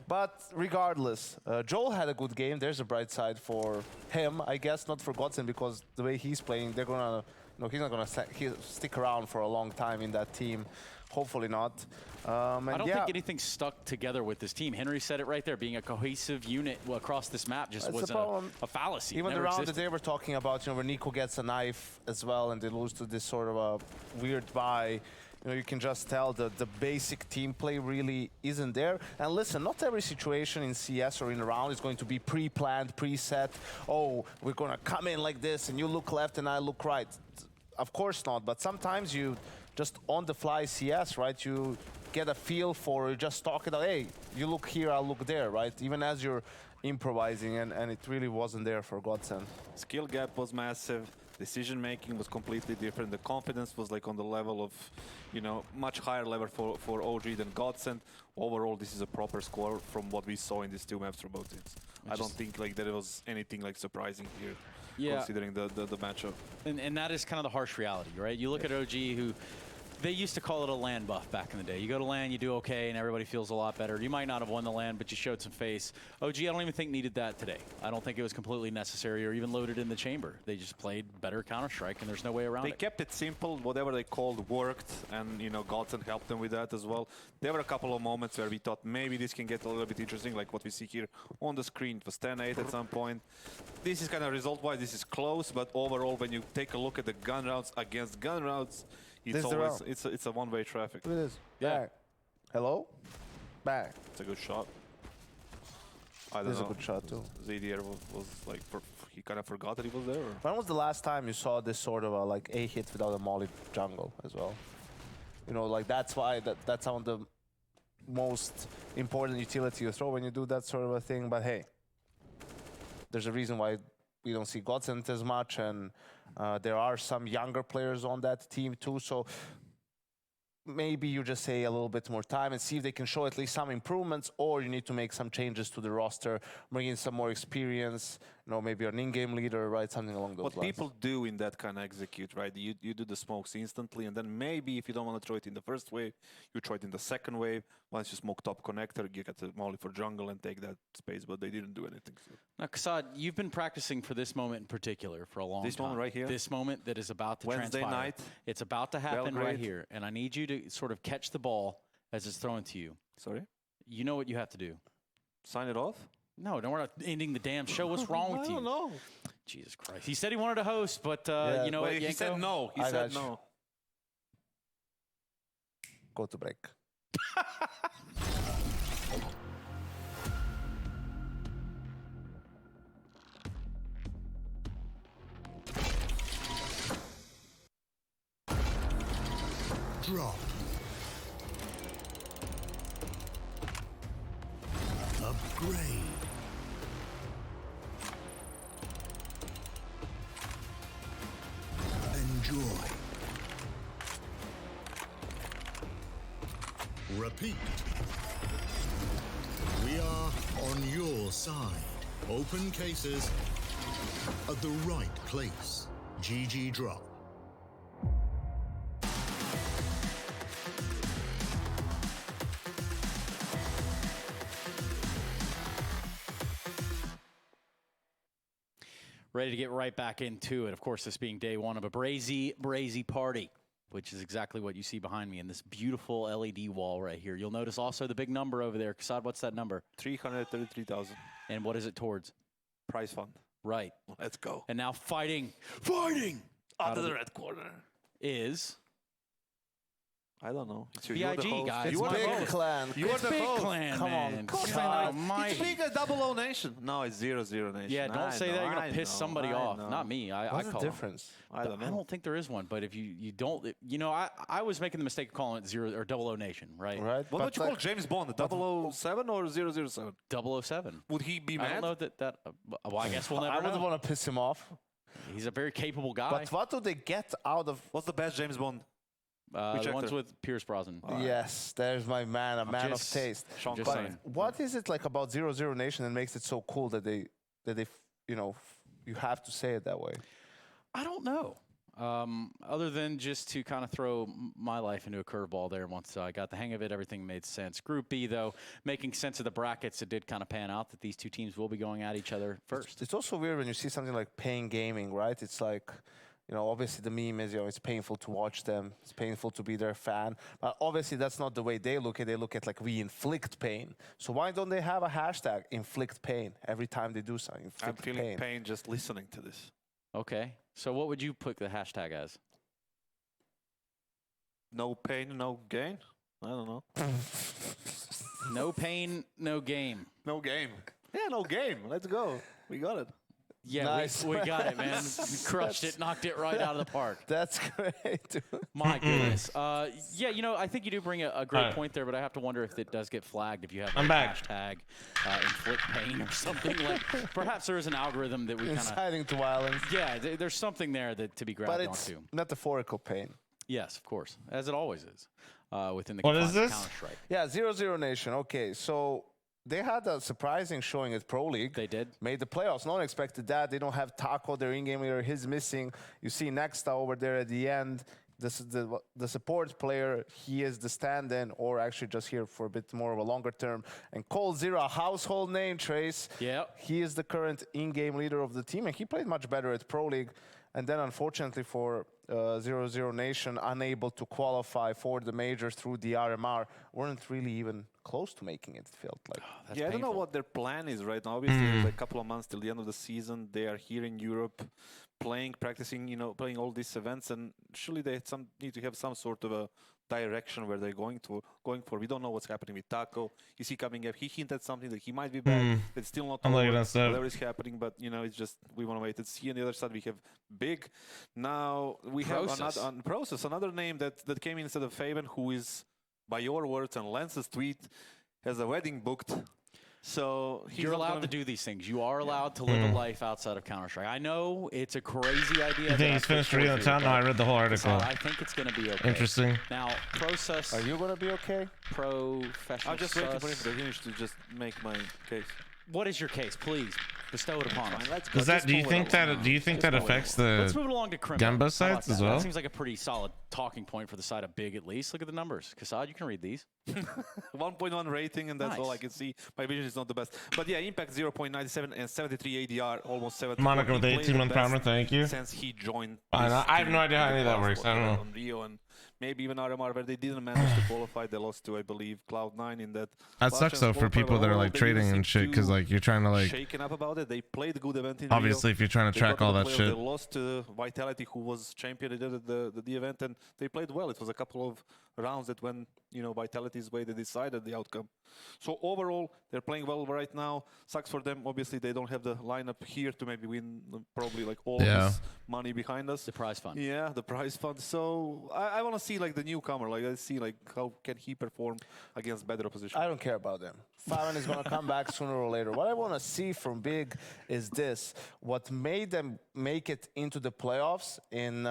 But regardless, Joel had a good game. There's a bright side for him, I guess, not for Godsend, because the way he's playing, they're gonna, he's not gonna stick around for a long time in that team. hopefully not. And I don't think anything's stuck together with this team. Henry said it right there. Being a cohesive unit across this map just was a fallacy. Even the round that they were talking about, where Nico gets a knife as well and they lose to this sort of a weird buy, you can just tell that the basic team play really isn't there. And listen, not every situation in CS or in a round is going to be pre-planned, preset. Oh, we're going to come in like this and you look left and I look right. Of course not, but sometimes you just on the fly CS, right? You get a feel for, you just talk it out, hey, you look here, I'll look there, right? Even as you're improvising, and it really wasn't there for Godsend. Skill gap was massive. Decision making was completely different. The confidence was like on the level of, much higher level for OG than Godsend. Overall, this is a proper score from what we saw in these two maps from both teams. I don't think like there was anything like surprising here, considering the matchup. And that is kind of the harsh reality, right? You look at OG, who they used to call it a LAN buff back in the day. You go to LAN, you do okay, and everybody feels a lot better. You might not have won the LAN, but you showed some face. OG, I don't even think needed that today. I don't think it was completely necessary or even loaded in the chamber. They just played better Counter-Strike, and there's no way around it. They kept it simple. Whatever they called worked, and Godsend helped them with that as well. There were a couple of moments where we thought maybe this can get a little bit interesting, like what we see here on the screen. It was 10-8 at some point. This is kind of result-wise, this is close, but overall, when you take a look at the gun rounds against gun rounds, it's always it's a one-way traffic. Look at this. Yeah. Back. Hello? Back. It's a good shot. I don't know. This is a good shot too. ZDR was like, he kind of forgot that he was there. Or? When was the last time you saw this sort of a hit without a molly jungle as well? Like that's why that's one of the most important utility you throw when you do that sort of a thing. But hey, there's a reason why we don't see Godsend as much, and there are some younger players on that team too, so maybe you just say a little bit more time and see if they can show at least some improvements, or you need to make some changes to the roster, bring in some more experience, maybe an in-game leader, right? Something along those lines. What people do in that kind of execute, right? You do the smokes instantly, and then maybe if you don't want to throw it in the first wave, you throw it in the second wave. Once you smoke top connector, you get the molly for jungle and take that space, but they didn't do anything. So. Now, Kassad, you've been practicing for this moment in particular for a long time. This moment right here? This moment that is about to Wednesday transpire. night. It's about to happen Belgrade. right here, and I need you to sort of catch the ball as it's thrown to you. Sorry? You know what you have to do. Sign it off? No, we're not ending the damn show. What's wrong with you? I don't know. Jesus Christ. He said he wanted to host, but Yeah. you know what, He Yanko? said no. He said no. Go to break. Drop. Upgrade. Enjoy. Repeat. We are on your side. Open cases at the right place. GG drop. Ready to get right back into it. Of course, this being day one of a brazy party, which is exactly what you see behind me in this beautiful LED wall right here. You'll notice also the big number over there. Kassad, what's that number? 333,000. And what is it towards? Prize fund. Right. Let's go. And now fighting Out of the red corner. is... I don't know. It's BIG, guys. It's big clan. You are It's the big host. clan, Come on. man. God God almighty. It's big as 00 Nation. No, it's 00 Nation. Yeah, don't say that. You're going to piss somebody off. know. Not me. I What's the call difference? I don't know. I don't think there is one, but if you don't, I was making the mistake of calling it 00 or 00 Nation, right? Right. What would you call James Bond? 007 or 007? 007. Would he be I mad? don't know that. Well, I guess we'll never I wouldn't know. want to piss him off. He's a very capable guy. But what do they get out of... What's the best James Bond? The ones with Pierce Brosnan. Yes, there's my man, a man of just- taste. Sean Just But saying. what is it like about 00 Nation that makes it so cool that they you have to say it that way? I don't know. Other than just to kind of throw my life into a curveball there once I got the hang of it, everything made sense. Group B, though, making sense of the brackets, it did kind of pan out that these two teams will be going at each other first. It's also weird when you see something like Pain Gaming, right? It's like You know, obviously the meme is, you know, it's painful to watch them. It's painful to be their fan. But obviously that's not the way they look at it. They look at like, we inflict pain. So why don't they have a hashtag, inflict pain, every time they do something? I'm feeling pain just listening to this. Okay. So what would you put the hashtag as? No pain, no gain? I don't know. No pain, no game. No game. Yeah, no game. Let's go. We got it. Yeah, Nice. we got it, man. We crushed it, knocked it right out of the park. That's great. My goodness. Yeah, you know, I think you do bring a great point there, but I have to wonder if it does get flagged if you have a hashtag inflict pain or something. Like, perhaps there is an algorithm that we kind of inciting to violence. Yeah, there's something there that to be grabbed But it's onto. metaphorical pain. Yes, of course, as it always is within the What is confines of this? Counter-Strike. Yeah, 0-0 Nation. Okay, so they had a surprising showing at Pro League. They did. Made the playoffs. No one expected that. They don't have Taco, their in-game leader. He's missing. You see Nexta over there at the end. This is the support player. He is the stand-in, or actually just here for a bit more of a longer term. And Cold Zero, a household name, Trace. Yeah. He is the current in-game leader of the team, and he played much better at Pro League. And then, unfortunately for 0-0 Nation, unable to qualify for the majors through the RMR, weren't really even close to making it, it felt like. I don't know what their plan is right now. Obviously, there's like a couple of months till the end of the season. They are here in Europe playing, practicing, you know, playing all these events, and surely they need to have some sort of a direction where they're going for. We don't know what's happening with Taco. Is he coming up? He hinted something that he might be back. It's still not over. Whatever is happening, but you know, it's just we want to wait and see. On the other side, we have Big. Now we have another name that came in instead of Faven, who is, by your words and Lance's tweet, has a wedding booked. So you're allowed to do these things. You are allowed to live a life outside of Counter-Strike. I know it's a crazy idea. You think he's finished reading the town? No, I read the whole article. I think it's going to be okay. Interesting. Now, process. Are you going to be okay? Professional. I'm just waiting for him to finish to just make my case. What is your case? Please bestow it upon us. Does that? Do you think that affects the Let's move it along to Crimbo. gun both How about sides as that? well? That seems like a pretty solid talking point for the side of Big, at least. Look at the numbers. Kassad, you can read these. 1.1 rating, and that's all I can see. My vision is not the best. But yeah, impact 0.97 and 73 ADR, almost 70. Monica with 18-month primer, thank you. Since he joined. I have no idea how any of that works. I don't know. On Rio and maybe even RMR, where they didn't manage to qualify. They lost to, I believe, Cloud9 in that. That sucks though for people that are like trading and shit, because like you're trying to like. Shaken up about it. They played a good event in Obviously, Rio. if you're trying to track all that shit. They lost to Vitality, who was champion at the event, and they played well. It was a couple of rounds that when, you know, Vitality's way, they decided the outcome. So overall, they're playing well right now. Sucks for them. Obviously, they don't have the lineup here to maybe win probably like all of this money behind us. The prize fund. Yeah, the prize fund. So I want to see like the newcomer. Like I see like how can he perform against better opposition. I don't care about them. Faven is going to come back sooner or later. What I want to see from Big is this. What made them make it into the playoffs in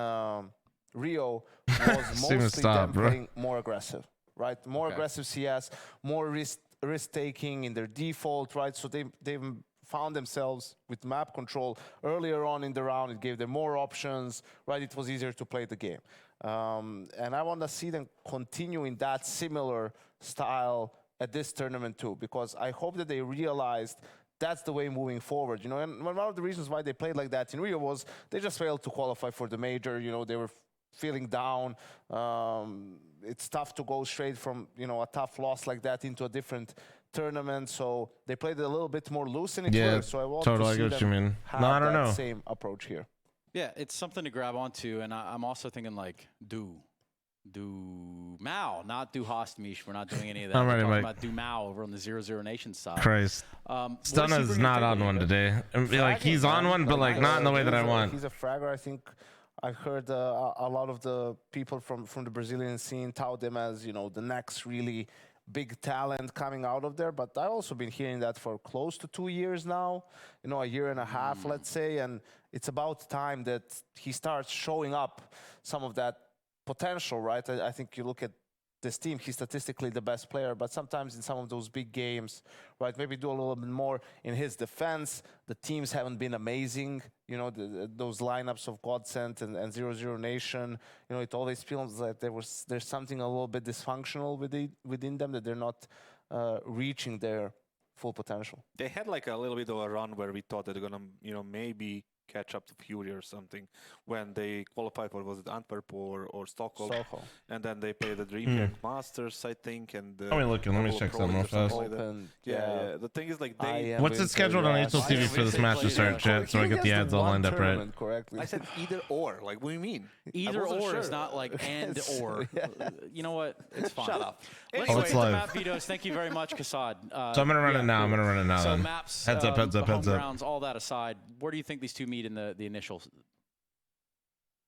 Rio was mostly them playing more aggressive, right? More aggressive CS, more risk-taking in their default, right? So they've found themselves with map control earlier on in the round. It gave them more options, right? It was easier to play the game. And I want to see them continue in that similar style at this tournament too, because I hope that they realized that's the way moving forward, you know. And one of the reasons why they played like that in Rio was they just failed to qualify for the major. You know, they were feeling down. It's tough to go straight from, you know, a tough loss like that into a different tournament. So they played it a little bit more loose in it. So I want to see them have that same approach here. Yeah, it's something to grab onto, and I'm also thinking like do Mao, not do Hostmish. We're not doing any of that. We're talking about do Mao over on the 0-0 Nation side. Christ. Stunna's not on one today. Like he's on one, but like not in the way that I want. He's a fragger. I think I've heard a lot of the people from the Brazilian scene tout him as, you know, the next really big talent coming out of there. But I've also been hearing that for close to 2 years now, you know, a year and a half, let's say. And it's about time that he starts showing up some of that potential, right? I think you look at this team, he's statistically the best player, but sometimes in some of those big games, right, maybe do a little bit more in his defense. The teams haven't been amazing, you know, those lineups of Godsent and 0-0 Nation, you know, it always feels like there's something a little bit dysfunctional within them, that they're not reaching their full potential. They had like a little bit of a run where we thought that they're gonna, you know, maybe catch up to Fury or something when they qualified for, was it Antwerp or Stockholm? Stockholm. And then they played the DreamHack Masters, I think, and Let me look. Let me check something real fast. Like yeah. The thing is, like, they. What's it scheduled on HL TV for this match to start, chat? So I get the ads all lined up right. I said either or. Like, what do you mean? Either or is not like and or. You know what? It's fine. Shut up. Anyway, it's live. Map vetoes. Thank you very much, Kassad. So I'm gonna run it now. I'm gonna run it now. So then. maps, Heads up. Heads up. the Heads home up. grounds, all that aside, where do you think these two meet in the initial?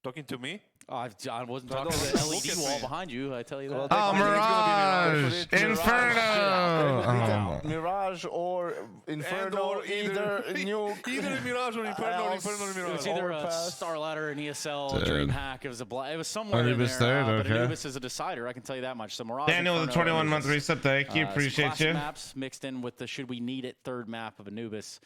Talking to me? I wasn't talking to the LED wall behind you. I tell you that. Oh, Mirage! Inferno! Mirage or Inferno, either Nuke. Either Mirage or Inferno, Inferno or Mirage. It was either a Star Ladder, an ESL, Dude. DreamHack. It was somewhere in Anubis there. third, But okay. Anubis is a decider. I can tell you that much. So Mirage, Daniel, the Inferno, 21-month Anubis. reset. Thank you. Some Appreciate classic you. maps mixed in with the should we need it third map of Anubis.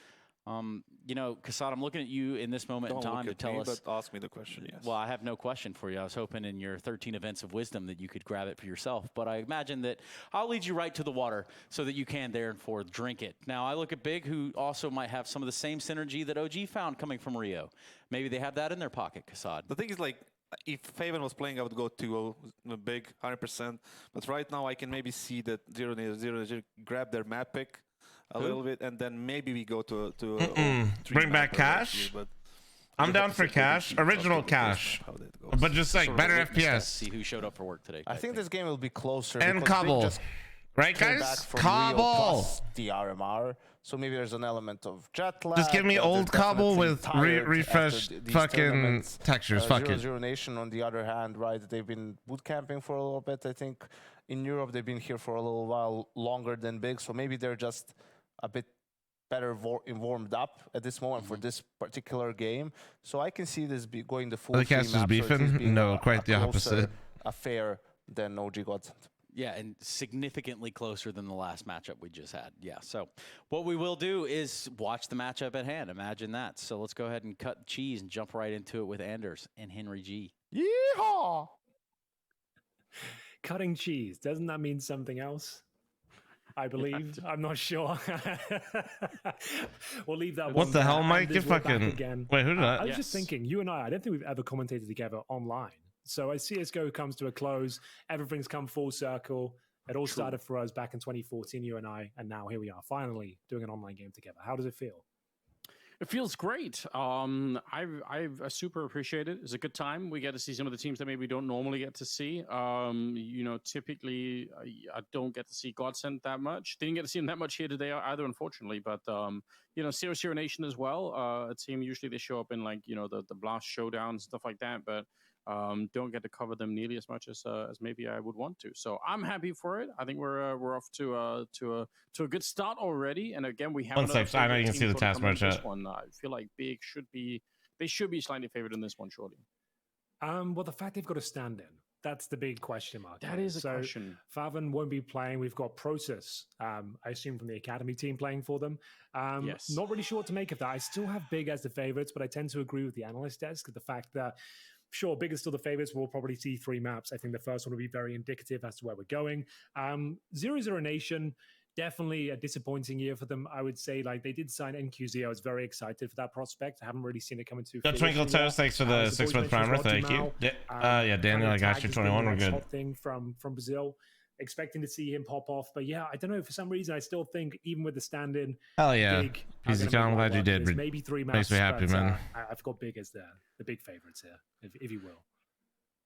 You know, Kassad, I'm looking at you in this moment in time to tell us. But ask me the question, yes. Well, I have no question for you. I was hoping in your 13 events of wisdom that you could grab it for yourself. But I imagine that I'll lead you right to the water so that you can therefore drink it. Now, I look at Big, who also might have some of the same synergy that OG found coming from Rio. Maybe they have that in their pocket, Kassad. The thing is, like, if Faven was playing, I would go 2-0, Big, 100%. But right now, I can maybe see that 0-0 grab their map pick a little bit, and then maybe we go to Bring back cash. But I'm down for cash. Original cash. But just like better FPS. See who showed up for work today. I think this game will be closer. And because Big Cobble. just Right, came guys? back from Cobble. Rio plus the RMR. So maybe there's an element of jet lag. Just give me they're old Cobble definitely with tired refreshed after these fucking tournaments. textures. Fuck it. Zero Nation, on the other hand, right? They've been boot camping for a little bit. I think in Europe they've been here for a little while longer than Big. So maybe they're just a bit better warmed up at this moment for this particular game. So I can see this going the full Are the three casters maps, so it is beefing? being No, quite the closer opposite. affair than OG Godsend. Yeah, and significantly closer than the last matchup we just had. Yeah, so what we will do is watch the matchup at hand. Imagine that. So let's go ahead and cut cheese and jump right into it with Anders and Henry G. Yeehaw! Cutting cheese, doesn't that mean something else? I believe. I'm not sure. We'll leave that one. What the hell, Mike? Anders, You we're back fucking... again. Wait, who did that? I was just thinking, you and I don't think we've ever commentated together online. So as CSGO comes to a close, everything's come full circle. It all started for us back in 2014, you and I, and now here we are, finally doing an online game together. How does it feel? It feels great. I've super appreciate it. It's a good time. We get to see some of the teams that maybe we don't normally get to see. You know, typically I don't get to see Godsend that much. Didn't get to see him that much here today either, unfortunately. But you know, Zero Nation as well. A team usually they show up in like the Blast Showdown and stuff like that, but don't get to cover them nearly as much as maybe I would want to. So I'm happy for it. I think we're off to a good start already. And again, we have. One sec. I know you can see the taskbar chat. I feel like Big should be slightly favored in this one, surely. Well, the fact they've got a stand-in, that's the big question mark. That is a so question. Faven won't be playing. We've got Process, I assume from the academy team playing for them. Yes. Not really sure what to make of that. I still have Big as the favorites, but I tend to agree with the analyst desk. The fact that, sure, Big is still the favorites. We'll probably see 3 maps. I think the first one will be very indicative as to where we're going. 0-0 Nation, definitely a disappointing year for them. I would say, like, they did sign NQZ. I was very excited for that prospect. I haven't really seen it coming to Got Twinkle Toast, thanks for the 6-month primer. Thank you. Yeah, Daniel, I got you 21. We're good. Thing from Brazil. Expecting to see him pop off. But yeah, I don't know. For some reason, I still think, even with the stand-in, Hell yeah. Big, Easy, I'm glad you did. Maybe 3 maps. Makes me happy, but, man. I've got Big as the big favorites here, if you will.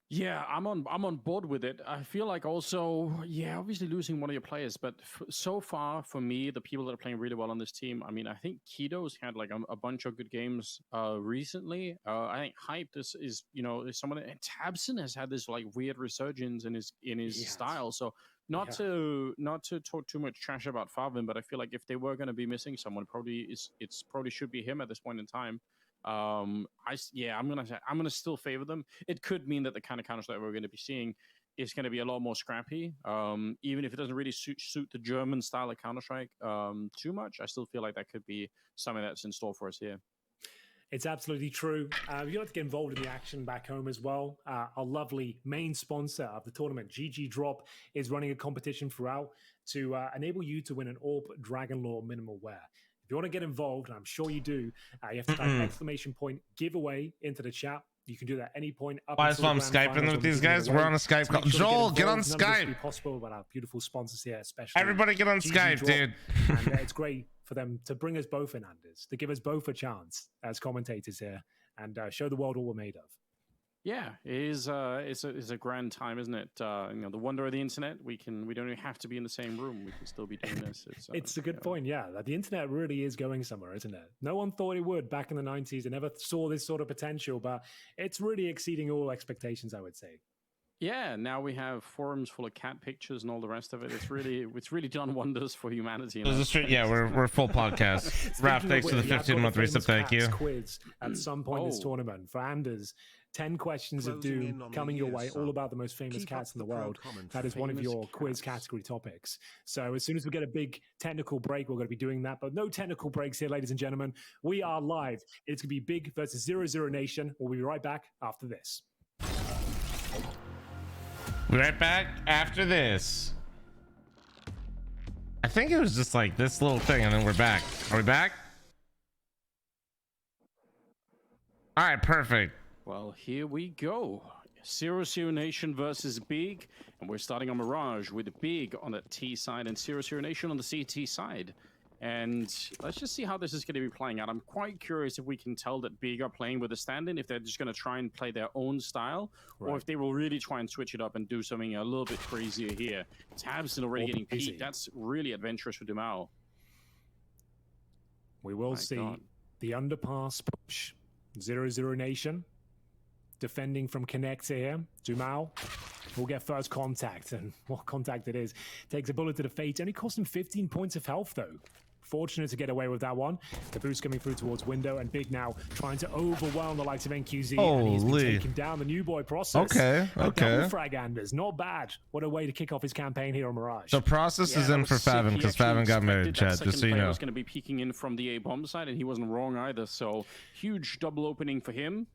Yeah, I'm on board with it. I feel like also, obviously losing one of your players, but so far for me, the people that are playing really well on this team, I mean, I think Keto's had like a bunch of good games recently. I think Hyped is someone, and Tabson has had this like weird resurgence in his style. So not to talk too much trash about Faven, but I feel like if they were going to be missing someone, it's probably should be him at this point in time. I'm gonna still favor them. It could mean that the kind of Counter-Strike we're going to be seeing is going to be a lot more scrappy. Even if it doesn't really suit the German style of Counter-Strike too much, I still feel like that could be something that's in store for us here. It's absolutely true. You have to get involved in the action back home as well. Our lovely main sponsor of the tournament, GG Drop, is running a competition throughout to enable you to win an AWP Dragon Lore minimal wear. you want to get involved, and I'm sure you do, you have to type exclamation point giveaway into the chat. You can do that at any point. Why is I'm Skyping with these guys? We're on a Skype call. Joel, get on Skype. Be possible, but our beautiful sponsors here, especially. Everybody get on Skype, dude. And it's great for them to bring us both in, Anders, to give us both a chance as commentators here and show the world what we're made of. Yeah, it is. It's a grand time, isn't it? The wonder of the internet. We don't even have to be in the same room. We can still be doing this. It's a good point. Yeah, the internet really is going somewhere, isn't it? No one thought it would back in the 90s. They never saw this sort of potential, but it's really exceeding all expectations, I would say. Yeah, now we have forums full of cat pictures and all the rest of it. It's really done wonders for humanity. Yeah, we're full podcast. Raph, thanks for the 15-month resub. Thank you. Quiz at some point in this tournament for Anders. 10 questions of doom coming your way, all about the most famous cats in the world. That is one of your quiz category topics. So as soon as we get a big technical break, we're going to be doing that. But no technical breaks here, ladies and gentlemen. We are live. It's going to be Big versus 0-0 Nation. We'll be right back after this. We'll be right back after this. I think it was just like this little thing, and then we're back. Are we back? All right, perfect. Well, here we go. 0-0 Nation versus Big, and we're starting on Mirage with Big on the T side and 0-0 Nation on the CT side. And let's just see how this is going to be playing out. I'm quite curious if we can tell that Big are playing with a stand-in, if they're just going to try and play their own style, or if they will really try and switch it up and do something a little bit crazier here. Tabson already getting peaked. That's really adventurous for Dumao. We will see the underpass push. 0-0 Nation. Defending from Connector here. Dumao will get first contact, and what contact it is. Takes a bullet to the face. Only cost him 15 points of health, though. Fortunate to get away with that one. The boost coming through towards window, and Big now trying to overwhelm the likes of NQZ. And he's been taking down the new boy Process. Okay. Double frag Anders. Not bad. What a way to kick off his campaign here on Mirage. The Process is in for Fathom because Fathom got married, Chad, just so you know. Was going to be peeking in from the A-bomb side, and he wasn't wrong either. So huge double opening for him.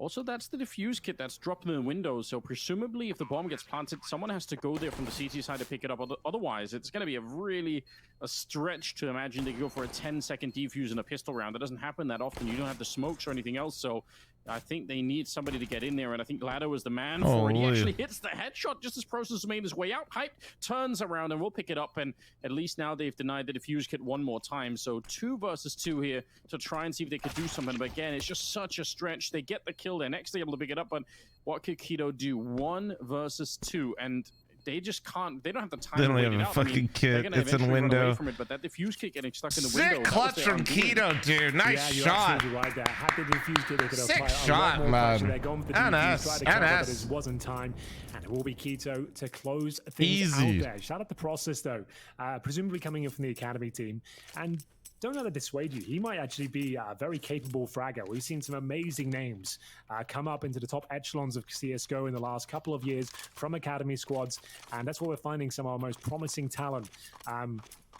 Also, that's the defuse kit that's dropped in the window, so presumably if the bomb gets planted, someone has to go there from the CT side to pick it up. Otherwise, it's going to be a stretch to imagine they go for a 10-second defuse in a pistol round. That doesn't happen that often. You don't have the smokes or anything else, so I think they need somebody to get in there, and I think Lado is the man for it. He actually hits the headshot just as Process made his way out. Hype turns around, and we'll pick it up, and at least now they've denied the defuse kit one more time. So 2 versus 2 here to try and see if they could do something. But again, it's just such a stretch. They get the kill there. Next, they're able to pick it up, but what could Keto do? 1 versus 2, and they just can't. They don't have the time. They don't have a fucking kit. It's in window. From it, but that diffuse kit getting stuck in the window. Sick clutch from Keto, dude. Nice shot. Right there. Had the diffuse kit, they could sick shot, man. But it wasn't time, and it will be Keto to close things out there. Shout out the Process though, presumably coming in from the academy team, and don't let it dissuade you. He might actually be a very capable fragger. We've seen some amazing names come up into the top echelons of CSGO in the last couple of years from academy squads, and that's where we're finding some of our most promising talent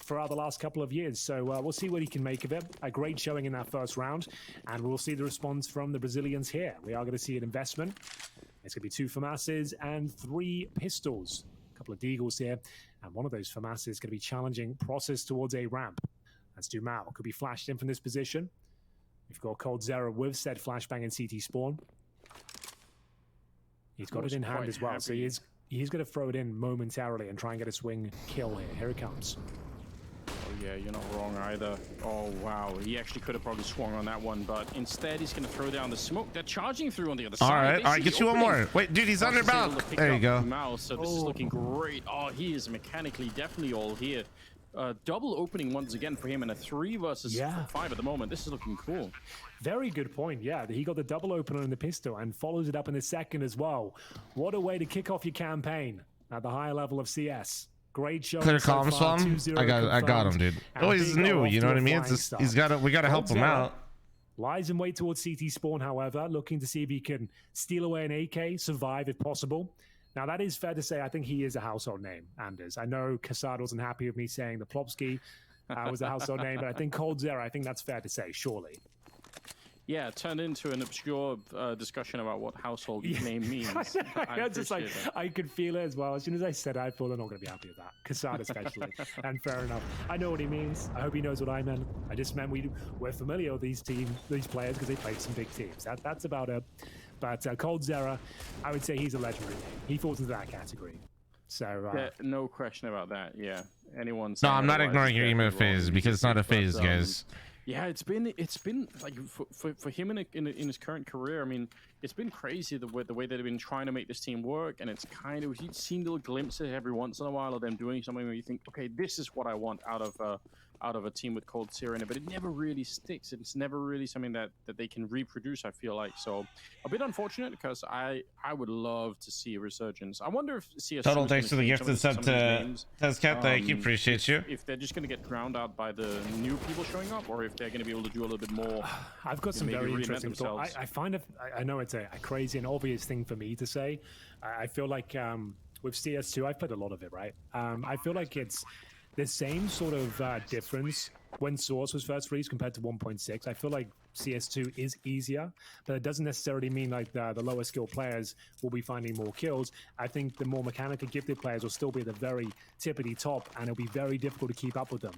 throughout the last couple of years. So we'll see what he can make of it. A great showing in that first round, and we'll see the response from the Brazilians here. We are going to see an investment. It's going to be 2 FAMASs and 3 pistols. A couple of deagles here, and one of those FAMASs is going to be challenging Process towards a ramp. That's Dumao. Could be flashed in from this position. We've got Cold Zera with said flashbang and CT spawn. He's got it in hand as well, so he's going to throw it in momentarily and try and get a swing kill here. Here it comes. Oh yeah, you're not wrong either. Oh wow, he actually could have probably swung on that one, but instead he's going to throw down the smoke. They're charging through on the other side. All right, get you one more. Wait, dude, he's under belt. There you go. So this is looking great. Oh, he is mechanically definitely all here. Double opening once again for him, and a 3 versus 5 at the moment. This is looking cool. Very good point. Yeah, he got the double opener in the pistol and follows it up in the second as well. What a way to kick off your campaign at the higher level of CS. Great show. Clear comms from him. I got him, dude. Oh, he's new. You know what I mean? It's just, we got to help him out. Lies in wait towards CT spawn, however, looking to see if he can steal away an AK, survive if possible. Now, that is fair to say. I think he is a household name, Anders. I know Kassad wasn't happy with me saying the Plopsky was a household name, but I think Cold Zera, I think that's fair to say, surely. Yeah, it turned into an obscure discussion about what household name means. I just like I could feel it as well. As soon as I said it, I thought they're not going to be happy with that. Kassad especially. And fair enough. I know what he means. I hope he knows what I meant. I just meant we're familiar with these players because they played some big teams. That's about it. But coldzera, I would say he's a legendary name. He falls into that category. So yeah, no question about that. Yeah, anyone. No, I'm not ignoring your emo phase because it's not a phase, guys. Yeah, it's been like for him in his current career. I mean, it's been crazy the way that they've been trying to make this team work, and it's kind of you've seen little glimpses every once in a while of them doing something where you think, okay, this is what I want out of a team with coldzera in it, but it never really sticks. It's never really something that they can reproduce, I feel like. So a bit unfortunate because I would love to see a resurgence. I wonder if CS Total thanks for the gifted sub to Tezcat. Thank you, appreciate you. If they're just going to get drowned out by the new people showing up, or if they're going to be able to do a little bit more. I've got some very interesting thoughts. I find it, I know it's a crazy and obvious thing for me to say. I feel like with CS2, I've played a lot of it, right? I feel like it's the same sort of difference when Source was first released compared to 1.6. I feel like CS2 is easier, but it doesn't necessarily mean like the lower skill players will be finding more kills. I think the more mechanically gifted players will still be at the very tippity top, and it'll be very difficult to keep up with them.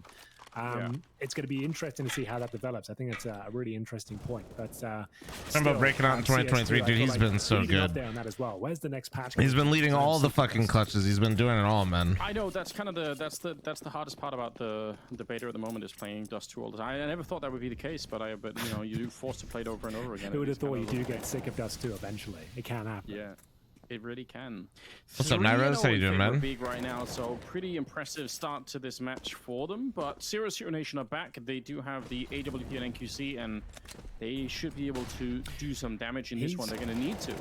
It's going to be interesting to see how that develops. I think it's a really interesting point. But remember breaking out in 2023, dude. He's been so good. There on that as well. Where's the next patch? He's been leading all the fucking clutches. He's been doing it all, man. I know that's kind of the hardest part about the beta at the moment is playing Dust 2 all the time. I never thought that would be the case, but you know, you're forced to play it over and over again. Who would have thought you do get sick of Dust 2 eventually? It can happen. Yeah. It really can. What's up, Nyros? How you doing, man? Big right now, so pretty impressive start to this match for them. But Zero Nation are back. They do have the AWP and NQC, and they should be able to do some damage in this one. They're going to need to.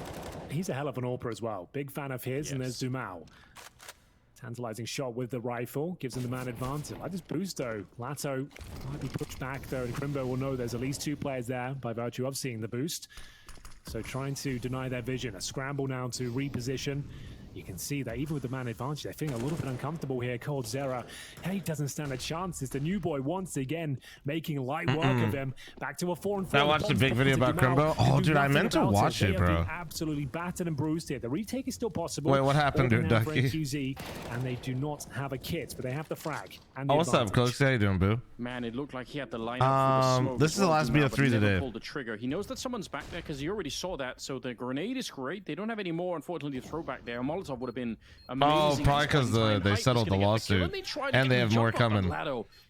He's a hell of an AWPer as well. Big fan of his, and there's Dumao. Tantalizing shot with the rifle, gives him the man advantage. I just boost though. Lato might be pushed back though, and Crimbo will know there's at least 2 players there by virtue of seeing the boost. So trying to deny their vision. A scramble now to reposition. You can see that even with the man advantage, they're feeling a little bit uncomfortable here. coldzera, he doesn't stand a chance. It's the new boy once again making light work of him. Back to a 4-4. I watched a big video about Crimbo. Oh, dude, I meant to watch it, bro. Absolutely battered and bruised here. The retake is still possible. Wait, what happened, dude, Ducky? QZ, and they do not have a kit, but they have the frag. And the what's up, Cloaks? How you doing, boo? Man, it looked like he had the line up for the smoke. This is the last BO3 today. Pulled the trigger. He knows that someone's back there because he already saw that. So the grenade is great. They don't have any more, unfortunately, to throw back there. Molotov would have been amazing. Oh, probably because they settled the lawsuit, and they have more coming.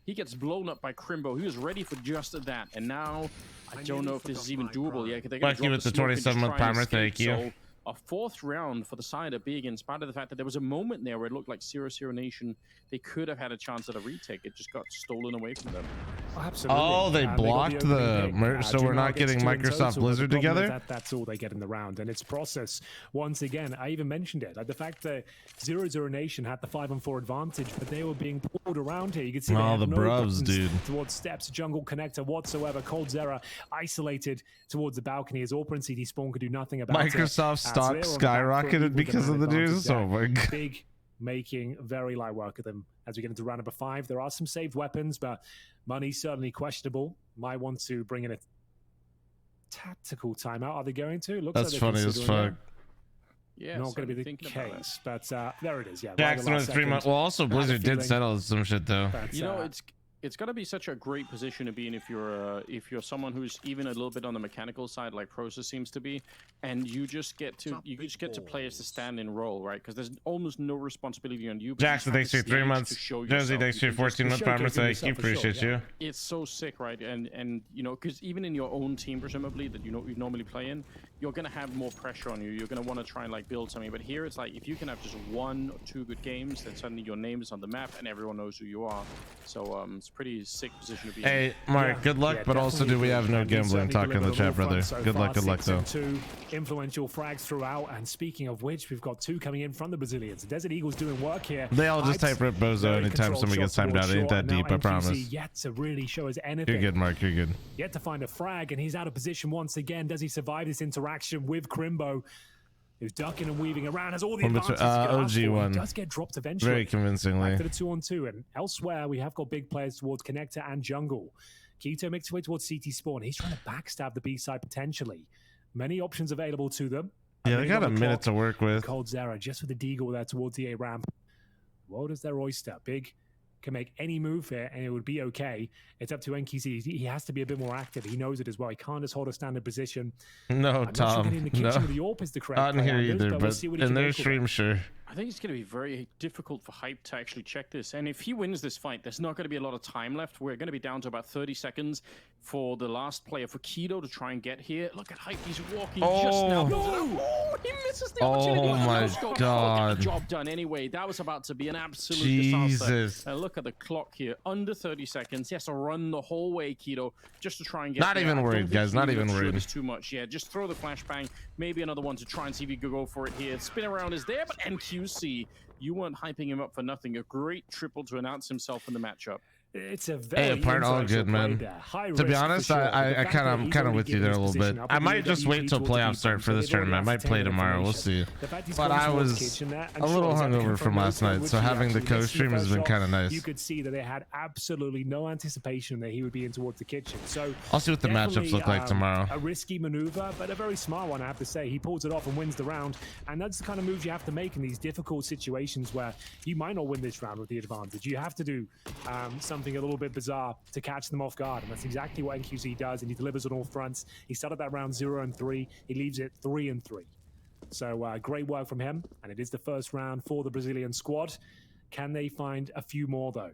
He gets blown up by Crimbo. He was ready for just that, and now I don't know if this is even doable yet. Lucky with the 27-month primer, thank you. So a 4th round for the side of Big, in spite of the fact that there was a moment there where it looked like 0-0 Nation, they could have had a chance at a retake. It just got stolen away from them. Absolutely. Oh, they blocked the merge, so we're not getting Microsoft Blizzard together? That's all they get in the round, and it's process. Once again, I even mentioned it. Like the fact that 0-0 Nation had the 5-on-4 advantage, but they were being pulled around here. You can see they have the no bruvs, dude. Towards steps, jungle connector whatsoever. coldzera isolated towards the balcony. As AWPer and CD Spawn could do nothing about it. Microsoft stock skyrocketed because of the news. Oh my god. Big making very light work of them as we get into round number 5. There are some saved weapons, but money certainly questionable. Might want to bring in a tactical timeout. Are they going to? Looks That's like funny as fuck. Yeah, not going to be the case, but there it is. Yeah, Jackson with 3 months. Well, also Blizzard did settle some shit though. But, you know, it's got to be such a great position to be in if you're someone who's even a little bit on the mechanical side, like Process seems to be, and you just get to play as the stand-in role, right? Because there's almost no responsibility on you. Jackson, thanks for 3 months. Josie, thanks for 14-month primer. Thank you, appreciate you. It's so sick, right? And you know, because even in your own team, presumably that you normally play in, you're gonna have more pressure on you. You're gonna want to try and like build something. But here it's like if you can have just 1 or 2 good games, then suddenly your name is on the map and everyone knows who you are. So it's a pretty sick position to be in. Hey, Mark, good luck, but also do we have no gambling talk in the chat, brother? Good luck though. 2 influential frags throughout, and speaking of which, we've got 2 coming in from the Brazilians. Desert Eagles doing work here. They all just type rip bozo anytime somebody gets timed out. It ain't that deep, I promise. Yet to really show us anything. You're good, Mark. You're good. Yet to find a frag, and he's out of position once again. Does he survive this interaction with Crimbo, who's ducking and weaving around, has all the advantages? OG one. He does get dropped eventually. Very convincingly. Back to the 2-on-2, and elsewhere we have got big players towards connector and jungle. Keto makes his way towards CT spawn. He's trying to backstab the B side potentially. Many options available to them. Yeah, they got a minute to work with. Cold Zera just with the deagle there towards the A ramp. What is their oyster? Big can make any move here and it would be okay. It's up to NKZ. He has to be a bit more active. He knows it as well. He can't just hold a standard position. No, I'm Tom. not sure getting in the kitchen No. with the AWP is the correct Not in play, here Anders, either, we'll but see what he in can their make of it. stream, sure. I think it's going to be very difficult for Hype to actually check this. And if he wins this fight, there's not going to be a lot of time left. We're going to be down to about 30 seconds for the last player, for Keto, to try and get here. Look at Hype. He's walking just now. Oh, he misses the opportunity. Oh my Get God. the job done anyway. That was about to be an absolute Jesus. disaster. And look at the clock here. Under 30 seconds. He has to run the whole way, Keto, just to try and get Not there. even I don't worried, think guys. he Not really even sure worried. this too much. Yeah, just throw the flashbang. Maybe another one to try and see if you could go for it here. Spin around is there, but NQC, you weren't hyping him up for nothing. A great triple to announce himself in the matchup. It's a very Hey, apart all good, man. To be honest, I'm kind of with you there a little bit. I might just wait till playoffs start for this tournament. I might play tomorrow. We'll see. But I was a little hungover from last night, so having the co-stream has been kind of nice. You could see that they had absolutely no anticipation that he would be in towards the kitchen. So I'll see what the matchups look like tomorrow. A risky maneuver, but a very smart one, I have to say. He pulls it off and wins the round, and that's the kind of moves you have to make in these difficult situations where you might not win this round with the advantage. You have to do something a little bit bizarre to catch them off guard, and that's exactly what NQC does, and he delivers on all fronts. He started that round 0-3. He leaves it 3-3. So great work from him, and it is the first round for the Brazilian squad. Can they find a few more though?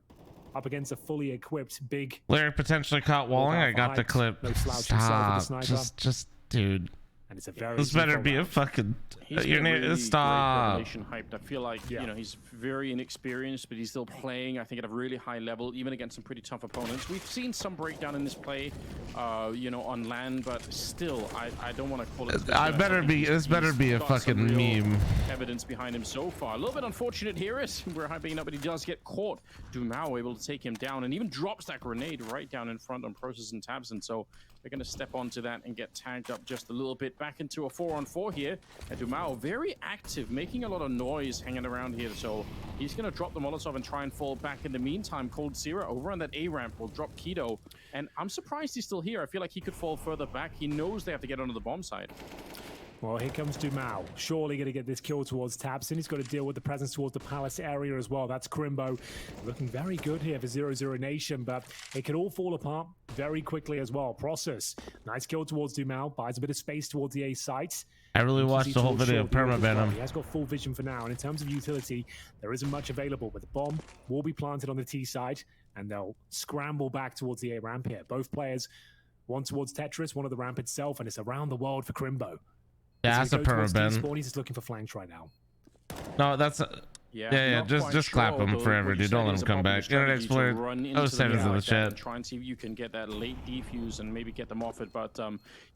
Up against a fully equipped big. Lyric potentially caught walling. I got the clip. No slouch himself with the Stop. sniper. Just, dude. And it's a very This better be a fucking. He's Your got name really is stop. great coordination hyped. I feel like you know he's very inexperienced, but he's still playing. I think at a really high level, even against some pretty tough opponents. We've seen some breakdown in this play, you know, on land, but still, I don't want to call it. This better be a fucking meme. Evidence behind him so far. A little bit unfortunate here is we're hyping it up, but he does get caught. Dumao able to take him down, and even drops that grenade right down in front on Process and Tabson. So they're going to step onto that and get tagged up just a little bit. Back into a 4-on-4 here. And Dumao very active, making a lot of noise hanging around here. So he's going to drop the Molotov and try and fall back. In the meantime, Cold Zera over on that A ramp will drop Keto. And I'm surprised he's still here. I feel like he could fall further back. He knows they have to get onto the bomb side. Well, here comes Dumao. Surely going to get this kill towards Tabson. He's got to deal with the presence towards the palace area as well. That's Crimbo looking very good here for 0-0 Nation, but it could all fall apart very quickly as well. Process. Nice kill towards Dumao. Buys a bit of space towards the A site. I really watched the whole video of Permavenom. He has got full vision for now, and in terms of utility, there isn't much available, but the bomb will be planted on the T side, and they'll scramble back towards the A ramp here. Both players, one towards Tetris, one of the ramp itself, and it's around the world for Crimbo. Yeah, that's a Permaben. He's just looking for flanks right now. No, that's yeah. Just clap him forever, dude. Don't let him come back. Internet Explorer. 07's in the chat. Try and see if you can get that late defuse and maybe get them off it. But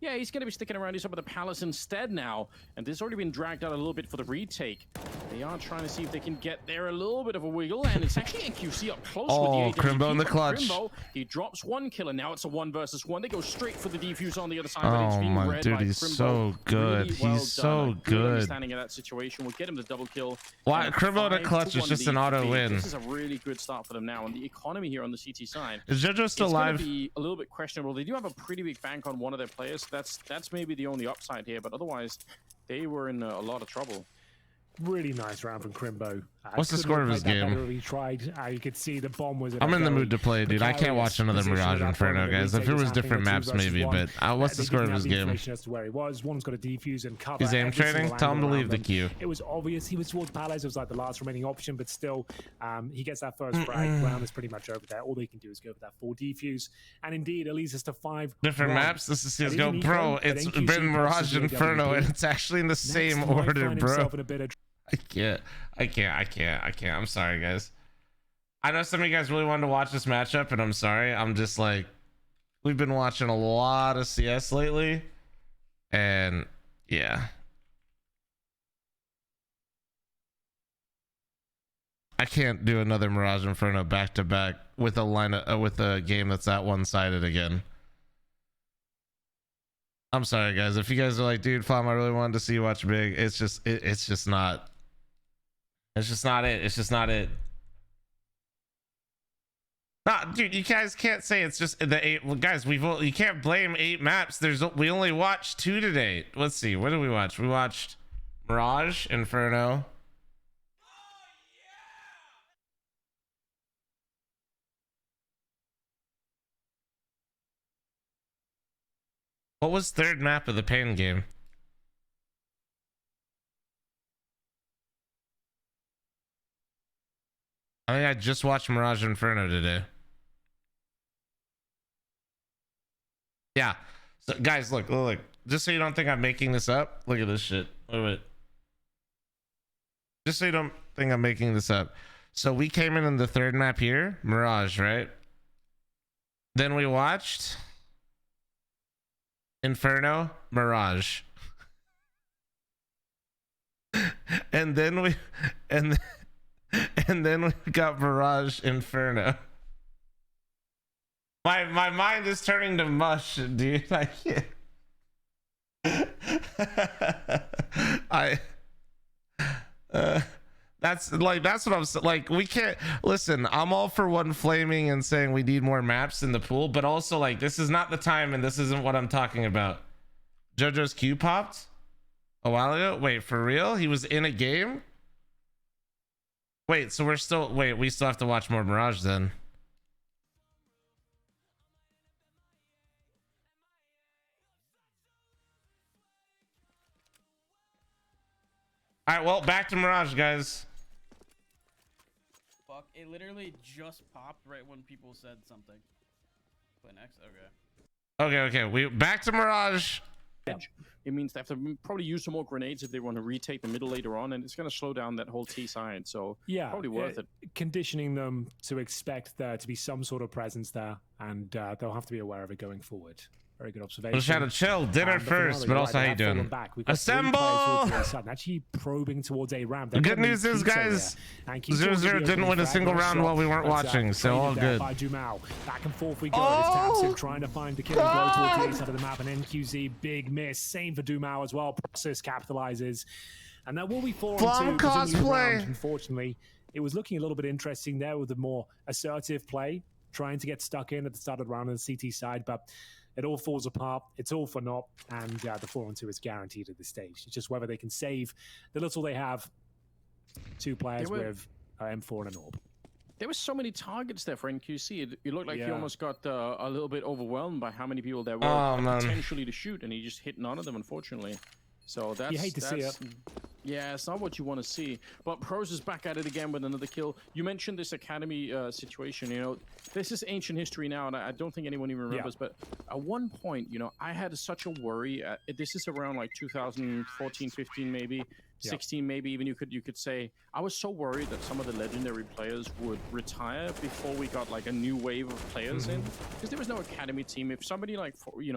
yeah, he's going to be sticking around. He's up at the palace instead now, and this has already been dragged out a little bit for the retake. They are trying to see if they can get there a little bit of a wiggle, and it's actually NQC up close with the Crimbo in the clutch. Crimbo, he drops one kill, and now it's a 1 versus 1. They go straight for the defuse on the other side. But it's being my read dude, by he's Crimbo. so good. Really well He's done. so Good good. understanding of that situation. We'll get him the double kill. Why Crimbo in a clutch is just an auto win. This is a really good start for them now, and the economy here on the CT side. Is JoJo still alive? It's going to be a little bit questionable. They do have a pretty big bank on one of their players. That's maybe the only upside here, but otherwise, they were in a lot of trouble. Really nice round from Crimbo. What's the score of his game? He tried. You could see the bomb was. I'm in the mood to play, dude. I can't watch another Mirage Inferno, guys. If it was different maps, maybe, but what's the score of his game? As to where he was. One's got a defuse and cover. He's aim trading? Tell him to leave the queue. It was obvious he was towards Palace. It was like the last remaining option, but still, he gets that first frag. Round is pretty much over there. All they can do is go for that full defuse. And indeed, it leads us to 5. Different maps? This is CSGO. Bro, it's been Mirage Inferno, and it's actually in the same order, bro. I can't. I'm sorry, guys. I know some of you guys really wanted to watch this matchup, and I'm sorry. I'm just like, we've been watching a lot of CS lately, and yeah. I can't do another Mirage Inferno back to back with a lineup with a game that's that one-sided again. I'm sorry, guys. If you guys are like, dude, Flom, I really wanted to see you watch Big. It's just not. It's just not it. It's just not it. Nah, dude, you guys can't say it's just the 8. Well, guys, you can't blame 8 maps. We only watched 2 today. Let's see. What did we watch? We watched Mirage, Inferno. What was third map of the Pain game? I think I just watched Mirage Inferno today. Yeah. So guys, look. Just so you don't think I'm making this up, look at this shit. Wait. Just so you don't think I'm making this up. So we came in the third map here, Mirage, right? Then we watched Inferno, Mirage. and then we got Mirage, Inferno. My mind is turning to mush, dude. I can't. That's what I'm like. We can't listen. I'm all for one flaming and saying we need more maps in the pool, but also like this is not the time, and this isn't what I'm talking about. JoJo's Q popped a while ago. Wait, for real? He was in a game? Wait, so we still have to watch more Mirage then. All right, well, back to Mirage, guys. Fuck, it literally just popped right when people said something. Play next? Okay. Okay. We back to Mirage. It means they have to probably use some more grenades if they want to retake the middle later on, and it's going to slow down that whole T side. So yeah, probably worth it. Conditioning them to expect there to be some sort of presence there, and they'll have to be aware of it going forward. Very good observation. We'll try to chill. Dinner first, but also how you doing? Assemble! Actually probing towards a ramp. The good news is, guys, 0-0 didn't win a single round while we weren't watching, so all good. By Dumao. Back and forth we go. It's trying to find the kill and go towards the east side of the map, and NQZ, big miss. Same for Dumao as well. Process capitalizes. And that will be 4-2. Cosplay. Unfortunately, it was looking a little bit interesting there with the more assertive play, trying to get stuck in at the start of the round on the CT side, but it all falls apart. It's all for naught, and the 4-2 is guaranteed at this stage. It's just whether they can save the little they have. 2 players with M4 and an AWP. There were so many targets there for NQC. It looked like he almost got a little bit overwhelmed by how many people there were potentially to shoot, and he just hit none of them, unfortunately. So that's... You hate to see it. Yeah, it's not what you want to see. But Pros is back at it again with another kill. You mentioned this Academy situation. You know, this is ancient history now, and I don't think anyone even remembers. But at one point, you know, I had such a worry. This is around like 2014, 15, maybe 16, maybe even you could say. I was so worried that some of the legendary players would retire before we got like a new wave of players in, because there was no Academy team. If somebody like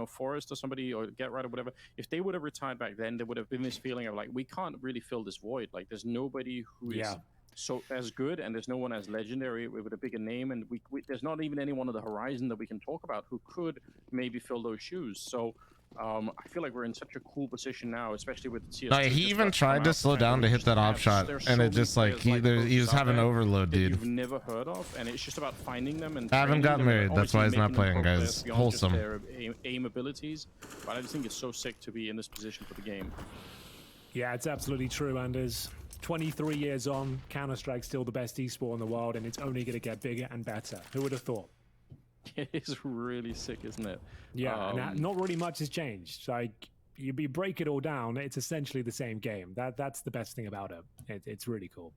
Forrest or somebody or Get Right or whatever, if they would have retired back then, there would have been this feeling of like, we can't really fill this void. Like there's nobody who is so as good, and there's no one as legendary with a bigger name, and we there's not even anyone on the horizon that we can talk about who could maybe fill those shoes. So I feel like we're in such a cool position now, especially with the CS2. He even tried to slow down to hit that off shot, and it just like he was having overload, dude. You've never heard of, and it's just about finding them and. I haven't got married. That's why he's not playing, guys. Wholesome. Their aim abilities, but I just think it's so sick to be in this position for the game. Yeah, it's absolutely true, Anders. 23 years on, Counter-Strike's still the best esport in the world, and it's only going to get bigger and better. Who would have thought? It is really sick, isn't it? Yeah, and not really much has changed. Like, you break it all down, it's essentially the same game. That's the best thing about it. It's really cool.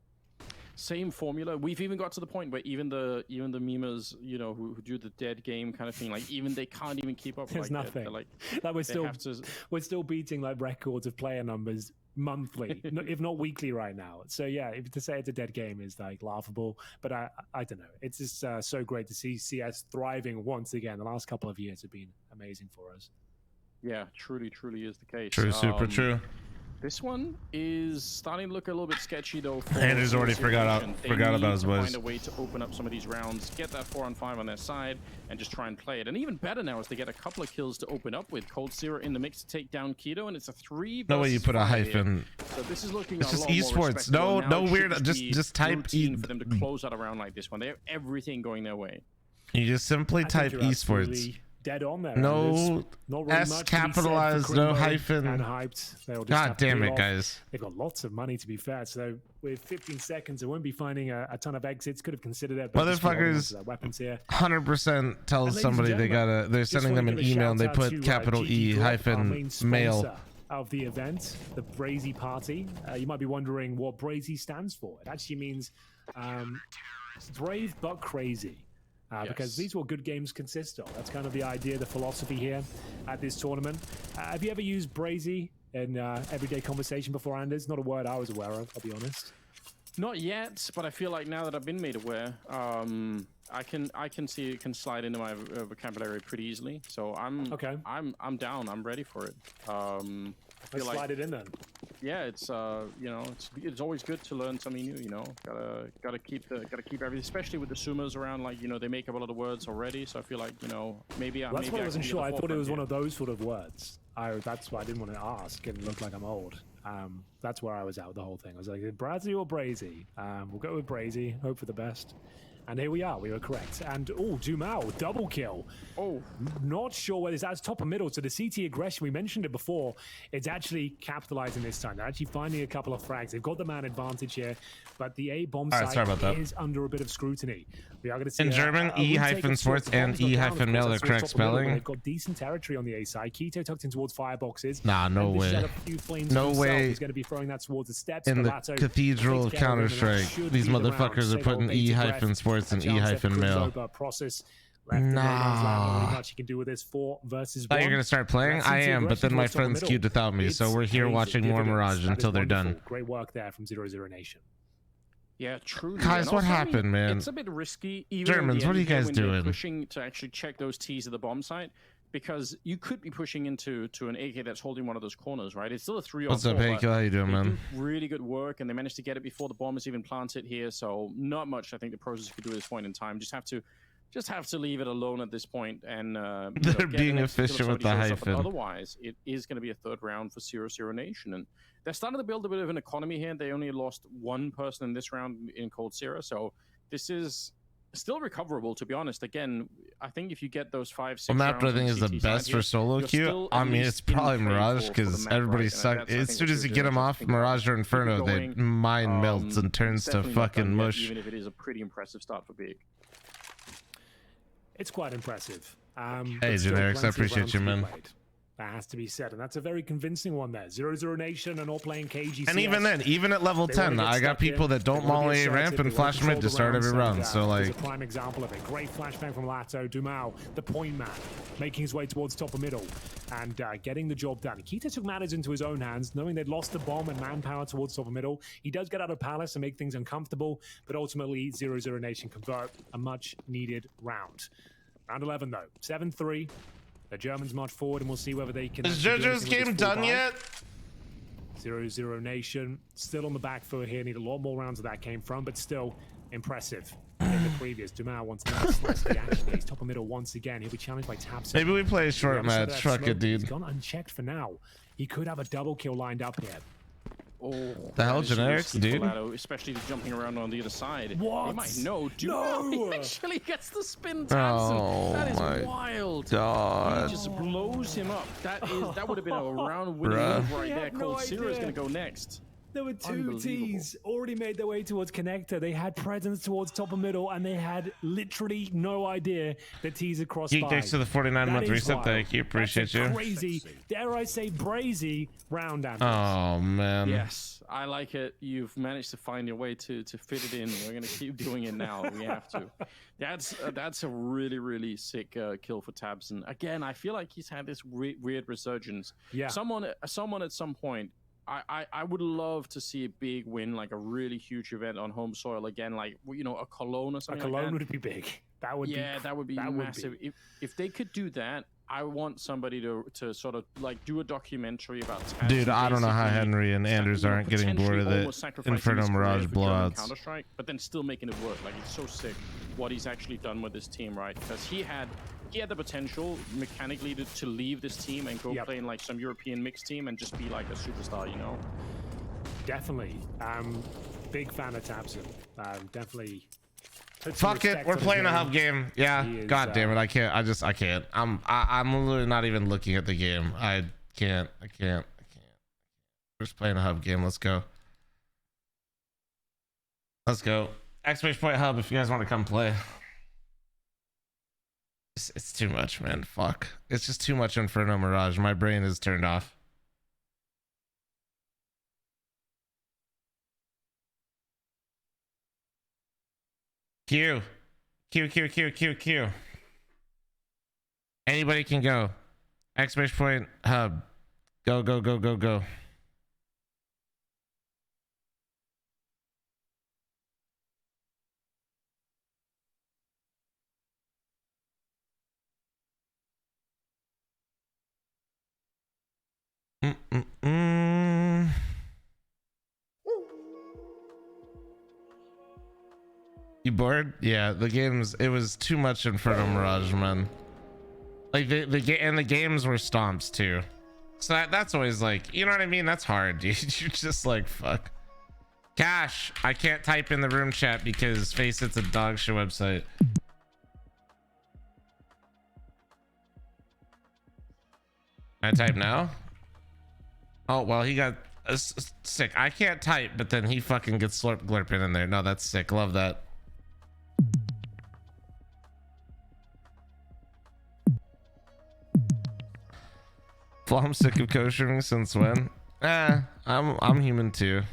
Same formula. We've even got to the point where even the memers, you know, who do the dead game kind of thing, like even they can't even keep up. There's like nothing. Like we're still beating like records of player numbers monthly, if not weekly right now. So yeah, to say it's a dead game is like laughable, but I don't know. It's just so great to see CS thriving once again. The last couple of years have been amazing for us. Yeah, truly is the case. True, super true. This one is starting to look a little bit sketchy though. Andrew's already forgot about his boys. Find a way to open up some of these rounds, get that 4-on-5 on their side, and just try and play it. And even better now is they get a couple of kills to open up with. Cold Zero in the mix to take down Keto, and it's a 3. No way you put a hyphen. So this is looking. It's just esports. No weird. Just type E for them to close out a round like this one. They have everything going their way. You just simply I think type you're esports. absolutely dead on there. No not really S much to be said for capitalized, no Crimo hyphen. And hyped. They'll just God have to damn peel it, off. guys. They've got lots of money, to be fair. So with 15 seconds, they won't be finding a ton of exits. Could have considered it. But just be holding onto their weapons here. 100% tells ladies somebody and they gotta. They're just sending wanna them an give a email and they shout out put to, capital GG E Drop, our hyphen main mail. sponsor of the event, the Brazy Party. You might be wondering what Brazy stands for. It actually means brave but crazy. Because these are what good games consist of. That's kind of the idea, the philosophy here at this tournament. Have you ever used Brazy in everyday conversation before, Anders? Not a word I was aware of, I'll be honest. Not yet, but I feel like now that I've been made aware, I can see it can slide into my vocabulary pretty easily. So I'm I'm down. I'm ready for it. Let's slide it in then. Yeah, it's you know, it's always good to learn something new. You know, gotta keep everything, especially with the summers around. Like, you know, they make up a lot of words already. So I feel like, you know, maybe That's why I wasn't can be sure. at I the thought it was forefront one of those sort of words. That's why I didn't want to ask and look like I'm old. That's where I was at with the whole thing. I was like, Brazy or Brazy? We'll go with Brazy. Hope for the best. And here we are. We were correct. And, Dumao, double kill. Not sure whether that's top or middle. So the CT aggression, we mentioned it before, it's actually capitalizing this time. They're actually finding a couple of frags. They've got the man advantage here, but the A bomb site is under a bit of scrutiny. We are going to see In German, E-sports and E-mail are correct spelling. They've got decent territory on the A side. Keto tucked in towards fireboxes. Nah, no way. No way. He's going to be throwing that towards the steps. In the Galato cathedral of takes care of him, and that Counter-Strike, should these be the motherfuckers round. are putting E-sports and E-mail. Process Nah. much you can do with this 4 versus 1. Thought you're gonna start playing? I am, but then my friends queued without me, so we're here watching more Mirage until they're done. Great work there from 0 Nation. Yeah, truly. Guys, what happened, man? It's a bit risky. Even Germans, what are you guys doing? Pushing to actually check those T's at the bomb site, because you could be pushing into an AK that's holding one of those corners, right? It's still a 3-on-4. What's up, Hank? How you doing, man? Really good work, and they managed to get it before the bomb is even planted here. So not much I think the process could do at this point in time. Just have to leave it alone at this point, and they're being efficient with the hyphen. Otherwise, it is going to be a third round for 0 Nation, and they're starting to build a bit of an economy here. They only lost one person in this round in Cold Zero, so this is still recoverable, to be honest. Again, I think if you get those 5-6 Well, map I think is the best for solo queue. I mean, it's probably Mirage because everybody sucks. As soon as you get them off Mirage or Inferno, their mind melts and turns to fucking mush. Even if it is a pretty impressive start for Big. It's quite impressive. Hey, Generics, I appreciate you, man. That has to be said, and that's a very convincing one there. 0 Nation and all playing KGCS. And even then, even at level 10, I got people that don't molly ramp and flash mid to start every round. So like, it's a prime example of it. Great flashbang from Lato. Dumao, the point man, making his way towards top of middle and getting the job done. Keita took matters into his own hands, knowing they'd lost the bomb and manpower towards top of middle. He does get out of Palace and make things uncomfortable, but ultimately 0 Nation convert a much needed round. Round 11 though, 7-3. The Germans march forward, and we'll see whether they can. Is JoJo's game done yet? 0 Nation still on the back foot here. Need a lot more rounds where that came from, but still impressive. In the previous, Dumao wants to slice the action. He's top of middle once again. He'll be challenged by Tabs. Maybe we play a short match. Fuck it, dude. He's gone unchecked for now. He could have a double kill lined up here. The hell, Generics, dude? Especially jumping around on the other side. What? They might know. He actually gets the spin. Oh, that is my wild. God. He just blows him up. That would have been a round winning move right there. Cold Zero is going to go next. There were two T's already made their way towards connector. They had presence towards top of middle, and they had literally no idea that T's had crossed by. Thanks to the 49-month reset. Thank you. Appreciate you. Crazy, dare I say, brazy round. Oh man. Yes, I like it. You've managed to find your way to fit it in. We're gonna keep doing it now. We have to. That's a really sick kill for Tabson. Again, I feel like he's had this weird resurgence. Yeah. Someone at some point. I would love to see a big win, like a really huge event on home soil again, like, you know, a Cologne or something. A Cologne like that. would be big. That would be massive. If they could do that, I want somebody to sort of like do a documentary about Tabs. Dude, I don't know how Henry and Anders aren't getting bored of it. Inferno Mirage blowouts. Counter-Strike, but then still making it work. Like, it's so sick what he's actually done with this team, right? Because he had the potential mechanically to leave this team and go play in like some European mixed team and just be like a superstar, you know? Definitely. Big fan of Tabson. Definitely put some Fuck it, respect we're on his playing a name. hub game. Yeah, He is, god damn it, I can't. I can't. I'm literally not even looking at the game. I can't. We're just playing a hub game. Let's go. Let's go. Exclamation point hub if you guys want to come play. It's too much, man. Fuck. It's just too much Inferno Mirage. My brain is turned off. Q. Anybody can go. Exclamation point hub. Go. You bored? Yeah, the games, it was too much Inferno Mirage, man. Like the games were stomps too. So that's always like, you know what I mean? That's hard, dude. You're just like, fuck. Cash, I can't type in the room chat because face it's a dog shit website. I type now? Oh, well, he got sick. I can't type, but then he fucking gets glurping in there. No, that's sick. Love that. I'm sick of koshering since when? I'm human too.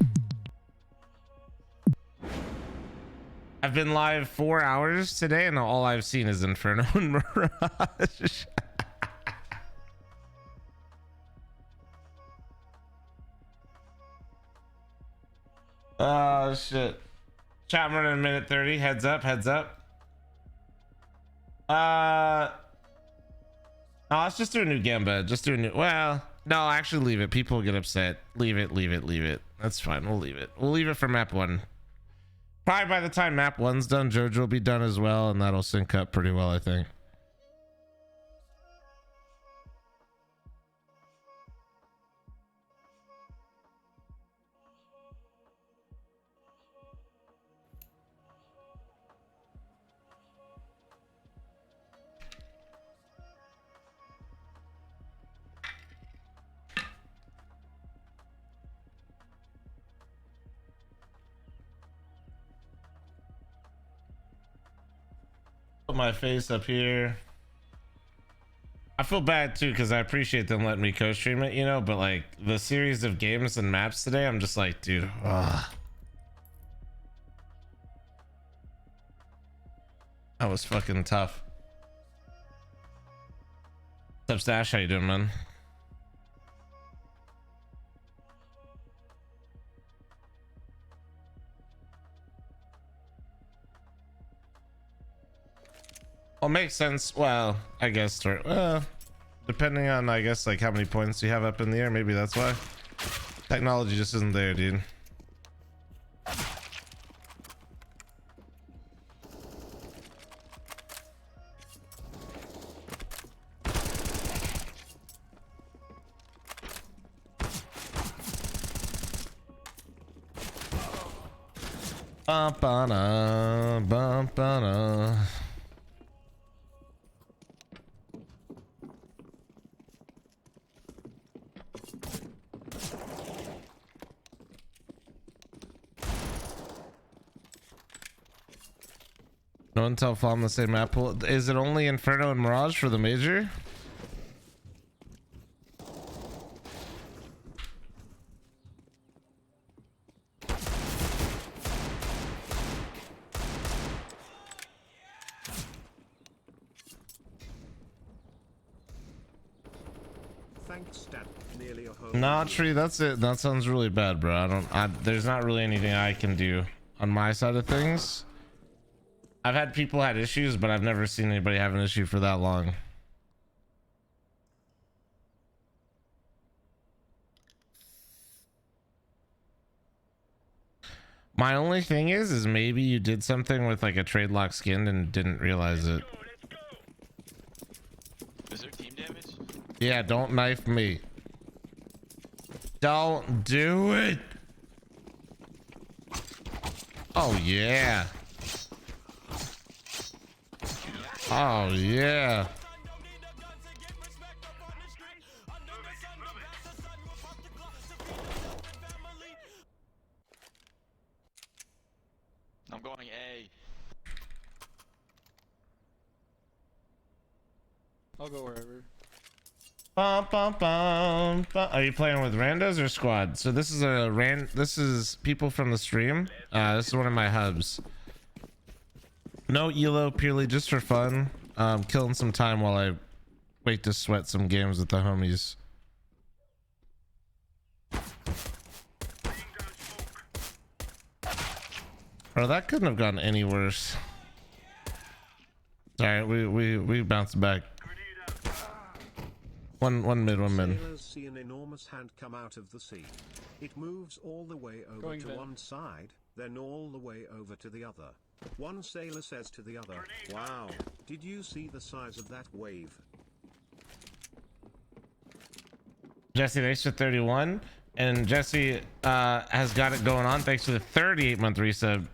I've been live 4 hours today and all I've seen is Inferno and Mirage. Oh shit. Chat running a minute 30. Heads up. No, let's just do a new Gamba. Just do a new. Well, no, actually leave it. People get upset. Leave it. That's fine. We'll leave it. We'll leave it for map 1. Probably by the time map 1's done, Jojo will be done as well, and that'll sync up pretty well, I think. Put my face up here. I feel bad too because I appreciate them letting me co-stream it, you know, but like the series of games and maps today, I'm just like, dude, ugh. That was fucking tough. What's up, Stash? How you doing, man? Well, makes sense. Well, I guess depending on, I guess, like how many points you have up in the air, maybe that's why. Technology just isn't there, dude. Bum-ba-da. No intel fall on the same map pool. Is it only Inferno and Mirage for the major? Thanks, Stat. Nearly a home. Nah, Tree, that's it. That sounds really bad, bro. There's not really anything I can do on my side of things. I've had people had issues, but I've never seen anybody have an issue for that long. My only thing is maybe you did something with like a trade lock skin and didn't realize it. Is there team damage? Yeah, don't knife me. Don't do it. Oh yeah. Oh yeah. I'm going A. I'll go wherever. Bum, bum, bum, bum. Are you playing with randos or squad? So this is this is people from the stream. This is one of my hubs. No elo, purely just for fun. Killing some time while I wait to sweat some games with the homies. Bro, that couldn't have gone any worse. Alright, we bounced back. One mid. Sailors see an enormous hand come out of the sea. It moves all the way over Going to mid. one side, then all the way over to the other. One sailor says to the other, "Wow, did you see the size of that wave?" Jesse, thanks for 31. And Jesse has got it going on. Thanks for the 38-month resub.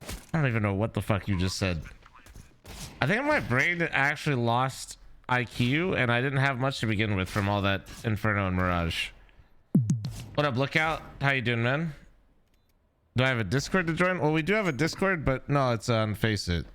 I don't even know what the fuck you just said. I think my brain actually lost IQ, and I didn't have much to begin with from all that Inferno and Mirage. What up, Lookout? How you doing, man? Do I have a Discord to join? Well, we do have a Discord, but no, it's on Faceit.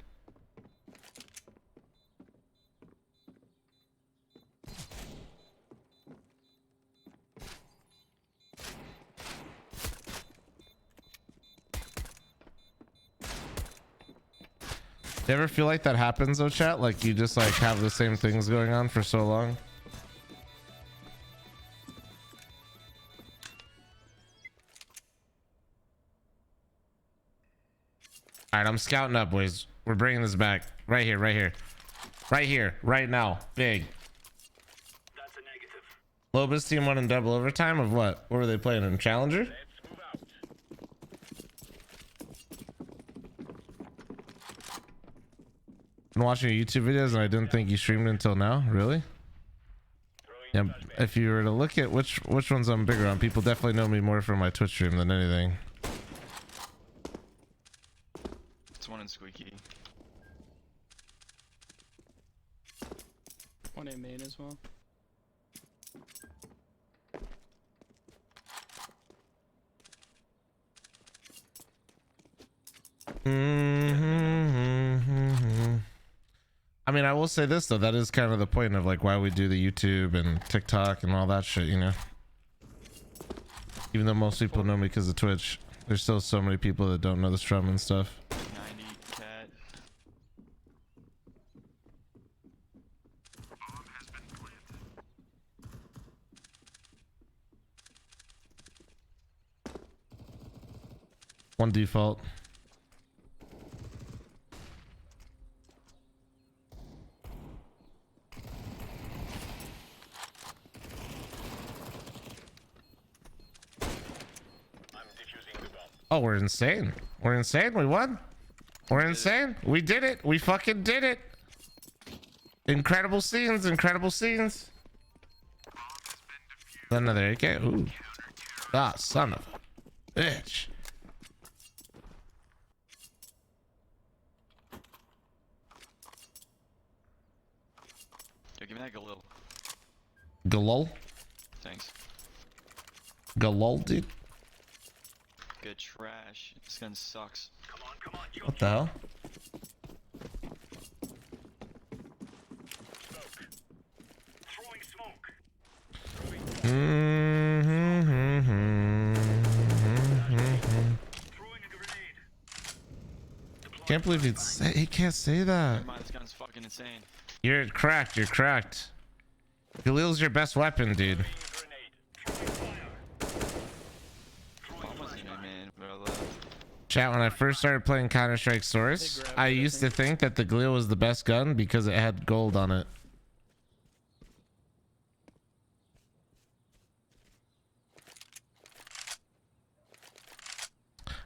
You ever feel like that happens though, chat? Like you just like have the same things going on for so long? All right, I'm scouting up, boys. We're bringing this back. Right here, right here. Right here, right now. Big. That's a negative. Lobos team won in double overtime of what? What were they playing in? Challenger? Been watching your YouTube videos and I didn't think you streamed until now. Really? Yeah. If you were to look at which ones I'm bigger on, people definitely know me more from my Twitch stream than anything. It's one in Squeaky. One in main as well. I mean, I will say this though, that is kind of the point of like why we do the YouTube and TikTok and all that shit, you know. Even though most people know me because of Twitch, there's still so many people that don't know the strum and stuff. 90 cat. One default. Oh, we're insane. We're insane. We won. We're insane. We did it. We fucking did it. Incredible scenes. Incredible scenes. Another AK. Ooh. Ah, son of a bitch. Yo, give me that Galil. Galol? Thanks. Galol, dude? Good trash. This gun sucks. What the hell? Can't believe he can't say that. Never mind, this gun's fucking insane. You're cracked. You're cracked. Galil's your best weapon, dude. Chat, when I first started playing Counter-Strike Source, I used to think that the Galil was the best gun because it had gold on it.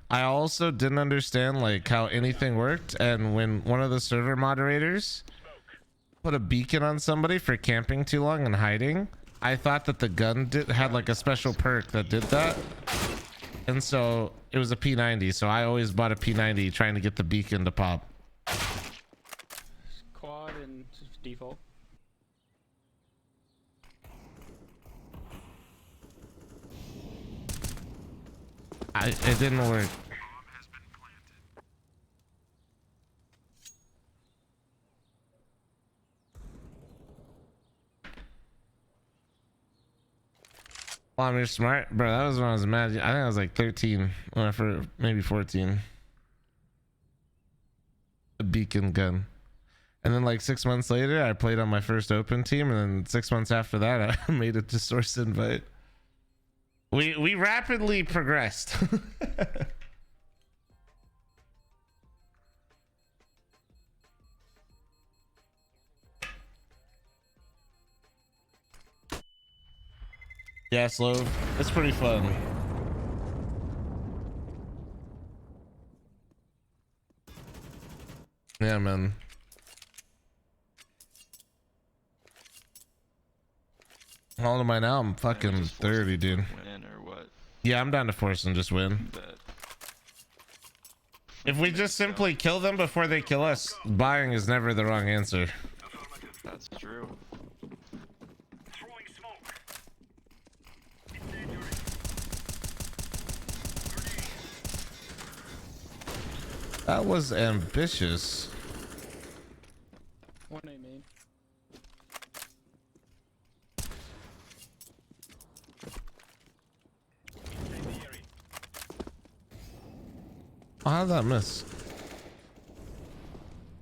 I also didn't understand like how anything worked, and when one of the server moderators put a beacon on somebody for camping too long and hiding, I thought that the gun had like a special perk that did that. And so it was a P90, so I always bought a P90 trying to get the beacon to pop. default. It didn't work. Well, you're smart, bro. That was when I was mad. I think I was like 13, when I first, maybe 14. A beacon gun. And then like 6 months later, I played on my first open team, and then 6 months after that, I made it to source invite. We rapidly progressed. Yeah, slow. It's pretty fun. Yeah, man. How old am I now? I'm fucking 30, dude. Win or what? Yeah, I'm down to force and just win. Bet. If we just simply kill them before they kill us, buying is never the wrong answer. That's true. That was ambitious. One A main. Oh, how did that miss?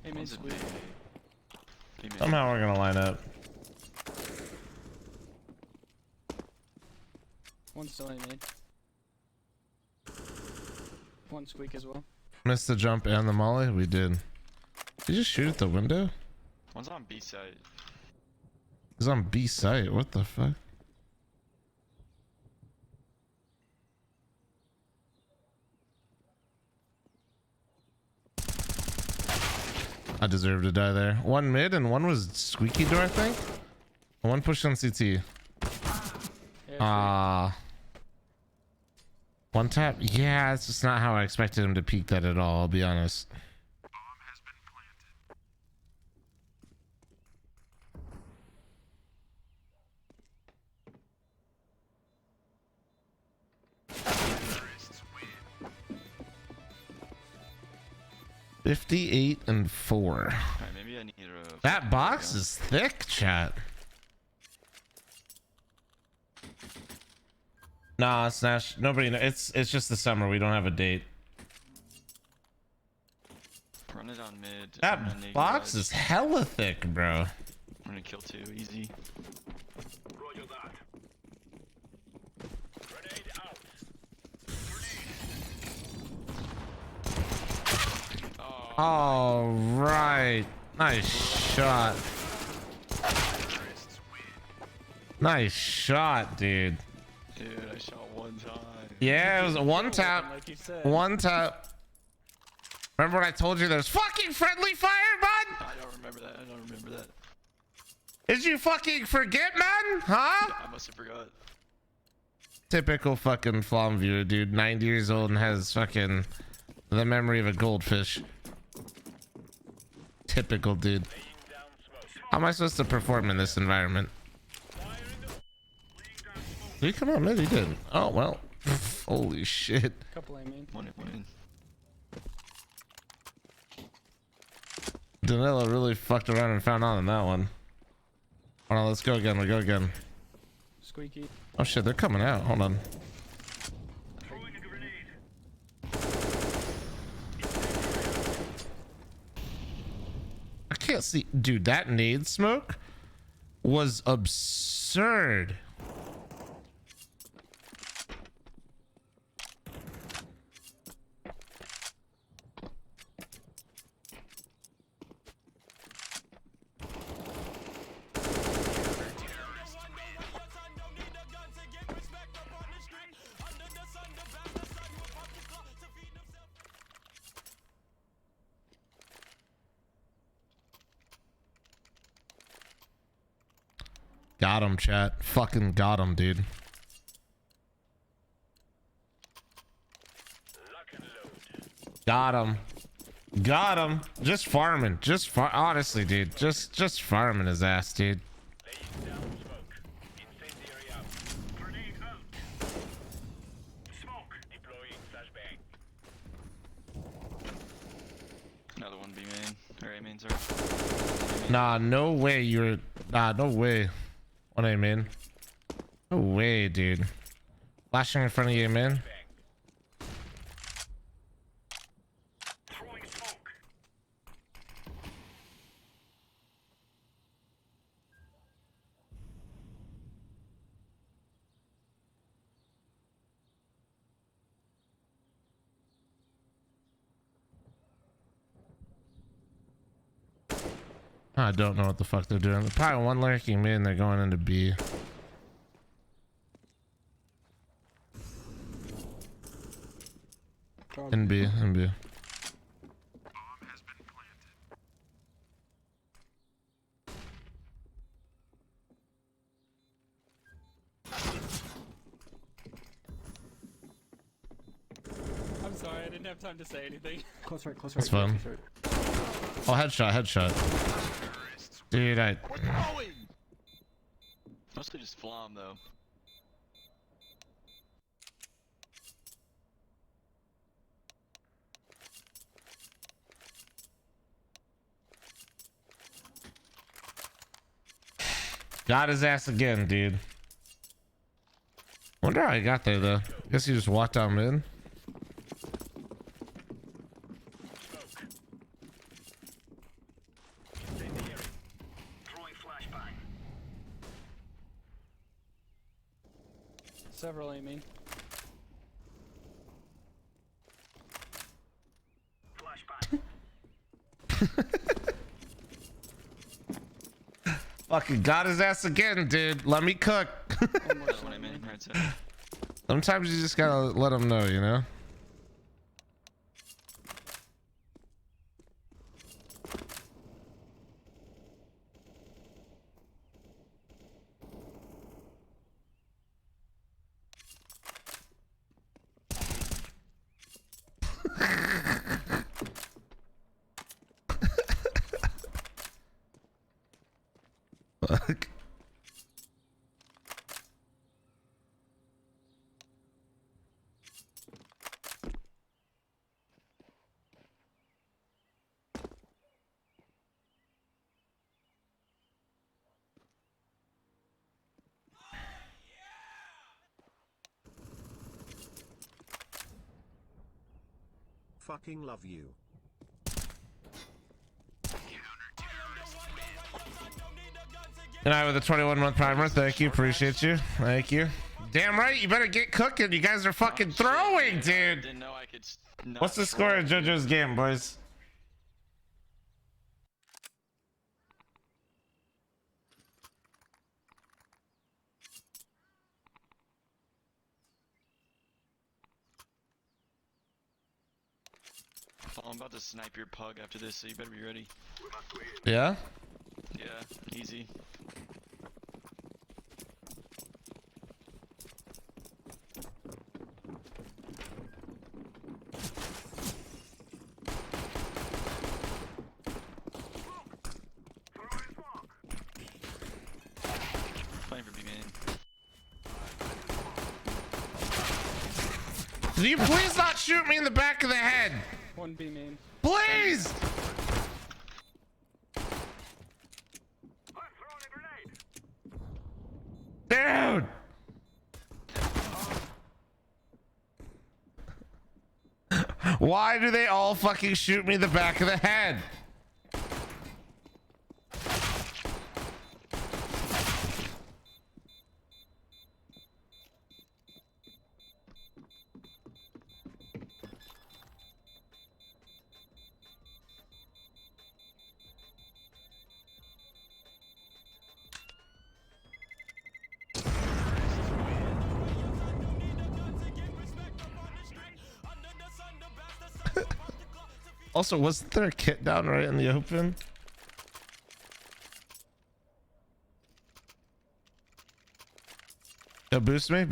A main squeeze. Somehow we're gonna line up. One still A main. One squeak as well. Missed the jump and the molly? We did. Did you just shoot at the window? One's on B side. He's on B site. What the fuck? I deserve to die there. One mid and one was squeaky door, I think. One pushed on CT. One tap? Yeah, it's just not how I expected him to peek that at all, I'll be honest. $58 and 4. Alright, maybe I need a... That box is thick, chat. Nah, Snash. Nobody. It's just the summer. We don't have a date. Run it on mid. That box is hella thick, bro. I'm gonna kill 2, easy. Roger that. Grenade out. All right. Nice shot. Nice shot, dude. Dude, I shot one time. Yeah, it was a one tap. One tap. Remember what I told you? There's fucking friendly fire, bud? I don't remember that. I don't remember that. Did you fucking forget, man? Huh? I must have forgot. Typical fucking Flom viewer, dude. 90 years old and has fucking the memory of a goldfish. Typical, dude. How am I supposed to perform in this environment? Did he come out mid? He didn't. Oh, well. Holy shit. Couple A main. One in. Danilo really fucked around and found out on that one. Hold on, let's go again. We go again. Squeaky. Oh shit, they're coming out. Hold on. I can't see. Dude, that nade smoke was absurd. Got him, chat. Fucking got him, dude. Got him. Got him. Just farming. Honestly, dude. Just farming his ass, dude. Another one B main or A main, sorry. Nah, no way you're. Nah, no way. What I mean? No way, dude. Flashing in front of you, man. I don't know what the fuck they're doing. They're probably one lurking mid and they're going into B. In B, in B. I'm sorry, I didn't have time to say anything. Close right, close right. That's fun. Oh, headshot. Dude, Mostly just Flom though. got his ass again, dude. Wonder how he got there though. Guess he just walked down mid. Several, I mean. Fucking got his ass again, dude. Let me cook. Sometimes you just gotta let him know, you know? Fuck. Fucking love you. Good night with a 21-month primer. Thank you. Appreciate you. Thank you. Damn right. You better get cooking. You guys are fucking throwing, dude. Didn't know I could What's the score of JoJo's game, boys? Oh, I'm about to snipe your pug after this, so you better be ready. Yeah? Yeah, easy. Playing for B main. Can you please not shoot me in the back of the head? One B main. Please! Dude! Why do they all fucking shoot me in the back of the head? Also, wasn't there a kit down right in the open? Yo, boost me.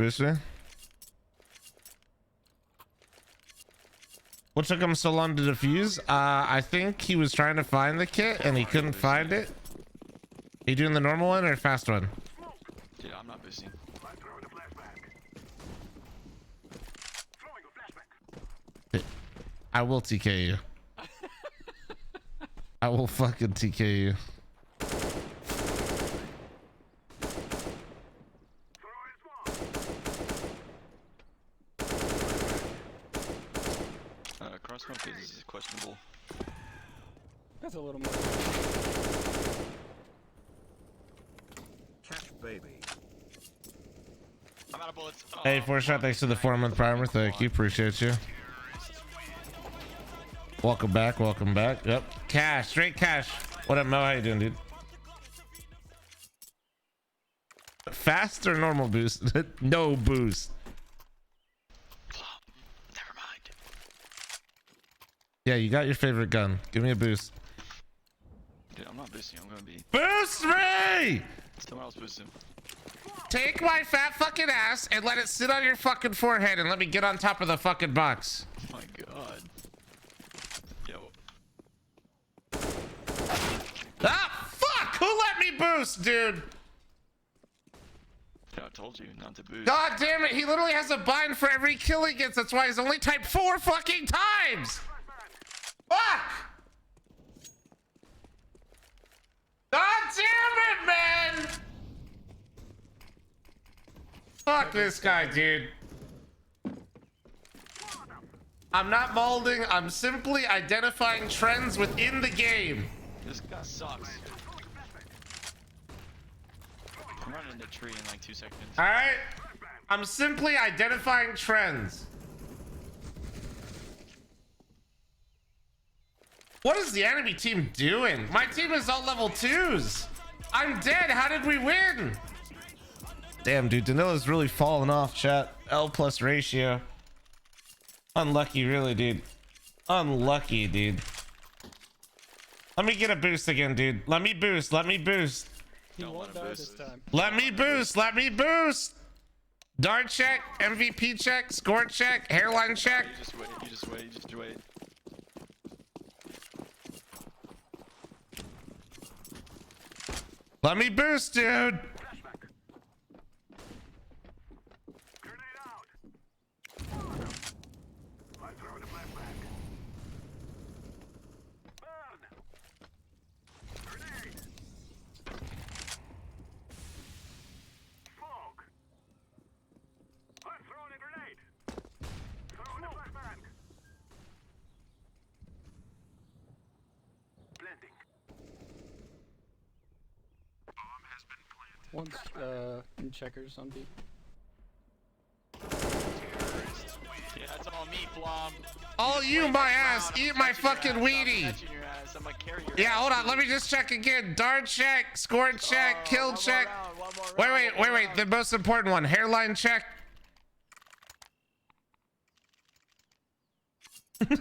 What took him so long to defuse? I think he was trying to find the kit and he couldn't find it. Are you doing the normal one or fast one? Dude, I'm not boosting. I will TK you. I will fucking TK you. Crossbow phases is questionable. That's a little more. Catch baby. I'm out of bullets. Oh, Hey, 4shot, thanks for the 4-month primer. Thank you. Appreciate you. Welcome back. Welcome back. Yep. Cash. Straight cash. What up, Mo? How you doing, dude? Fast or normal boost? No boost. Never mind. Yeah, you got your favorite gun. Give me a boost. Dude, I'm not boosting. I'm gonna be. Boost me! Someone else boosting. Take my fat fucking ass and let it sit on your fucking forehead and let me get on top of the fucking box. Oh my god. Yo. Ah, fuck! Who let me boost, dude? Yeah, I told you not to boost. God damn it, he literally has a bind for every kill he gets. That's why he's only typed 4 fucking times. Fuck! God damn it, man! Fuck this guy, dude. I'm not molding, I'm simply identifying trends within the game. This guy sucks. I'm running the tree in like 2 seconds. Alright? I'm simply identifying trends. What is the enemy team doing? My team is all level 2s. I'm dead. How did we win? Damn, dude. Danila's really falling off, chat. L plus ratio. Unlucky, really, dude. Unlucky, dude. Let me get a boost again, dude. Let me boost. Let me boost. He won't die this time. Let me boost. Let me boost. Dart check. MVP check. Score check. Hairline check. You just wait. You just wait. You just wait. Let me boost, dude. One's in checkers on B. Yeah, it's all me, Flom. All you, my ass. Eat my fucking Wheatie. Yeah, hold on. Let me just check again. Dart check. Score check. Kill check. Wait. The most important one. Hairline check. Dude,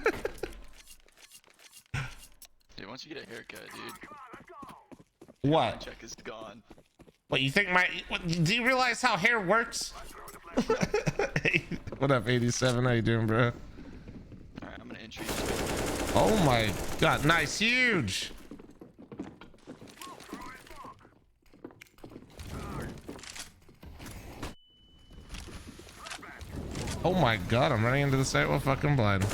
once you get a haircut, dude. What? Check is gone. What, you think do you realize how hair works? What up, 87? How you doing, bro? Alright, I'm gonna introduce you. Oh my god, nice, huge. Oh my god, I'm running into the site while fucking blind.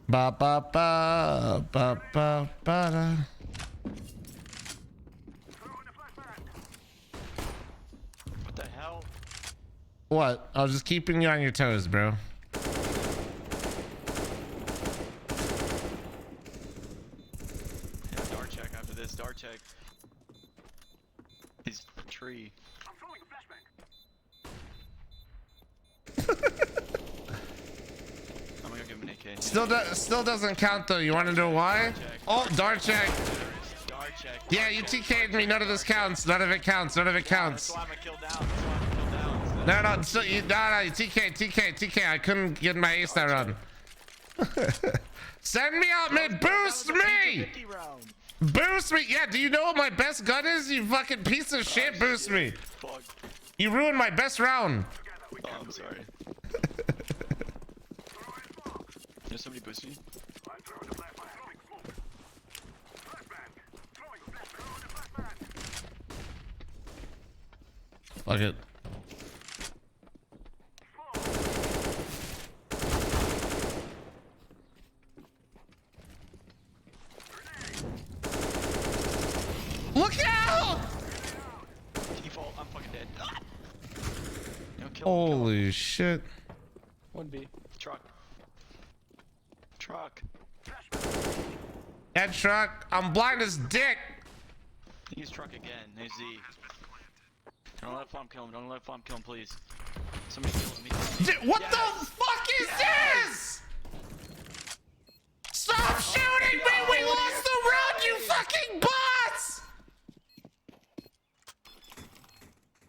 Ba ba ba ba ba ba da. What the hell? What? I was just keeping you on your toes, bro. Yeah, dart check after this. Dart check. He's tree. I'm gonna give him an AK. Still doesn't count though. You want to know why? Oh, dart check. Dart check. Yeah, you TK'd me. None of this counts. None of it counts. None of it counts. That's why I'm a kill down. That's why I'm a kill down. No, so you, no, TK. I couldn't get my ace that run. Send me out mid. Boost me. Boost me. Yeah, do you know what my best gun is? You fucking piece of shit. Boost me. You ruined my best round. Oh, I'm sorry. There's somebody boosting. Fuck it. Look out! Default, I'm fucking dead. Ah! No, kill him, Holy shit. 1B. Truck. Truck. That truck. I'm blind as dick. He's truck again. There's Z. Don't let Flom kill him. Don't let Flom kill him, please. Somebody kill him. Dude, what the fuck is this? Stop shooting me! We lost the round, you fucking bots!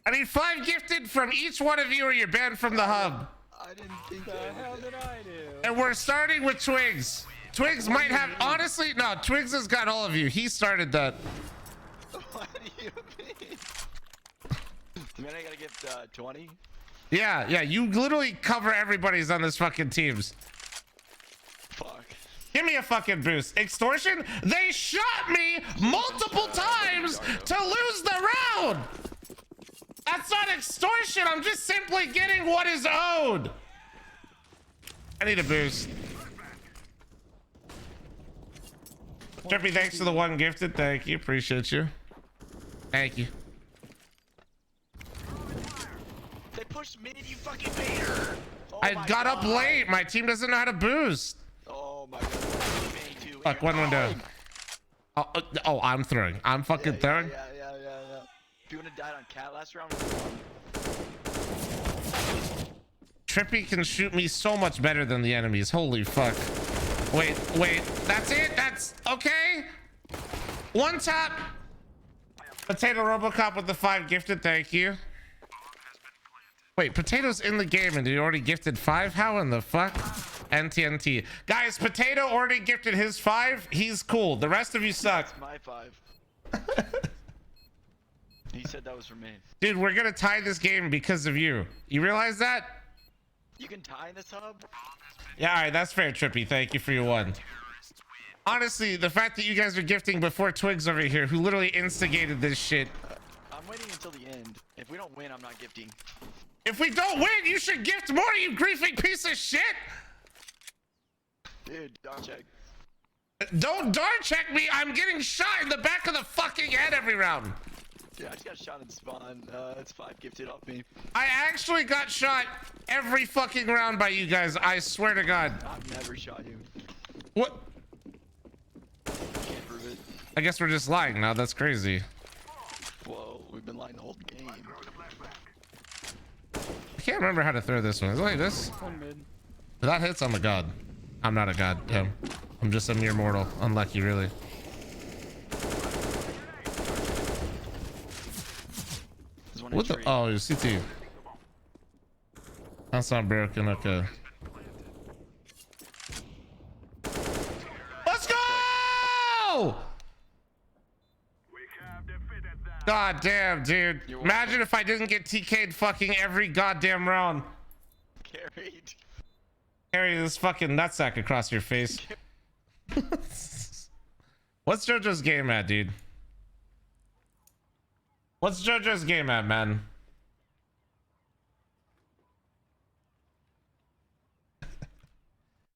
I need 5 gifted from each one of you or you're banned from the hub. I didn't think What the hell did I do? And we're starting with Twigs. Twigs might have, honestly, no, Twigs has got all of you. He started that. What do you mean? Man, I gotta get 20? Yeah, you literally cover everybody's on this fucking teams. Fuck. Give me a fucking boost. Extortion? They shot me multiple times to lose the round. That's not extortion. I'm just simply getting what is owed. I need a boost. Trippy, thanks for the 1 gifted. Thank you. Appreciate you. Thank you. They pushed mid, you fucking baiter. Oh I got up late. My team doesn't know how to boost. Oh my god. Fuck, one window. Oh, I'm throwing. I'm fucking throwing. Yeah. If you wouldn't have died on cat last round, Trippy can shoot me so much better than the enemies. Holy fuck. Wait. That's it? That's okay? One tap. Potato Robocop with the 5 gifted. Thank you. Wait, Potato's in the game and he already gifted 5? How in the fuck? NTNT. Guys, Potato already gifted his 5. He's cool. The rest of you suck. that's my 5. He said that was for me. Dude, we're gonna tie this game because of you. You realize that? You can tie in this hub? Yeah, all right, that's fair, Trippy. Thank you for your 1. Honestly, the fact that you guys are gifting before Twigs over here, who literally instigated this shit. I'm waiting until the end. If we don't win, I'm not gifting. If we don't win, you should gift more, you griefing piece of shit! Dude, dog check. Don't dart check me! I'm getting shot in the back of the fucking head every round. Dude, I just got shot in spawn. It's 5 gifted off me. I actually got shot every fucking round by you guys. I swear to God. I've never shot you. What? Can't prove it. I guess we're just lying now. That's crazy. Whoa, we've been lying the whole game. I can't remember how to throw this one. Is it like this? One mid. If that hits, I'm a god. I'm not a god, Tim. I'm just a mere mortal. Unlucky, really. What the? Oh, it's CT. That's not broken. Okay. Let's go! God damn, dude. Imagine if I didn't get TK'd fucking every goddamn round. Carried. Carry this fucking nutsack across your face. What's JoJo's game at, dude? What's JoJo's game at, man?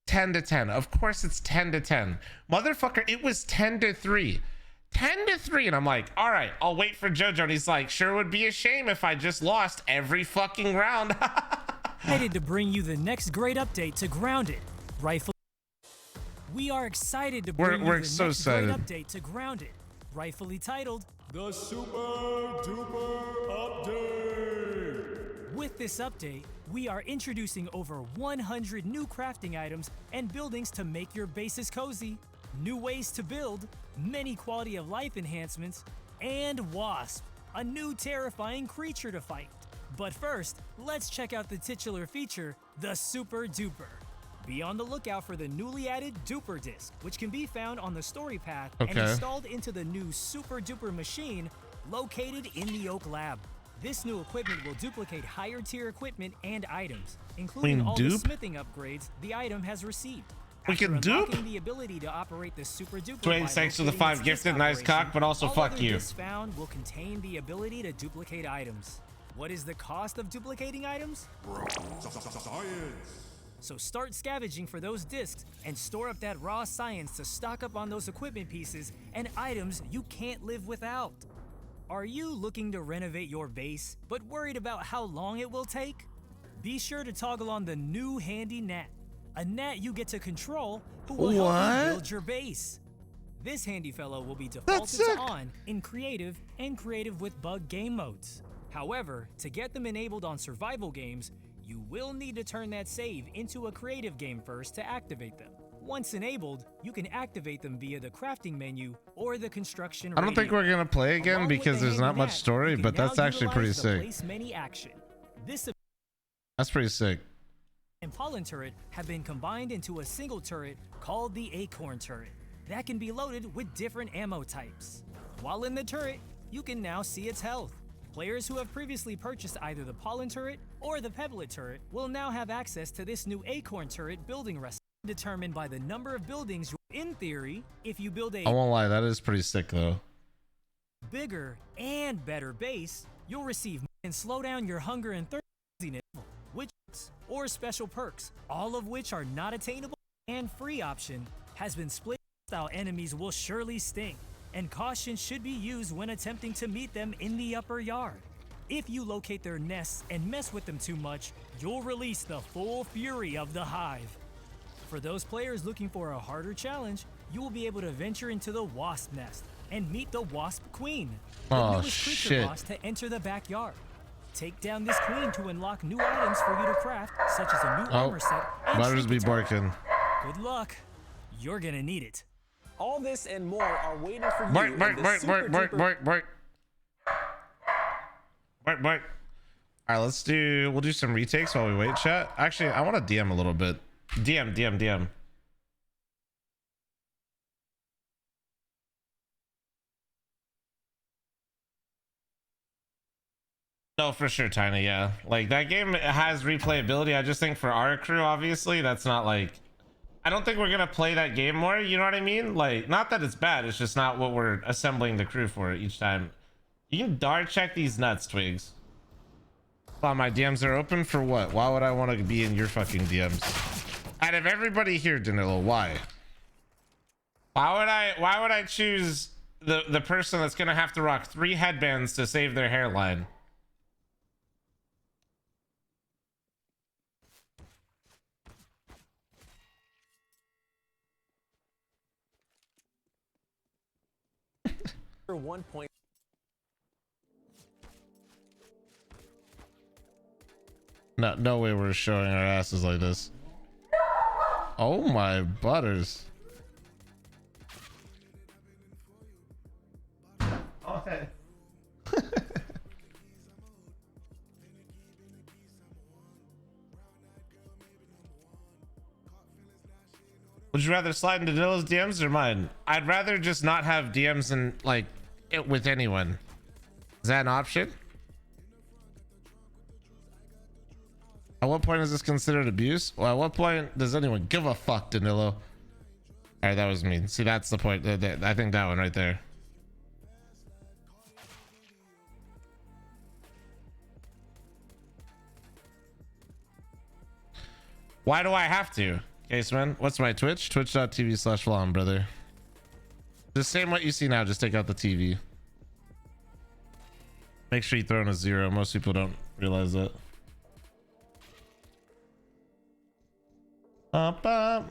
$10 to 10. Of course it's 10 to 10. Motherfucker, it was 10 to 3. 10 to 3. And I'm like, all right, I'll wait for JoJo. And he's like, sure would be a shame if I just lost every fucking round. Excited to bring you the next great update to Grounded. Rifle. We are excited to bring you the so next excited. great update to Grounded. Rightfully titled The Super Duper Update. With this update, we are introducing over 100 new crafting items and buildings to make your bases cozy, new ways to build, many quality of life enhancements, and Wasp, a new terrifying creature to fight. But first, let's check out the titular feature, the Super Duper. Be on the lookout for the newly added Duper Disc, which can be found on the story path and installed into the new Super Duper machine located in the Oak Lab. This new equipment will duplicate higher tier equipment and items, including all the dupe? smithing upgrades the item has received. We After can dupe? unlocking the ability to operate the super duper 26 to the 5 gifted, nice cock, but also fuck you. This found will contain the ability to duplicate items. What is the cost of duplicating items? So start scavenging for those discs and store up that raw science to stock up on those equipment pieces and items you can't live without. Are you looking to renovate your base, but worried about how long it will take? Be sure to toggle on the new handy gnat, a gnat you get to control who will help you build your base. This handy fellow will be defaulted to on in creative and creative with bug game modes. However, to get them enabled on survival games, you will need to turn that save into a creative game first to activate them. Once enabled, you can activate them via the crafting menu or the construction I don't think we're gonna play again because there's not much story, but that's actually pretty sick. That's pretty sick. And pollen turret have been combined into a single turret called the acorn turret that can be loaded with different ammo types. While in the turret, you can now see its health. Players who have previously purchased either the pollen turret or the pebblet turret will now have access to this new acorn turret building recipe, determined by the number of buildings. In theory, if you build a I won't lie, that is pretty sick though. bigger and better base, you'll receive and slow down your hunger and thirstiness, which or special perks, all of which are not attainable, and free option has been split. Style enemies will surely sting, and caution should be used when attempting to meet them in the upper yard. If you locate their nests and mess with them too much, you'll release the full fury of the hive. For those players looking for a harder challenge, you will be able to venture into the wasp nest and meet the wasp queen, the newest creature boss to enter the backyard. Take down this queen to unlock new items for you to craft, such as a new armor set and Butters sneak be attack. barking. Good luck. You're gonna need it. All this and more are waiting for you. Bark, in bark, the bark, super bark, bark, duper- bark, bark. Bark, bark. All right, we'll do some retakes while we wait, chat. Actually, I want to DM a little bit. DM. No, for sure, Tiny, yeah. Like, that game has replayability. I just think for our crew, obviously, that's not like... I don't think we're going to play that game more, you know what I mean? Like, not that it's bad, it's just not what we're assembling the crew for each time. You can dart check these nuts, Twigs. Wow, my DMs are open for what? Why would I want to be in your fucking DMs? Out of everybody here, Danilo, why? Why would I choose the person that's going to have to rock 3 headbands to save their hairline? For 1 point. No way we're showing our asses like this. Oh my butters. Okay. Would you rather slide into Danilo's DMs or mine? I'd rather just not have DMs in like it with anyone. Is that an option? At what point is this considered abuse? Well, at what point does anyone give a fuck, Danilo? All right, that was mean. See, that's the point. I think that one right there. Why do I have to? Case man, what's my Twitch? Twitch.tv/Vlon, brother. Just same what you see now, just take out the TV. Make sure you throw in a 0. Most people don't realize that. Up, up.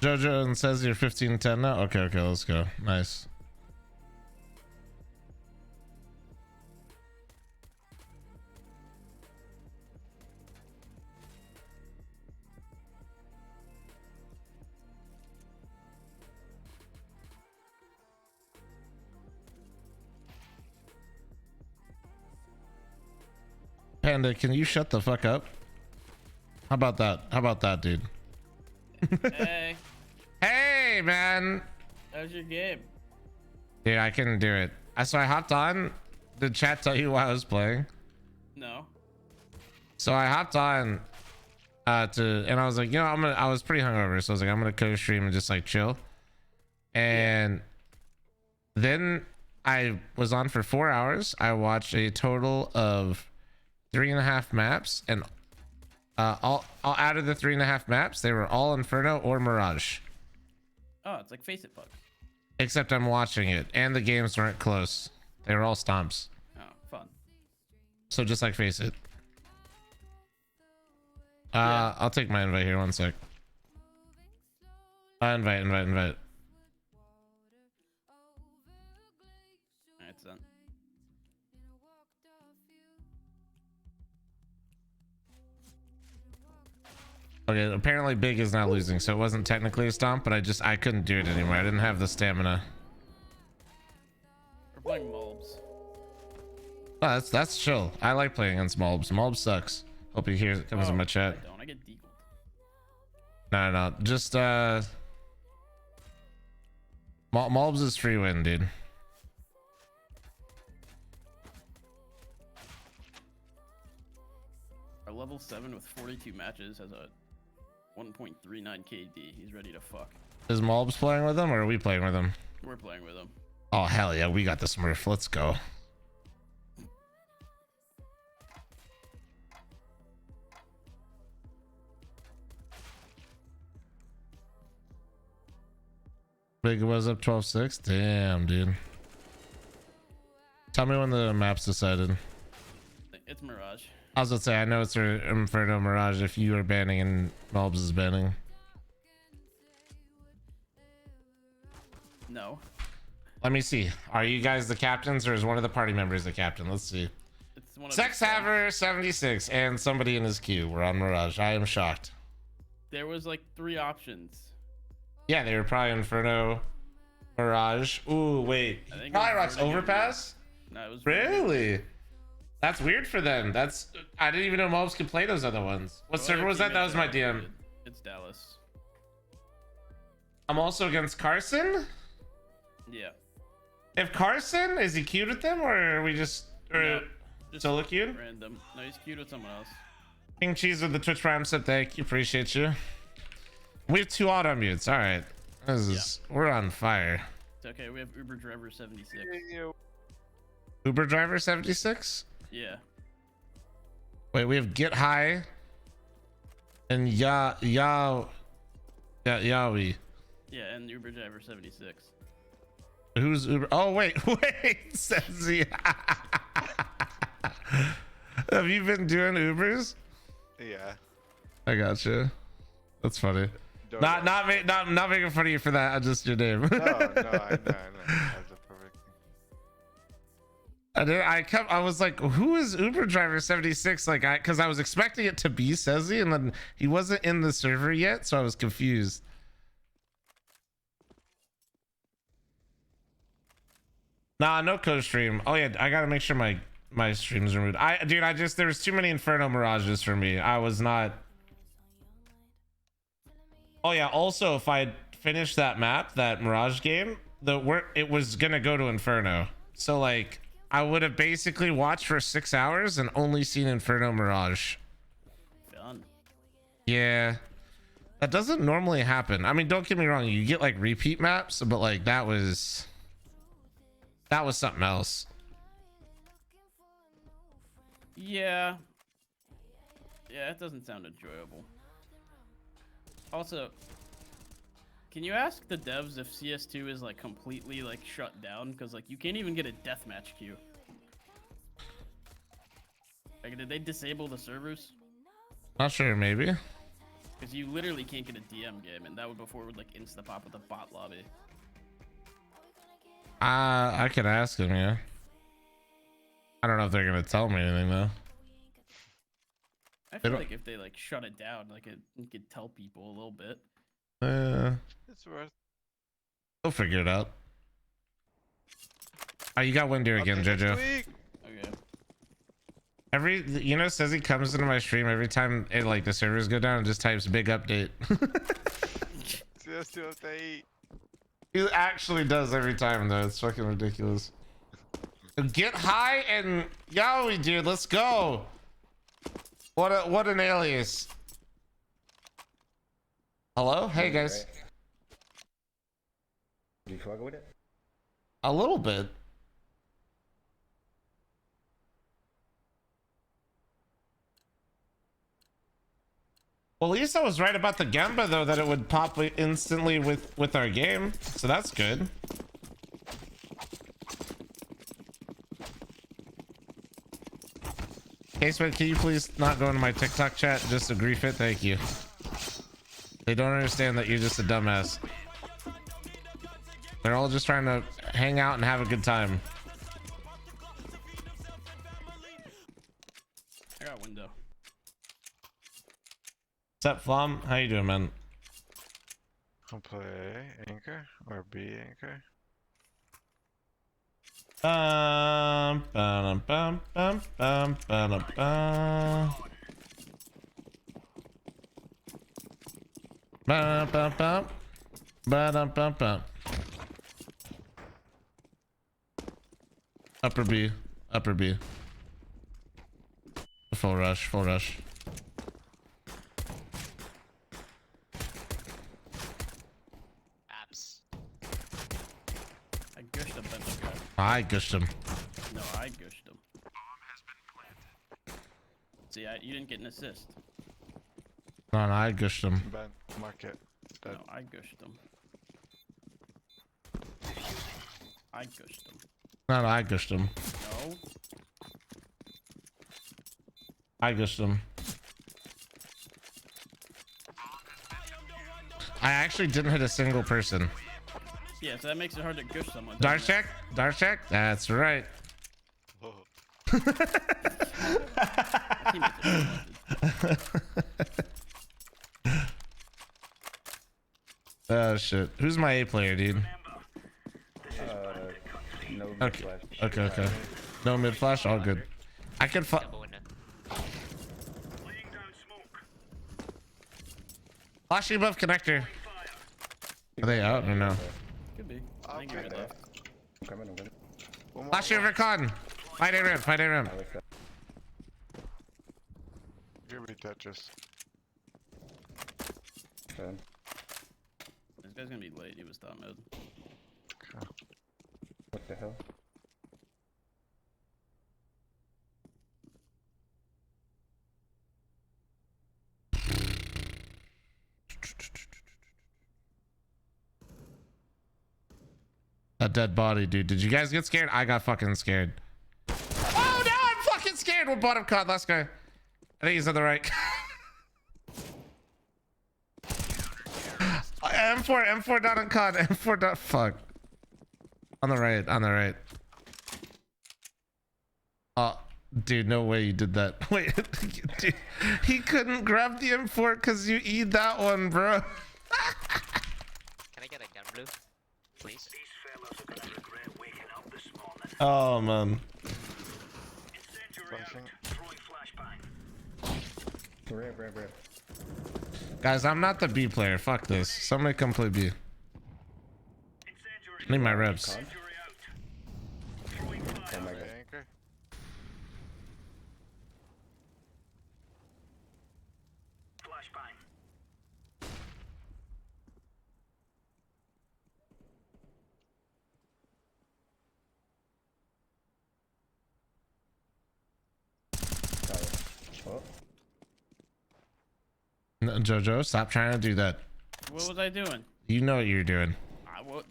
Jojo and says you're 15-10 now. Okay, let's go. Nice. Panda, can you shut the fuck up? How about that? How about that, dude? Hey. Hey, man. How's your game? Dude, I couldn't do it. So I hopped on. Did chat tell you why I was playing? No. So I hopped on and I was like, you know, I was pretty hungover, so I was like, I'm gonna co-stream and just like chill. And then I was on for 4 hours. I watched a total of 3.5 maps, and all out of the 3.5 maps, they were all Inferno or Mirage. Oh, it's like Face It Puck. Except I'm watching it, and the games weren't close. They were all stomps. Oh, fun. So just like Face It. I'll take my invite here, 1 sec. Invite. Alright, it's done. Okay, apparently Big is not losing, so it wasn't technically a stomp, but I couldn't do it anymore. I didn't have the stamina. We're playing Mobs. Oh, that's chill. I like playing against Mobs. Mobs sucks. Hope he hears it comes in my chat. I don't. I get deagled. No. Just Mobs is free win, dude. Our level 7 with 42 matches has a 1.39 KD. He's ready to fuck. Is Mobs playing with him or are we playing with him? We're playing with him. Oh hell yeah, we got the Smurf. Let's go. Big was up 12-6. Damn, dude. Tell me when the map's decided. It's Mirage. I was gonna say, I know it's Inferno Mirage if you are banning and Mobs is banning. No. Let me see. Are you guys the captains or is one of the party members the captain? Let's see. It's one of Sex Haver 76 and somebody in his queue. We're on Mirage. I am shocked. There was like 3 options. Yeah, they were probably Inferno, Mirage. Ooh, wait. Probably rocks Overpass? No, it was really? That's weird for them. I didn't even know Mobs could play those other ones. What server was that? That was my DM. It's Dallas. I'm also against Carson? Yeah. If Carson, is he queued with them or are we just solo queued? Random. No, he's queued with someone else. King Cheese with the Twitch Prime sub, thank you, appreciate you. We have 2 auto mutes. All right, we're on fire. It's okay. We have Uber Driver 76. Uber Driver 76. Yeah. Wait, we have Get High and Yawi. Yeah, and Uber Driver 76. Who's Uber? Oh wait, says he. Have you been doing Ubers? Yeah. I gotcha. That's funny. Not making fun of you for that. I'm just your name. No, I know. That's a perfect thing. I was like, who is Uber Driver 76? Like, because I was expecting it to be Sezzy, and then he wasn't in the server yet, so I was confused. Nah, no co-stream. Oh yeah, I gotta make sure my streams are moved. There's too many Inferno Mirages for me. I was not. Oh yeah, also if I finished that map, that Mirage game, it was gonna go to Inferno. So like I would have basically watched for 6 hours and only seen Inferno Mirage. Done. Yeah. That doesn't normally happen. I mean, don't get me wrong, you get like repeat maps, but like that was something else. Yeah. Yeah, it doesn't sound enjoyable. Also, can you ask the devs if CS2 is like completely like shut down? Because like you can't even get a deathmatch queue. Like, did they disable the servers? Not sure, maybe. Because you literally can't get a DM game, and that would before it would like insta pop with a bot lobby. I could ask them, yeah. I don't know if they're gonna tell me anything though. I feel like if they like shut it down, like it could tell people a little bit. It's worth. We'll figure it out. Oh, you got Windir again, Jojo. Okay. Says he comes into my stream every time it, like the servers go down and just types big update. Just to update. He actually does every time though. It's fucking ridiculous. Get high and yowie, dude. Let's go. What an alias. Hello? Hey guys. Do you fuck with it? A little bit. Well, at least I was right about the Gemba though, that it would pop instantly with our game. So that's good. Casement, can you please not go into my TikTok chat? Just agree fit, thank you. They don't understand that you're just a dumbass. They're all just trying to hang out and have a good time. I got window. What's up, Flom? How you doing, man? I'll play Anchor or B Anchor. Bum, bum, bum, bum, bum, bum, bum. Bum, bum, bum. Bum, bum, bum. Upper B, upper B. Full rush, full rush. I gushed him, then okay. I gushed him. No, I gushed him. See, you didn't get an assist. No, I gushed him. Ben, market. No, I gushed him. I gushed him. No, I gushed him. No. I gushed him. I actually didn't hit a single person. Yeah, so that makes it hard to gush someone. Dark check? Dark check? That's right. Oh shit. Who's my A player, dude? No Okay. flash. Okay. No mid flash, all good. I could flashing above connector. Are they out or no? Could be. I think you're left. I'm coming. Flashing over con. Fight A ramp, fight A ramp. Give me Tetris. This guy's gonna be late. He was top mid. Okay. What the hell? A dead body, dude. Did you guys get scared? I got fucking scared. Oh, now I'm fucking scared with bottom cut. Last guy. I think he's on the right. M4 dot on cut. M4 dot fuck. On the right. Oh, dude, no way you did that. Wait, dude, he couldn't grab the M4 because you eat that one, bro. Can I get a gun blue, please? Oh man. Rare. Guys, I'm not the B player. Fuck this. Somebody come play B. Need my reps. Oh my god. Anchor. Oh. No, Jojo, stop trying to do that. What was I doing? You know what you're doing.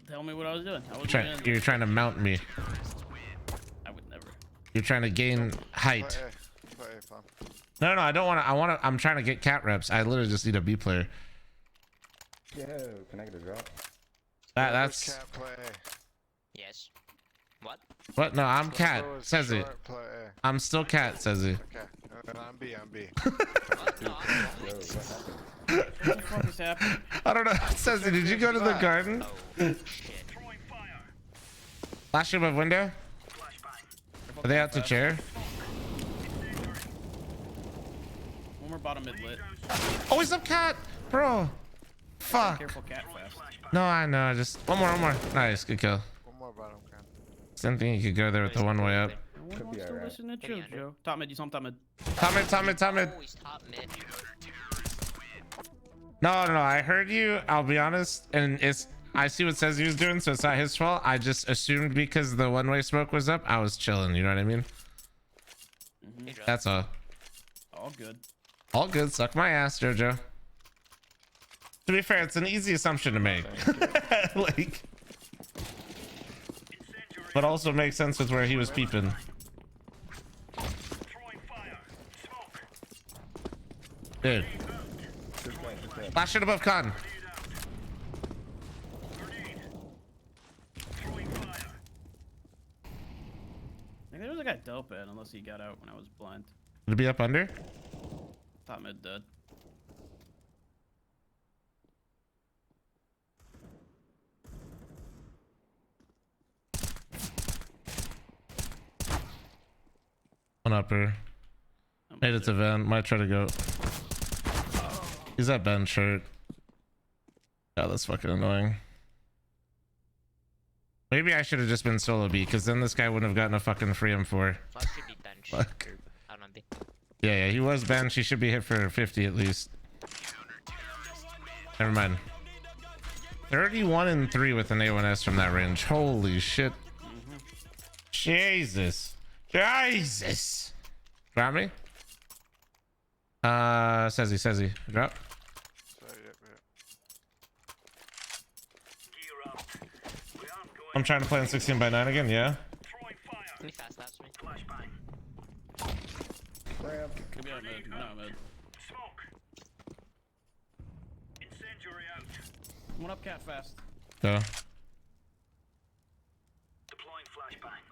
Tell me what I was doing. You're trying to mount me. I would never. You're trying to gain height. No, I don't want to. I'm trying to get cat reps. I literally just need a B player. Yo, can I get a drop? That's. Cat play. Yes. What? What? No, I'm cat. Slowpoke is Says he. short play. I'm still cat. Says he. Okay. I'm B. I'm B. Yo, what happened? What the fuck is happening? I don't know. Says he. Did you go to the garden? Oh, shit. Flash above window. Are they out to chair? One more bottom mid lit. Oh, he's up cat, bro. Fuck. Careful, cat fast. No, I know. Just one more. Nice, good kill. One more bottom can. Same thing. You could go there with the one way up. No one wants to listen to JoJo. Top mid, you saw him top mid. Top mid. Oh, he's top mid. No. I heard you. I'll be honest, and I see what says he was doing, so it's not his fault. I just assumed because the one-way smoke was up, I was chilling. You know what I mean? That's all. All good. All good. Suck my ass, JoJo. To be fair, it's an easy assumption to make. Like, but also makes sense with where he was peeping. Dude. Flash it above con. I think there was a guy dope at unless he got out when I was blind. Would it be up under? Top mid dead. One upper. Made it to Van. Might try to go. He's at Ben shirt. Yeah, that's fucking annoying. Maybe I should have just been solo B, because then this guy wouldn't have gotten a fucking free M4. Fuck. Yeah, he was bench. He should be hit for 50 at least. Never mind. 31 and 3 with an A1S from that range. Holy shit. Jesus. Drop me? Says he. Drop. I'm trying to play in 16 by 9 again, yeah? Really fast laps me. Could be out mid. Not mid. One up cat fast. Go. Deploying flashbang.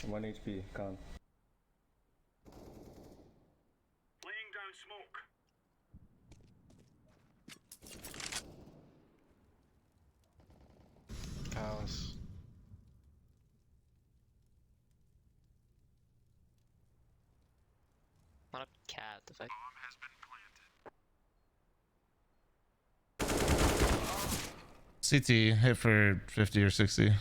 1 HP, con. Laying down smoke. Palace. Not a cat. The fuck. CT hit for 50 or 60.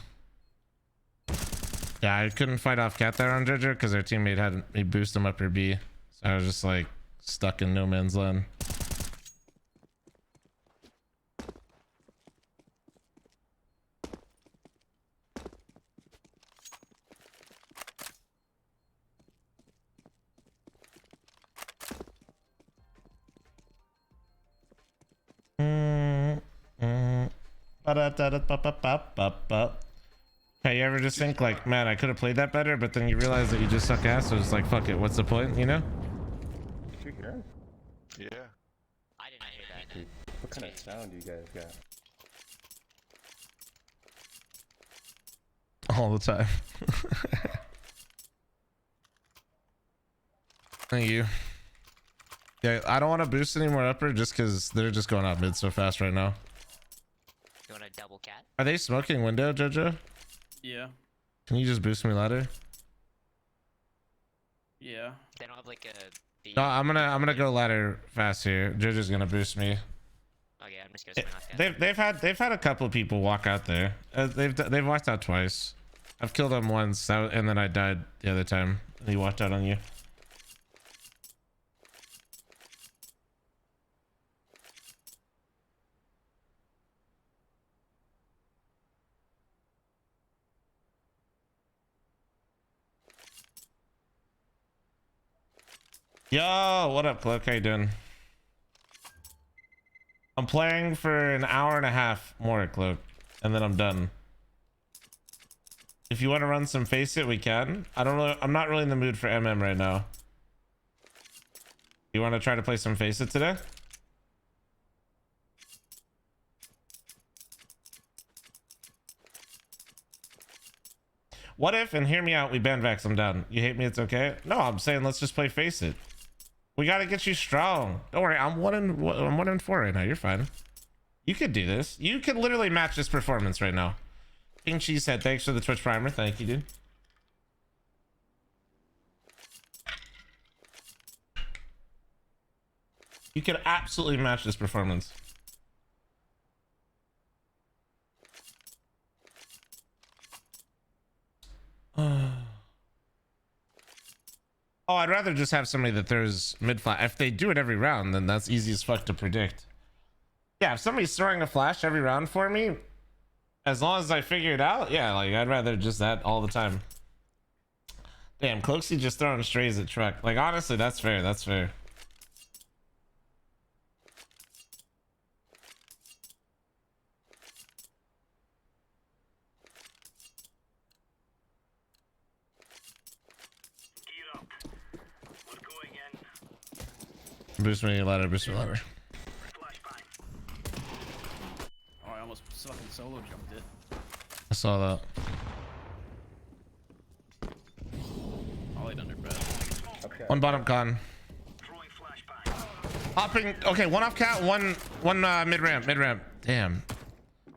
Yeah, I couldn't fight off cat there on JoJo because our teammate had me boost him up her B. So I was just like stuck in no man's land. Hey, you ever just think like, man, I could have played that better, but then you realize that you just suck ass, so it's like, fuck it, what's the point, you know? Did you hear him? Yeah. I did not hear that. Dude, what kind of sound do you guys got? All the time. Thank you. Yeah, I don't want to boost any more upper just because they're just going out mid so fast right now. You want a double cat? Are they smoking window, JoJo? Yeah. Can you just boost me ladder? Yeah. They don't have like a. No, I'm gonna go ladder fast here. JoJo's gonna boost me. Okay, I'm just gonna swing off cat. They've had a couple of people walk out there. They've walked out twice. I've killed him once, and then I died the other time. And he walked out on you. Yo, what up, Cloak? How you doing? I'm playing for an hour and a half more, Cloak, and then I'm done. If you want to run some Face It, we can. I'm not really in the mood for MM right now. You want to try to play some Face It today? What if, and hear me out, we bandvax them down? You hate me, it's okay? No, I'm saying let's just play Face It. We gotta get you strong. Don't worry, I'm 1-4 right now. You're fine. You could do this. You could literally match this performance right now. King Cheese said, thanks for the Twitch primer. Thank you, dude. You could absolutely match this performance. Oh, I'd rather just have somebody that throws mid-flash. If they do it every round, then that's easy as fuck to predict. Yeah, if somebody's throwing a flash every round for me, as long as I figure it out, yeah, like, I'd rather just that all the time. Damn, Cloaksy just throwing strays at truck. Like, honestly, that's fair, that's fair. Boost me ladder, boost me ladder. Oh, I almost fucking solo jumped it. I saw that. I'll eat under bed. Okay. One bottom con. Hopping. Okay, one off cat, one mid ramp, mid ramp. Damn.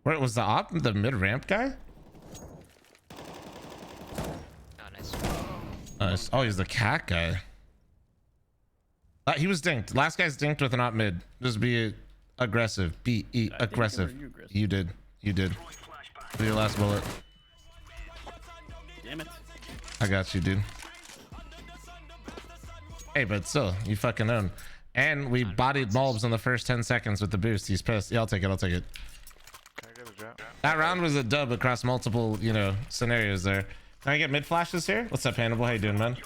Where was the op? The mid ramp guy? Oh, nice. Nice. Oh, he's the cat guy. He was dinked. Last guy's dinked with an op mid. Just be aggressive. Be aggressive. You did. You did. Do your last bullet. Damn it. I got you, dude. Hey, but still, you fucking own. And we bodied Bulbs in the first 10 seconds with the boost. He's pissed. Yeah, I'll take it. I'll take it. Can I get a drop? That round was a dub across multiple, you know, scenarios there. Can I get mid flashes here? What's up, Hannibal? How you doing, man?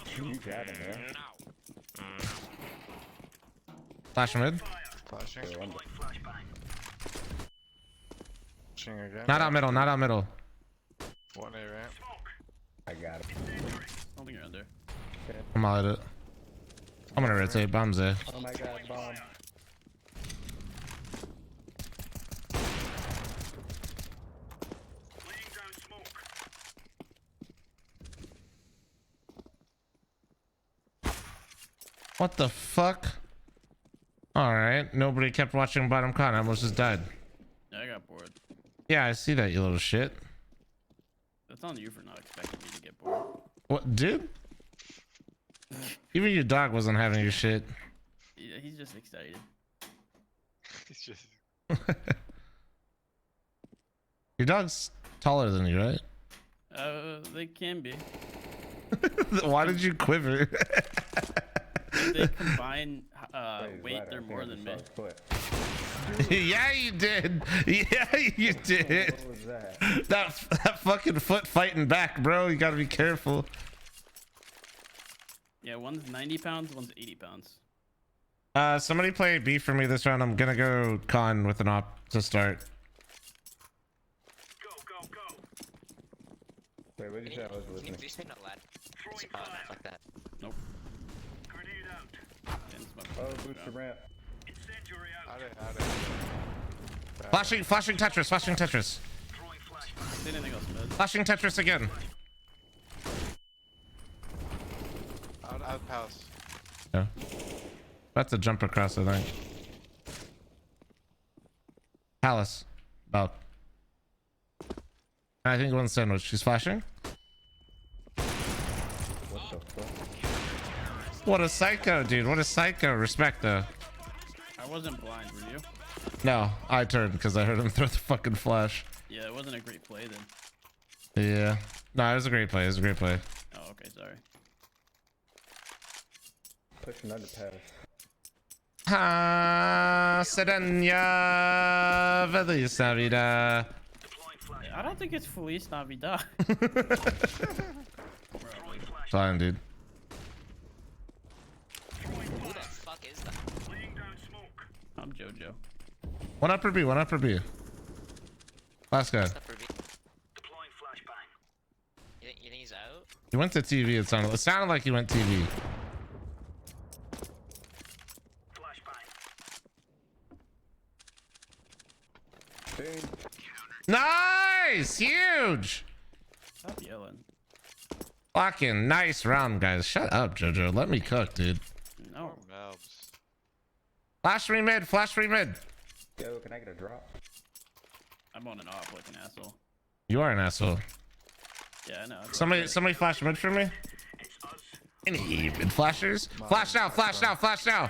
Flash mid. Flashing. Flashing again. Not out middle. Not out middle. 1A ramp. I got it. I don't think you're under. I'm out of it. I'm gonna rotate. Bombs there. Oh my god, bomb. What the fuck? Alright. Nobody kept watching bottom con. I almost just died. Yeah, I got bored. Yeah, I see that, you little shit. That's on you for not expecting me to get bored. What, dude? Even your dog wasn't having your shit. Yeah, he's just excited. It's just. Your dog's taller than you, right? They can be. Why did you quiver? If they combine weight, they're more than me. Yeah, you did. Yeah, you did. What was that? That fucking foot fighting back, bro. You gotta be careful. Yeah, one's 90 pounds, one's 80 pounds. Somebody play B for me this round. I'm gonna go con with an op to start. Wait, what did you say? I was listening. Can you boost me? Not lad. Not like that. Nope. Oh, boost the ramp. Flashing Tetris, flashing Tetris. Say anything else, man. Flashing Tetris again. Out palace. Yeah. About to jump across, I think. Palace. Oh. I think one sandwich. She's flashing. What the fuck? What a psycho, dude. What a psycho. Respect, though. I wasn't blind, were you? No, I turned because I heard him throw the fucking flash. Yeah, it wasn't a great play then. Yeah. No, it was a great play. It was a great play. Oh, okay, sorry. Pushing underpass. Ha, Serenia Feliz Navidad. I don't think it's Feliz Navidad. Fine, dude. Who the fuck is that? I'm JoJo. One upper B, one upper B. Last guy. You think he's out? He went to TV, it sounded like he went TV. Nice! Huge! Stop yelling. Fucking nice round, guys. Shut up, Jojo. Let me cook, dude. No. Flash me mid. Flash me mid. Yo, can I get a drop? I'm on and off like an asshole. You are an asshole. Yeah, I know. Somebody flash mid for me. Any mid flashers? Flash now. Flash now. Flash now.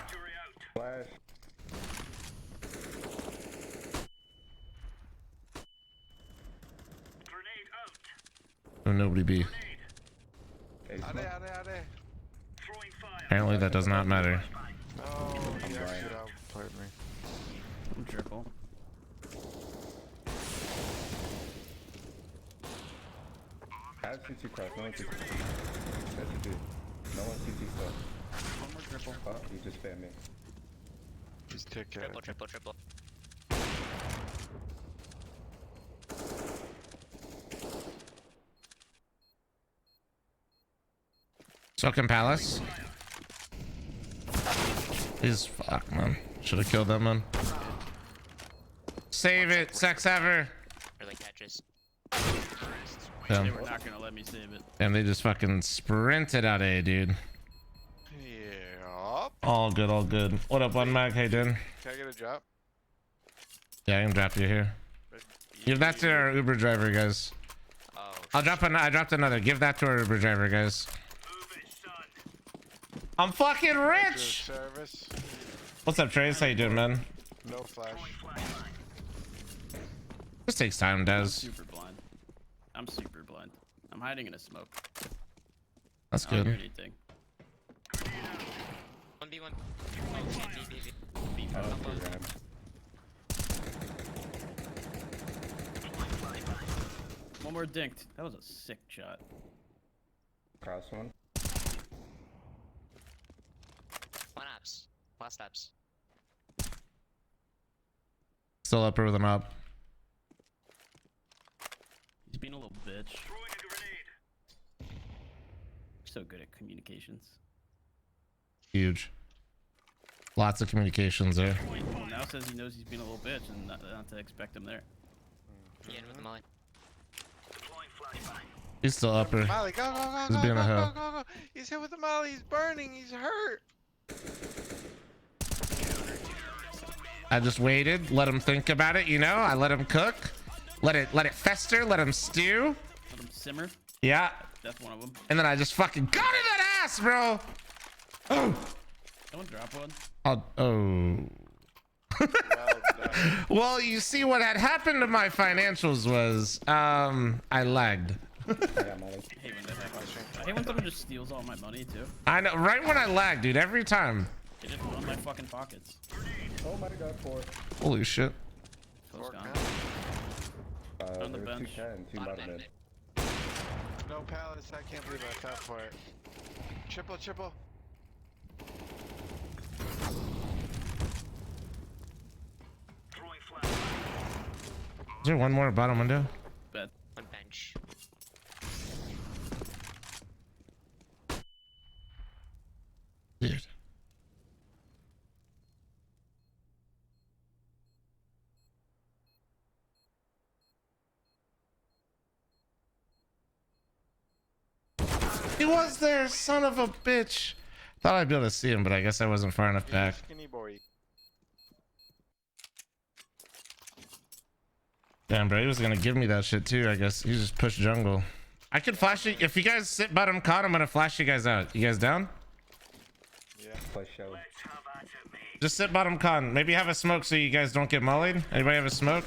Flash. Oh, nobody B. Apparently that does not matter. Oh, he actually outplayed me. I'm triple. I have CT cross. No one CT. That's a dude. No one CT stuff. One more triple. Oh, you just spam me. He's ticket. Triple. Sucking Palace. He's fuck, man. Should have killed that man. Save it, sex ever. Really catches. Damn. They were not gonna let me save it. And they just fucking sprinted out A, dude. Yeah. All good, all good. What up, one mag? Hey, dude. Can I get a drop? Yeah, I can drop you here. Give that to our Uber driver, guys. I dropped another. Give that to our Uber driver, guys. I'm fucking rich. Service. What's up, Trace? How you doing, man? No flash. This takes time, Des. Super blind. I'm super blind. I'm hiding in a smoke. That's I don't good. hear anything. 1v1. I don't see him. One more dinked. That was a sick shot. Cross one. One apps. Last apps. Still upper with an up. He's being a little bitch. So good at communications. Huge. Lots of communications there. Well, now says he knows he's being a little bitch and not to expect him there. Yeah, with the molly. He's still upper. Molly, go, He's being a hoe. go. He's hit with the molly. He's burning. He's hurt. I just waited, let him think about it, you know? I let him cook. Let it fester, let him stew. Let him simmer. Yeah. That's one of them. And then I just fucking got in that ass, bro. Oh. Someone drop one. Well, you see what had happened to my financials was I lagged. I hate when that happens. I hate when someone just steals all my money too. I know, right when I lag, dude, every time. They just run my fucking pockets. Oh my god, 4. Holy shit. Close gone. There On the was bench. 2 cat and 2 bottom mid. No palace. I can't believe I fell for it. Triple. Is there one more bottom window? Bet. One bench. Dude. He was there, son of a bitch. Thought I'd be able to see him, but I guess I wasn't far enough back. Skinny boy. Damn, bro, he was gonna give me that shit too. I guess he just pushed jungle. I could flash you if you guys sit bottom caught. I'm gonna flash you guys out. You guys down? Yeah. Play show. Just sit bottom con. Maybe have a smoke so you guys don't get mollied. Anybody have a smoke?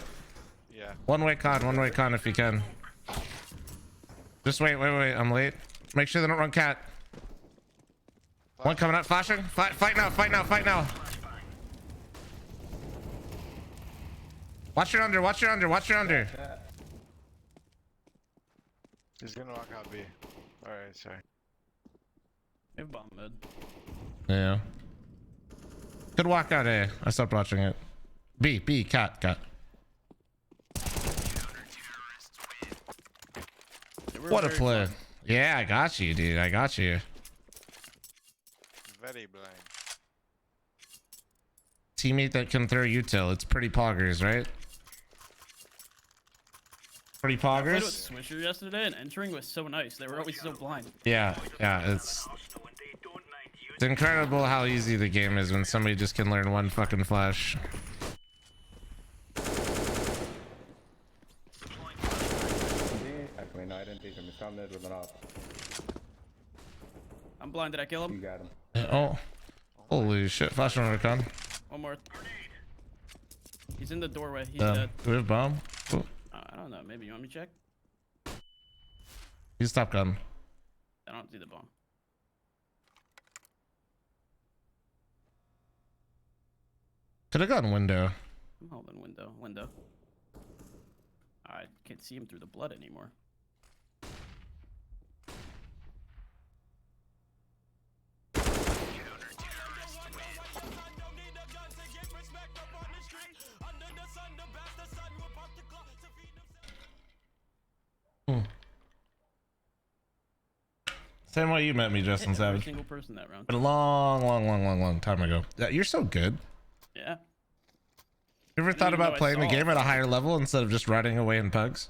Yeah. One way con if you can. Just wait. I'm late. Make sure they don't run cat. One coming up, flashing. Fight now. Watch your under. He's gonna walk out B. Alright, sorry. They have bomb mid. Yeah. Could walk out A. I stopped watching it. B, cat. What a play. Yeah, I got you, dude. I got you. Very blind. Teammate that can throw util. It's pretty poggers, right? Pretty I played with poggers. Swisher yesterday, and entering was so nice. They were always so blind. Yeah, it's incredible how easy the game is when somebody just can learn one fucking flash. I'm blind. Did I kill him? You got him. Oh, holy shit! Flash on recon. One more. He's in the doorway. He's dead. Do we have bomb? Cool. I don't know. Maybe you want me to check? He's top gun. I don't see the bomb. Could have gone window. I'm holding window. Window. I can't see him through the blood anymore. Same way you met me, Justin Every Savage. single person that round. But a long time ago. Yeah, you're so good. Yeah. You ever thought even know about I playing the saw game at a higher level instead of just riding away in pugs?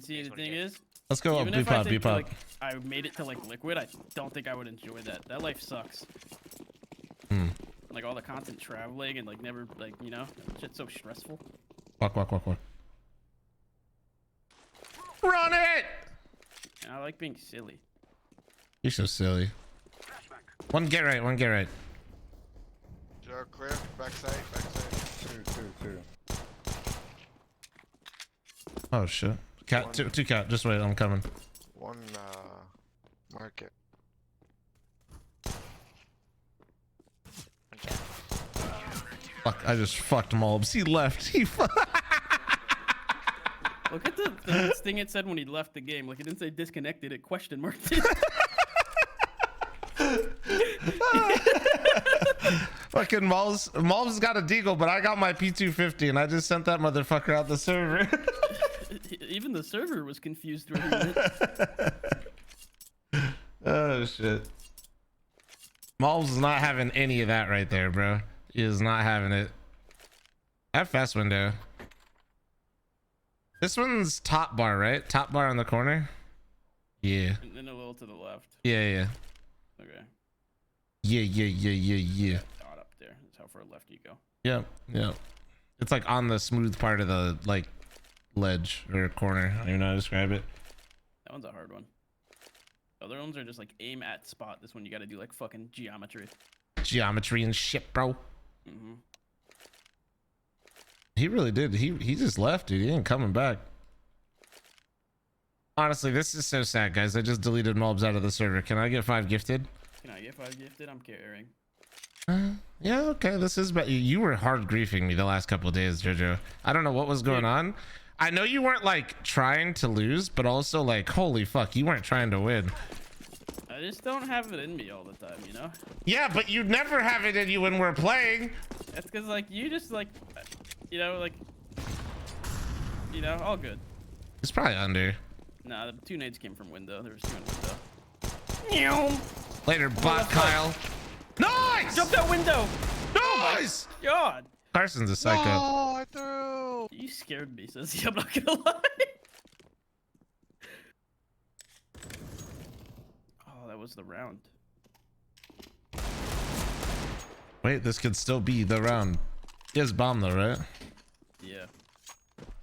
See, the thing is, Let's go even up, if B-pop, I think, B-pop. like, I made it to like liquid, I don't think I would enjoy that. That life sucks. Like all the constant traveling and like never like, you know, shit's so stressful. Walk. Run it! And I like being silly. You're so silly. One get right. Joe, clear. Backside. Two. Oh shit. Cat, two cat. Just wait, I'm coming. One, market. Fuck, I just fucked Mobs. He left. He Look at the thing it said when he left the game. Like it didn't say disconnected, it question marked it. Fucking Mobs got a deagle, but I got my P250 and I just sent that motherfucker out the server. Even the server was confused where he went. Oh shit. Mobs is not having any of that right there, bro. He is not having it. I have fast window. This one's top bar, right? Top bar on the corner? Yeah. And then a little to the left. Yeah. Okay. Yeah. Dot up there. That's how far left you go. Yep. It's like on the smooth part of the like ledge or corner. I don't even know how to describe it. That one's a hard one. Other ones are just like aim at spot. This one you gotta do like fucking geometry. Geometry and shit, bro. Mm-hmm. He really did. He just left, dude. He ain't coming back. Honestly, this is so sad, guys. I just deleted mobs out of the server. Can I get 5 gifted? Can I get 5 gifted? I'm caring. Yeah, okay. This is but you were hard griefing me the last couple of days, Jojo. I don't know what was going on. I know you weren't like trying to lose, but also like holy fuck, you weren't trying to win. I just don't have it in me all the time, you know? Yeah, but you never have it in you when we're playing. That's because like you just like, you know, like, you know, all good. It's probably under. Nah, the 2 nades came from window. There was 2 in window. Later, bot Kyle. Nice! Jump that window! Nice! Oh my God! Carson's a psycho. Oh, I threw! You scared me, Sissy. I'm not gonna lie. Oh, that was the round. Wait, this could still be the round. He has bomb though, right? Yeah.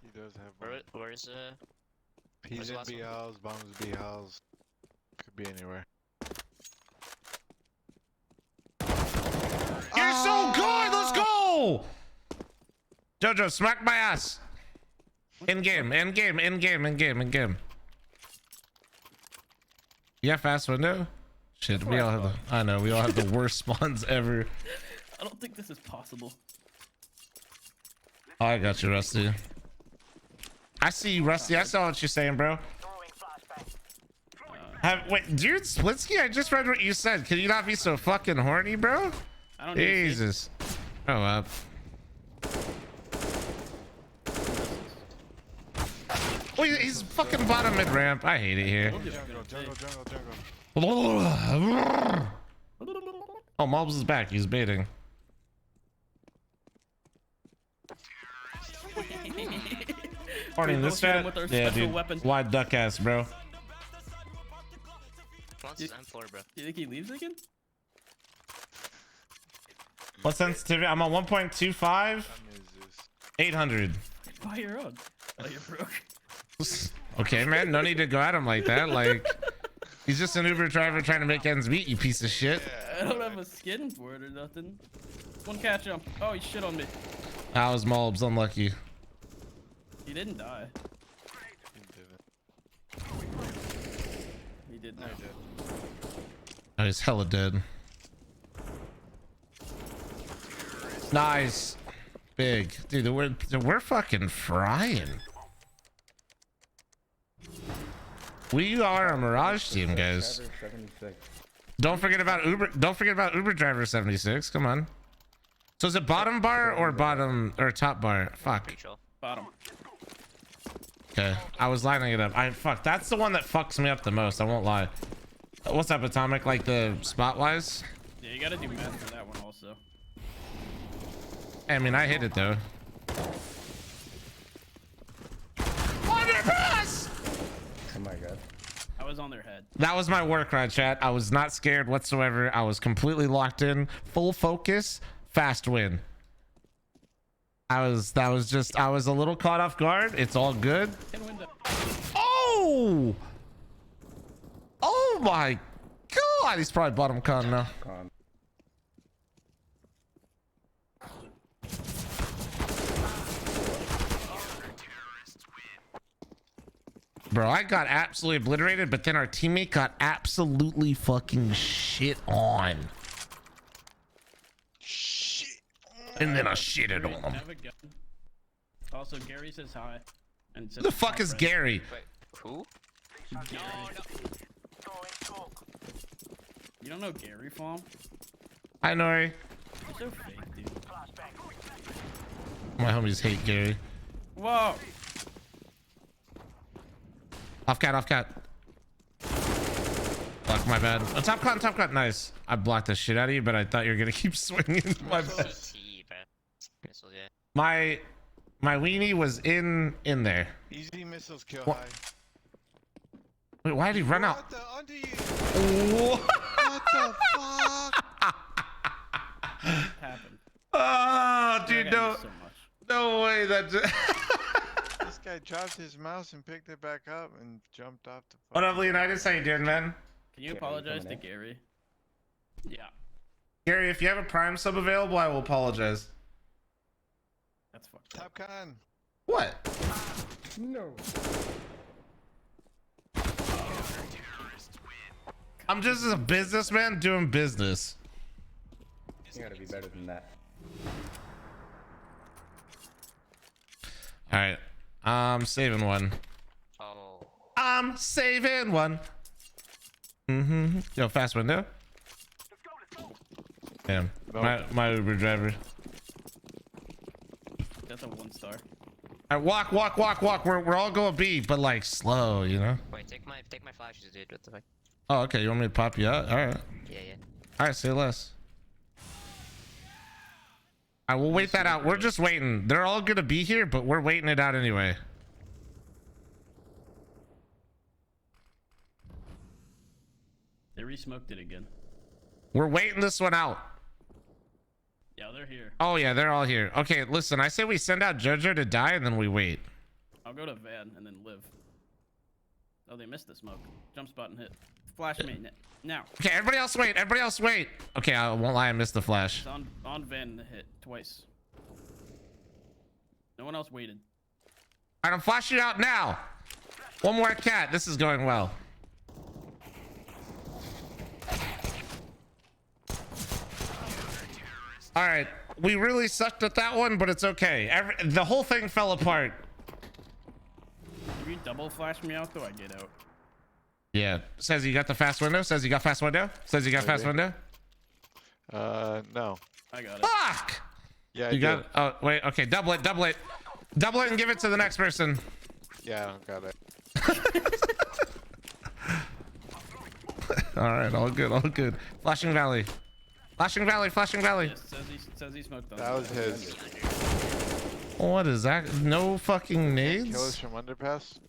He does have. Where's He's in B house, bombs B house. Could be anywhere. You're so good! Let's go! Jojo, smack my ass! In game. You have fast window? Shit, we all have the. I know, we all have the worst spawns ever. I don't think this is possible. Oh, I got you, Rusty. I see you, Rusty. I saw what you're saying, bro. Wait, dude, Splitsky, I just read what you said. Can you not be so fucking horny, bro? I don't Jesus. Oh, up. Oh, he's fucking bottom mid ramp. I hate it here. Oh, Mobs is back. He's baiting. Morning, this bullshit him fat. with our Yeah, special dude. weapon. Wide duck ass, bro. What's M4, bro? You think he leaves again? What sensitivity? I'm on 1.25. 800. Buy your own. Oh, you're broke. Okay, man. No need to go at him like that. Like, he's just an Uber driver trying to make ends meet, you piece of shit. I don't have a skin for it or nothing. One catch him. Oh, he shit on me. I was Malbs, unlucky. He didn't die. He did not. Oh, he's hella dead. Nice. Big. Dude, we're fucking frying. We are a Mirage team, guys. Don't forget about Uber driver 76. Come on. So is it bottom bar or bottom or top bar? Fuck. Bottom. Okay. I was lining it up. Fuck. That's the one that fucks me up the most. I won't lie. What's up, Atomic? Like the spot wise? Yeah, you gotta do math for that one also. I mean, I hit it though. Underpass! Oh my god. I was on their head. That was my work ride, chat. I was not scared whatsoever. I was completely locked in, full focus, fast win. I was a little caught off guard. It's all good. Oh! Oh my god! He's probably bottom con now. Bro, I got absolutely obliterated, but then our teammate got absolutely fucking shit on. And then I shitted on him. Have a gun. Also, Gary says hi. And Who the fuck is Gary? Wait, who? Gary. You don't know Gary Fom? Hi, Nori. You're so fake, dude. My homies hate Gary. Whoa! Off cat. Fuck, my bad. Oh, top cut, nice. I blocked the shit out of you, but I thought you were gonna keep swinging. My bad. Missiles, yeah. My weenie was in there. Easy missiles kill What? high. Wait, why did he run out? What the under you? What? What the fuck? Happened. Oh, dude, no. So much. No way that This guy dropped his mouse and picked it back up and jumped off the What up, Leonidas? How you doing, man? Can you apologize to Gary? Yeah. Gary, if you have a Prime sub available, I will apologize. That's fucked up. Top Con. What? No. I'm just a businessman doing business. You gotta be better than that. All right. I'm saving one. Oh. I'm saving one. Yo, fast window. Damn. My Uber driver. That's a 1-star. All right, walk. We're all going B, but like slow, you know. Wait, take my flashes, dude. What the fuck? Oh, okay. You want me to pop you out? All right. Yeah. All right. Say less. I will wait that out. We're just waiting. They're all gonna be here, but we're waiting it out anyway. They re-smoked it again. We're waiting this one out. Yeah, they're here. Oh yeah, they're all here. Okay, listen. I say we send out Jojo to die, and then we wait. I'll go to Van and then live. Oh, they missed the smoke. Jump spot and hit. Flash me now. Okay, everybody else wait. Everybody else wait. Okay, I won't lie. I missed the flash. It's on Van and hit twice. No one else waited. All right, I'm flashing out now. One more cat. This is going well. All right, we really sucked at that one, but it's okay. The whole thing fell apart. If you double flash me out, though, I get out. Yeah. Says you got the fast window. Says you got fast window. Says you got fast window. No. I got it. Fuck! Yeah, You got it. Oh, wait. Okay, double it. Double it and give it to the next person. Yeah, I don't got it. All right, all good. Flashing Valley. Yes, says he smoked on That was his. What is that? No fucking Kill us nades? from underpass.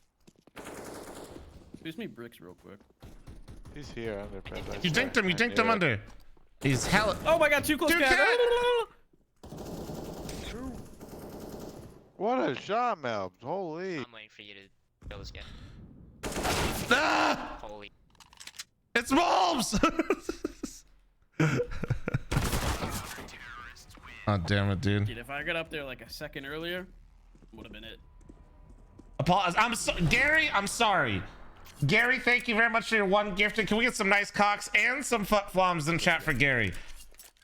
Excuse me, bricks real quick. He's here underpass. I You swear. dinked him. You I dinked knew him it. under. He's hella. Oh my god, too close. Dude, Cat. What a shot, Mel. Holy. I'm waiting for you to kill this guy. Ah! Holy. It's bulbs. Oh damn it, dude. Dude, if I got up there like a second earlier, would have been it. Gary, I'm sorry. Gary, thank you very much for your one gifted. Can we get some nice cocks and some fuck floms in chat for Gary?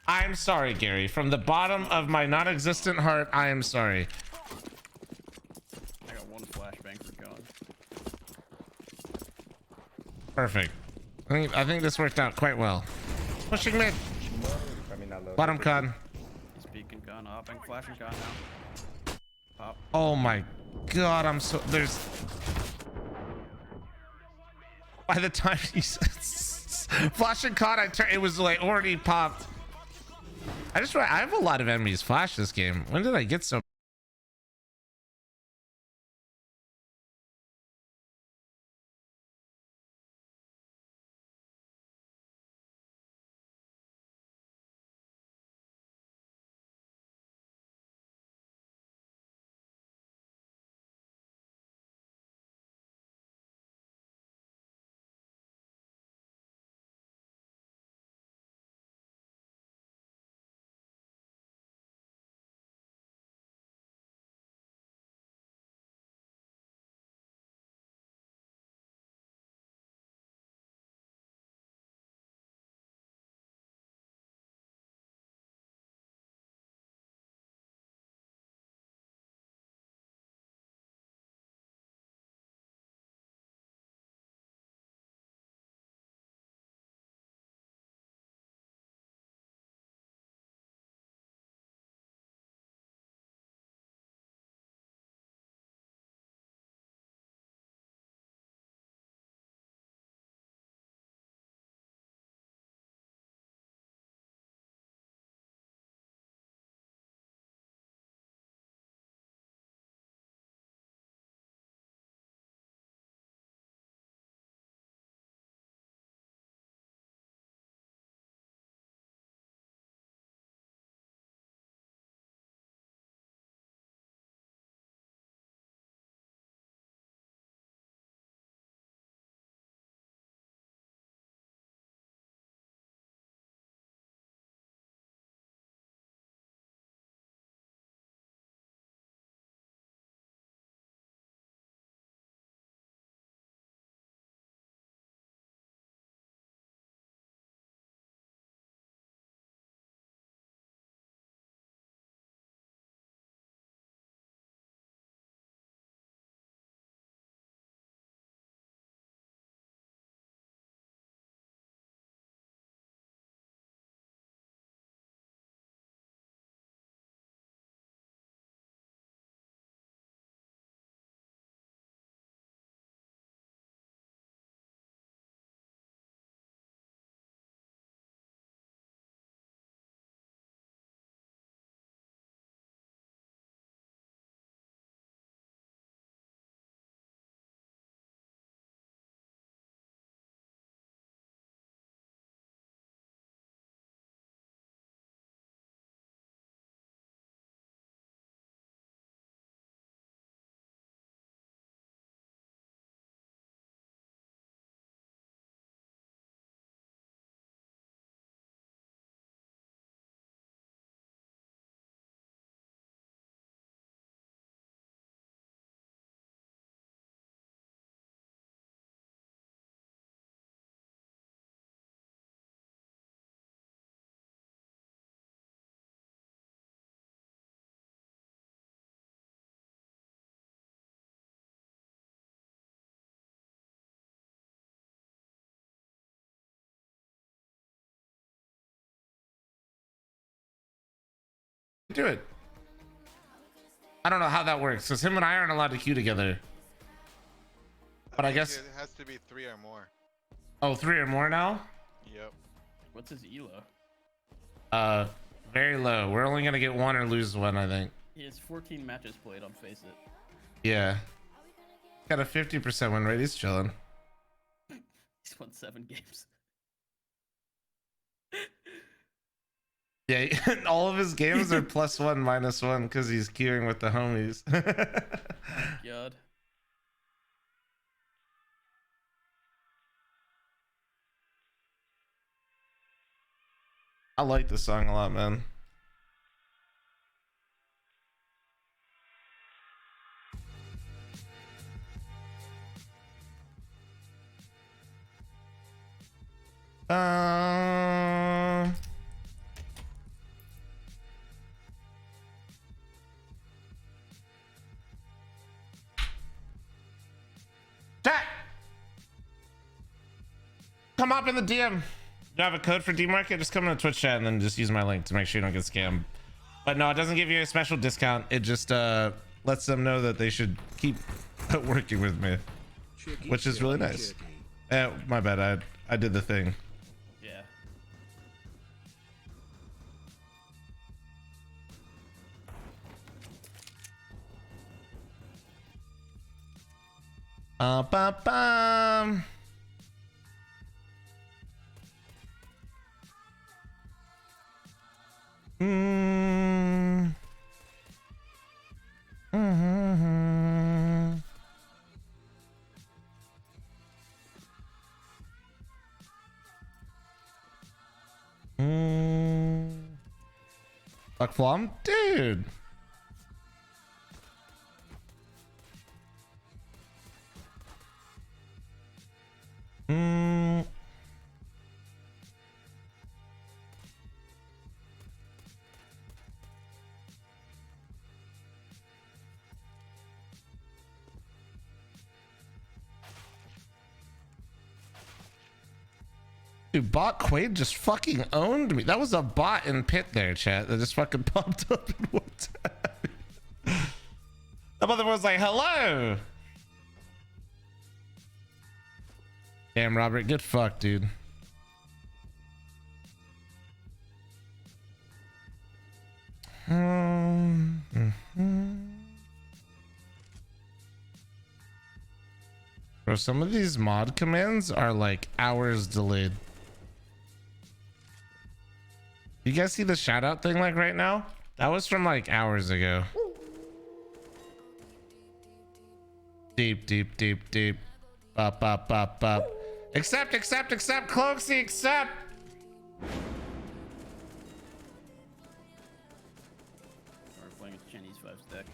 I'm sorry, Gary. From the bottom of my non-existent heart, I am sorry. I got one flashbang for God. Perfect. I think this worked out quite well. Pushing mid. Bottom con. He's peeking gun, hopping, flashing gun now. Pop. Oh my god, I'm so there's. By the time he's flashing con, it was like already popped. I have a lot of enemies flash this game. When did I get so? Do it. I don't know how that works because him and I aren't allowed to queue together. But I guess it has to be 3 or more. Oh, 3 or more now? Yep. What's his elo? Very low. We're only gonna get 1 or lose 1, I think. He has 14 matches played on Face It. Yeah. Got a 50% win rate. He's chilling. He's won 7 games. Yeah, all of his games are +1, -1 because he's queuing with the homies. God. I like this song a lot, man. Chat! Come up in the DM. You have a code for D-Market? Just come to Twitch chat and then just use my link to make sure you don't get scammed. But no, it doesn't give you a special discount. It just lets them know that they should keep working with me, which is really nice. My bad. I did the thing. Yeah. Ba-bum. Fuck Flom? Dude. Dude, bot Quaid just fucking owned me. That was a bot in pit there, chat, that just fucking popped up in one time. The mother was like, hello. Damn, Robert, get fucked, dude. Bro, some of these mod commands are like hours delayed. You guys see the shout out thing like right now? That was from like hours ago. Deep, deep, deep, deep. Up, up, up, up. Accept, Cloaksy, accept. We're playing with Chinese 5 stack.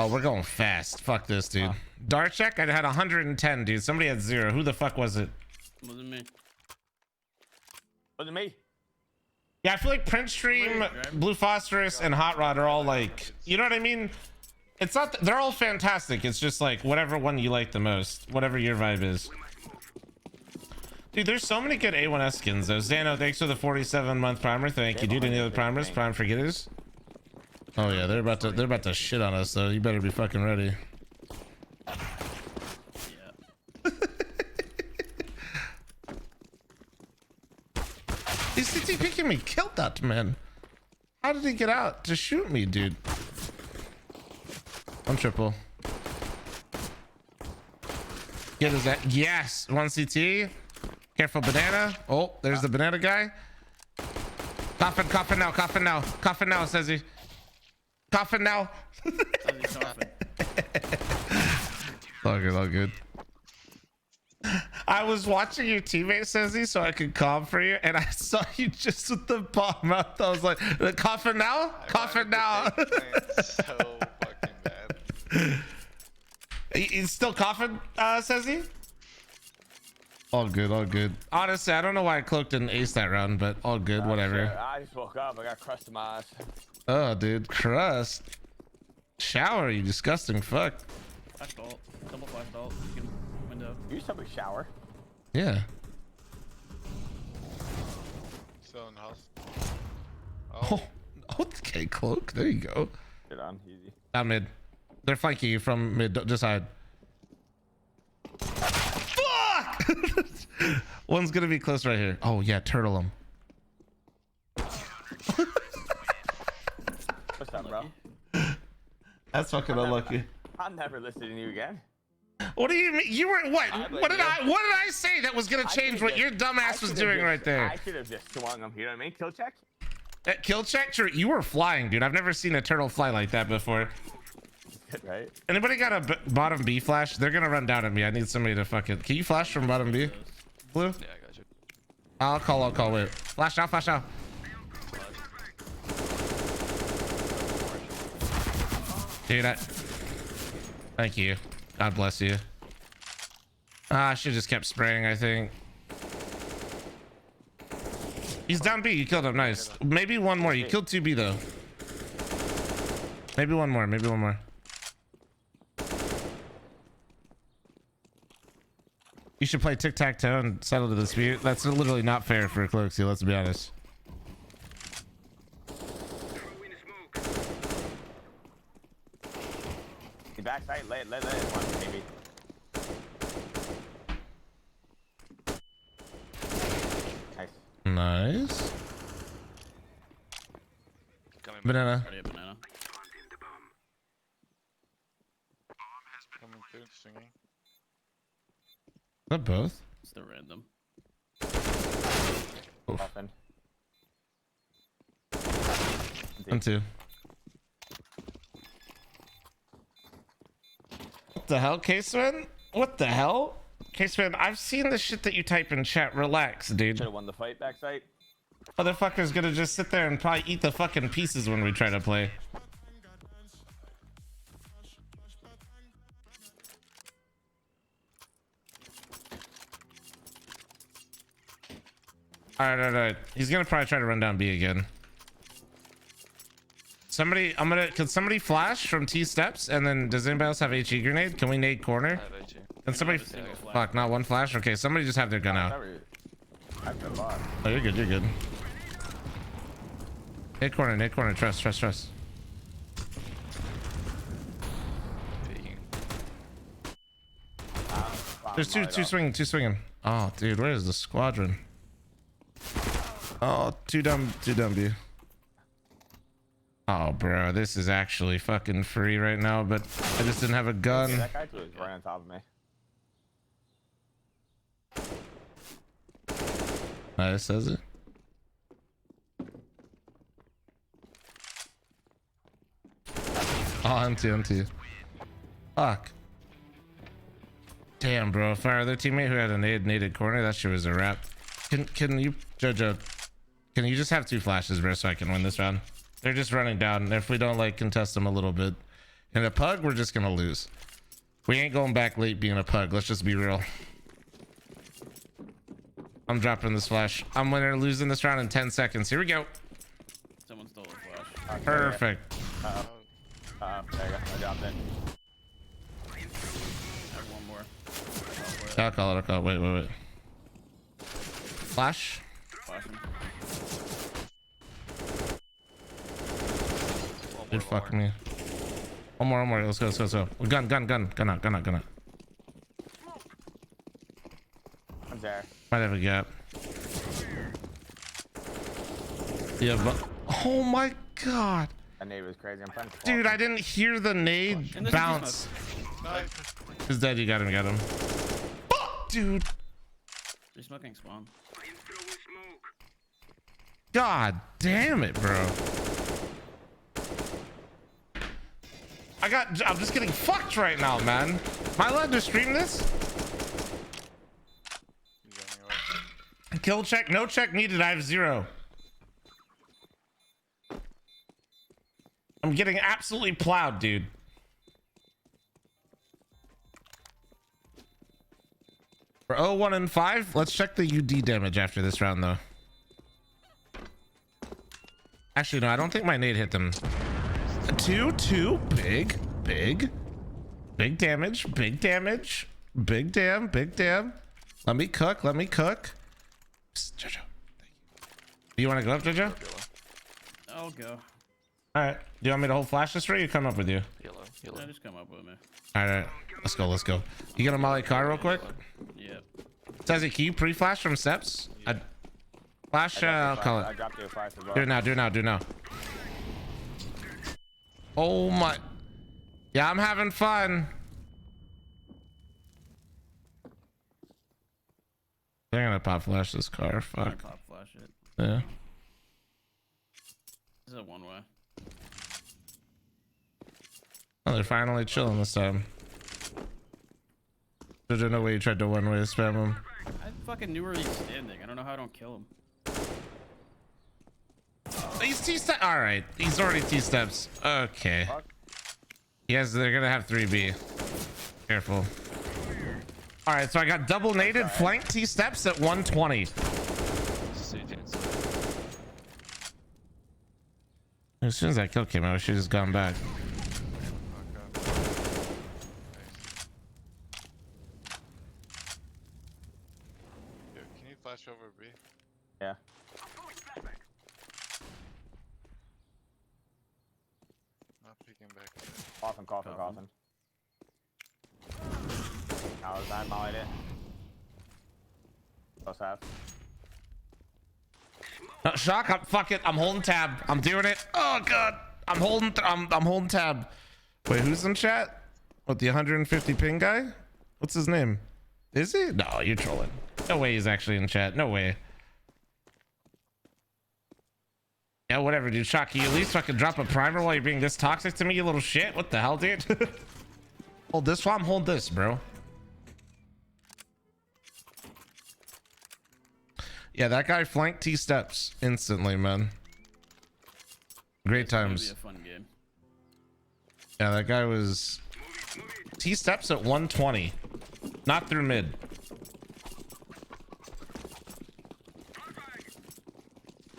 Oh, we're going fast. Fuck this, dude. Dart check, I had 110, dude. Somebody had 0. Who the fuck was it? Wasn't me. Wasn't me. Yeah, I feel like Prince Stream, Blue Phosphorus, and Hot Rod are all like, you know what I mean? It's not, they're all fantastic. It's just like whatever one you like the most, whatever your vibe is. Dude, there's so many good A1S skins though. Zano, thanks for the 47-month primer. Thank you, dude. Any other primers? Prime for getters? Oh yeah, they're about to shit on us though. You better be fucking ready. Is CT picking me? Killed that man. How did he get out to shoot me, dude? I'm triple. Get his that. Yes, 1 CT. Careful, banana. Oh, there's the banana guy. Coffin, coffin now, coffin now, coffin now, says he. Coffin now. All good, all good. I was watching your teammate, says he, so I could calm for you, and I saw you just with the bomb out. I was like, coffin now? Coffin now. So fucking bad. He's still coughing, says he? All good, all good. Honestly, I don't know why I cloaked and aced that round, but all good, whatever. Shit, I just woke up. I got crust in my eyes. Oh, dude, crust. Shower, you disgusting fuck. Flash vault. Double flash vault. Window. You used to have a shower. Yeah. Still in the house. Oh, okay, cloak. There you go. Get on, easy. Down mid. They're flanking you from mid. Decide. Fuck! One's gonna be close right here. Oh yeah, turtle him. What's up, bro? That's fucking unlucky. I'm never listening to you again. What do you mean? You were what? What did I say that was gonna change what your dumbass was doing right there? I should have just swung him. You know what I mean? Kill check. Kill check? You were flying, dude. I've never seen a turtle fly like that before. Good, right? Anybody got a bottom B flash? They're gonna run down at me. I need somebody to fucking. Can you flash from bottom B? Blue? Yeah, I got you. I'll call. Wait. Flash out, flash out. Dude, thank you. God bless you. I should just kept spraying, I think. He's down B. You killed him. Nice. Maybe one more. You killed 2B though. Maybe one more. Maybe one more. You should play tic-tac-toe and settle the dispute. That's literally not fair for Cloaksy, let's be honest. Backside, let it one, maybe. Nice. Banana. Banana. Coming through, singing. Is that both? It's the random. And 2. What the hell, Caseman? What the hell? Caseman, I've seen the shit that you type in chat. Relax, dude. Should have won the fight backside. Motherfucker's gonna just sit there and probably eat the fucking pieces when we try to play. Alright. He's gonna probably try to run down B again. Somebody, can somebody flash from T steps? And then does anybody else have HE grenade? Can we nade corner? Can somebody, fuck, not one flash? Okay, somebody just have their gun out. Oh, you're good, you're good. Nade corner, trust. There's two swinging. Oh, dude, where is the squadron? Oh, too dumb, B. Oh, bro, this is actually fucking free right now, but I just didn't have a gun. Yeah, that guy was right on top of me. Nice, says it. Oh, empty. Fuck. Damn, bro. If our other teammate who had a naded corner, that shit was a wrap. Can you, Jojo, can you just have 2 flashes, bro, so I can win this round? They're just running down. If we don't, like, contest them a little bit, In a pug, we're just gonna lose. We ain't going back late being a pug. Let's just be real. I'm dropping this flash. I'm winning or losing this round in 10 seconds. Here we go. Someone stole a flash. Perfect. There you go. I dropped it. I have one more. I'll call it. Wait. Flash. Flashing. Dude, fuck me. One more. Let's go. Gun out. I'm there. Might have a gap. Yeah, but oh my god. That nade was crazy. I'm playing. Dude, I didn't hear the nade bounce. He's dead. You got him. Dude. They're smoking spawn. God damn it, bro. I'm just getting fucked right now, man. Am I allowed to stream this? Kill check, no check needed. I have 0. I'm getting absolutely plowed, dude. For 0-1 and 5, let's check the UD damage after this round, though. Actually, no, I don't think my nade hit them. 2-2, big damage, big damn. Let me cook. Psst, Jojo, thank you. You want to go up, Jojo? I'll go. All right. Do you want me to hold flash this way? Or come up with you. Yeah, just come up with me. All right. Let's go. You gonna molly car real quick? Yep. Says can you pre-flash from steps? Flash. I'll call it. I dropped you a flash as well. Do it now. Oh my. Yeah, I'm having fun. They're gonna pop flash this car. Fuck. Pop flash it. Yeah. This is a one-way. Oh, they're finally chilling this time. There's no way you tried to one-way spam him. I fucking knew where he's standing. I don't know how I don't kill him. He's T-step. All right, he's already T-steps. Okay. Yes, they're gonna have 3B. Careful. All right, so I got double naded flank T-steps at 120. As soon as that kill came out, I should have just gone back. Can you flash over B? Yeah. Not peeking back. Coffin. How was that? Mollied it. Close half. Shock. I'm holding tab. I'm doing it. Oh god. I'm holding tab. Wait, who's in chat? What, the 150 ping guy? What's his name? Is he? No, you're trolling. No way he's actually in chat. No way. Yeah, whatever, dude. Shock, can you at least fucking drop a primer while you're being this toxic to me, you little shit? What the hell, dude? Hold this while I'm holding this, bro. Yeah, that guy flanked T-steps instantly, man. Great times. Be a fun game. Yeah, that guy was T-steps at 120. Not through mid.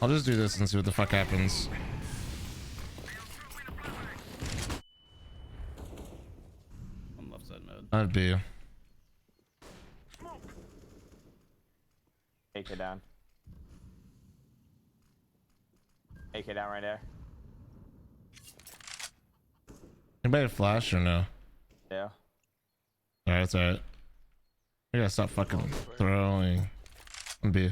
I'll just do this and see what the fuck happens. On left side mode. That'd be. AK down. AK down right there. Anybody have flash or no? Yeah. Alright, it's alright. We gotta stop fucking throwing. B.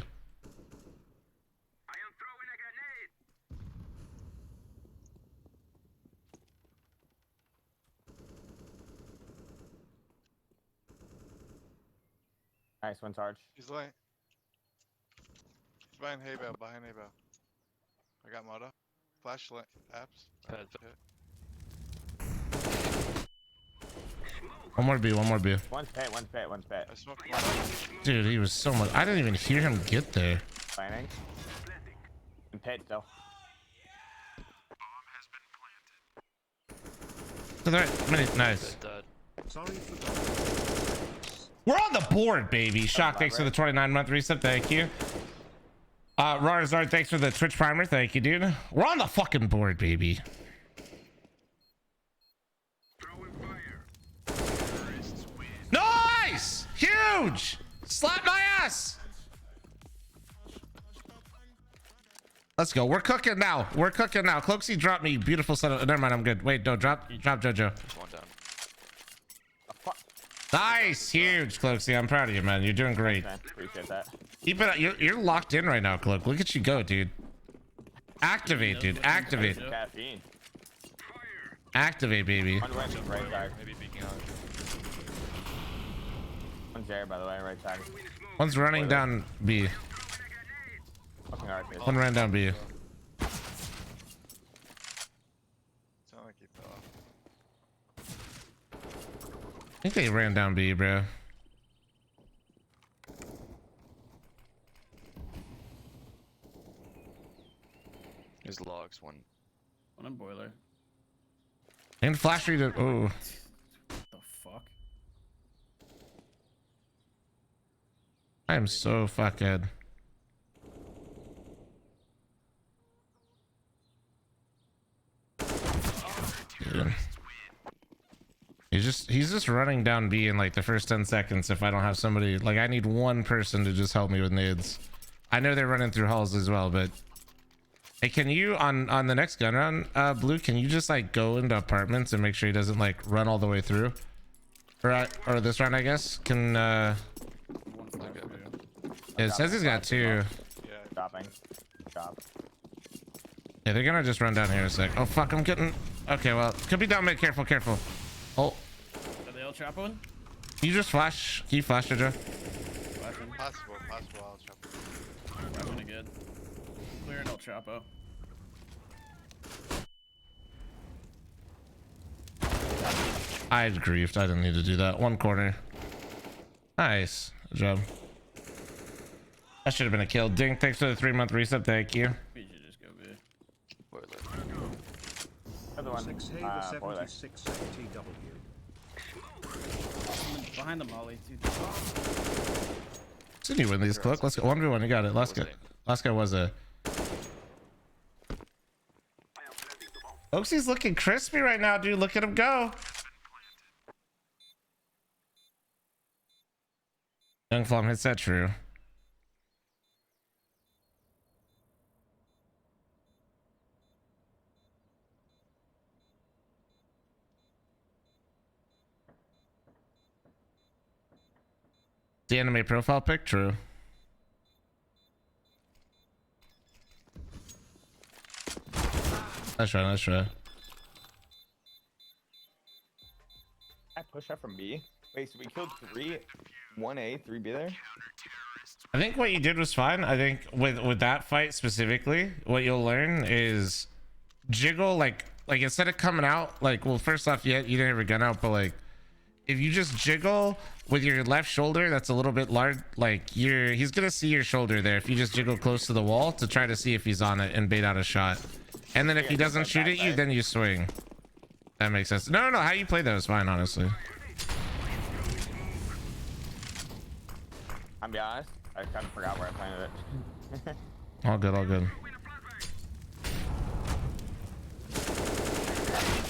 Nice one, Sarge. He's behind hay bale, I got Moto. Flashlight apps. One more B. One's pit. I smoked Dude, he was so much. I didn't even hear him get there. Planning. In pit still. To the right. Mini. Nice. Sorry for We're on the board, baby. Shock, thanks for the 29-month reset. Thank you. Rarzard, thanks for the Twitch primer. Thank you, dude. We're on the fucking board, baby. Nice! Huge! Slap my ass! Let's go. We're cooking now. We're cooking now. Cloaksy, drop me. Beautiful son of... Never mind, I'm good. Wait, no, drop Jojo. One down. Nice! Huge, Cloaksy. I'm proud of you, man. You're doing great. Appreciate that. Keep it. You're locked in right now, Cloak. Look at you go, dude. Activate, dude. Activate. Caffeine. Activate, baby. One went right side. Maybe peeking out. One's there, by the way, right side. One's running down B. Fucking arcade. One ran down B. Sound like he fell off. I think they ran down B, bro. His logs, one. One on boiler. And flash read it. Oh. What the fuck? I am so fucked. Dude. He's just running down B in like the first 10 seconds if I don't have somebody. Like, I need one person to just help me with nades. I know they're running through halls as well, but hey, can you on the next gun round, Blue, can you just like go into apartments and make sure he doesn't like run all the way through? Or this round, I guess. Can it says he's got two. Yeah. Stopping. Stop. Yeah, they're gonna just run down here in a sec. Oh fuck, I'm getting. Okay, well, could be down mid. Careful, careful. Oh. Are they all trap one? You just flash. Can you flash, Jojo? Flashing. Possible, I'll jump. Flashing again. Clear and El Chapo. I had griefed. I didn't need to do that. One corner. Nice. Good job. That should have been a kill. Ding, thanks for the 3-month reset. Thank you. We should just go B. Other one. 6A Boiler. 76 TW. Behind the molly, too. Did you win these, Cloak? Let's go. 1v1. You got it. Last guy was a. Oaksy's looking crispy right now, dude. Look at him go. Young Flom hits that true. The anime profile pic, true. Nice try, nice try. I push up from B. Wait, so we killed 1A, 3B there? I think what you did was fine. I think with that fight specifically, what you'll learn is jiggle like instead of coming out like, well, first off, you didn't have a gun out, but like if you just jiggle with your left shoulder, that's a little bit large. Like he's gonna see your shoulder there. If you just jiggle close to the wall to try to see if he's on it and bait out a shot, and then if he doesn't shoot at you, then you swing. That makes sense. No, how you play that is fine, honestly. I'll be honest, I kind of forgot where I planted it. All good, all good.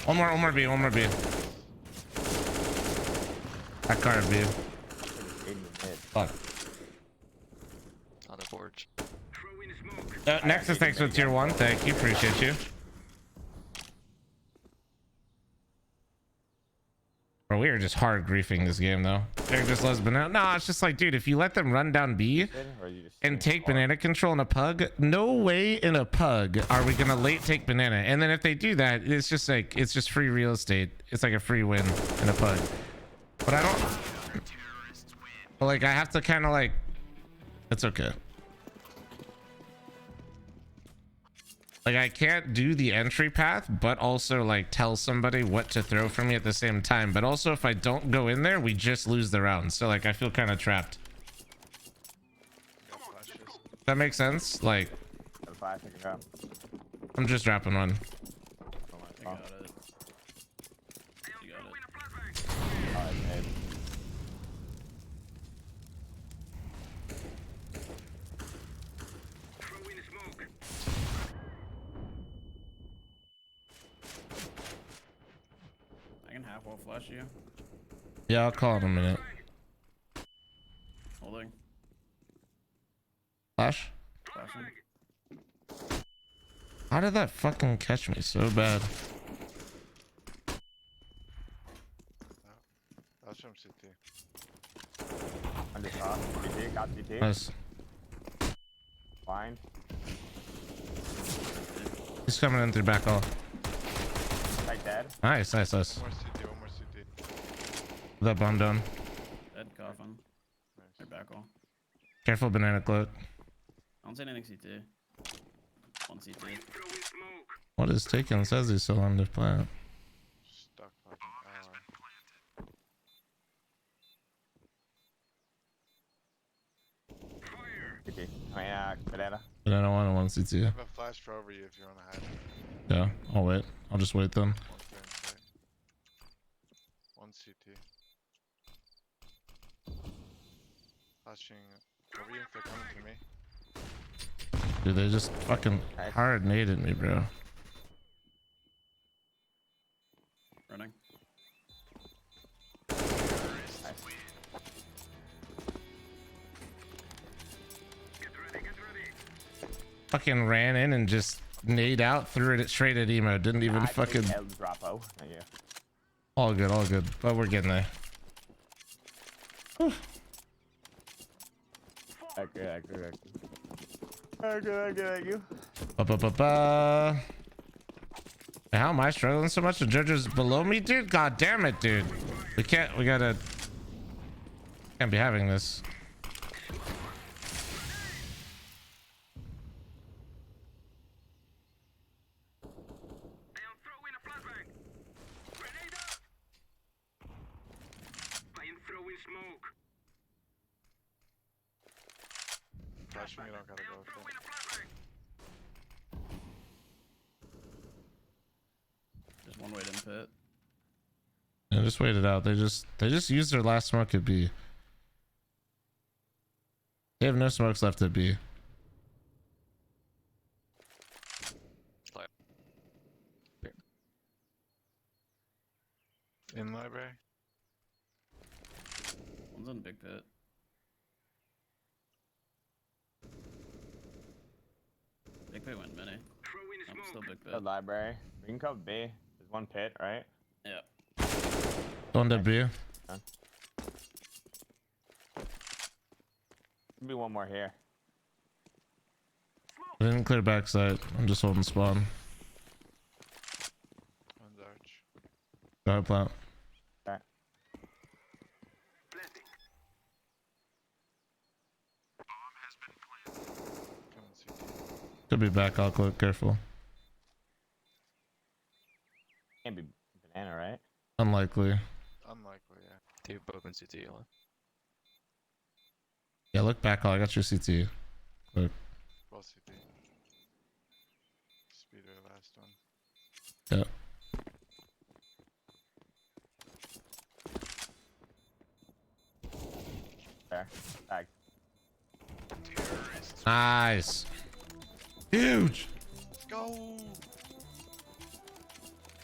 One more B, one more B. That car B. Fuck. On the porch. Nexus, thanks for the tier 1. Thank you, appreciate you. Bro, we are just hard griefing this game though. Eric just loves banana. No, it's just like, dude, if you let them run down B and take banana control in a pug, no way in a pug are we gonna late take banana. And then if they do that, it's just like, it's just free real estate. It's like a free win in a pug. But I don't. But like, I have to kind of like. It's okay. Like, I can't do the entry path, but also like tell somebody what to throw for me at the same time. But also, if I don't go in there, we just lose the round. So like, I feel kind of trapped. That makes sense. Like, I'm just dropping one. half wall flash you. Yeah, I'll call in a minute. Holding. Flash. Flashing. How did that fucking catch me so bad? That's from CT. Under shot. CT, got CT. Nice. Fine. He's coming in through back all. Like dead. Nice, nice, nice. One more CT, one more CT. That bomb down. Dead coffin. Nice. They're back all. Careful, banana cloak. I don't see anything CT. One CT. What is taking? Says he's still on the plant. Stuck fucking ally. CT. I mean, banana. But I don't want to one CT. I have a flash for over you if you want to hide. Yeah, I'll wait. I'll just wait then. One clear in sight. One CT. Flashing over you if they're coming to me. Dude, they just fucking hard naded me, bro. Running. Fucking ran in and just nade out, threw it straight at emo. Didn't even fucking. Dropo. Thank you. All good, all good. But we're getting there. Whew. Okay. Thank you. Ba-ba-ba-ba. How am I struggling so much? The judges below me, dude? God damn it, dude. We can't be having this. Flashing, you don't gotta go with it. Just one way to pit. Yeah, just wait it out. They just used their last smoke at B. They have no smokes left at B. In library. One's in big pit. Big pit went mini. I'm still big pit. Good library. We can cover B. There's one pit, right? Yeah. Don't that B? Be one more here. I didn't clear backside. I'm just holding spawn. One's arch. Go ahead, plant. Okay. Coming CT. Could be back. I'll click. Careful. Can't be banana, right? Unlikely. Unlikely, yeah. Two open CT. Yeah, look back. I got your CT. Look. Well CT. Speeder last one. Yeah. There. Tag. Nice. Huge. Let's go.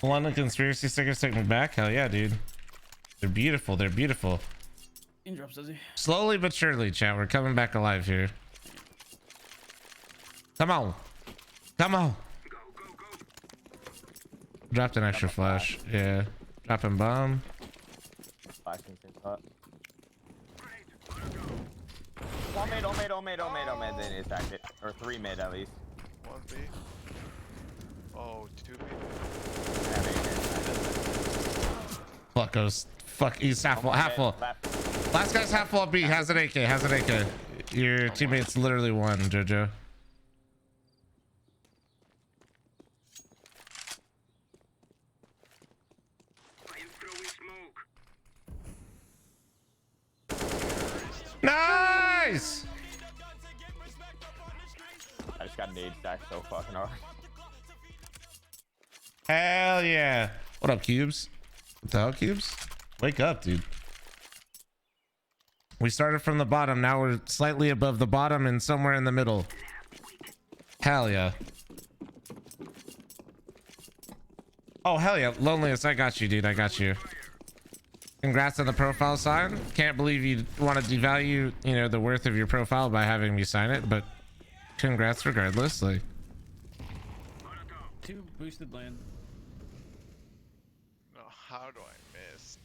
London conspiracy stickers take me back. Hell yeah, dude. They're beautiful. They're beautiful. In drops, does he? Slowly but surely, chat. We're coming back alive here. Come on. Come on. Dropped an extra flash. Yeah. Dropping bomb. Flashing same spot. One mid. They need to attack it. Or 3 mid at least. One B. Oh, 2 B. Fuckos. Fuck. He's half full. Half full. Last guy's half full B. Has an AK. Has an AK. Your teammate's literally one, Jojo. Nice! I just got nade stacked so fucking hard. Hell yeah. What up, Cubes? What the hell, Cubes? Wake up, dude. We started from the bottom. Now we're slightly above the bottom and somewhere in the middle. Hell yeah. Oh, hell yeah. Loneliest, I got you, dude. I got you. Congrats on the profile sign. Can't believe you want to devalue, you know, the worth of your profile by having me sign it, but congrats regardless. Like, 2 boosted land. No, how do I miss?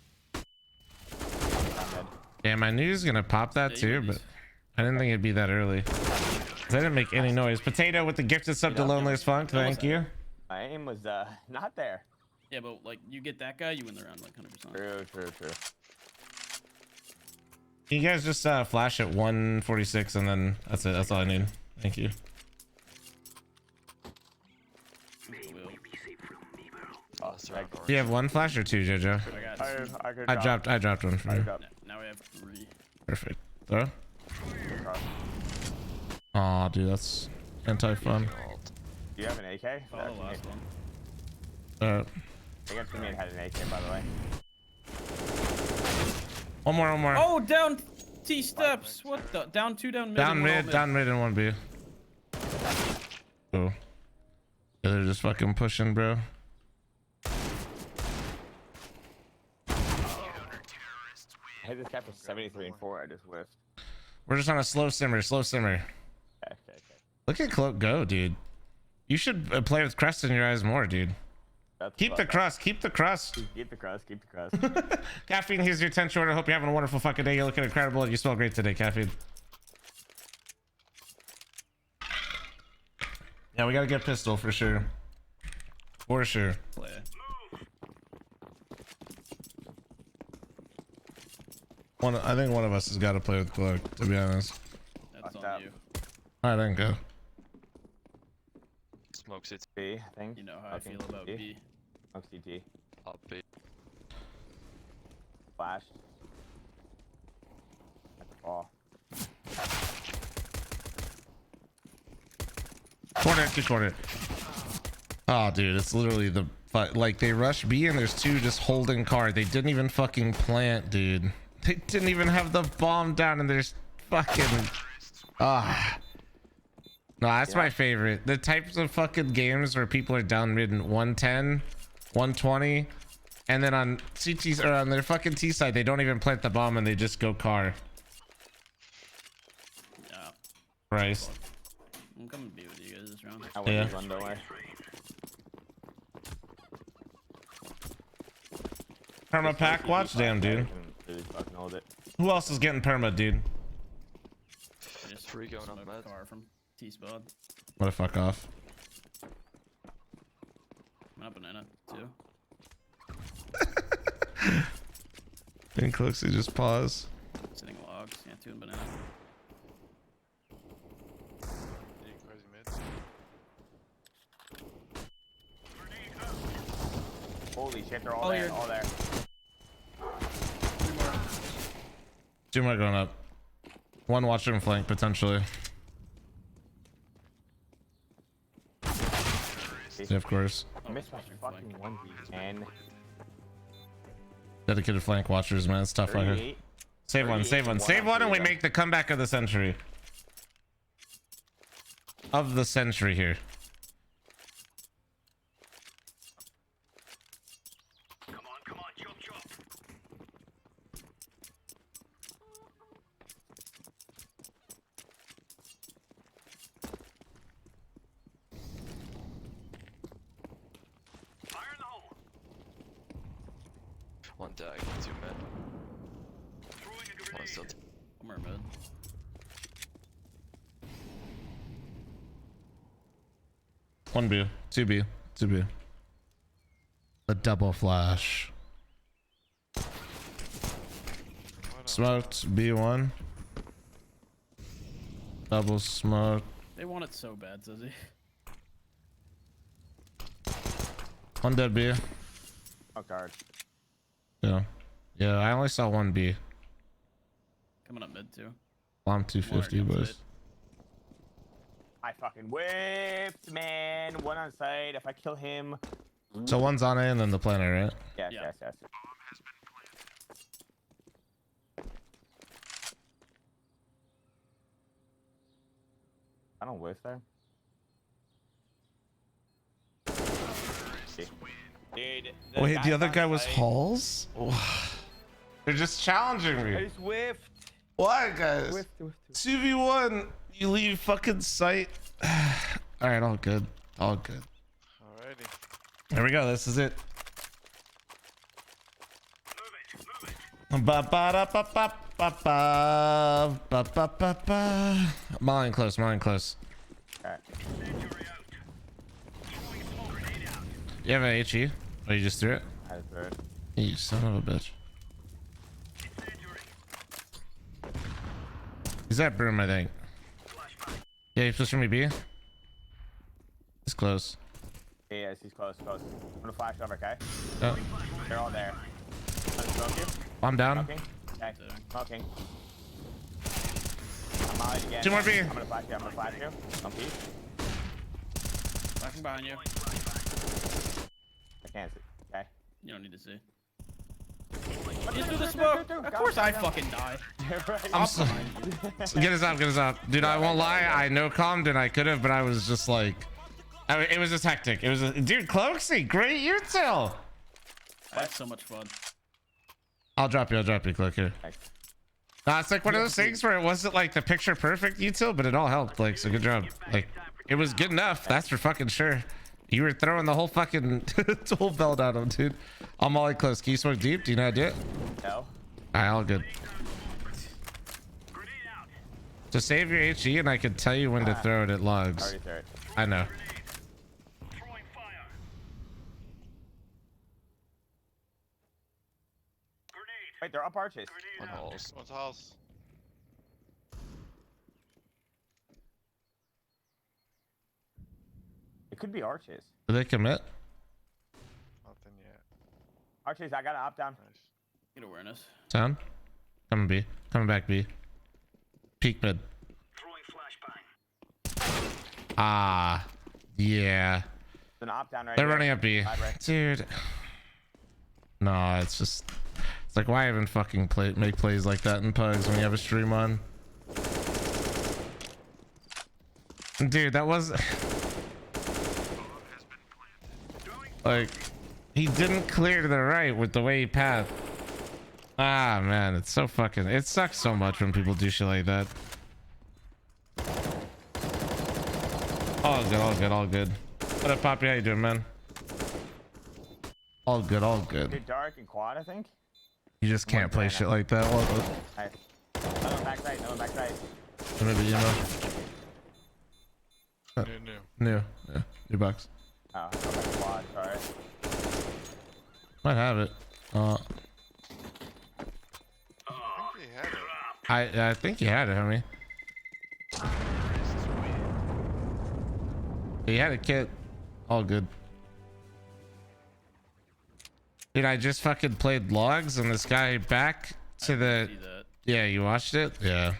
damn, I knew he was gonna pop that too, but I didn't think it'd be that early. I didn't make any noise. Potato with the gifted sub to Loneliest Funk. Thank you. My aim was not there. Yeah, but like you get that guy, you win the round like 100%. True. You guys just flash at 146 and then that's it. That's all I need. Thank you. Do you have 1 flash or 2, Jojo? I dropped 1 for you. Now we have 3. Perfect. Throw. Aw, dude, that's anti-fun. Do you have an AK? Oh, the last one. I guess me had an AK, by the way. One more. Oh, down T steps. What the? Down 2, down mid. Down mid and 1B. Oh. Yeah, they're just fucking pushing, bro. I hit this guy for 73 and 4. I just whiffed. We're just on a slow simmer. Okay. Look at Cloak go, dude. You should play with crust in your eyes more, dude. Keep the crust. Keep the crust. Caffeine, here's your 10 shorter. Hope you're having a wonderful fucking day. You're looking incredible and you smell great today, Caffeine. Yeah, we gotta get pistol for sure. For sure. I think one of us has got to play with Cloak, to be honest. That's on you. Alright, then go. Smokes it. B, I think. You know how I feel about B. Smoke CT. Up B. Flash. That's the ball. Corner. Oh, dude, it's literally the like they rush B and there's 2 just holding car. They didn't even fucking plant, dude. They didn't even have the bomb down and there's fucking no, that's my favorite. The types of fucking games where people are down mid in 110, 120, and then on CTs or on their fucking T side they don't even plant the bomb and they just go car. Yeah. Christ. I'm coming to be with you guys this round. I wouldn't run away. Perma pack watch? Damn, dude. Really fucking hold it. Who else is getting perma, dude? Just 3 going on med. Car from T-spot. What a fuck off. I'm up banana too. And Cloaksy just pause. Sitting logs. Yeah, 2 and banana. Crazy mids. Holy shit, they're all there. All there. 2 more going up. 1 watching flank potentially. Yeah, of course. I missed my fucking 1v10. Dedicated flank watchers, man. It's tough out here. Save one, and we make the comeback of the century. Here. Come on, chop. Fire in the hole. 1 tag, 2 mid. 1 still. More mid. One B, 2B. The double flash. Smoked B1. Double smoke. They want it so bad, Zizzy. 1 dead B. Oh, guard. Yeah. I only saw 1 B. Coming up mid too. Well, I'm 250, boys. I fucking whipped, man. 1 on site. If I kill him. So 1's on A and then the planner, right? Yes. I don't whiff there. Dude, Wait, the other guy was Halls? They're just challenging I me. just whiffed. Why, guys? Whiffed. 2v1. You leave fucking sight. All right, all good. All good. Alrighty. There we go. This is it. Mine close. Mine close. Alright. You have an HE? Or you just threw it? I just threw it. You son of a bitch. He's that broom, I think. Yeah, he's pushing me B. He's close. Yeah, he's close. I'm gonna flash over, okay? Oh. They're all there. I'm gonna smoke you. I'm down. Smoking. Okay. Smoking. I'm out again. 2 more B. I'm gonna flash you. On P. Flashing behind you. I can't see. Okay. You don't need to see. Just do the smoke. Of course I fucking die. I'm so get us up. Dude, I won't lie. I no-commed and I could have, but I was just like, it was just hectic. It was dude, Cloaksy, great util. I had so much fun. I'll drop you, Cloak here. It's like one of those things where it wasn't like the picture perfect util, but it all helped. Like, so good job. Like, it was good enough. That's for fucking sure. You were throwing the whole fucking tool belt at him, dude. I'm all close. Can you smoke deep? Do you know how to do it? No. All right, all good. So save your HE and I could tell you when to throw it at logs. Already threw it. I know. Wait, they're up arches. One's house. It could be arches. Do they commit? Nothing yet. Arches, I got to opt down. Get awareness. Sound? Coming B. Coming back B. Peek mid. Ah. Yeah. It's an opt down right They're here. running up B. Right. Dude. No, it's just... It's like, why even fucking make plays like that in Pugs when you have a stream on? Dude, that was... like, he didn't clear to the right with the way he pathed. Ah, man, it's so fucking... It sucks so much when people do shit like that. All good. What up, Poppy? How you doing, man? All good. Dude, dark and quad, I think. You just can't play shit like that. Nice. No one backside. Maybe, you know. New. Yeah, new box. Oh, I'm like quad, sorry. Might have it. I think you had it, homie. He had a kit. All good. Dude, I just fucking played logs and this guy back to the... Yeah, you watched it? Yeah.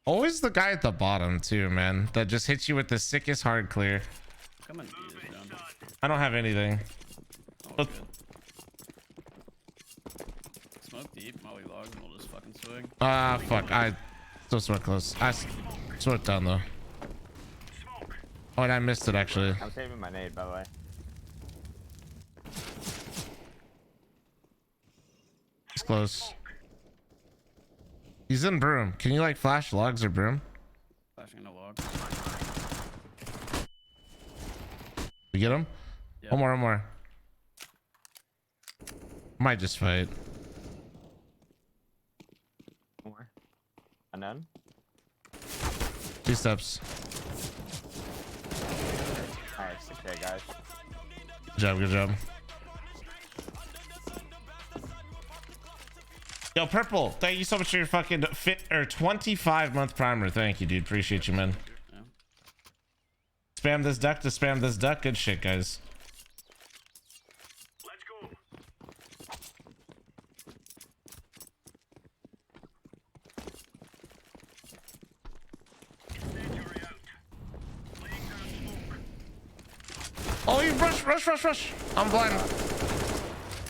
Always the guy at the bottom too, man. That just hits you with the sickest hard clear. Come on, down. I don't have anything. But... Smoke deep, molly logs, and we'll just fucking swing. Ah, fuck. I still sweat close. I sweat down though. Oh, and I missed it actually. I'm saving my nade, by the way. It's close. He's in broom. Can you like flash logs or broom? Flashing in a log. You get him? Yeah. One more. Might just fight. One more. Unknown. 2 steps. Nice. Okay, guys. Good job. Yo, Purple, thank you so much for your fucking 25-month primer. Thank you, dude. Appreciate you, man. Yeah. Spam this duck to spam this duck. Good shit, guys. Let's go. Oh, you rush. I'm blind.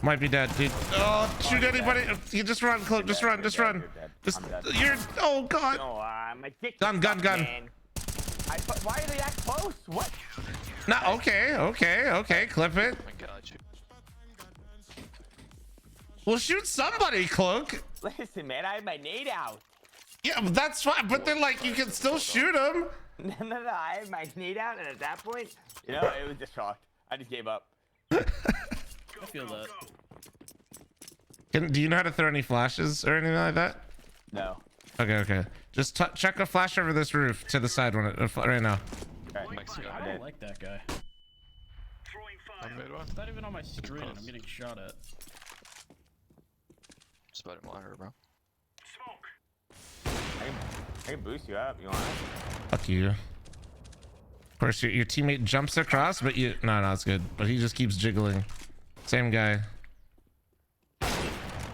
Might be dead, dude. Oh, shoot anybody. You just run, Cloak. Just run. You're, oh, God. No, I'm addicted. Gun. Man. Why are they that close? What? No, okay. Clip it. I got you. Well, shoot somebody, Cloak. Listen, man, I had my nade out. Yeah, but that's fine. But then, like, you can still shoot him. No, I had my nade out, and at that point, you know, it was just shocked. I just gave up. I feel that. Do you know how to throw any flashes or anything like that? No. Okay. Just chuck a flash over this roof to the side right now. Okay. I don't like that guy. It's not even on my screen. I'm getting shot at. It's about a monitor, bro. I can boost you up. You want it? Fuck you. Of course, your teammate jumps across, but you... No, it's good. But he just keeps jiggling. Same guy.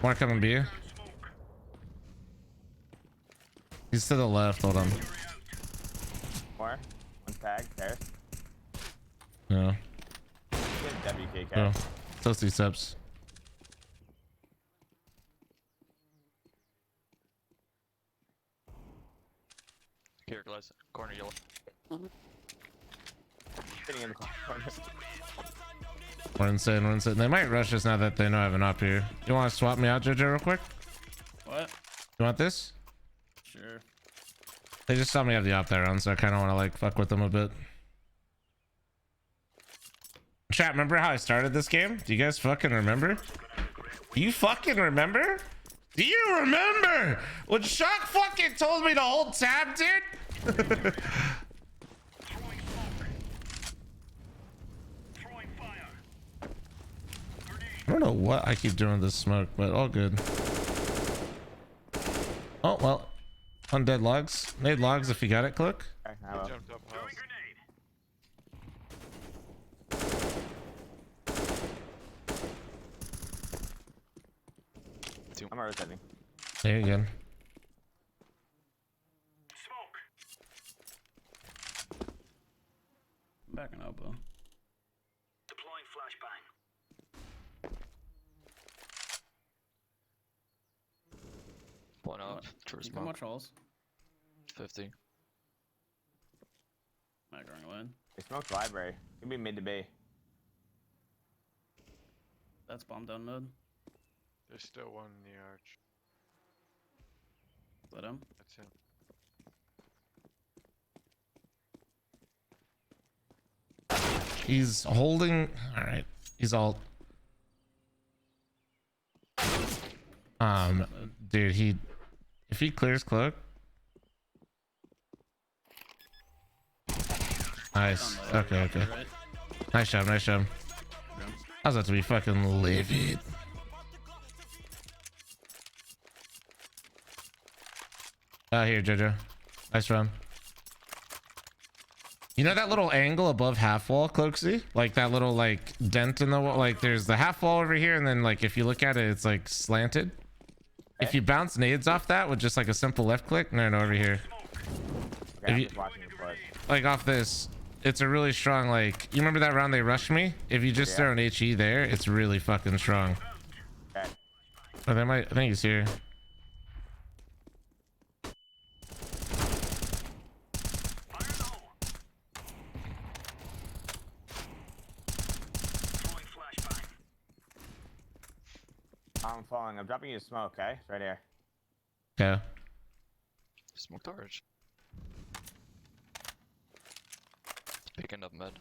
More coming B. He's to the left. Hold on. More. One tag. There. No. WKK. No. Still 3 steps. Here, guys. Corner yellow. Sitting in the corner. We're insane. They might rush us now that they know I have an op here. You want to swap me out, Jojo, real quick? What? You want this? Sure. They just saw me have the op that round, so I kind of want to like fuck with them a bit. Chat, remember how I started this game? Do you guys fucking remember? Do you fucking remember? Do you remember when Shock fucking told me to hold tab, dude? I don't know what I keep doing this smoke, but all good. Oh, well. Undead logs. Made logs if you got it, Cloak. Okay, Jumped up house. I'm rotating. There you go. I'm backing up, though. Deploying flashbang. One up. Towards How much holes? 50. Am I going in? They smoked library. Give me mid to B. That's bomb down mid. There's still one in the arch. Let him. That's him. He's holding. All right. He's all. Dude, if he clears Cloak. Nice. Okay. Nice job. I was about to be fucking livid. Here, Jojo. Nice run. You know that little angle above half wall, Cloaksy? Like that little like dent in the wall? Like there's the half wall over here, and then like if you look at it, it's like slanted. If you bounce nades off that with just like a simple left click, no, over here. Okay, If you, like off this, it's a really strong like. You remember that round they rushed me? If you just throw an HE there, it's really fucking strong. Okay. Oh, they might. I think he's here. I'm falling. I'm dropping you to smoke, okay? It's right here. Yeah. Smoked orange. Picking up med.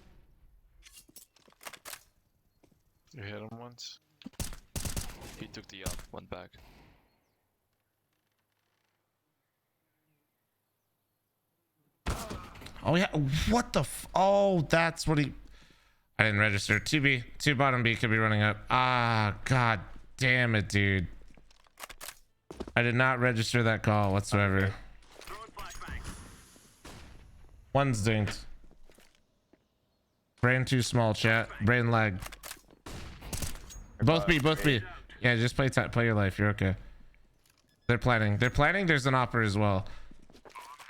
You hit him once. He took the up, went back. Oh yeah. What the oh, that's what he. I didn't register. 2B. 2 bottom B could be running up. Ah, god damn it, dude. I did not register that call whatsoever. One's dinked. Brain too small, chat. Brain lag. Both B. Yeah, just play your life. You're okay. They're planning. There's an opper as well.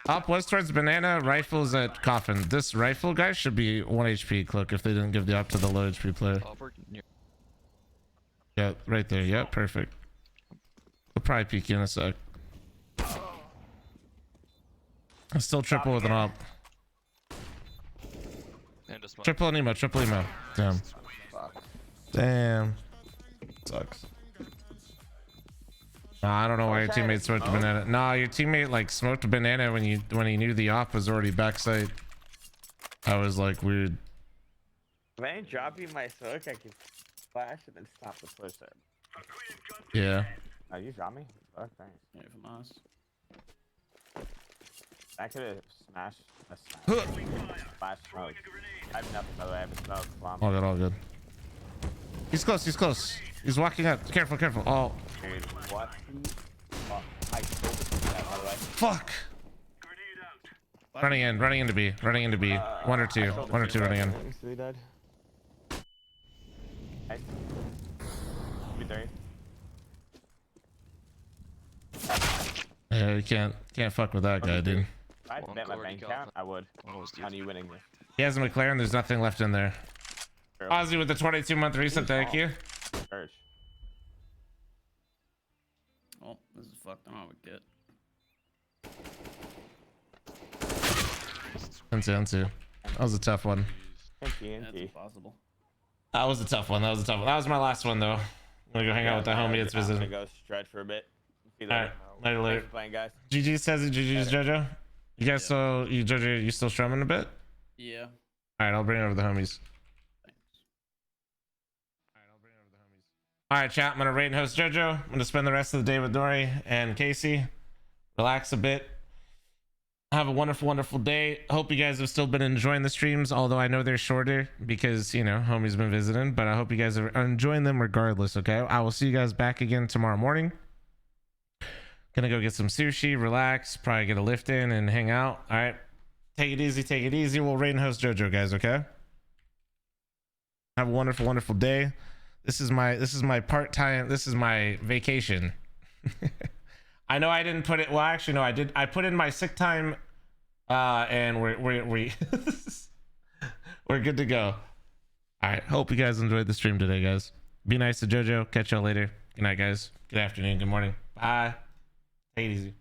Op was towards banana. Rifles at coffin. This rifle guy should be 1 HP. Cloak if they didn't give the op to the low HP player. Yeah, right there. Yeah, perfect. We'll probably peek you in a sec. I'm still triple with an op. Triple emo. Damn. Damn. Sucks. No, I don't know why your teammate smoked a banana. No, your teammate like smoked a banana when he knew the op was already backside. I was like weird. When I drop you my smoke, I can flash and then stop the push there. Yeah. Oh, you shot me? Oh, thanks. Yeah, from us. I could have smashed a flash smoke. I have nothing, by the way. I have a smoke bomb. All good, all good. He's close, he's close. He's walking up. Careful, careful. Oh. Dude, what? Oh, I killed that, by the way. Fuck. Running into B. Running into B. One or two running in. He died. Nice. Yeah, you can't fuck with that guy, dude. If I had to bet my bank account, I would. On you winning this. He has a McLaren, there's nothing left in there. Ozzy with the 22-month reset, thank you. Church. Oh, this is fucked. I don't have a kit. Unto. That was a tough one. That's impossible. That was a tough one. That was my last one, though. I'm gonna go hang out with the homie that's visiting. I'm gonna go stretch for a bit. See you Alright, later. later. Thanks for playing, guys. GG says it. GG's JoJo. You guys JoJo, you still strumming a bit? Yeah. Alright, I'll bring over the homies. Alright, chat. I'm gonna rate and host JoJo. I'm gonna spend the rest of the day with Dory and Casey. Relax a bit. Have a wonderful, wonderful day. Hope you guys have still been enjoying the streams, although I know they're shorter because, you know, homie's been visiting, but I hope you guys are enjoying them regardless, okay? I will see you guys back again tomorrow morning. Gonna go get some sushi, relax, probably get a lift in and hang out. All right. Take it easy, take it easy. We'll raid and host JoJo, guys, okay? Have a wonderful, wonderful day. This is my part-time, this is my vacation. I know I didn't put it. Well, actually, no, I did. I put in my sick time, and we're good to go. All right. Hope you guys enjoyed the stream today, guys. Be nice to JoJo. Catch y'all later. Good night, guys. Good afternoon. Good morning. Bye. Take it easy.